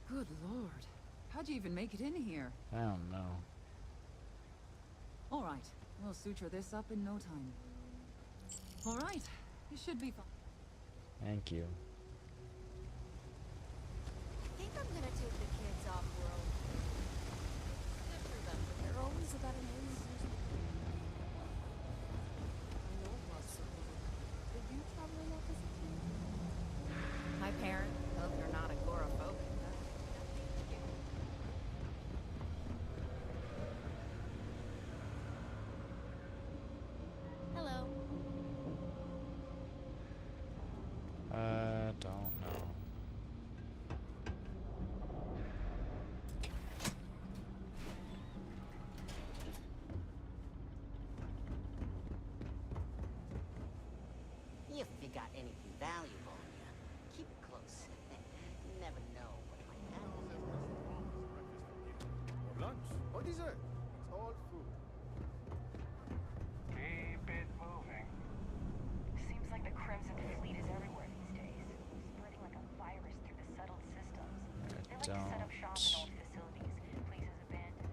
Good lord. How'd you even make it in here? I don't know. All right. We'll suture this up in no time. All right. You should be fine. Thank you. I think I'm gonna take the kids off world. Good for them, but they're always about an I know it was so good. Did you travel a lot as a kid? My parents hope you're not agoraphobic. Hello. Don't know. If you got anything valuable, keep it close. You never know what might happen. Or lunch, or dessert. It's all food. Keep it moving. Seems like the Crimson Fleet is everywhere these days, spreading like a virus through the settled systems. They like to set up shop in old facilities, places abandoned.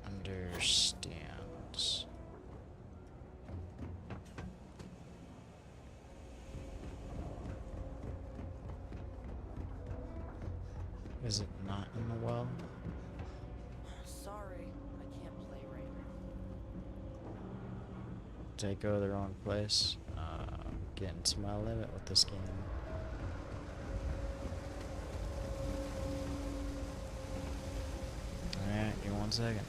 Understands. Is it not in the well? Sorry, I can't play right now. Did I go the wrong place? Getting to my limit with this game. Alright, give me 1 second.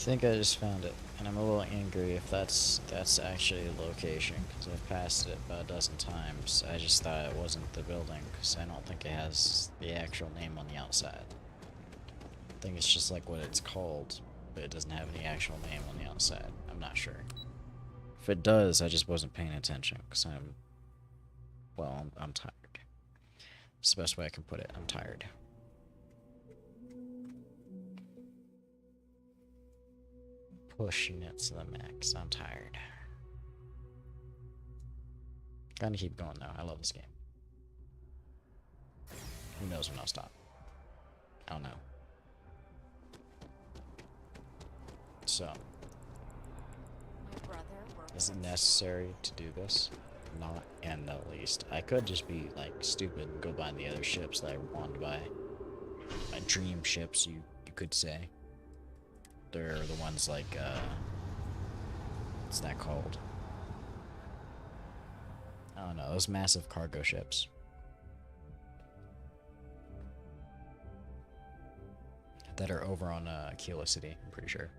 think I just found it, and I'm a little angry if that's actually a location, because I've passed it about a dozen times. I just thought it wasn't the building, because I don't think it has the actual name on the outside. I think it's just like what it's called, but it doesn't have any actual name on the outside. I'm not sure. If it does, I just wasn't paying attention, because I'm tired. It's the best way I can put it. I'm tired. Pushing it to the max. I'm tired. Gotta keep going though. I love this game. Who knows when I'll stop? I don't know. So, is it necessary to do this? Not in the least. I could just be like stupid and go buy the other ships that I wanted to buy. My dream ships, you could say. They're the ones like, what's that called? I don't know, those massive cargo ships. That are over on Kilo City, I'm pretty sure.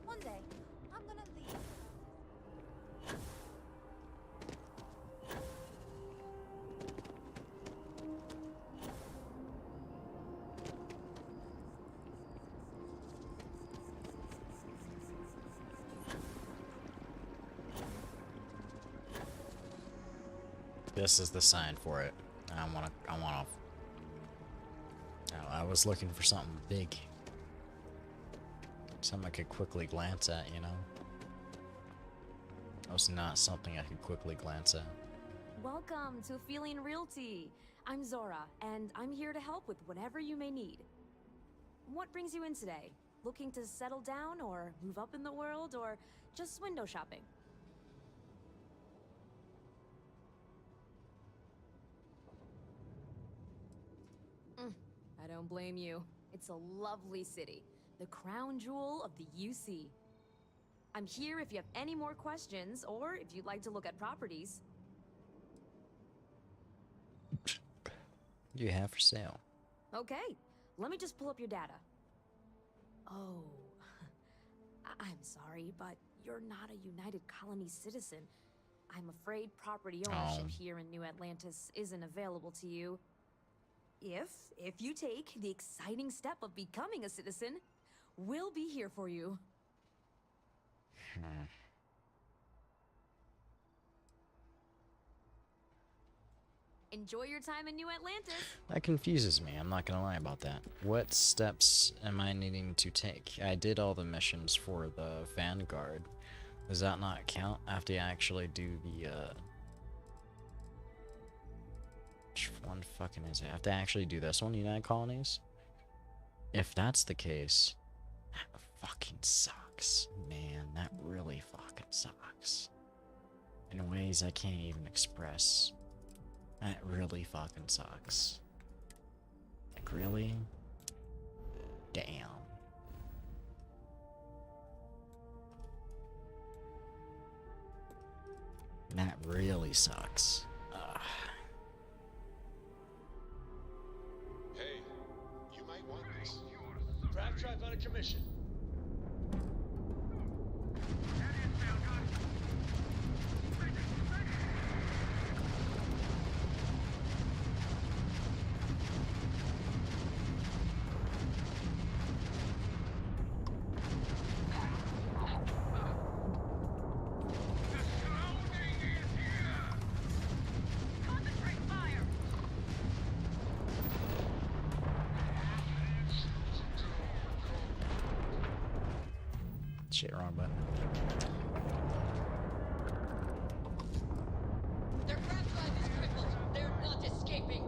One day, I'm gonna leave. This is the sign for it. I was looking for something big. Something I could quickly glance at, you know? It was not something I could quickly glance at. Welcome to Feeling Realty. I'm Zora, and I'm here to help with whatever you may need. What brings you in today? Looking to settle down, or move up in the world, or just window shopping? I don't blame you. It's a lovely city, the crown jewel of the UC. I'm here if you have any more questions, or if you'd like to look at properties. You have for sale. Okay, let me just pull up your data. Oh, I'm sorry, but you're not a United Colony citizen. I'm afraid property ownership here in New Atlantis isn't available to you. If you take the exciting step of becoming a citizen, we'll be here for you. Enjoy your time in New Atlantis. That confuses me, I'm not gonna lie about that. What steps am I needing to take? I did all the missions for the Vanguard. Does that not count after you actually do the, which one fucking is it? I have to actually do this one, United Colonies? If that's the case, that fucking sucks. Man, that really fucking sucks. In ways I can't even express. That really fucking sucks. Like, really? Damn. That really sucks. Hey, you might want this. Craft drive on a commission. Shit, wrong button. Their craft drive is crippled. They're not escaping.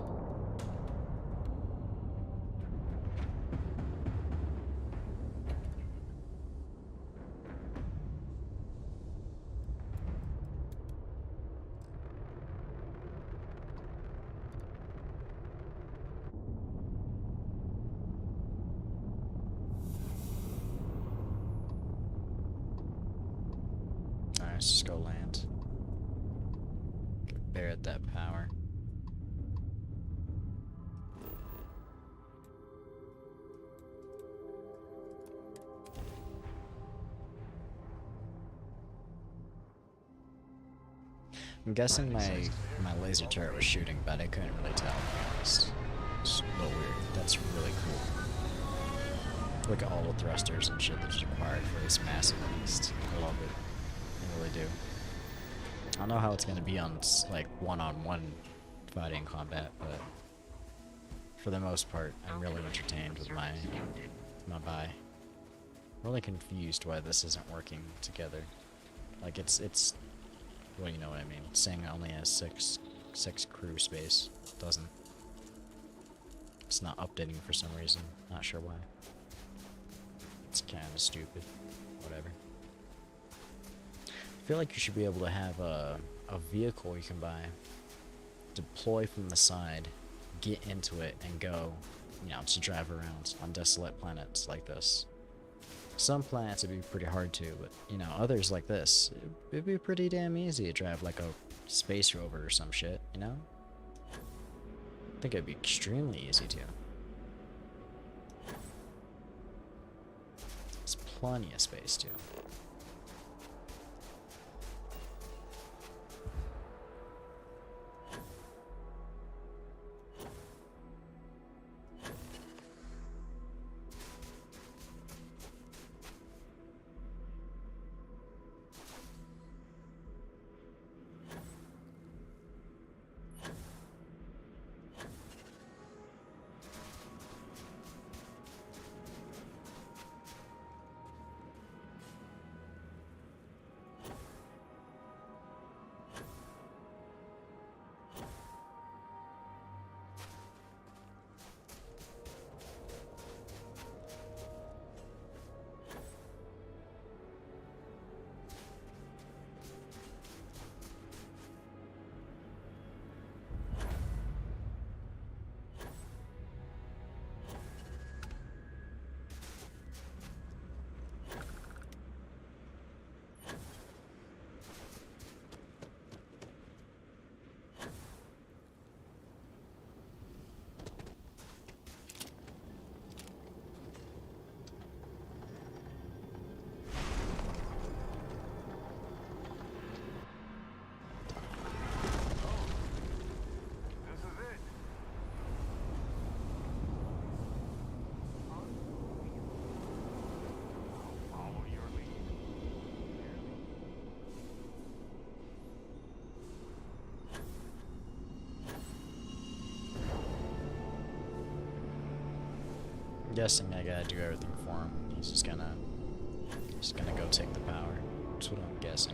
Alright, let's just go land. Bear at that power. I'm guessing my laser turret was shooting, but I couldn't really tell, to be honest. It's a little weird. That's really cool. Look at all the thrusters and shit that's required for this massive beast. I love it. I really do. I don't know how it's gonna be on like one-on-one fighting combat, but for the most part, I'm really entertained with my buy. I'm really confused why this isn't working together. Like it's well, you know what I mean. It's saying it only has six crew space. It doesn't. It's not updating for some reason. Not sure why. It's kind of stupid. Whatever. I feel like you should be able to have a vehicle you can buy, deploy from the side, get into it, and go, you know, to drive around on desolate planets like this. Some planets would be pretty hard to, but, you know, others like this, it'd be pretty damn easy to drive like a space rover or some shit, you know? I think it'd be extremely easy to. There's plenty of space too. Guessing I gotta do everything for him. He's just gonna go take the power. That's what I'm guessing.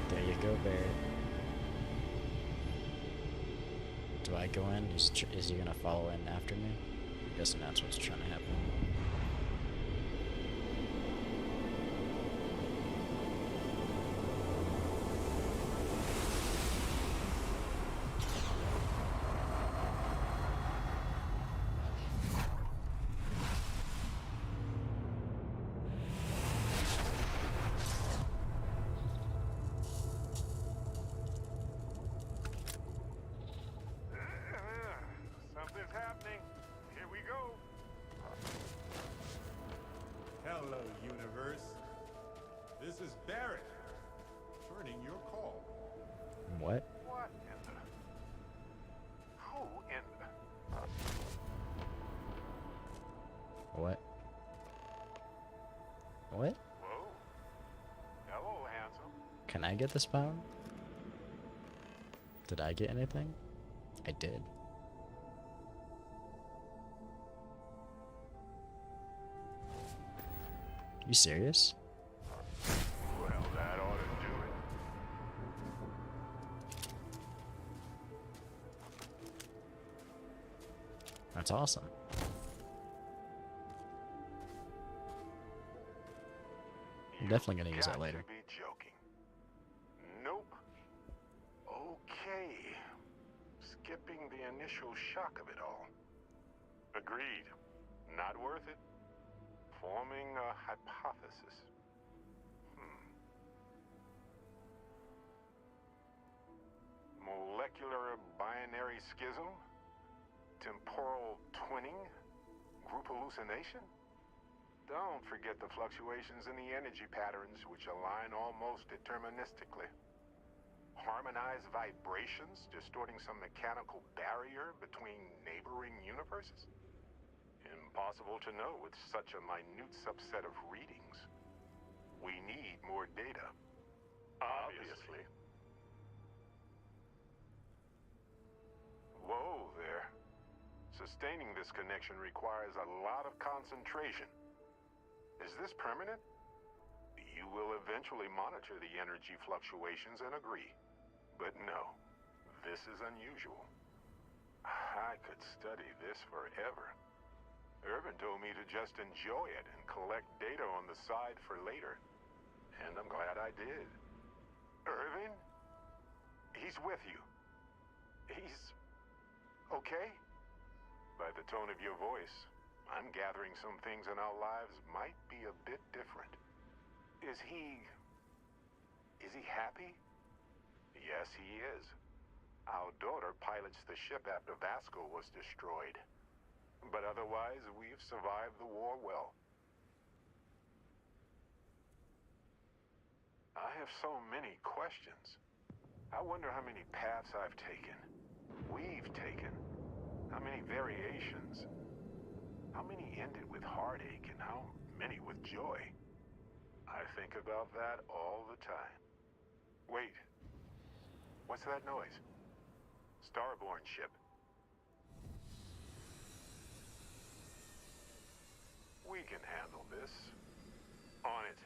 There you go, Barrett. Do I go in? Is he gonna follow in after me? I'm guessing that's what's trying to happen. Something's happening. Here we go. Hello, universe. This is Barrett. Returning your call. What? What in the... Who in the... What? What? Whoa. Hello, handsome. Can I get this power? Did I get anything? I did. You serious? Well, that ought to do it. That's awesome. I'm definitely gonna use that later. Be joking. Nope. Okay. Skipping the initial shock of it all. Agreed. Not worth it? Forming a hypothesis. Molecular binary schism? Temporal twinning? Group hallucination? Don't forget the fluctuations in the energy patterns, which align almost deterministically. Harmonized vibrations distorting some mechanical barrier between neighboring universes? Impossible to know with such a minute subset of readings. We need more data. Obviously. Whoa there. Sustaining this connection requires a lot of concentration. Is this permanent? You will eventually monitor the energy fluctuations and agree. But no, this is unusual. I could study this forever. Irvin told me to just enjoy it and collect data on the side for later. And I'm glad I did. Irvin? He's with you. He's okay? By the tone of your voice, I'm gathering some things in our lives might be a bit different. Is he happy? Yes, he is. Our daughter pilots the ship after Vasco was destroyed. But otherwise, we've survived the war well. I have so many questions. I wonder how many paths I've taken. We've taken. How many variations? How many ended with heartache and how many with joy? I think about that all the time. Wait. What's that noise? Starborn ship. We can handle this. On it.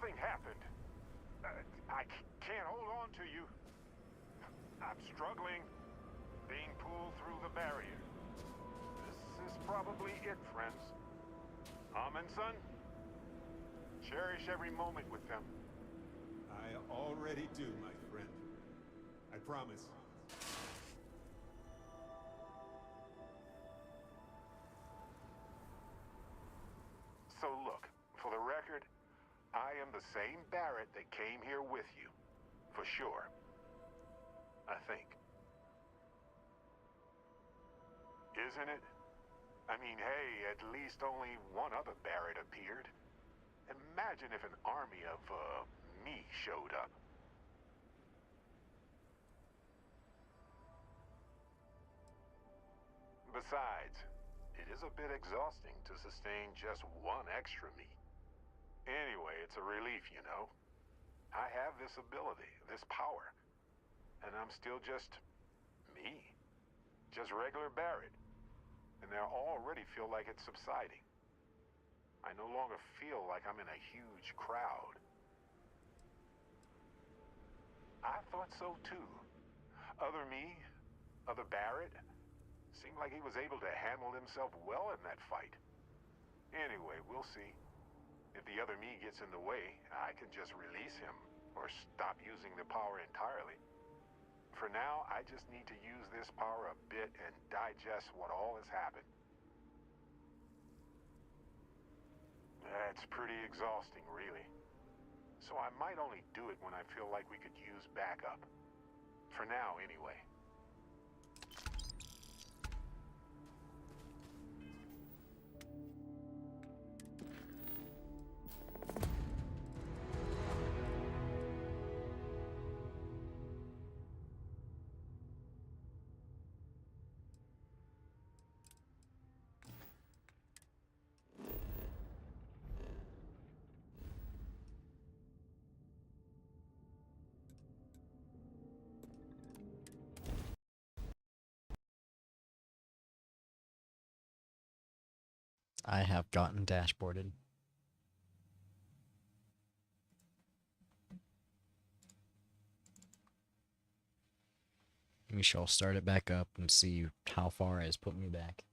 Something happened. I can't hold on to you. I'm struggling, being pulled through the barrier. This is probably it, friends. Amundsen, cherish every moment with them. I already do, my friend. I promise. So look, for the record, I am the same Barrett that came here with you. For sure. I think. Isn't it? I mean, hey, at least only one other Barrett appeared. Imagine if an army of, me showed up. Besides, it is a bit exhausting to sustain just one extra me. Anyway, it's a relief, you know. I have this ability, this power, and I'm still just me. Just regular Barrett. And I already feel like it's subsiding. I no longer feel like I'm in a huge crowd. I thought so too. Other me, other Barrett, seemed like he was able to handle himself well in that fight. Anyway, we'll see. If the other me gets in the way, I can just release him or stop using the power entirely. For now, I just need to use this power a bit and digest what all has happened. That's pretty exhausting, really. So I might only do it when I feel like we could use backup. For now, anyway. I have gotten dashboarded. We shall start it back up and see how far it has put me back.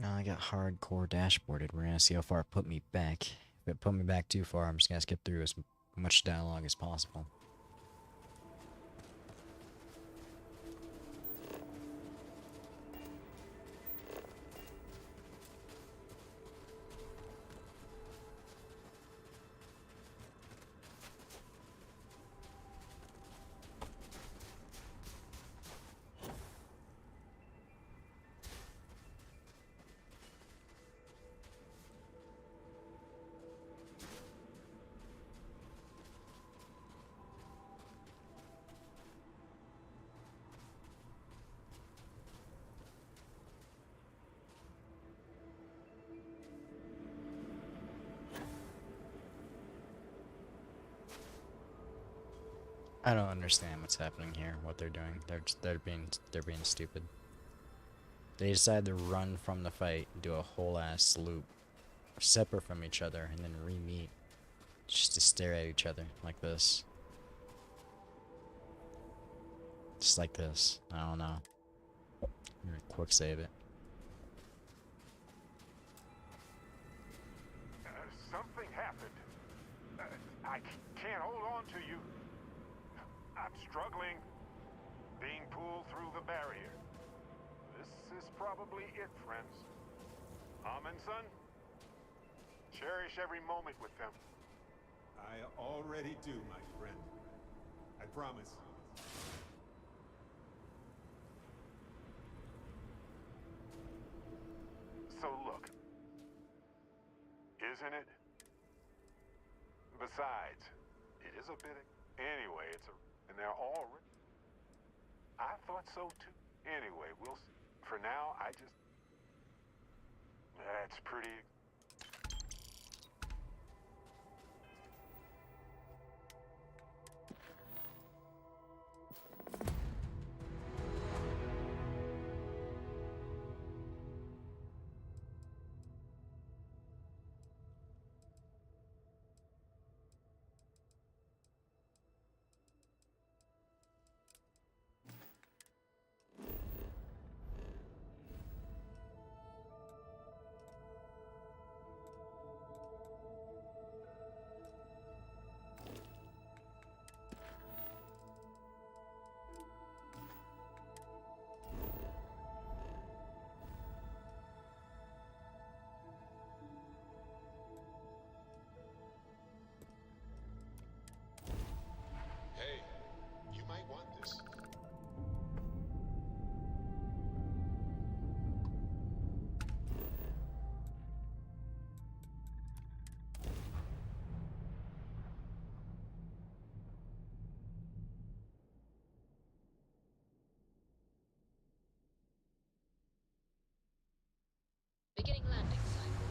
Now I got hardcore dashboarded. We're gonna see how far it put me back. If it put me back too far, I'm just gonna skip through as much dialogue as possible. I don't understand what's happening here, what they're doing. They're being stupid. They decide to run from the fight, do a whole ass loop, separate from each other, and then re-meet, just to stare at each other like this. Just like this. I don't know. I'm gonna quick save it. I can't hold on to you. I'm struggling. Being pulled through the barrier. This is probably it, friends. Son, cherish every moment with them. I already do, my friend. I promise. So look, isn't it? Besides, it is a bit of... Anyway, and they're all... I thought so too. Anyway, we'll see. For now, I just... That's pretty... Hey, you might want this. Beginning landing cycle.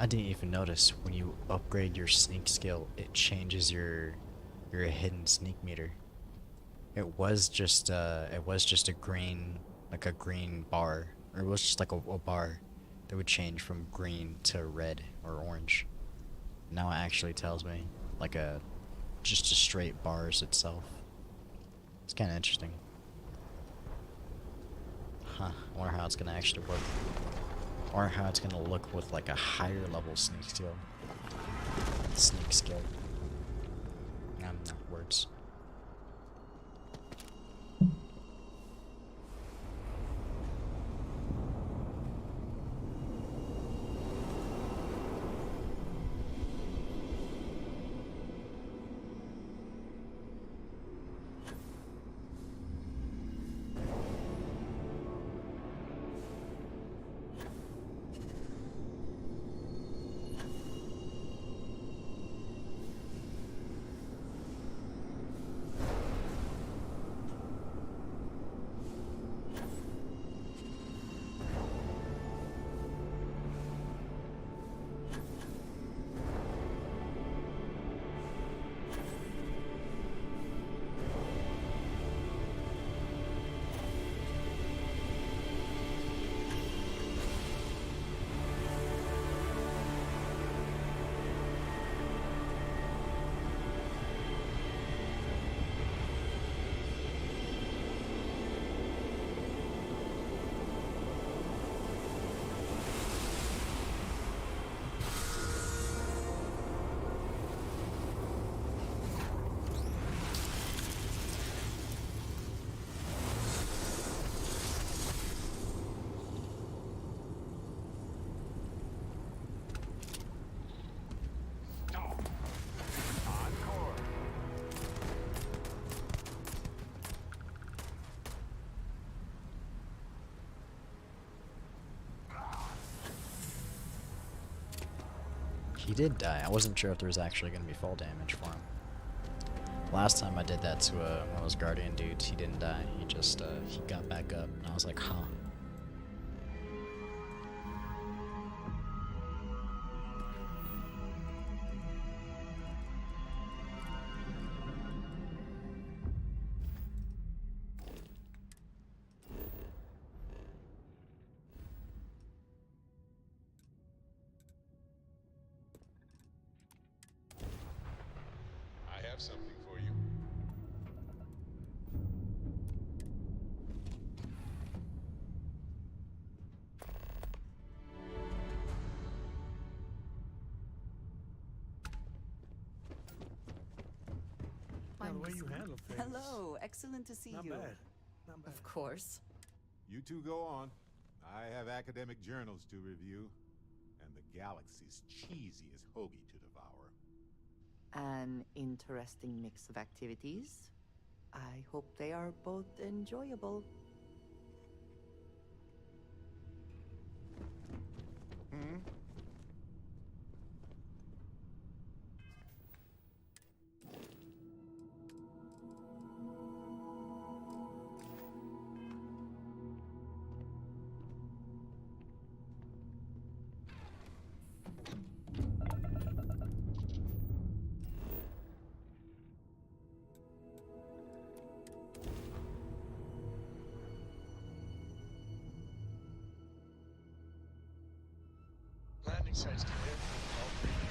I didn't even notice when you upgrade your sneak skill, it changes your hidden sneak meter. It was just a green, like a green bar, or it was just like a bar that would change from green to red or orange. Now it actually tells me like just a straight bars itself. It's kind of interesting. Huh, I wonder how it's gonna actually work. Or how it's gonna look with like a higher level sneak skill. Sneak skill. Not words. He did die. I wasn't sure if there was actually going to be fall damage for him. Last time I did that to one of those guardian dudes, he didn't die. He just, he got back up, and I was like, huh. I have something for you. Yeah, the way you handle things. Hello, excellent to see Not you. bad. Not bad. Of course. You two go on. I have academic journals to review, and the galaxy's cheesiest hoagie to devour. An interesting mix of activities. I hope they are both enjoyable. Hmm? Landing sites clear. All green here.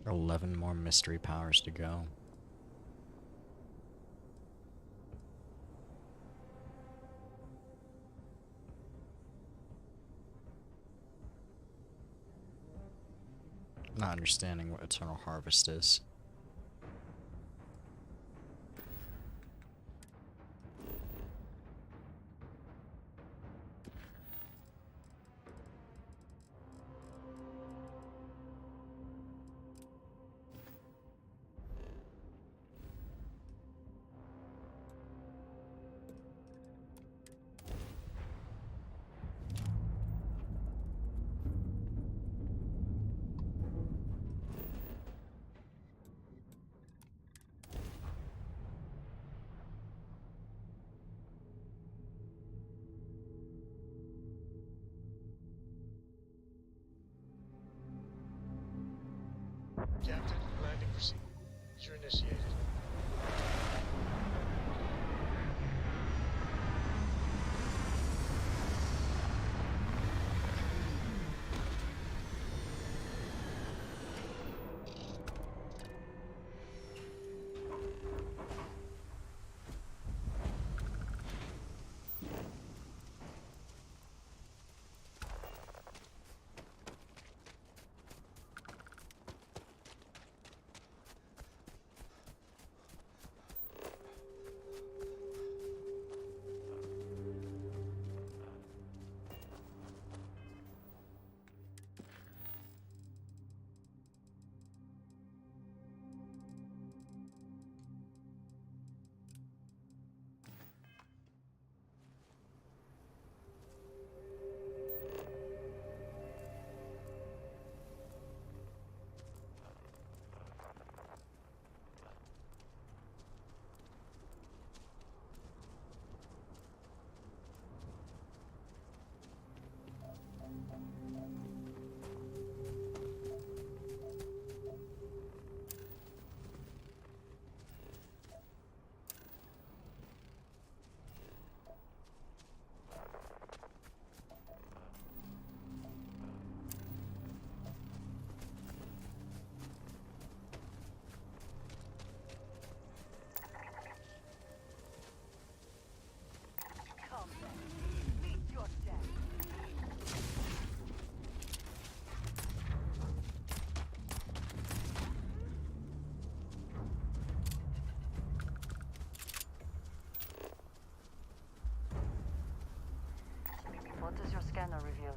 11 more mystery powers to go. Not understanding what Eternal Harvest is. Captain, landing procedure initiated. What does your scanner reveal?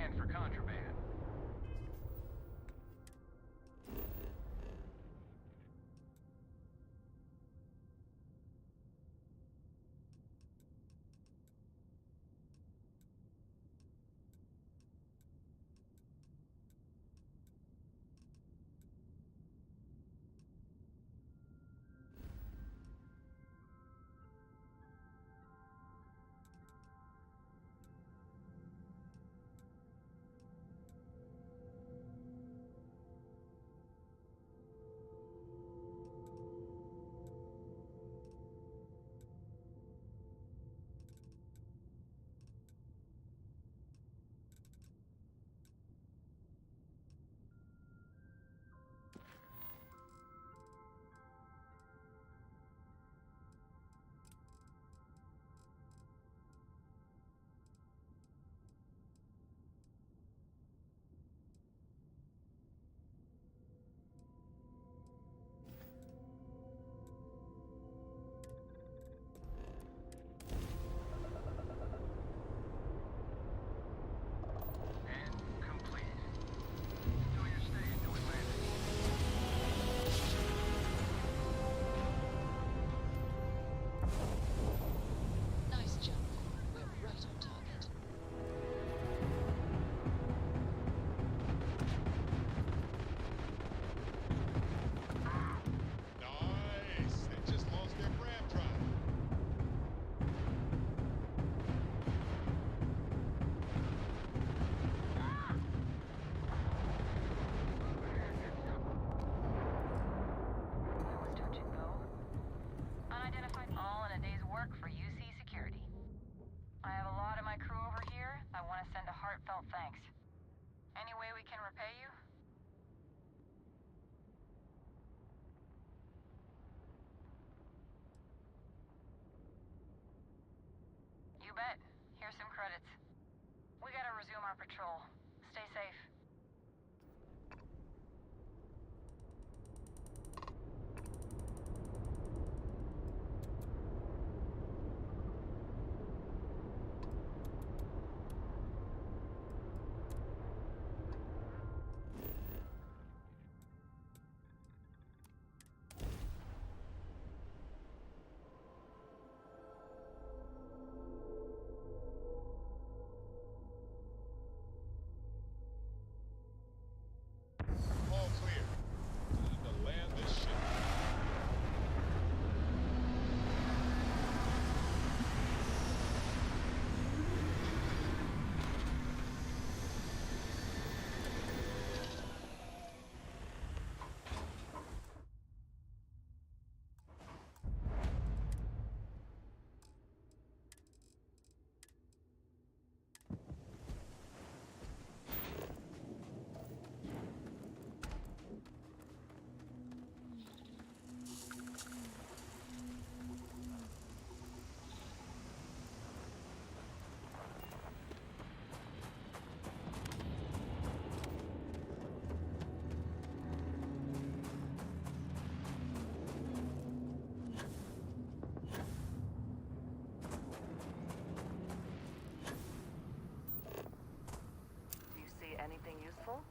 fine for contraband. Nice jump. We're right on target. Nice! They just lost their grab drive. That was touch and go. Unidentified all in a day's work for UC security. I have a lot of my crew over here. I want to send a heartfelt thanks. Any way we can repay you? You bet. Here's some credits. We gotta resume our patrol. Stay safe. All clear. Time to land this ship. Do you see anything useful?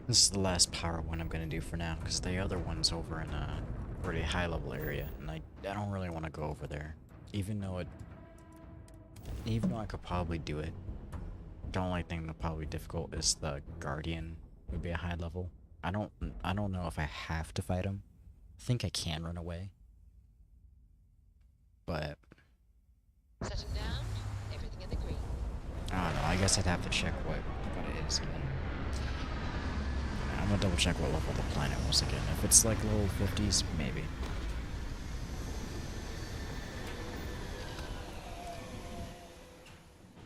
This is the last power one I'm gonna do for now, because the other one's over in a pretty high level area, and I don't really want to go over there. Even though I could probably do it. The only thing that'll probably be difficult is the Guardian would be a high level. I don't know if I have to fight him. I think I can run away. But Setting down, everything in the green. I don't know, I guess I'd have to check what it is again. I'm gonna double check what level the planet was again. If it's like low 50s, maybe.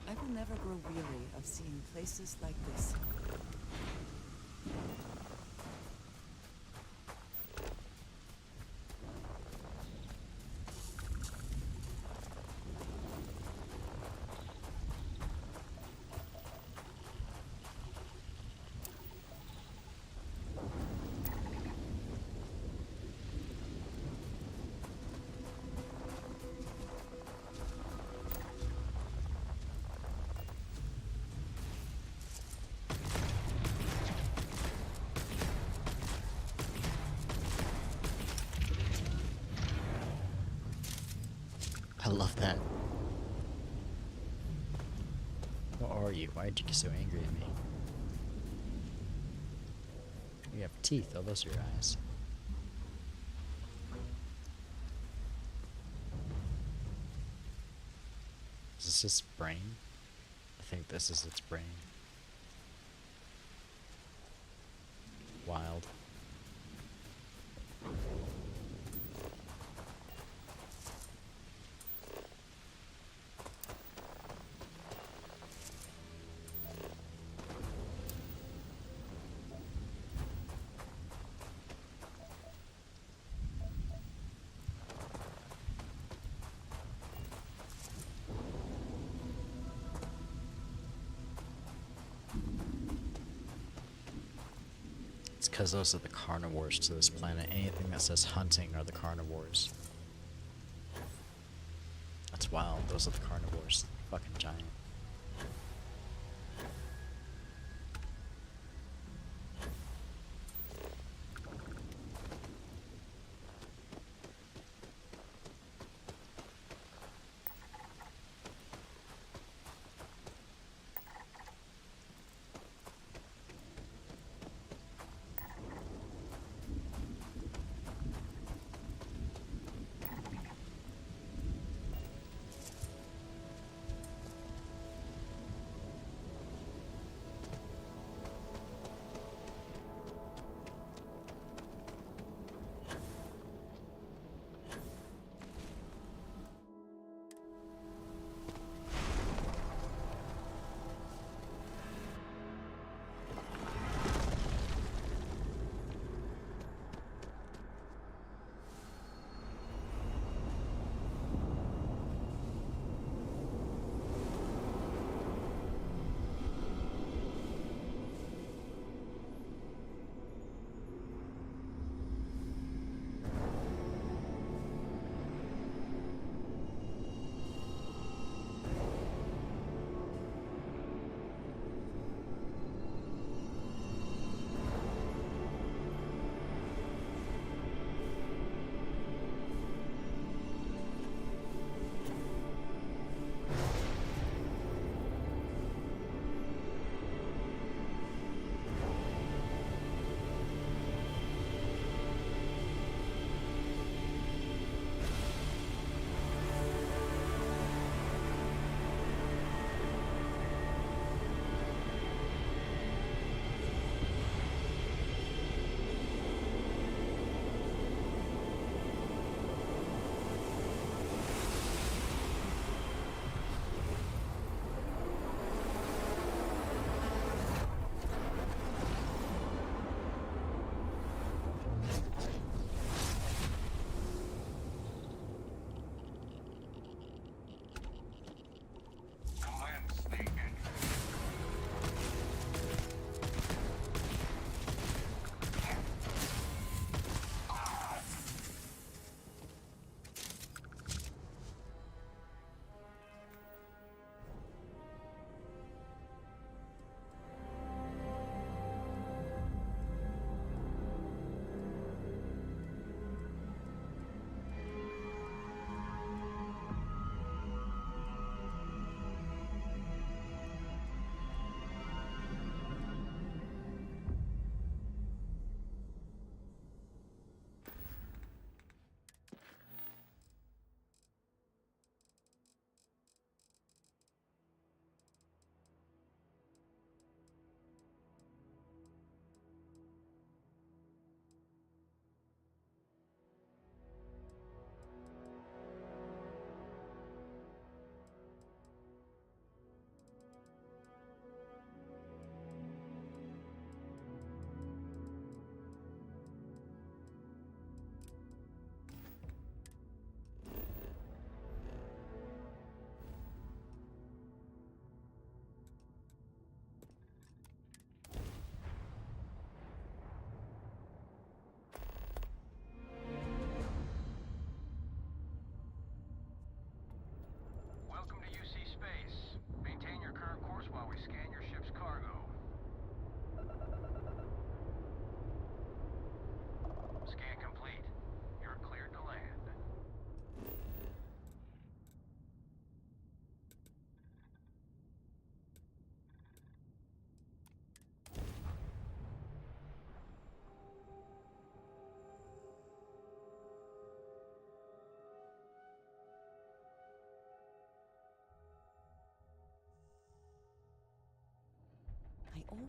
I will never grow weary of seeing places like this. I love that. What are you? Why did you get so angry at me? You have teeth. Oh, those are your eyes. Is this its brain? I think this is its brain. Wild. It's because those are the carnivores to this planet. Anything that says hunting are the carnivores. That's wild. Those are the carnivores. Fucking giant.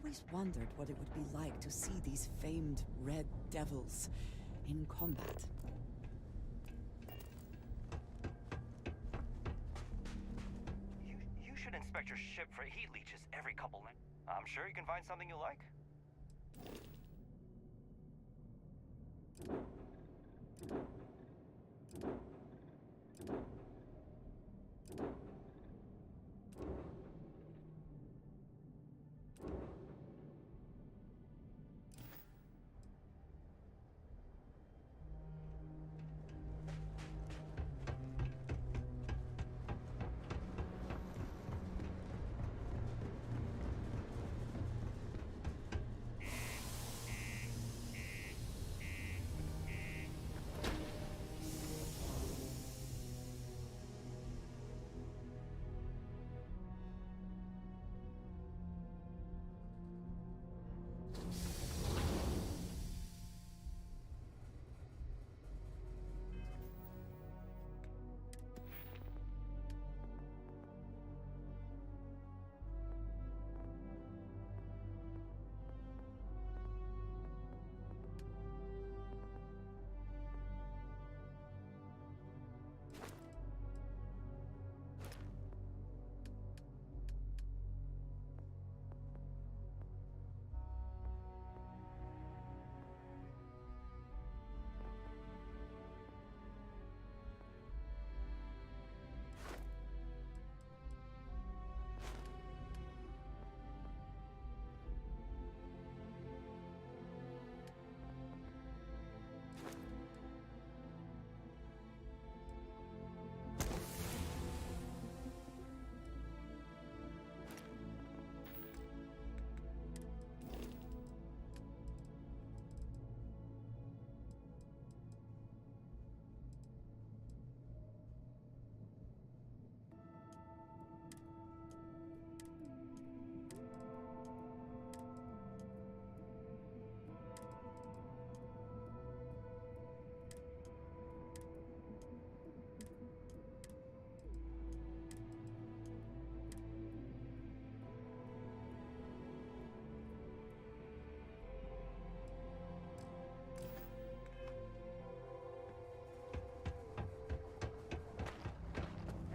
always wondered what it would be like to see these famed red devils in combat. You should inspect your ship for heat leeches every couple minutes. I'm sure you can find something you like.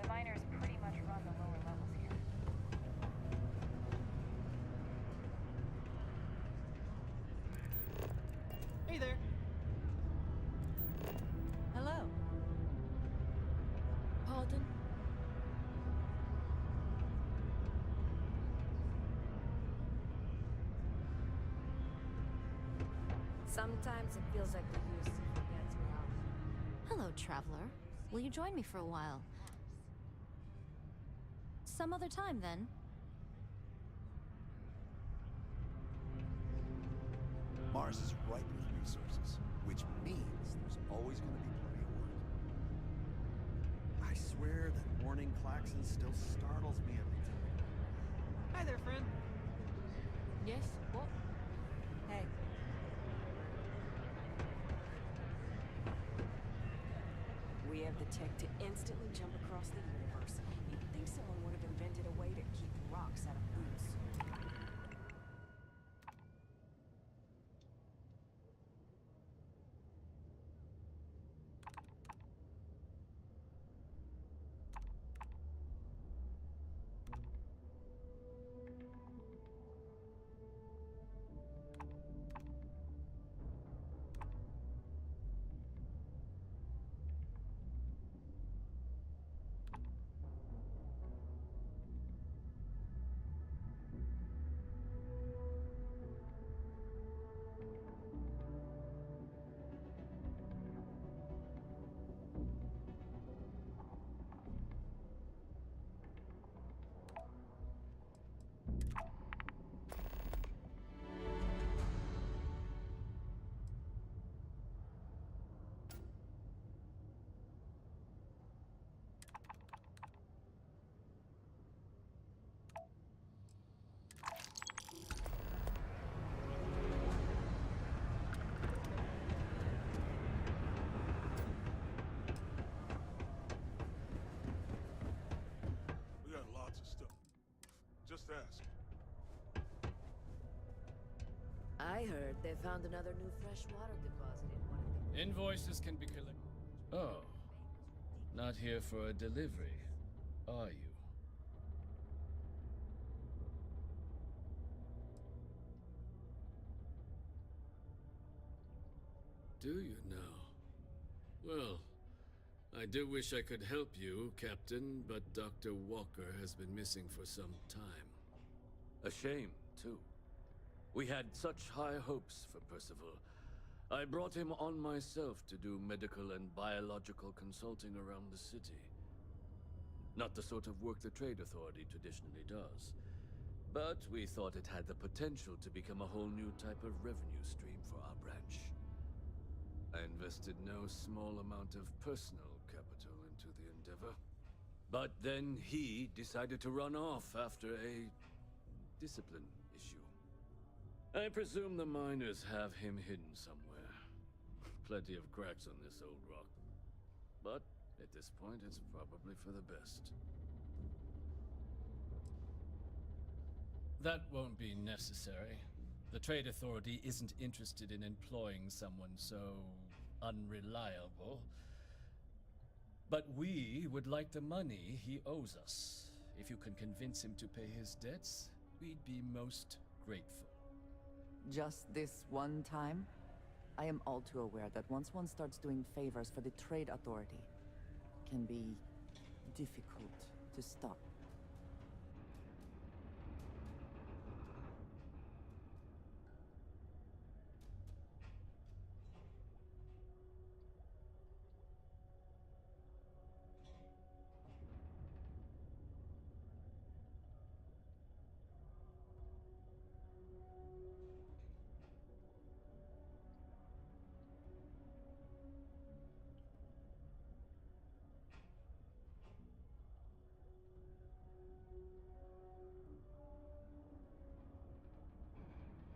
The miners pretty much run the lower levels here. Hey there. Hello. Pardon? Sometimes it feels like the use gets me off. Hello, traveler. Will you join me for a while? Some other time, then. Mars is ripe with resources, which means there's always going to be plenty of work. I swear that warning klaxon still startles me every time. Hi there, friend. Yes? What? Hey. We have the tech to instantly jump across the universe. You'd think someone would have invented a way to keep rocks out of boots. We got lots of stuff. Just ask. I heard they found another new freshwater deposit in one of the... Invoices can be collected. Oh. Not here for a delivery, are you? Do you now? Well, I do wish I could help you, Captain, but Dr. Walker has been missing for some time. A shame, too. We had such high hopes for Percival. I brought him on myself to do medical and biological consulting around the city. Not the sort of work the Trade Authority traditionally does. But we thought it had the potential to become a whole new type of revenue stream for our branch. I invested no small amount of personal capital into the endeavor. But then he decided to run off after a discipline issue. I presume the miners have him hidden somewhere. Plenty of cracks on this old rock. But at this point, it's probably for the best. That won't be necessary. The Trade Authority isn't interested in employing someone so unreliable. But we would like the money he owes us. If you can convince him to pay his debts, we'd be most grateful. Just this one time? I am all too aware that once one starts doing favors for the Trade Authority, it can be difficult to stop.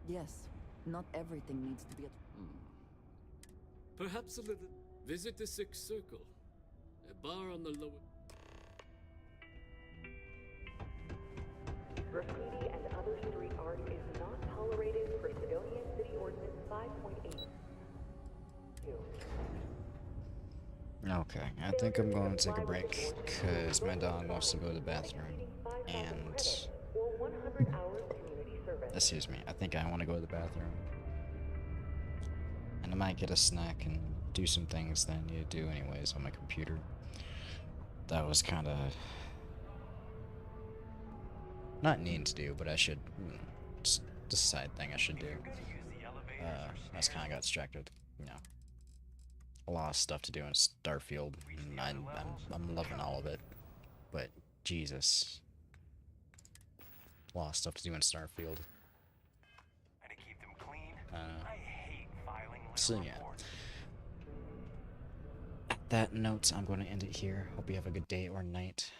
Yes, not everything needs to be at... Perhaps a little... Visit the Sixth Circle. A bar on the lower... Graffiti and other street art is not tolerated per Sidonia City Ordinance 5.8. Okay, I think I'm going to take a break, because my dog wants to go to the bathroom, and... Excuse me, I think I want to go to the bathroom. And I might get a snack and do some things that I need to do anyways on my computer. That was kind of... not needing to do, but I should... just a side thing I should do. I just kind of got distracted, you know. A lot of stuff to do in Starfield, and I'm loving all of it. But, Jesus. A lot of stuff to do in Starfield. So yeah. At that note, I'm going to end it here. Hope you have a good day or night.